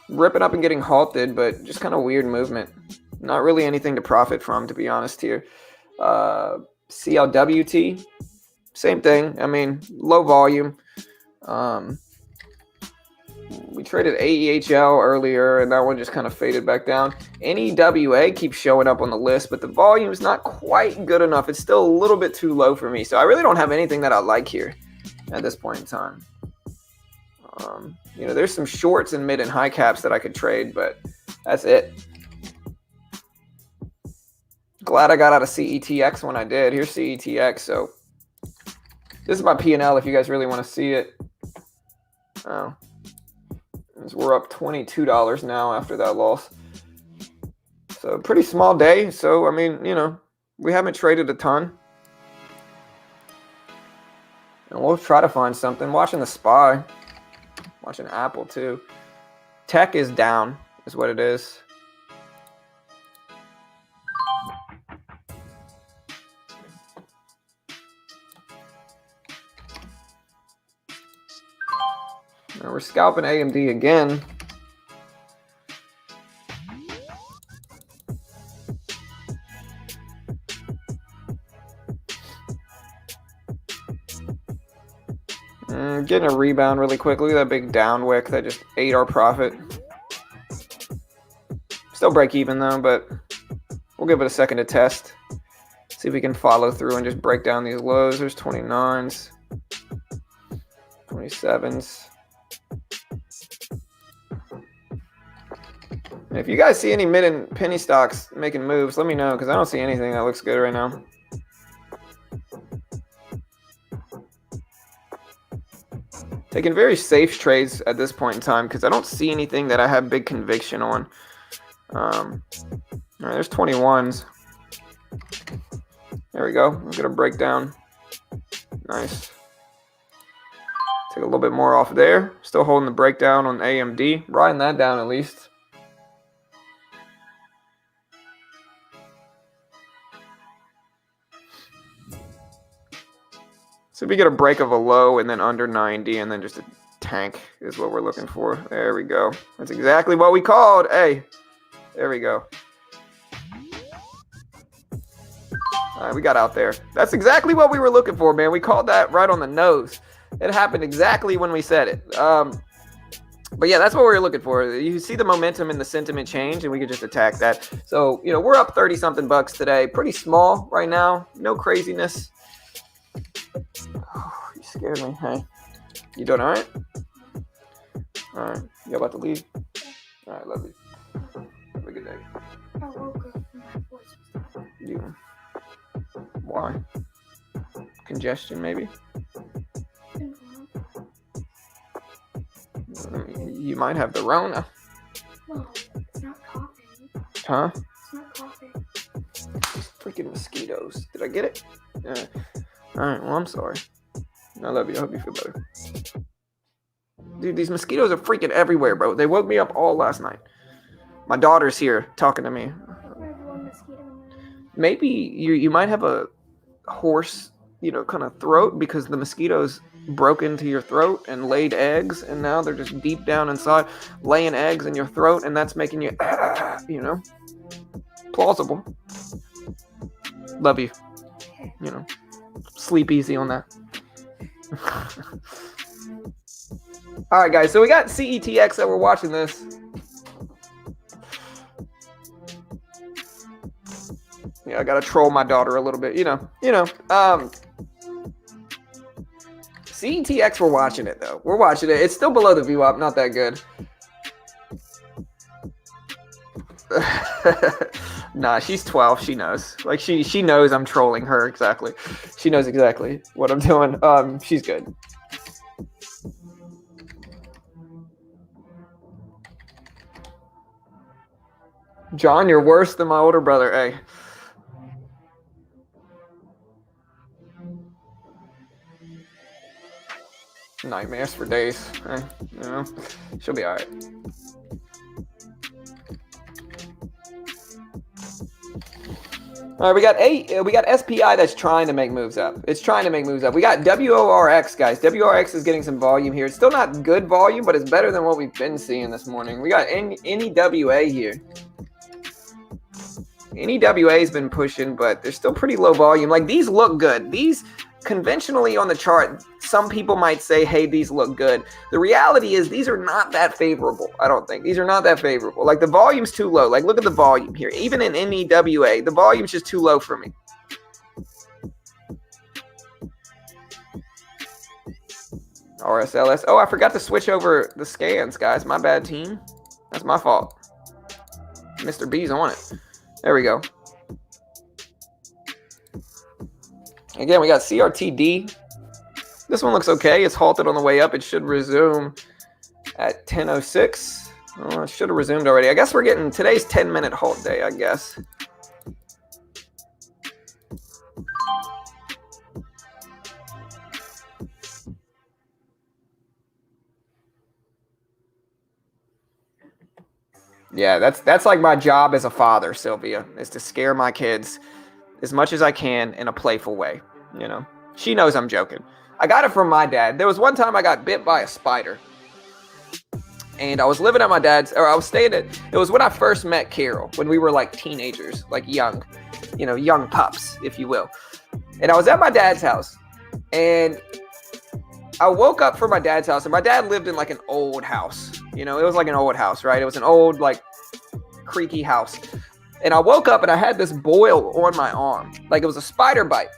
ripping up and getting halted, but just kind of weird movement. Not really anything to profit from, to be honest here. CLWT, same thing. I mean, low volume. We traded AEHL earlier, and that one just kind of faded back down. NEWA keeps showing up on the list, but the volume is not quite good enough. It's still a little bit too low for me. So I really don't have anything that I like here at this point in time. There's some shorts and mid and high caps that I could trade, but that's it. Glad I got out of CETX when I did. Here's CETX. So this is my P&L if you guys really want to see it. Oh. We're up $22 now after that loss. So pretty small day. So, I mean, we haven't traded a ton. And we'll try to find something. Watching the SPY. Watching Apple too. Tech is down is what it is. Now we're scalping AMD again. Getting a rebound really quickly. That big down wick that just ate our profit. Still break even though, but we'll give it a second to test. See if we can follow through and just break down these lows. There's 29s, 27s. And if you guys see any mid and penny stocks making moves, let me know because I don't see anything that looks good right now. Taking very safe trades at this point in time because I don't see anything that I have big conviction on. All right, there's 21s. There we go. I'm going to break down. Nice. Take a little bit more off there. Still holding the breakdown on AMD. Riding that down at least. So if we get a break of a low and then under 90 and then just a tank is what we're looking for. There we go. That's exactly what we called. Hey, there we go. All right, we got out there. That's exactly what we were looking for, man. We called that right on the nose. It happened exactly when we said it. But yeah, that's what we were looking for. You see the momentum and the sentiment change, and we could just attack that. So, we're up 30-something bucks today. Pretty small right now. No craziness. Oh, you scared me. Hey, you doing all right? All right. You about to leave? All right, love you. Have a good day. I woke up and my voice was You. Why? Congestion, maybe? You might have the Rona. No, it's not coughing. Huh? It's not coughing. Freaking mosquitoes. Did I get it? Yeah. Alright, well, I'm sorry. I love you. I hope you feel better. Dude, these mosquitoes are freaking everywhere, bro. They woke me up all last night. My daughter's here talking to me. I have one mosquito in my room. Maybe you might have a hoarse, kind of throat because the mosquitoes broke into your throat and laid eggs, and now they're just deep down inside laying eggs in your throat, and that's making you, plausible. Love you. Sleep easy on that. All right, guys. So we got CETX that we're watching this. Yeah, I gotta troll my daughter a little bit. CETX, we're watching it though. We're watching it. It's still below the VWAP. Not that good. Nah, she's 12. She knows. Like she knows I'm trolling her exactly. She knows exactly what I'm doing. She's good. John, you're worse than my older brother. Hey, nightmares for days. You know, she'll be all right. All right, we got SPI that's trying to make moves up. It's trying to make moves up. We got WORX, guys. WRX is getting some volume here. It's still not good volume, but it's better than what we've been seeing this morning. We got NEWA here. NEWA has been pushing, but they're still pretty low volume. Like, these look good. These conventionally on the chart, some people might say, hey, these look good. The reality is these are not that favorable. I don't think these are not that favorable. Like, the volume's too low. Like, look at the volume here. Even in NEWA, the volume's just too low for me. RSLS. Oh, I forgot to switch over the scans, guys. My bad, team. That's my fault. Mr. B's on it. There we go. Again, we got CRTD. This one looks okay. It's halted on the way up. It should resume at 10:06. Oh, it should have resumed already. I guess we're getting today's 10-minute halt day, I guess. Yeah, that's like my job as a father, Sylvia, is to scare my kids as much as I can in a playful way. You know, she knows I'm joking. I got it from my dad. There was one time I got bit by a spider, and I was living at my dad's, or I was staying at. It was when I first met Carol, when we were like teenagers, like young, you know, young pups, if you will. And I was at my dad's house, and I woke up from my dad's house, and my dad lived in like an old house. You know, it was like an old house, right? It was an old, like, creaky house. And I woke up and I had this boil on my arm. Like, it was a spider bite.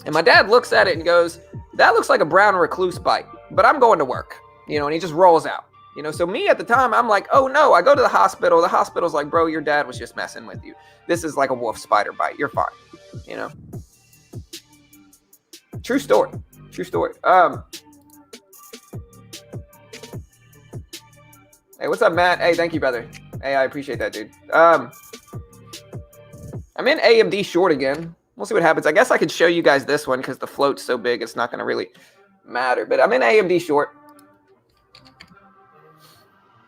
And my dad looks at it and goes, that looks like a brown recluse bite, but I'm going to work. You know, and he just rolls out. You know, so me at the time, I'm like, oh no, I go to the hospital. The hospital's like, bro, your dad was just messing with you. This is like a wolf spider bite. You're fine. You know? True story. True story. Hey, what's up, Matt? Hey, thank you, brother. Hey, I appreciate that, dude. I'm in AMD short again. We'll see what happens. I guess I could show you guys this one because the float's so big, it's not going to really matter. But I'm in AMD short.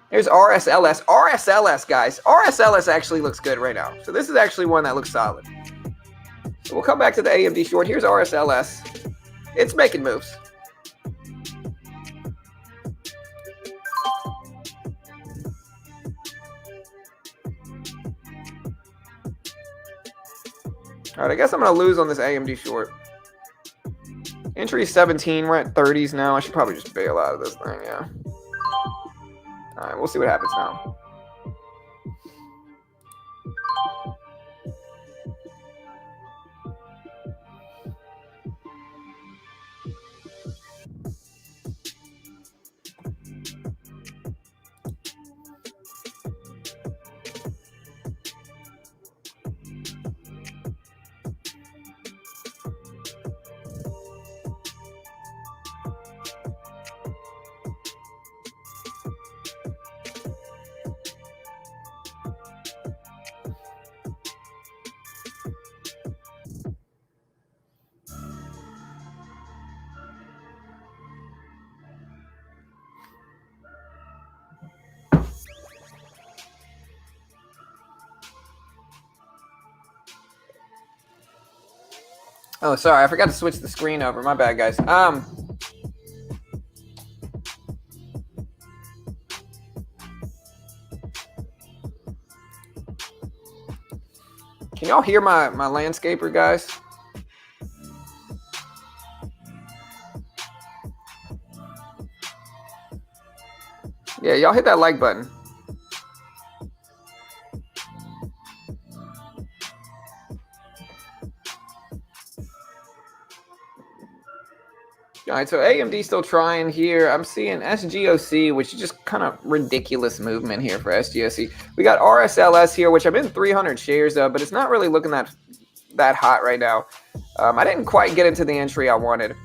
Here's RSLS. RSLS, guys. RSLS actually looks good right now. So this is actually one that looks solid. So we'll come back to the AMD short. Here's RSLS. It's making moves. All right, I guess I'm going to lose on this AMD short. Entry 17. We're at 30s now. I should probably just bail out of this thing, yeah. All right, we'll see what happens now. Oh, sorry, I forgot to switch the screen over. My bad, guys. Can y'all hear my landscaper, guys? Yeah, y'all hit that like button. All right, so AMD still trying here. I'm seeing SGOC, which is just kind of ridiculous movement here for SGOC. We got RSLS here, which I'm in 300 shares of, but it's not really looking that hot right now. I didn't quite get into the entry I wanted.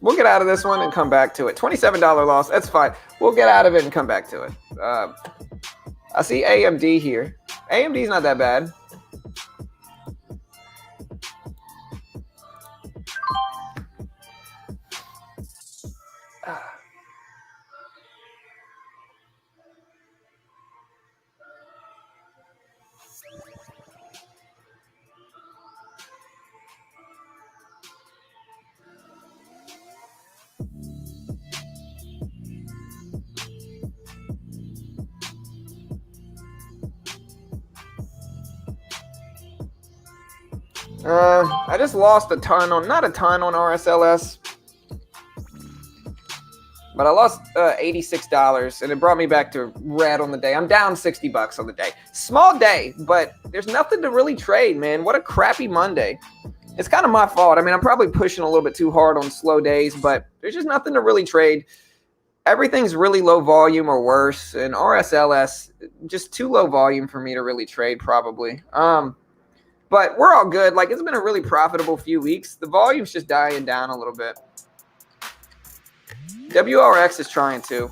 We'll get out of this one and come back to it. $27 loss. That's fine. We'll get out of it and come back to it. I see AMD here. AMD's not that bad. I just lost a ton on, not a ton on RSLS, but I lost $86 and it brought me back to red on the day. I'm down $60 on the day. Small day, but there's nothing to really trade, man. What a crappy Monday. It's kind of my fault. I mean, I'm probably pushing a little bit too hard on slow days, but there's just nothing to really trade. Everything's really low volume or worse, and RSLS, just too low volume for me to really trade probably. But we're all good. Like, it's been a really profitable few weeks. The volume's just dying down a little bit. WRX is trying to.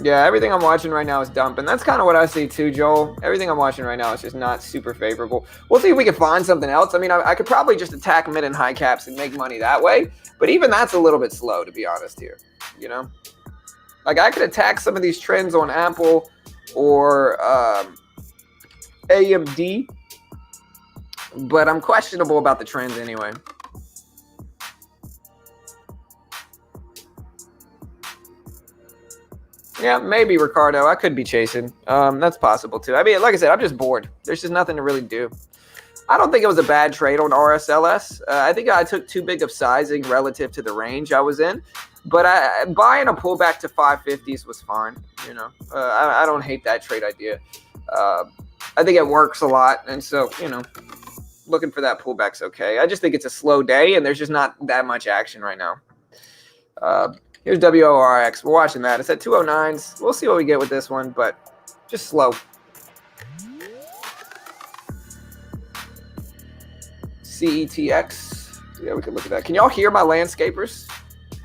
Yeah, everything I'm watching right now is dumping. That's kind of what I see too, Joel. Everything I'm watching right now is just not super favorable. We'll see if we can find something else. I mean, I could probably just attack mid and high caps and make money that way. But even that's a little bit slow, to be honest here. You know? Like, I could attack some of these trends on Apple or AMD. But I'm questionable about the trends anyway. Yeah, maybe Ricardo. I could be chasing. That's possible too. I mean, like I said, I'm just bored. There's just nothing to really do. I don't think it was a bad trade on RSLS. I think I took too big of sizing relative to the range I was in. But buying a pullback to 550s was fine. You know, I don't hate that trade idea. I think it works a lot. And so, you know, looking for that pullback's okay. I just think it's a slow day and there's just not that much action right now. Here's WORX. We're watching that. It's at 209s. We'll see what we get with this one, but just slow. CETX. Yeah, we can look at that. Can y'all hear my landscapers?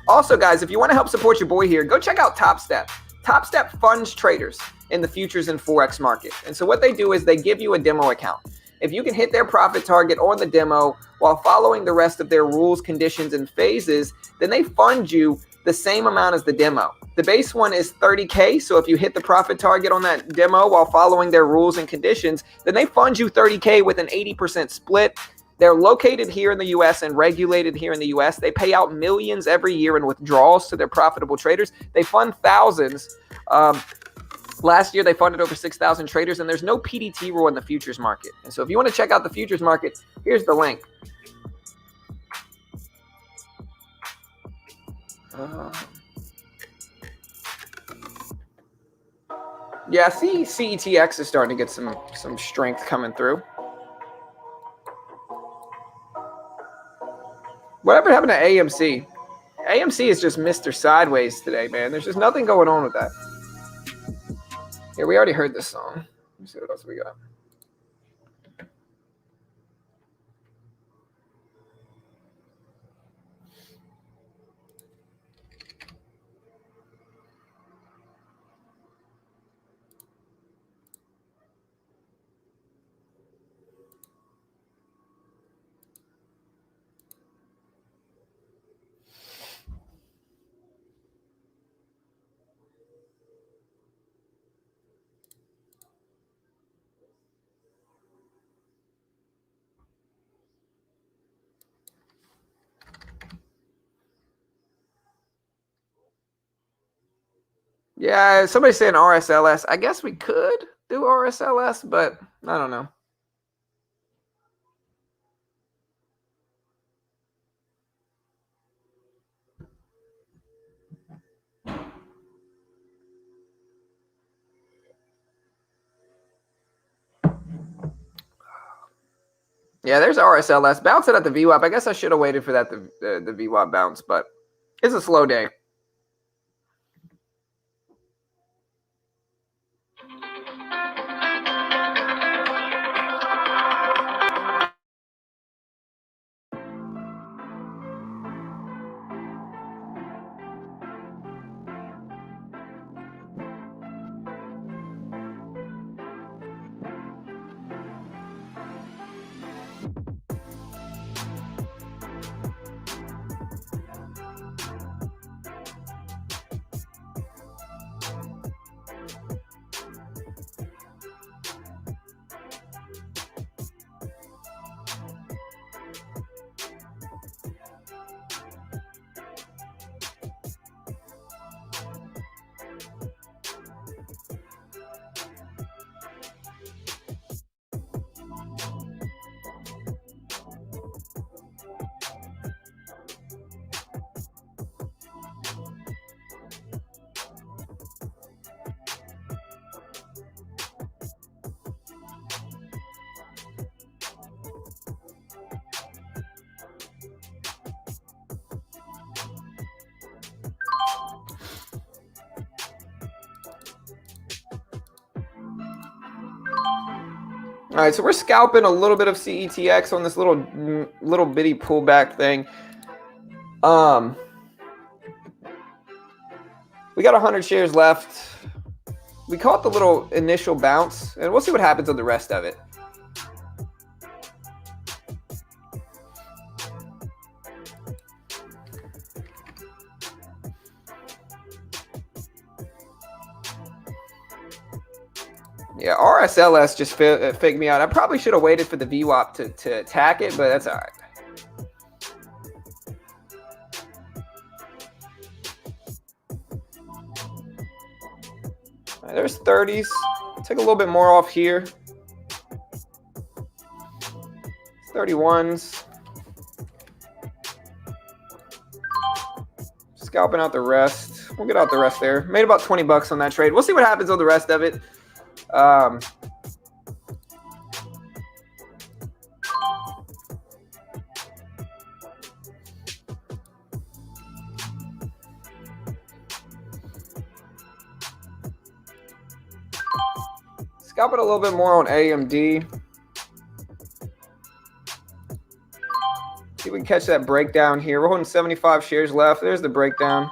Also, guys, if you want to help support your boy here, go check out TopStep. TopStep funds traders in the futures and Forex market. And so what they do is they give you a demo account. If you can hit their profit target on the demo while following the rest of their rules, conditions, and phases, then they fund you the same amount as the demo. The base one is 30K. So if you hit the profit target on that demo while following their rules and conditions, then they fund you 30K with an 80% split. They're located here in the US and regulated here in the US. They pay out millions every year in withdrawals to their profitable traders. They fund thousands. Last year, they funded over 6,000 traders, and there's no PDT rule in the futures market. And so if you want to check out the futures market, here's the link. Yeah, see, CETX is starting to get some strength coming through. Whatever happened to AMC? AMC is just Mr. Sideways today, man. There's just nothing going on with that. Yeah, we already heard this song. Let me see what else we got. Yeah, somebody's saying RSLS. I guess we could do RSLS, but I don't know. Yeah, there's RSLS. Bouncing at the VWAP. I guess I should have waited for that, the VWAP bounce, but it's a slow day. All right, so we're scalping a little bit of CETX on this little bitty pullback thing. We got 100 shares left. We caught the little initial bounce, and we'll see what happens on the rest of it. Yeah, RSLS just faked me out. I probably should have waited for the VWAP to attack it, but that's all right. All right, there's 30s. Take a little bit more off here. 31s. Scalping out the rest. We'll get out the rest there. Made about 20 bucks on that trade. We'll see what happens on the rest of it. Scalping a little bit more on AMD. See if we can catch that breakdown here. We're holding 75 shares left. There's the breakdown.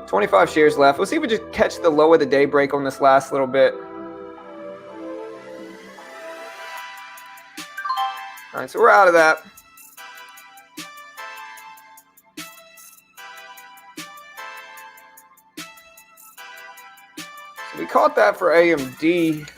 $25 shares left. We'll see if we just catch the low of the day break on this last little bit. All right, so we're out of that. So we caught that for AMD.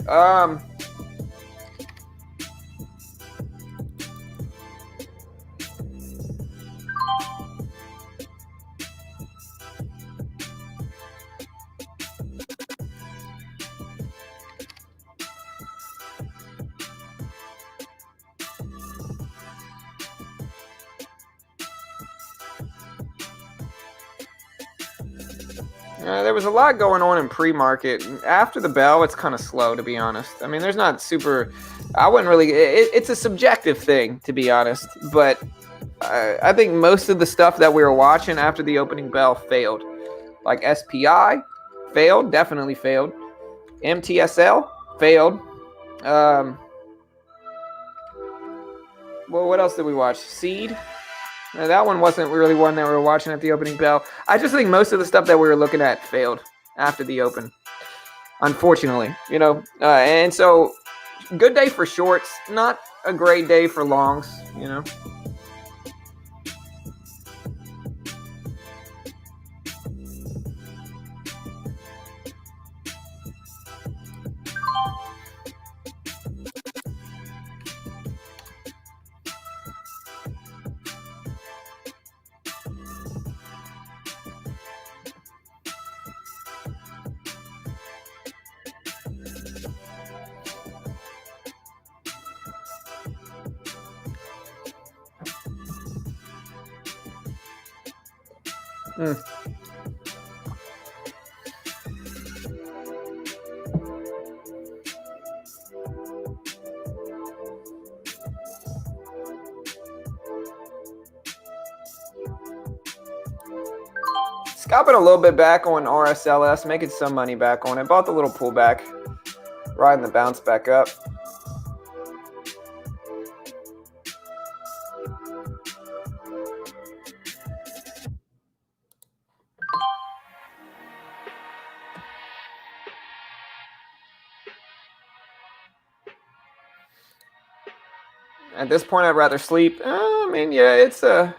There was a lot going on in pre-market. After the bell, it's kind of slow, to be honest. I mean, there's not super... I wouldn't really... It's a subjective thing, to be honest. But I think most of the stuff that we were watching after the opening bell failed. Like SPI, failed. Definitely failed. MTSL, failed. Well, what else did we watch? Seed? Now, that one wasn't really one that we were watching at the opening bell. I just think most of the stuff that we were looking at failed after the open, unfortunately. And so good day for shorts, not a great day for longs, Scalping a little bit back on RSLS, making some money back on it. Bought the little pullback, riding the bounce back up. At this point, I'd rather sleep. I mean, yeah, it's a...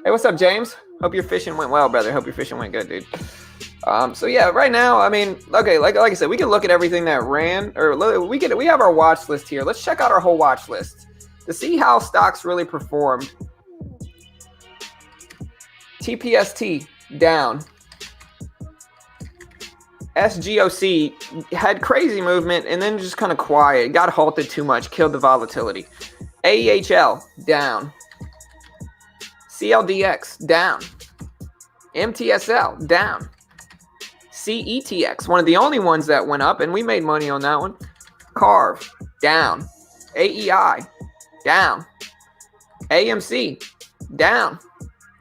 Hey, what's up, James? Hope your fishing went well, brother. Hope your fishing went good, dude. So yeah, right now, I mean, okay, like I said, we can look at everything that ran, or we have our watch list here. Let's check out our whole watch list to see how stocks really performed. TPST down. SGOC had crazy movement and then just kind of quiet. Got halted too much, killed the volatility. AEHL down. CLDX down. MTSL down. CETX, one of the only ones that went up, and we made money on that one. CARV down. AEI down. AMC down.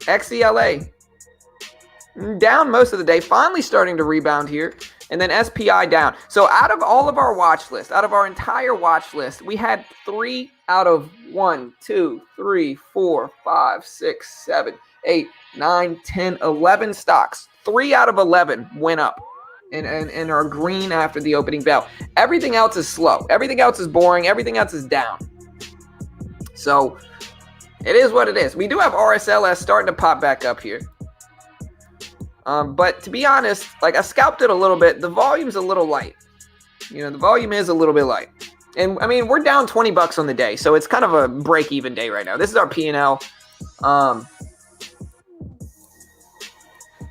XELA down most of the day, finally starting to rebound here. And then SPI down. So out of all of our watch list, out of our entire watch list, we had 3 out of 1, 2, 3, 4, 5, 6, 7, 8, 9, 10, 11 stocks. 3 out of 11 went up and are green after the opening bell. Everything else is slow. Everything else is boring. Everything else is down. So it is what it is. We do have RSLS starting to pop back up here. But to be honest, like I scalped it a little bit. The volume's a little light. You know, the volume is a little bit light. And I mean, we're down $20 on the day. So it's kind of a break-even day right now. This is our P&L.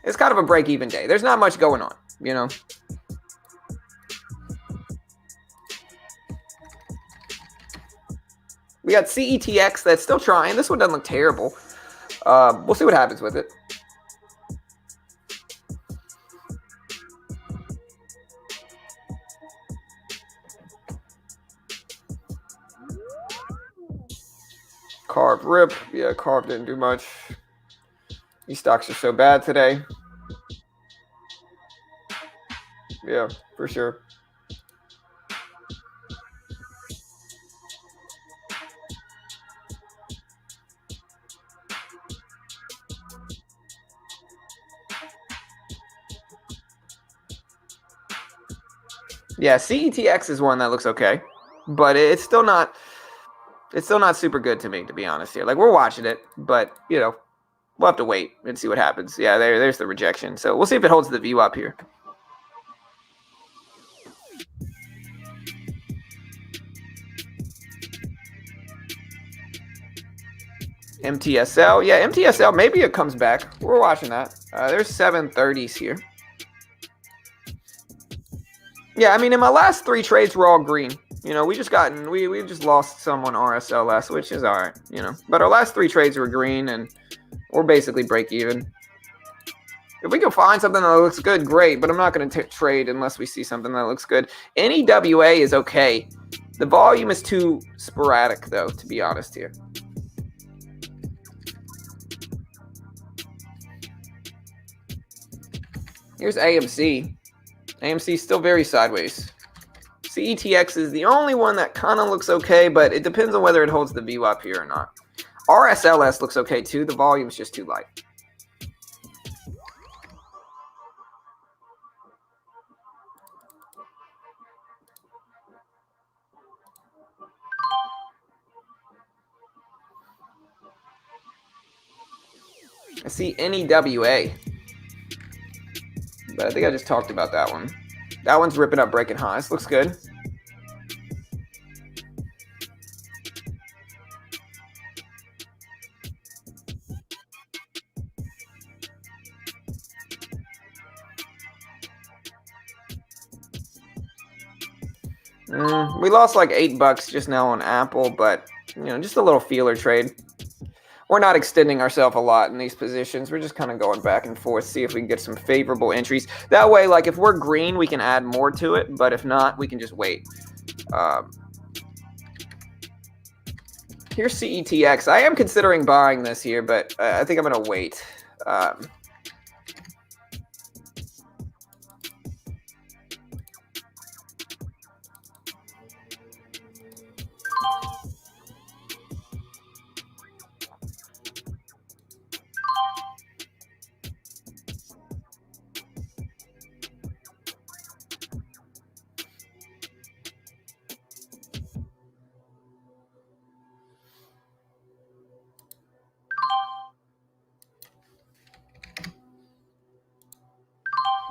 It's kind of a break-even day. There's not much going on, you know. We got CETX that's still trying. This one doesn't look terrible. We'll see what happens with it. Carb rip. Yeah, Carb didn't do much. These stocks are so bad today. Yeah, for sure. Yeah, CETX is one that looks okay, but it's still not super good to me, to be honest here. Like, we're watching it, but, you know, we'll have to wait and see what happens. Yeah, there's the rejection. So we'll see if it holds the view up here. MTSL. Yeah, MTSL, maybe it comes back. We're watching that. There's 730s here. Yeah, I mean, in my last 3 trades, we're all green. You know, we just lost some on RSLS, which is all right, you know. But our last 3 trades were green, and we're basically break even. If we can find something that looks good, great. But I'm not going to trade unless we see something that looks good. NEWA is okay. The volume is too sporadic, though, to be honest here. Here's AMC. AMC is still very sideways. CETX is the only one that kind of looks okay, but it depends on whether it holds the view up here or not. RSLS looks okay too. The volume's just too light. I see NEWA, but I think I just talked about that one. That one's ripping up, breaking highs. Looks good. We lost like $8 just now on Apple, but you know, just a little feeler trade. We're not extending ourselves a lot in these positions. We're just kind of going back and forth, see if we can get some favorable entries. That way, like if we're green, we can add more to it, but if not, we can just wait. Here's CETX. I am considering buying this here, but I think I'm going to wait.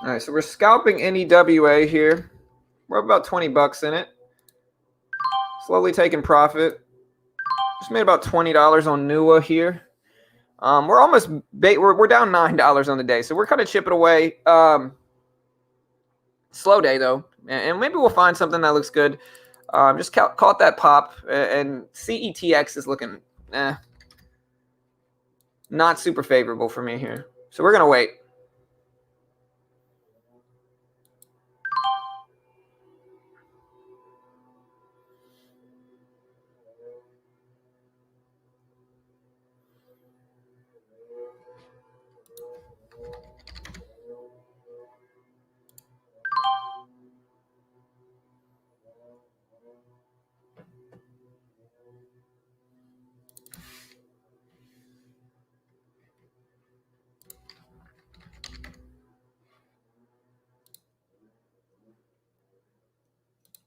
All right, so we're scalping NEWA here. We're up about $20 in it. Slowly taking profit. Just made about $20 on NUA here. We're almost we're down $9 on the day, so we're kind of chipping away. Slow day though, and maybe we'll find something that looks good. Just caught that pop, and CETX is looking not super favorable for me here, so we're gonna wait.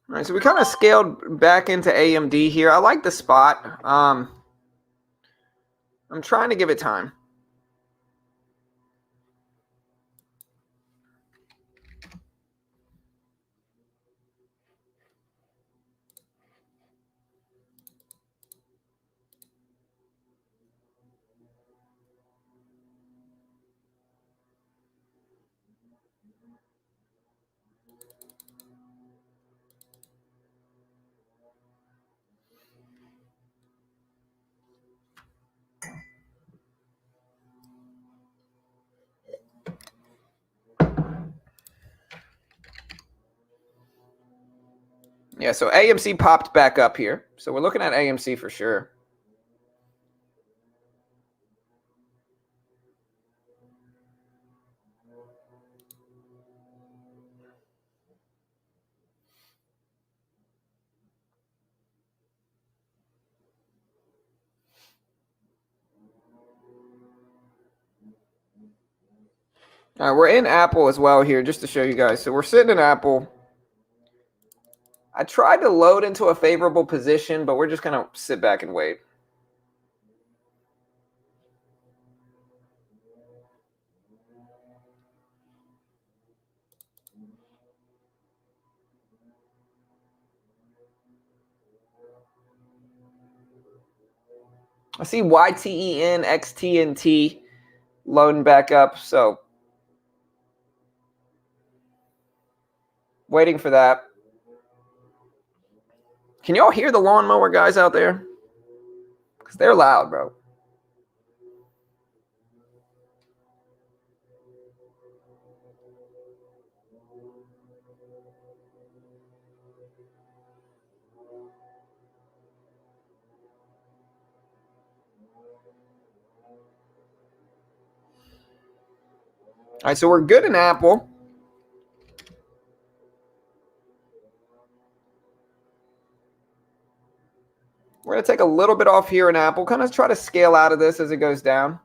All right, so we kind of scaled back into AMD here. I like the spot. I'm trying to give it time. Yeah, so AMC popped back up here. So we're looking at AMC for sure. All right, we're in Apple as well here, just to show you guys. So we're sitting in Apple. I tried to load into a favorable position, but we're just going to sit back and wait. I see YTEN, XTNT loading back up, so waiting for that. Can y'all hear the lawnmower guys out there? Because they're loud, bro. All right, so we're good in Apple. We're going to take a little bit off here in Apple, kind of try to scale out of this as it goes down.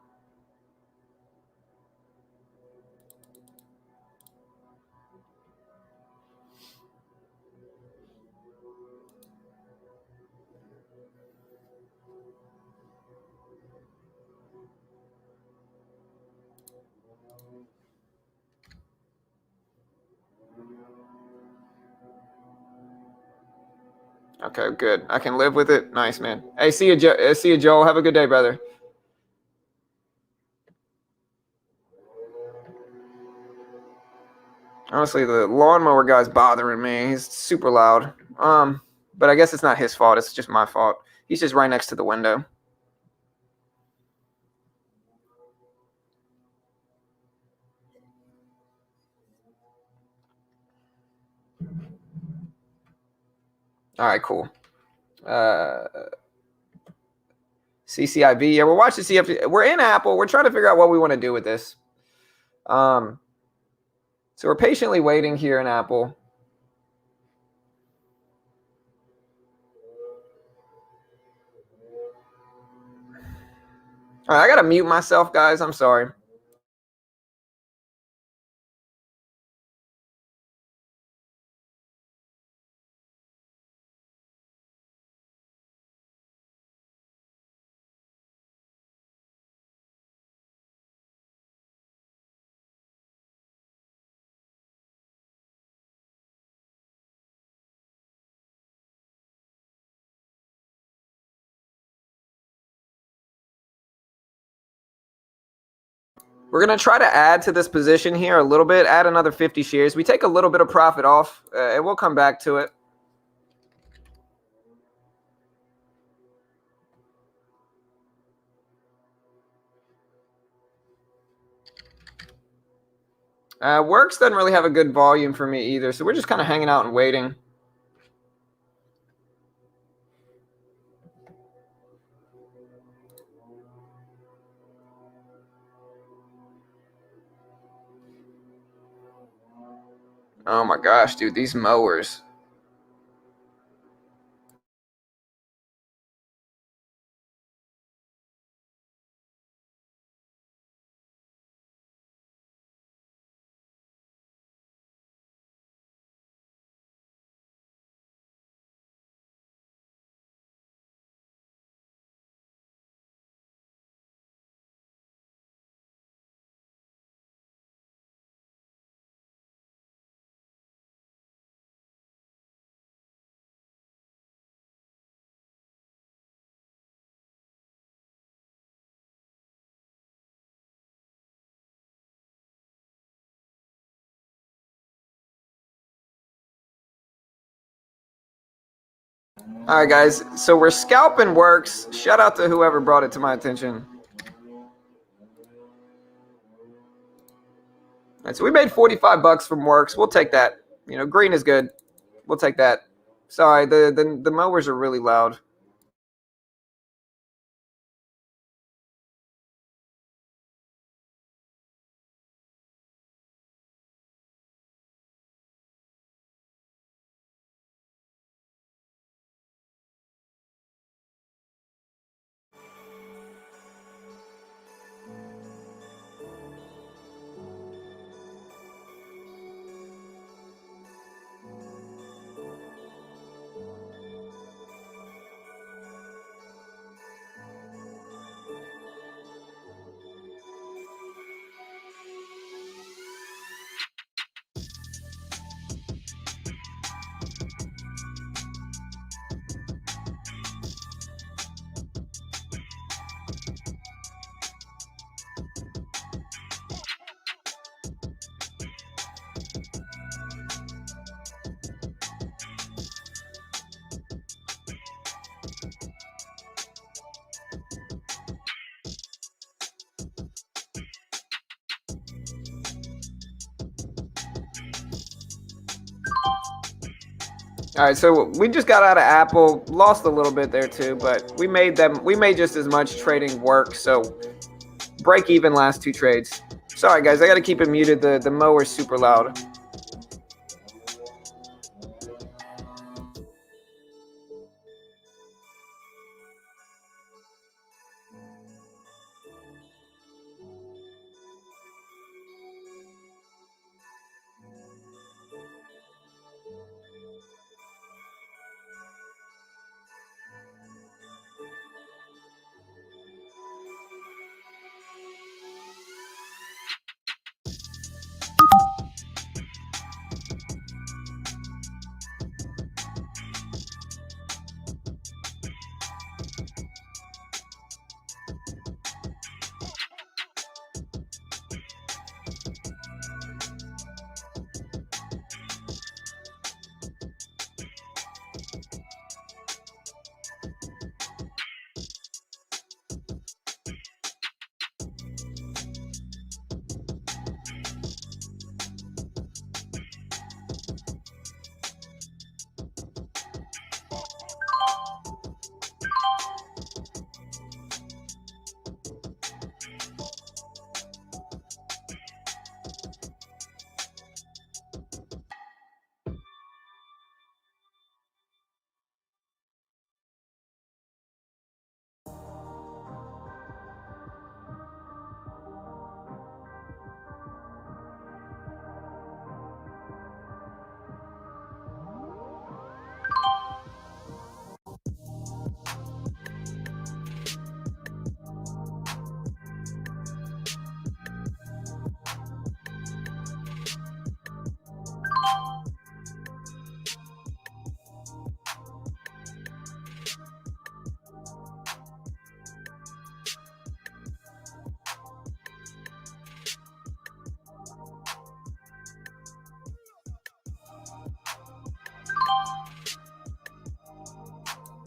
Okay, good. I can live with it. Nice, man. Hey, see you, Joel. Have a good day, brother. Honestly, the lawnmower guy's bothering me. He's super loud. But I guess it's not his fault. It's just my fault. He's just right next to the window. All right, cool. CCIV. Yeah, we're watching CFD. We're in Apple. We're trying to figure out what we want to do with this. So we're patiently waiting here in Apple. All right, I got to mute myself, guys. I'm sorry. We're going to try to add to this position here a little bit, add another 50 shares. We take a little bit of profit off, and we'll come back to it. Works doesn't really have a good volume for me either, so we're just kind of hanging out and waiting. Oh my gosh, dude, these mowers. All right, guys. So we're scalping works. Shout out to whoever brought it to my attention. All right, so we made 45 bucks from works. We'll take that. You know, green is good. We'll take that. Sorry, the mowers are really loud. All right, so we just got out of Apple, lost a little bit there too, but we made just as much trading work, so break even last 2 trades. Sorry guys, I gotta keep it muted. The mower's super loud.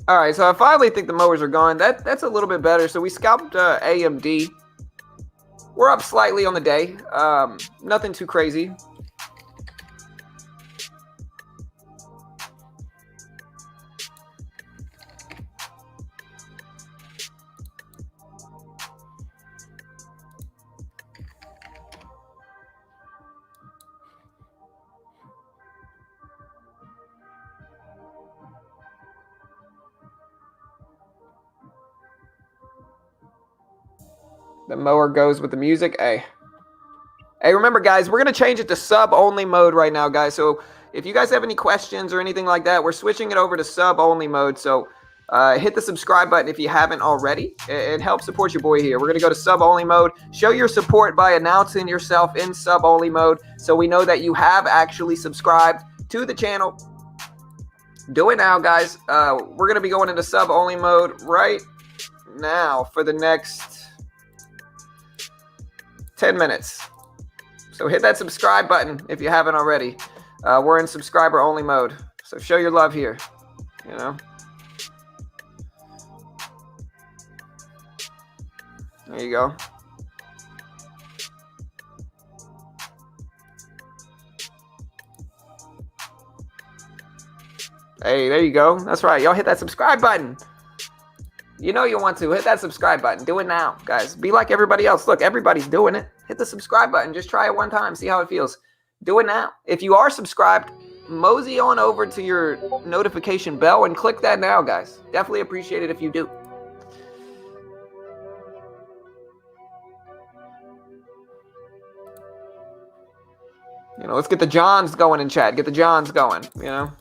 All right, so I finally think the mowers are gone. That's a little bit better. So we scalped AMD. We're up slightly on the day. Nothing too crazy. The mower goes with the music. Hey, remember, guys, we're going to change it to sub-only mode right now, guys. So if you guys have any questions or anything like that, we're switching it over to sub-only mode. So hit the subscribe button if you haven't already. It helps support your boy here. We're going to go to sub-only mode. Show your support by announcing yourself in sub-only mode so we know that you have actually subscribed to the channel. Do it now, guys. We're going to be going into sub-only mode right now for the next 10 minutes. So hit that subscribe button if you haven't already. We're in subscriber only mode. So show your love here, you know. you go. Hey, there you go. That's right. Y'all hit that subscribe button. You know you want to. Hit that subscribe button. Do it now, guys. Be like everybody else. Look, everybody's doing it. Hit the subscribe button. Just try it one time. See how it feels. Do it now. If you are subscribed, mosey on over to your notification bell and click that now, guys. Definitely appreciate it if you do. You know, let's get the Johns going in chat. Get the Johns going, you know.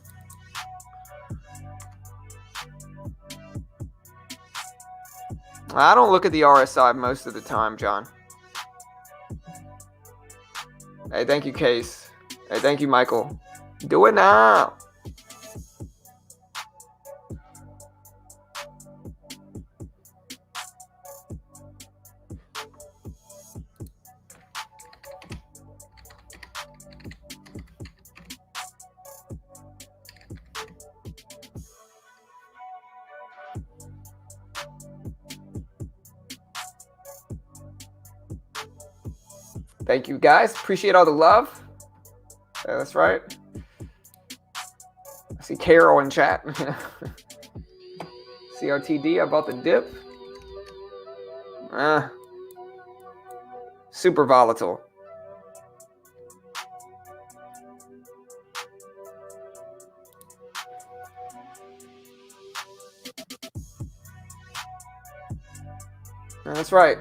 I don't look at the RSI most of the time, John. Hey, thank you, Case. Hey, thank you, Michael. Do it now. Thank you, guys. Appreciate all the love. Yeah, that's right. I see Carol in chat. CRTD, I bought the dip. Super volatile. That's right.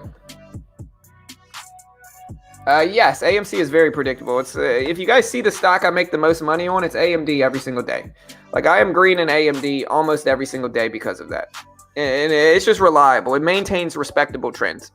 Yes, AMC is very predictable. It's if you guys see the stock I make the most money on, it's AMD every single day. Like I am green in AMD almost every single day because of that. And it's just reliable. It maintains respectable trends.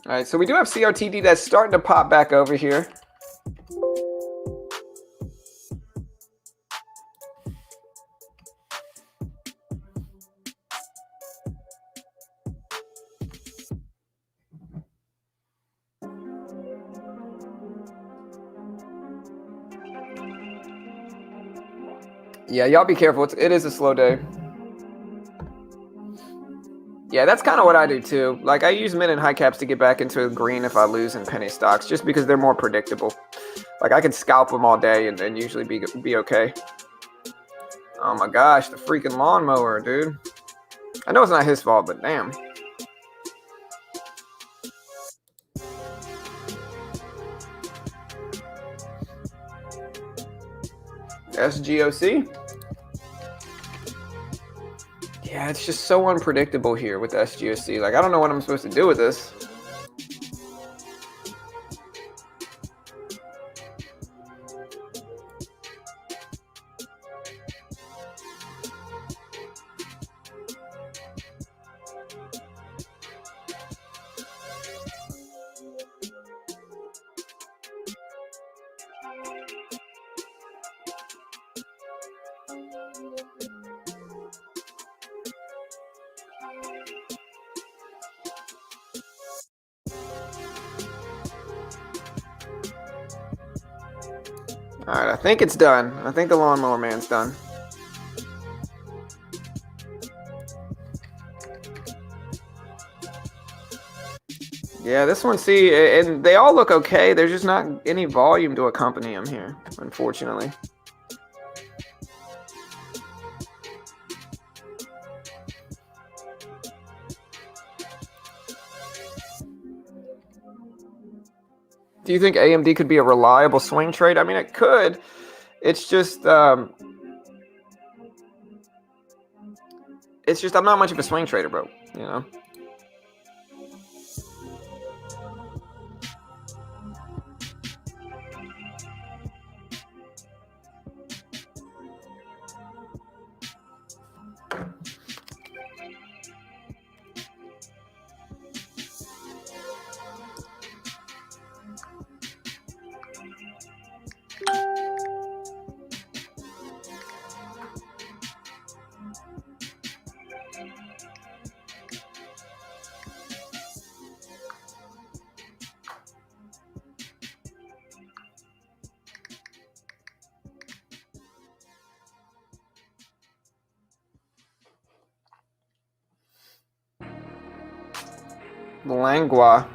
All right, so we do have CRTD that's starting to pop back over here. Yeah, y'all be careful. It is a slow day. Yeah, that's kind of what I do too. Like I use mid and high caps to get back into green if I lose in penny stocks, just because they're more predictable. Like I can scalp them all day and usually be okay. Oh my gosh, the freaking lawnmower, dude. I know it's not his fault, but damn. SGOC. Yeah, it's just so unpredictable here with SGOC. Like, I don't know what I'm supposed to do with this. All right, I think it's done. I think the lawnmower man's done. Yeah, this one, see, and they all look okay. There's just not any volume to accompany them here, unfortunately. Do you think AMD could be a reliable swing trade? I mean, it could. It's just I'm not much of a swing trader, bro. You know. Langlois.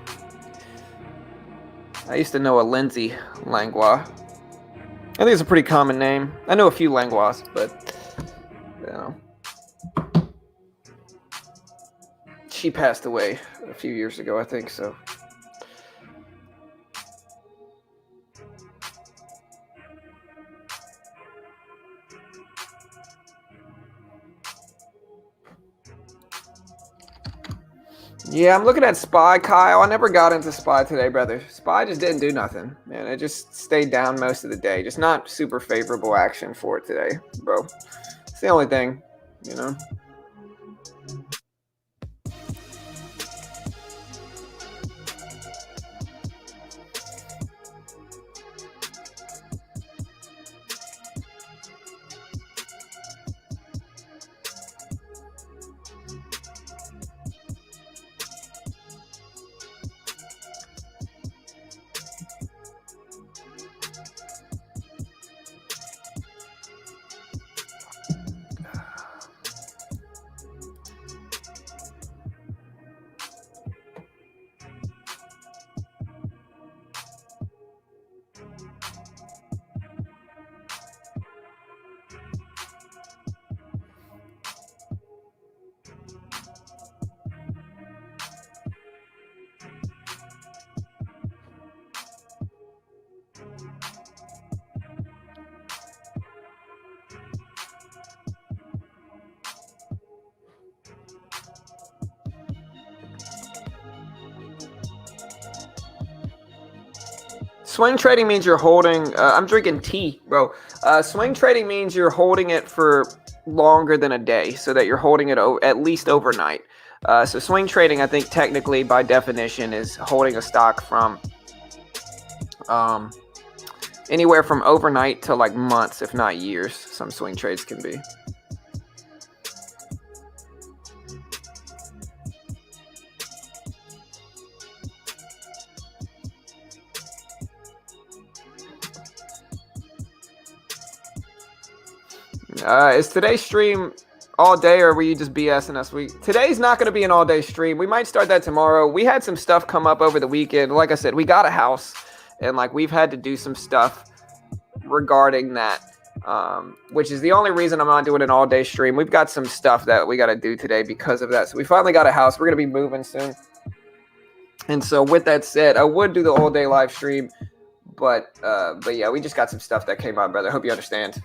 I used to know a Lindsay Langlois. I think it's a pretty common name. I know a few Langlois, but you know, she passed away a few years ago, I think so. Yeah, I'm looking at Spy, Kyle. I never got into Spy today, brother. Spy just didn't do nothing, man. It just stayed down most of the day. Just not super favorable action for it today, bro. It's the only thing, you know. Swing trading means you're holding. I'm drinking tea, bro. Swing trading means you're holding it for longer than a day, so that you're holding it at least overnight. So swing trading, I think technically by definition, is holding a stock from anywhere from overnight to like months, if not years. Some swing trades can be. Is today's stream all day, or were you just BSing us? Today's not going to be an all-day stream. We might start that tomorrow. We had some stuff come up over the weekend. Like I said, we got a house, and like we've had to do some stuff regarding that, which is the only reason I'm not doing an all-day stream. We've got some stuff that we got to do today because of that. So we finally got a house. We're going to be moving soon. And so with that said, I would do the all-day live stream, but yeah, we just got some stuff that came up, brother. I hope you understand.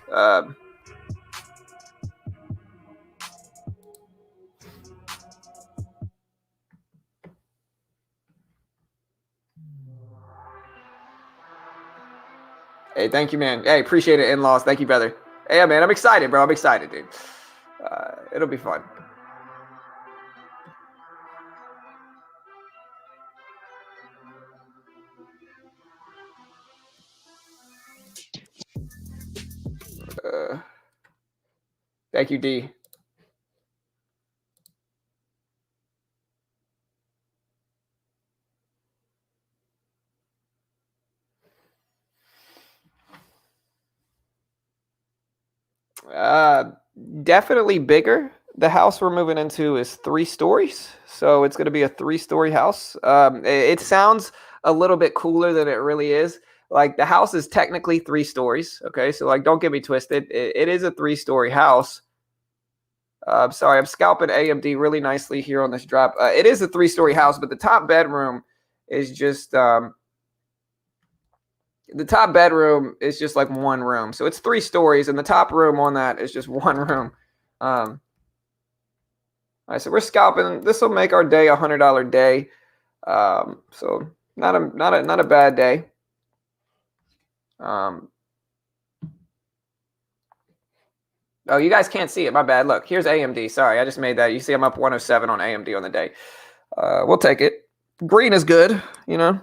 Hey, thank you, man. Hey, appreciate it, in-laws. Thank you, brother. Hey, yeah, man, I'm excited, bro. I'm excited, dude. It'll be fun. Thank you, D. Definitely bigger. The house we're moving into is 3 stories, so it's going to be a 3-story house. It sounds a little bit cooler than it really is. Like the house is technically 3 stories. Okay, so like don't get me twisted. It is a 3-story house. Sorry, I'm scalping AMD really nicely here on this drop. It is a 3-story house, but the top bedroom is just like 1 room. So it's 3 stories, and the top room on that is just 1 room. All right, so we're scalping. This will make our day $100 day. So not a bad day. Oh, you guys can't see it. My bad. Look, here's AMD. Sorry, I just made that. You see, I'm up 107 on AMD on the day. We'll take it. Green is good, you know.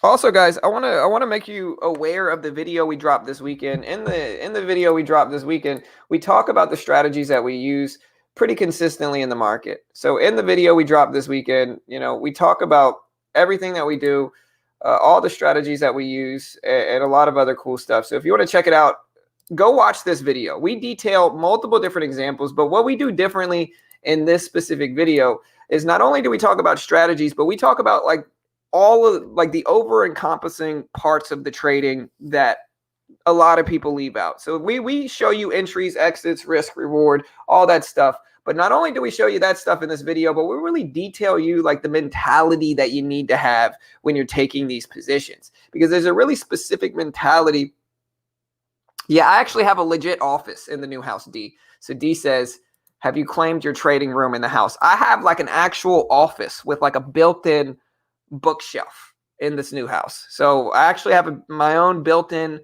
Also, guys, I want to make you aware of the video we dropped this weekend. In the video we dropped this weekend, we talk about the strategies that we use pretty consistently in the market. So in the video we dropped this weekend, you know, we talk about everything that we do, all the strategies that we use, and a lot of other cool stuff. So if you want to check it out, go watch this video. We detail multiple different examples, but what we do differently in this specific video is not only do we talk about strategies, but we talk about like all of like the over encompassing parts of the trading that a lot of people leave out. So we show you entries, exits, risk, reward, all that stuff. But not only do we show you that stuff in this video, but we really detail you like the mentality that you need to have when you're taking these positions, because there's a really specific mentality. Yeah, I actually have a legit office in the new house, D. So D says, have you claimed your trading room in the house? I have like an actual office with like a built-in bookshelf in this new house. So I actually have my own built-in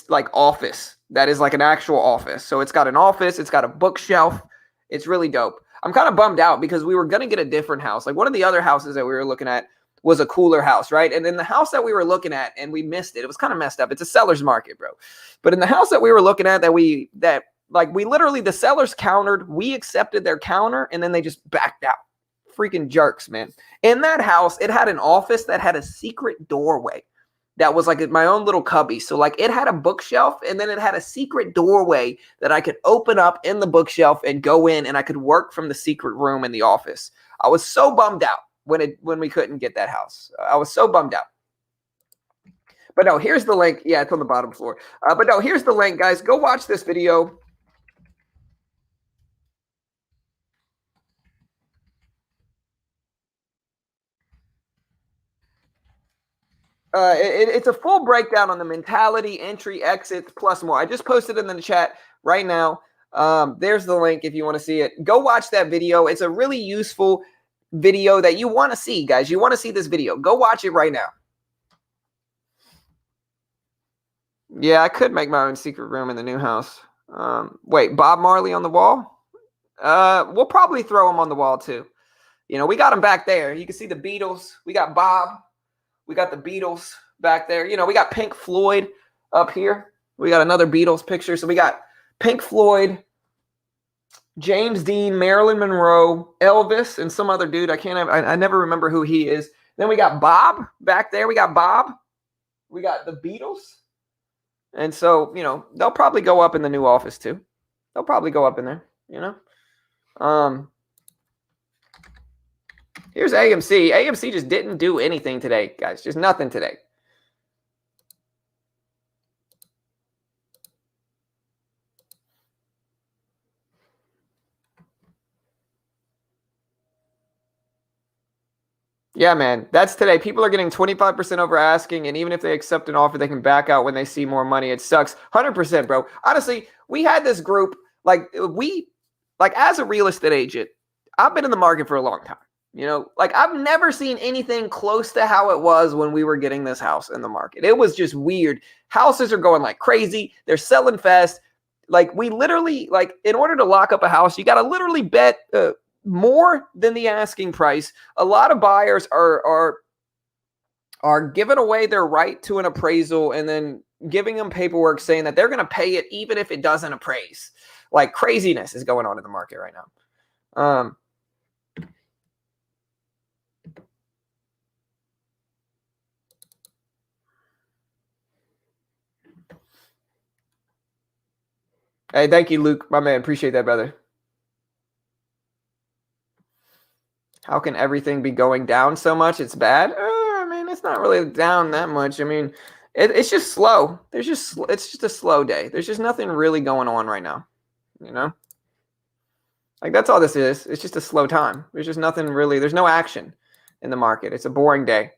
like office that is like an actual office. So it's got an office, it's got a bookshelf. It's really dope. I'm kind of bummed out because we were going to get a different house. Like one of the other houses that we were looking at was a cooler house, right? And then the house that we were looking at and we missed it. It was kind of messed up. It's a seller's market, bro. But in the house that we were looking at we literally, the sellers countered, we accepted their counter, and then they just backed out. Freaking jerks, man. In that house, it had an office that had a secret doorway that was like my own little cubby. So like it had a bookshelf, and then it had a secret doorway that I could open up in the bookshelf and go in, and I could work from the secret room in the office. I was so bummed out when we couldn't get that house. I was so bummed out. But no, here's the link. Yeah, it's on the bottom floor. But no, here's the link, guys. Go watch this video. It's a full breakdown on the mentality, entry, exits, plus more. I just posted it in the chat right now. There's the link if you want to see it. Go watch that video. It's a really useful video that you want to see, guys. You want to see this video. Go watch it right now. Yeah, I could make my own secret room in the new house. Wait, Bob Marley on the wall? We'll probably throw him on the wall too. You know, we got him back there. You can see the Beatles. We got Bob. We got the Beatles back there. You know, we got Pink Floyd up here. We got another Beatles picture. So we got Pink Floyd, James Dean, Marilyn Monroe, Elvis, and some other dude. I never remember who he is. Then we got Bob back there. We got Bob. We got the Beatles. And so, you know, they'll probably go up in the new office too. They'll probably go up in there, you know. Here's AMC. AMC just didn't do anything today, guys. Just nothing today. Yeah, man. That's today. People are getting 25% over asking, and even if they accept an offer, they can back out when they see more money. It sucks. 100%, bro. Honestly, we had this group, as a real estate agent, I've been in the market for a long time. You know, like I've never seen anything close to how it was when we were getting this house in the market. It was just weird. Houses are going like crazy. They're selling fast. Like we literally, like in order to lock up a house, you got to literally bet more than the asking price. A lot of buyers are giving away their right to an appraisal and then giving them paperwork saying that they're going to pay it even if it doesn't appraise. Like craziness is going on in the market right now. Hey, thank you, Luke, my man. Appreciate that, brother. How can everything be going down so much? It's bad. I mean, it's not really down that much. I mean, it's just slow. It's just a slow day. There's just nothing really going on right now. You know, like that's all this is. It's just a slow time. There's just nothing really. There's no action in the market. It's a boring day.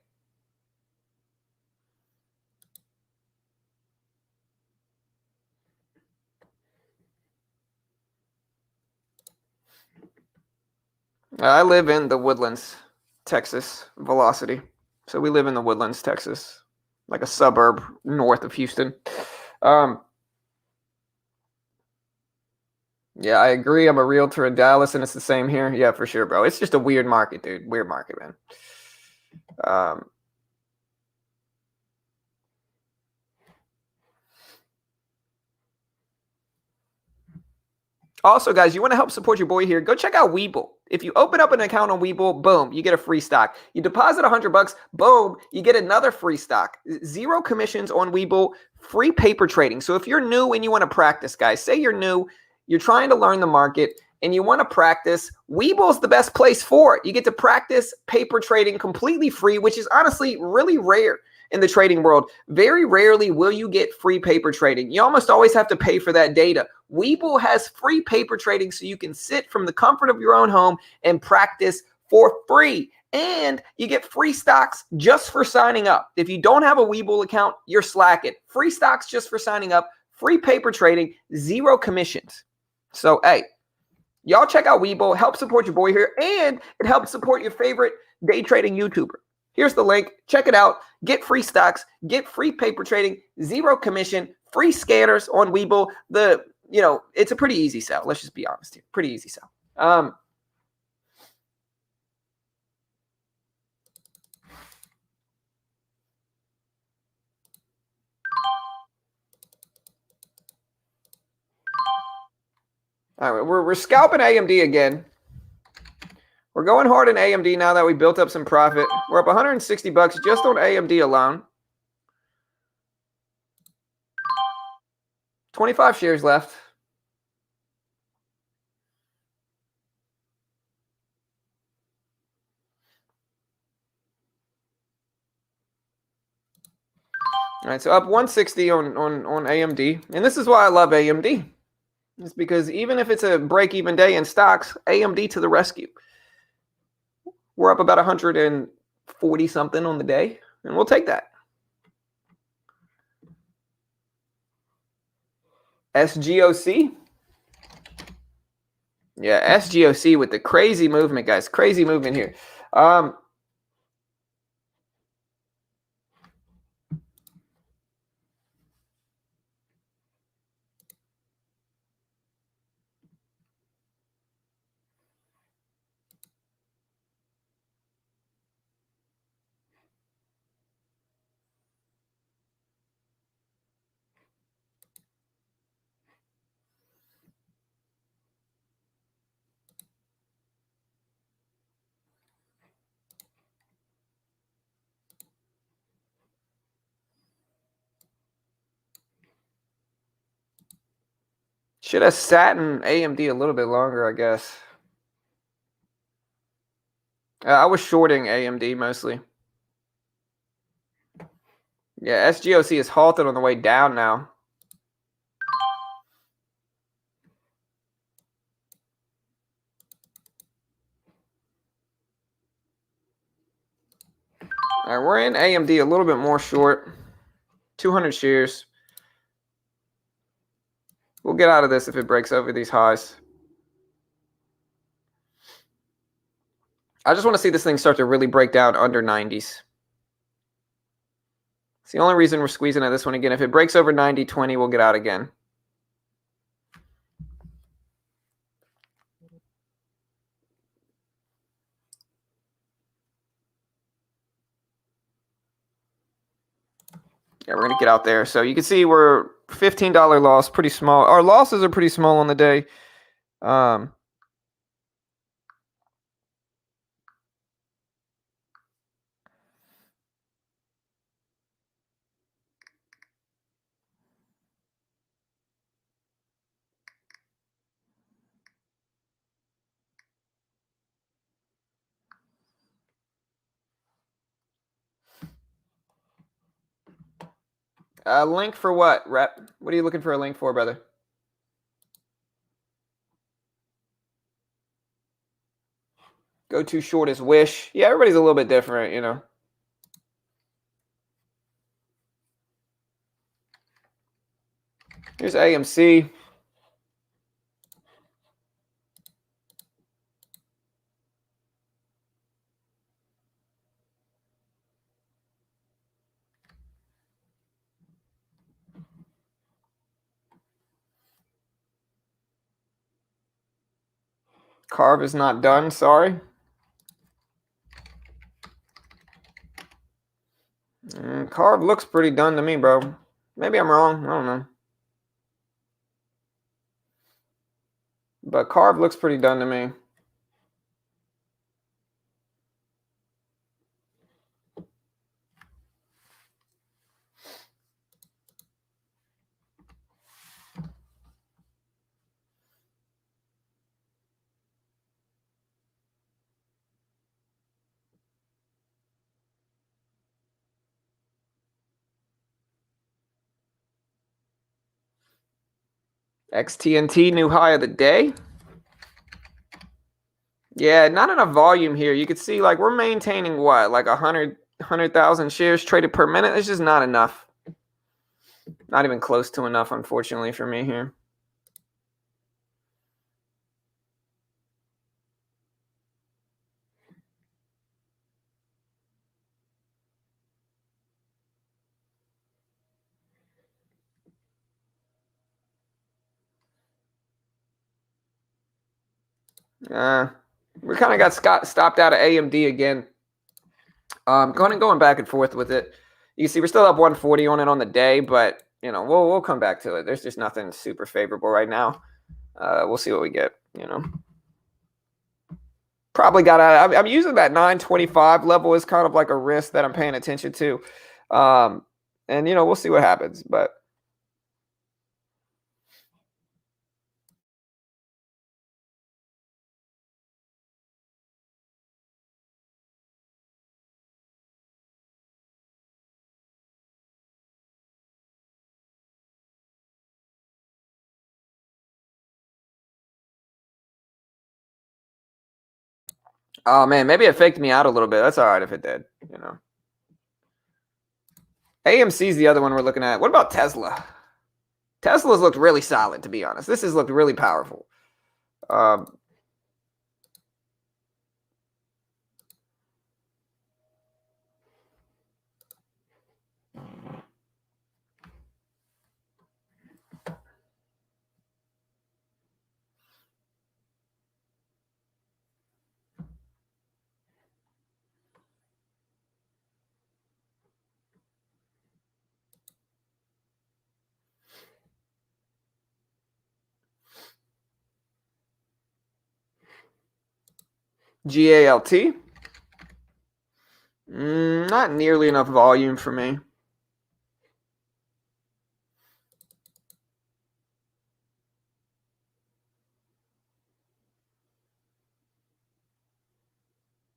I live in the Woodlands, Texas, Velocity. So we live in the Woodlands, Texas, like a suburb north of Houston. Yeah, I agree. I'm a realtor in Dallas, and it's the same here. Yeah, for sure, bro. It's just a weird market, dude. Weird market, man. Also, guys, you want to help support your boy here, go check out Webull. If you open up an account on Webull, boom, you get a free stock. You deposit $100, boom, you get another free stock. 0 commissions on Webull, free paper trading. So if you're new and you want to practice, guys, say you're new, you're trying to learn the market, and you want to practice, Webull's the best place for it. You get to practice paper trading completely free, which is honestly really rare in the trading world. Very rarely will you get free paper trading. You almost always have to pay for that data. Webull has free paper trading so you can sit from the comfort of your own home and practice for free. And you get free stocks just for signing up. If you don't have a Webull account, you're slacking. Free stocks just for signing up, free paper trading, 0 commissions. So, hey, y'all check out Webull, help support your boy here, and it helps support your favorite day trading YouTuber. Here's the link. Check it out. Get free stocks, get free paper trading, 0 commission, free scanners on Webull. It's a pretty easy sell. Let's just be honest here. Pretty easy sell. All right, we're scalping AMD again. We're going hard in AMD now that we built up some profit. We're up $160 just on AMD alone. 25 shares left. All right, so up 160 on AMD. And this is why I love AMD. It's because even if it's a break-even day in stocks, AMD to the rescue. We're up about 140 something on the day, and we'll take that. SGOC. Yeah, SGOC with the crazy movement, guys. Crazy movement here. Should have sat in AMD a little bit longer, I guess. I was shorting AMD mostly. Yeah, SGOC is halted on the way down now. All right, we're in AMD a little bit more short. 200 shares. We'll get out of this if it breaks over these highs. I just want to see this thing start to really break down under 90s. It's the only reason we're squeezing at this one again. If it breaks over 90.20, we'll get out again. Yeah, we're going to get out there. So you can see we're $15 loss, pretty small. Our losses are pretty small on the day. Link for what, Rep? What are you looking for a link for, brother? Go too short is Wish. Yeah, everybody's a little bit different, you know. Here's AMC. Carve is not done, sorry. Carve looks pretty done to me, bro. Maybe I'm wrong. I don't know. But Carve looks pretty done to me. XTNT, new high of the day. Yeah, not enough volume here. You can see like we're maintaining what, like 100,000 shares traded per minute. It's just not enough. Not even close to enough, unfortunately, for me here. We kind of got stopped out of AMD again. Going back and forth with it. You see, we're still up 140 on it on the day, but you know, we'll come back to it. There's just nothing super favorable right now. We'll see what we get. You know, probably got. I'm using that 925 level as kind of like a risk that I'm paying attention to, and you know, we'll see what happens, but. Oh man, maybe it faked me out a little bit. That's all right if it did, you know. AMC is the other one we're looking at. What about Tesla? Tesla's looked really solid, to be honest. This has looked really powerful. GALT. Not nearly enough volume for me.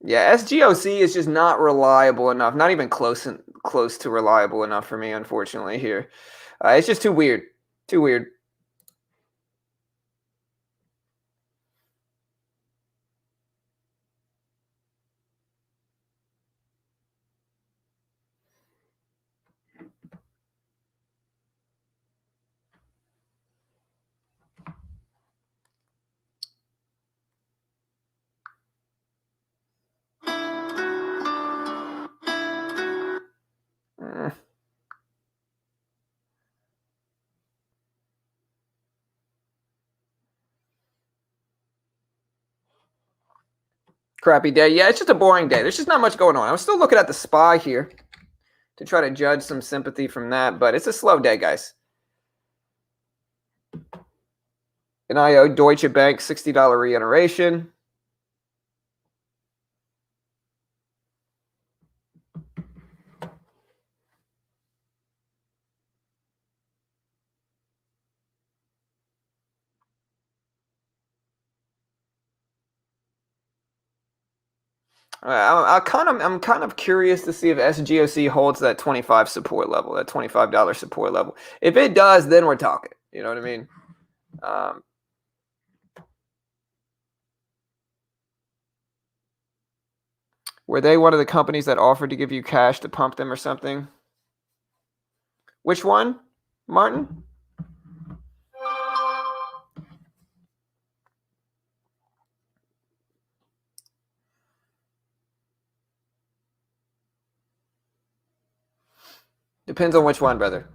Yeah, SGOC is just not reliable enough. Not even close to reliable enough for me, unfortunately. Here, it's just too weird. Too weird. Crappy day. Yeah, it's just a boring day. There's just not much going on. I was still looking at the SPY here to try to judge some sympathy from that, but it's a slow day, guys. NIO Deutsche Bank $60 reiteration. I'm kind of curious to see if SGOC holds that 25 support level, that $25 support level. If it does, then we're talking. You know what I mean? Were they one of the companies that offered to give you cash to pump them or something? Which one, Martin? Depends on which one, brother.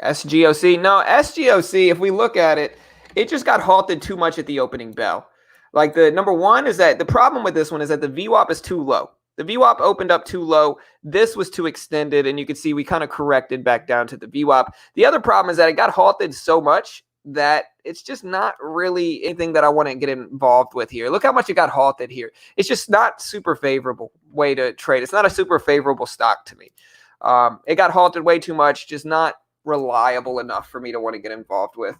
SGOC. No, SGOC, if we look at it, it just got halted too much at the opening bell. Like the number one is that the problem with this one is that the VWAP is too low. The VWAP opened up too low. This was too extended, and you can see we kind of corrected back down to the VWAP. The other problem is that it got halted so much that it's just not really anything that I want to get involved with here. Look how much it got halted here. It's just not super favorable way to trade. It's not a super favorable stock to me. It got halted way too much, just not reliable enough for me to want to get involved with.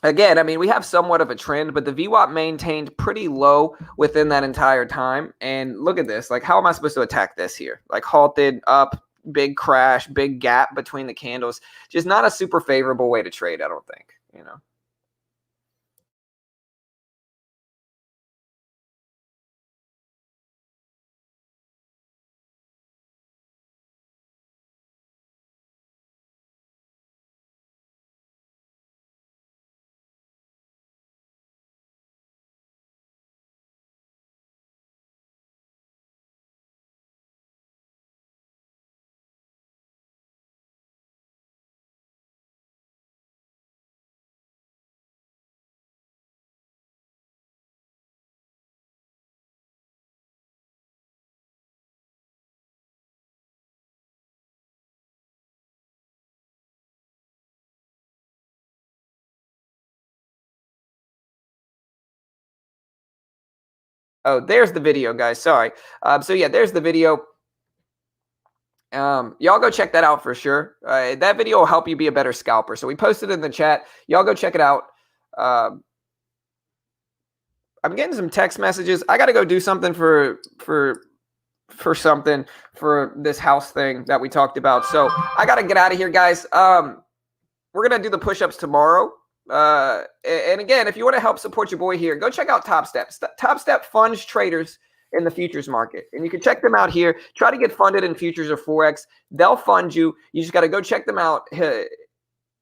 Again, I mean, we have somewhat of a trend, but the VWAP maintained pretty low within that entire time. And look at this. Like, how am I supposed to attack this here? Like, halted, up, big crash, big gap between the candles. Just not a super favorable way to trade, I don't think, you know. Oh, there's the video, guys. Sorry. So yeah, there's the video. Y'all go check that out for sure. That video will help you be a better scalper. So we posted it in the chat. Y'all go check it out. I'm getting some text messages. I got to go do something for something for this house thing that we talked about. So I got to get out of here, guys. We're going to do the push-ups tomorrow. And again, if you want to help support your boy here, go check out Top Step. Top Step funds traders in the futures market. And you can check them out here. Try to get funded in futures or Forex. They'll fund you. You just got to go check them out.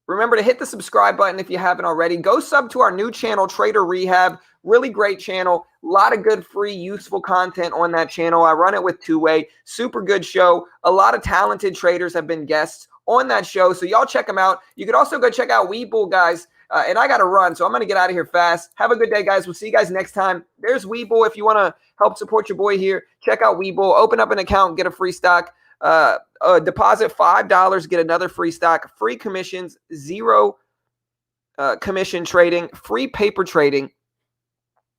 Remember to hit the subscribe button if you haven't already. Go sub to our new channel, Trader Rehab. Really great channel. A lot of good, free, useful content on that channel. I run it with Two-Way. Super good show. A lot of talented traders have been guests on that show. So y'all check them out. You could also go check out Webull, guys. And I got to run, so I'm going to get out of here fast. Have a good day, guys. We'll see you guys next time. There's Webull. If you want to help support your boy here, check out Webull. Open up an account, get a free stock. Deposit $5, get another free stock. Free commissions, zero commission trading, free paper trading,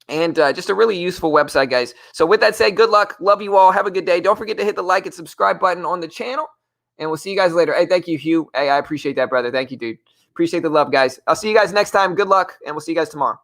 and just a really useful website, guys. So with that said, good luck. Love you all. Have a good day. Don't forget to hit the like and subscribe button on the channel, and we'll see you guys later. Hey, thank you, Hugh. Hey, I appreciate that, brother. Thank you, dude. Appreciate the love, guys. I'll see you guys next time. Good luck, and we'll see you guys tomorrow.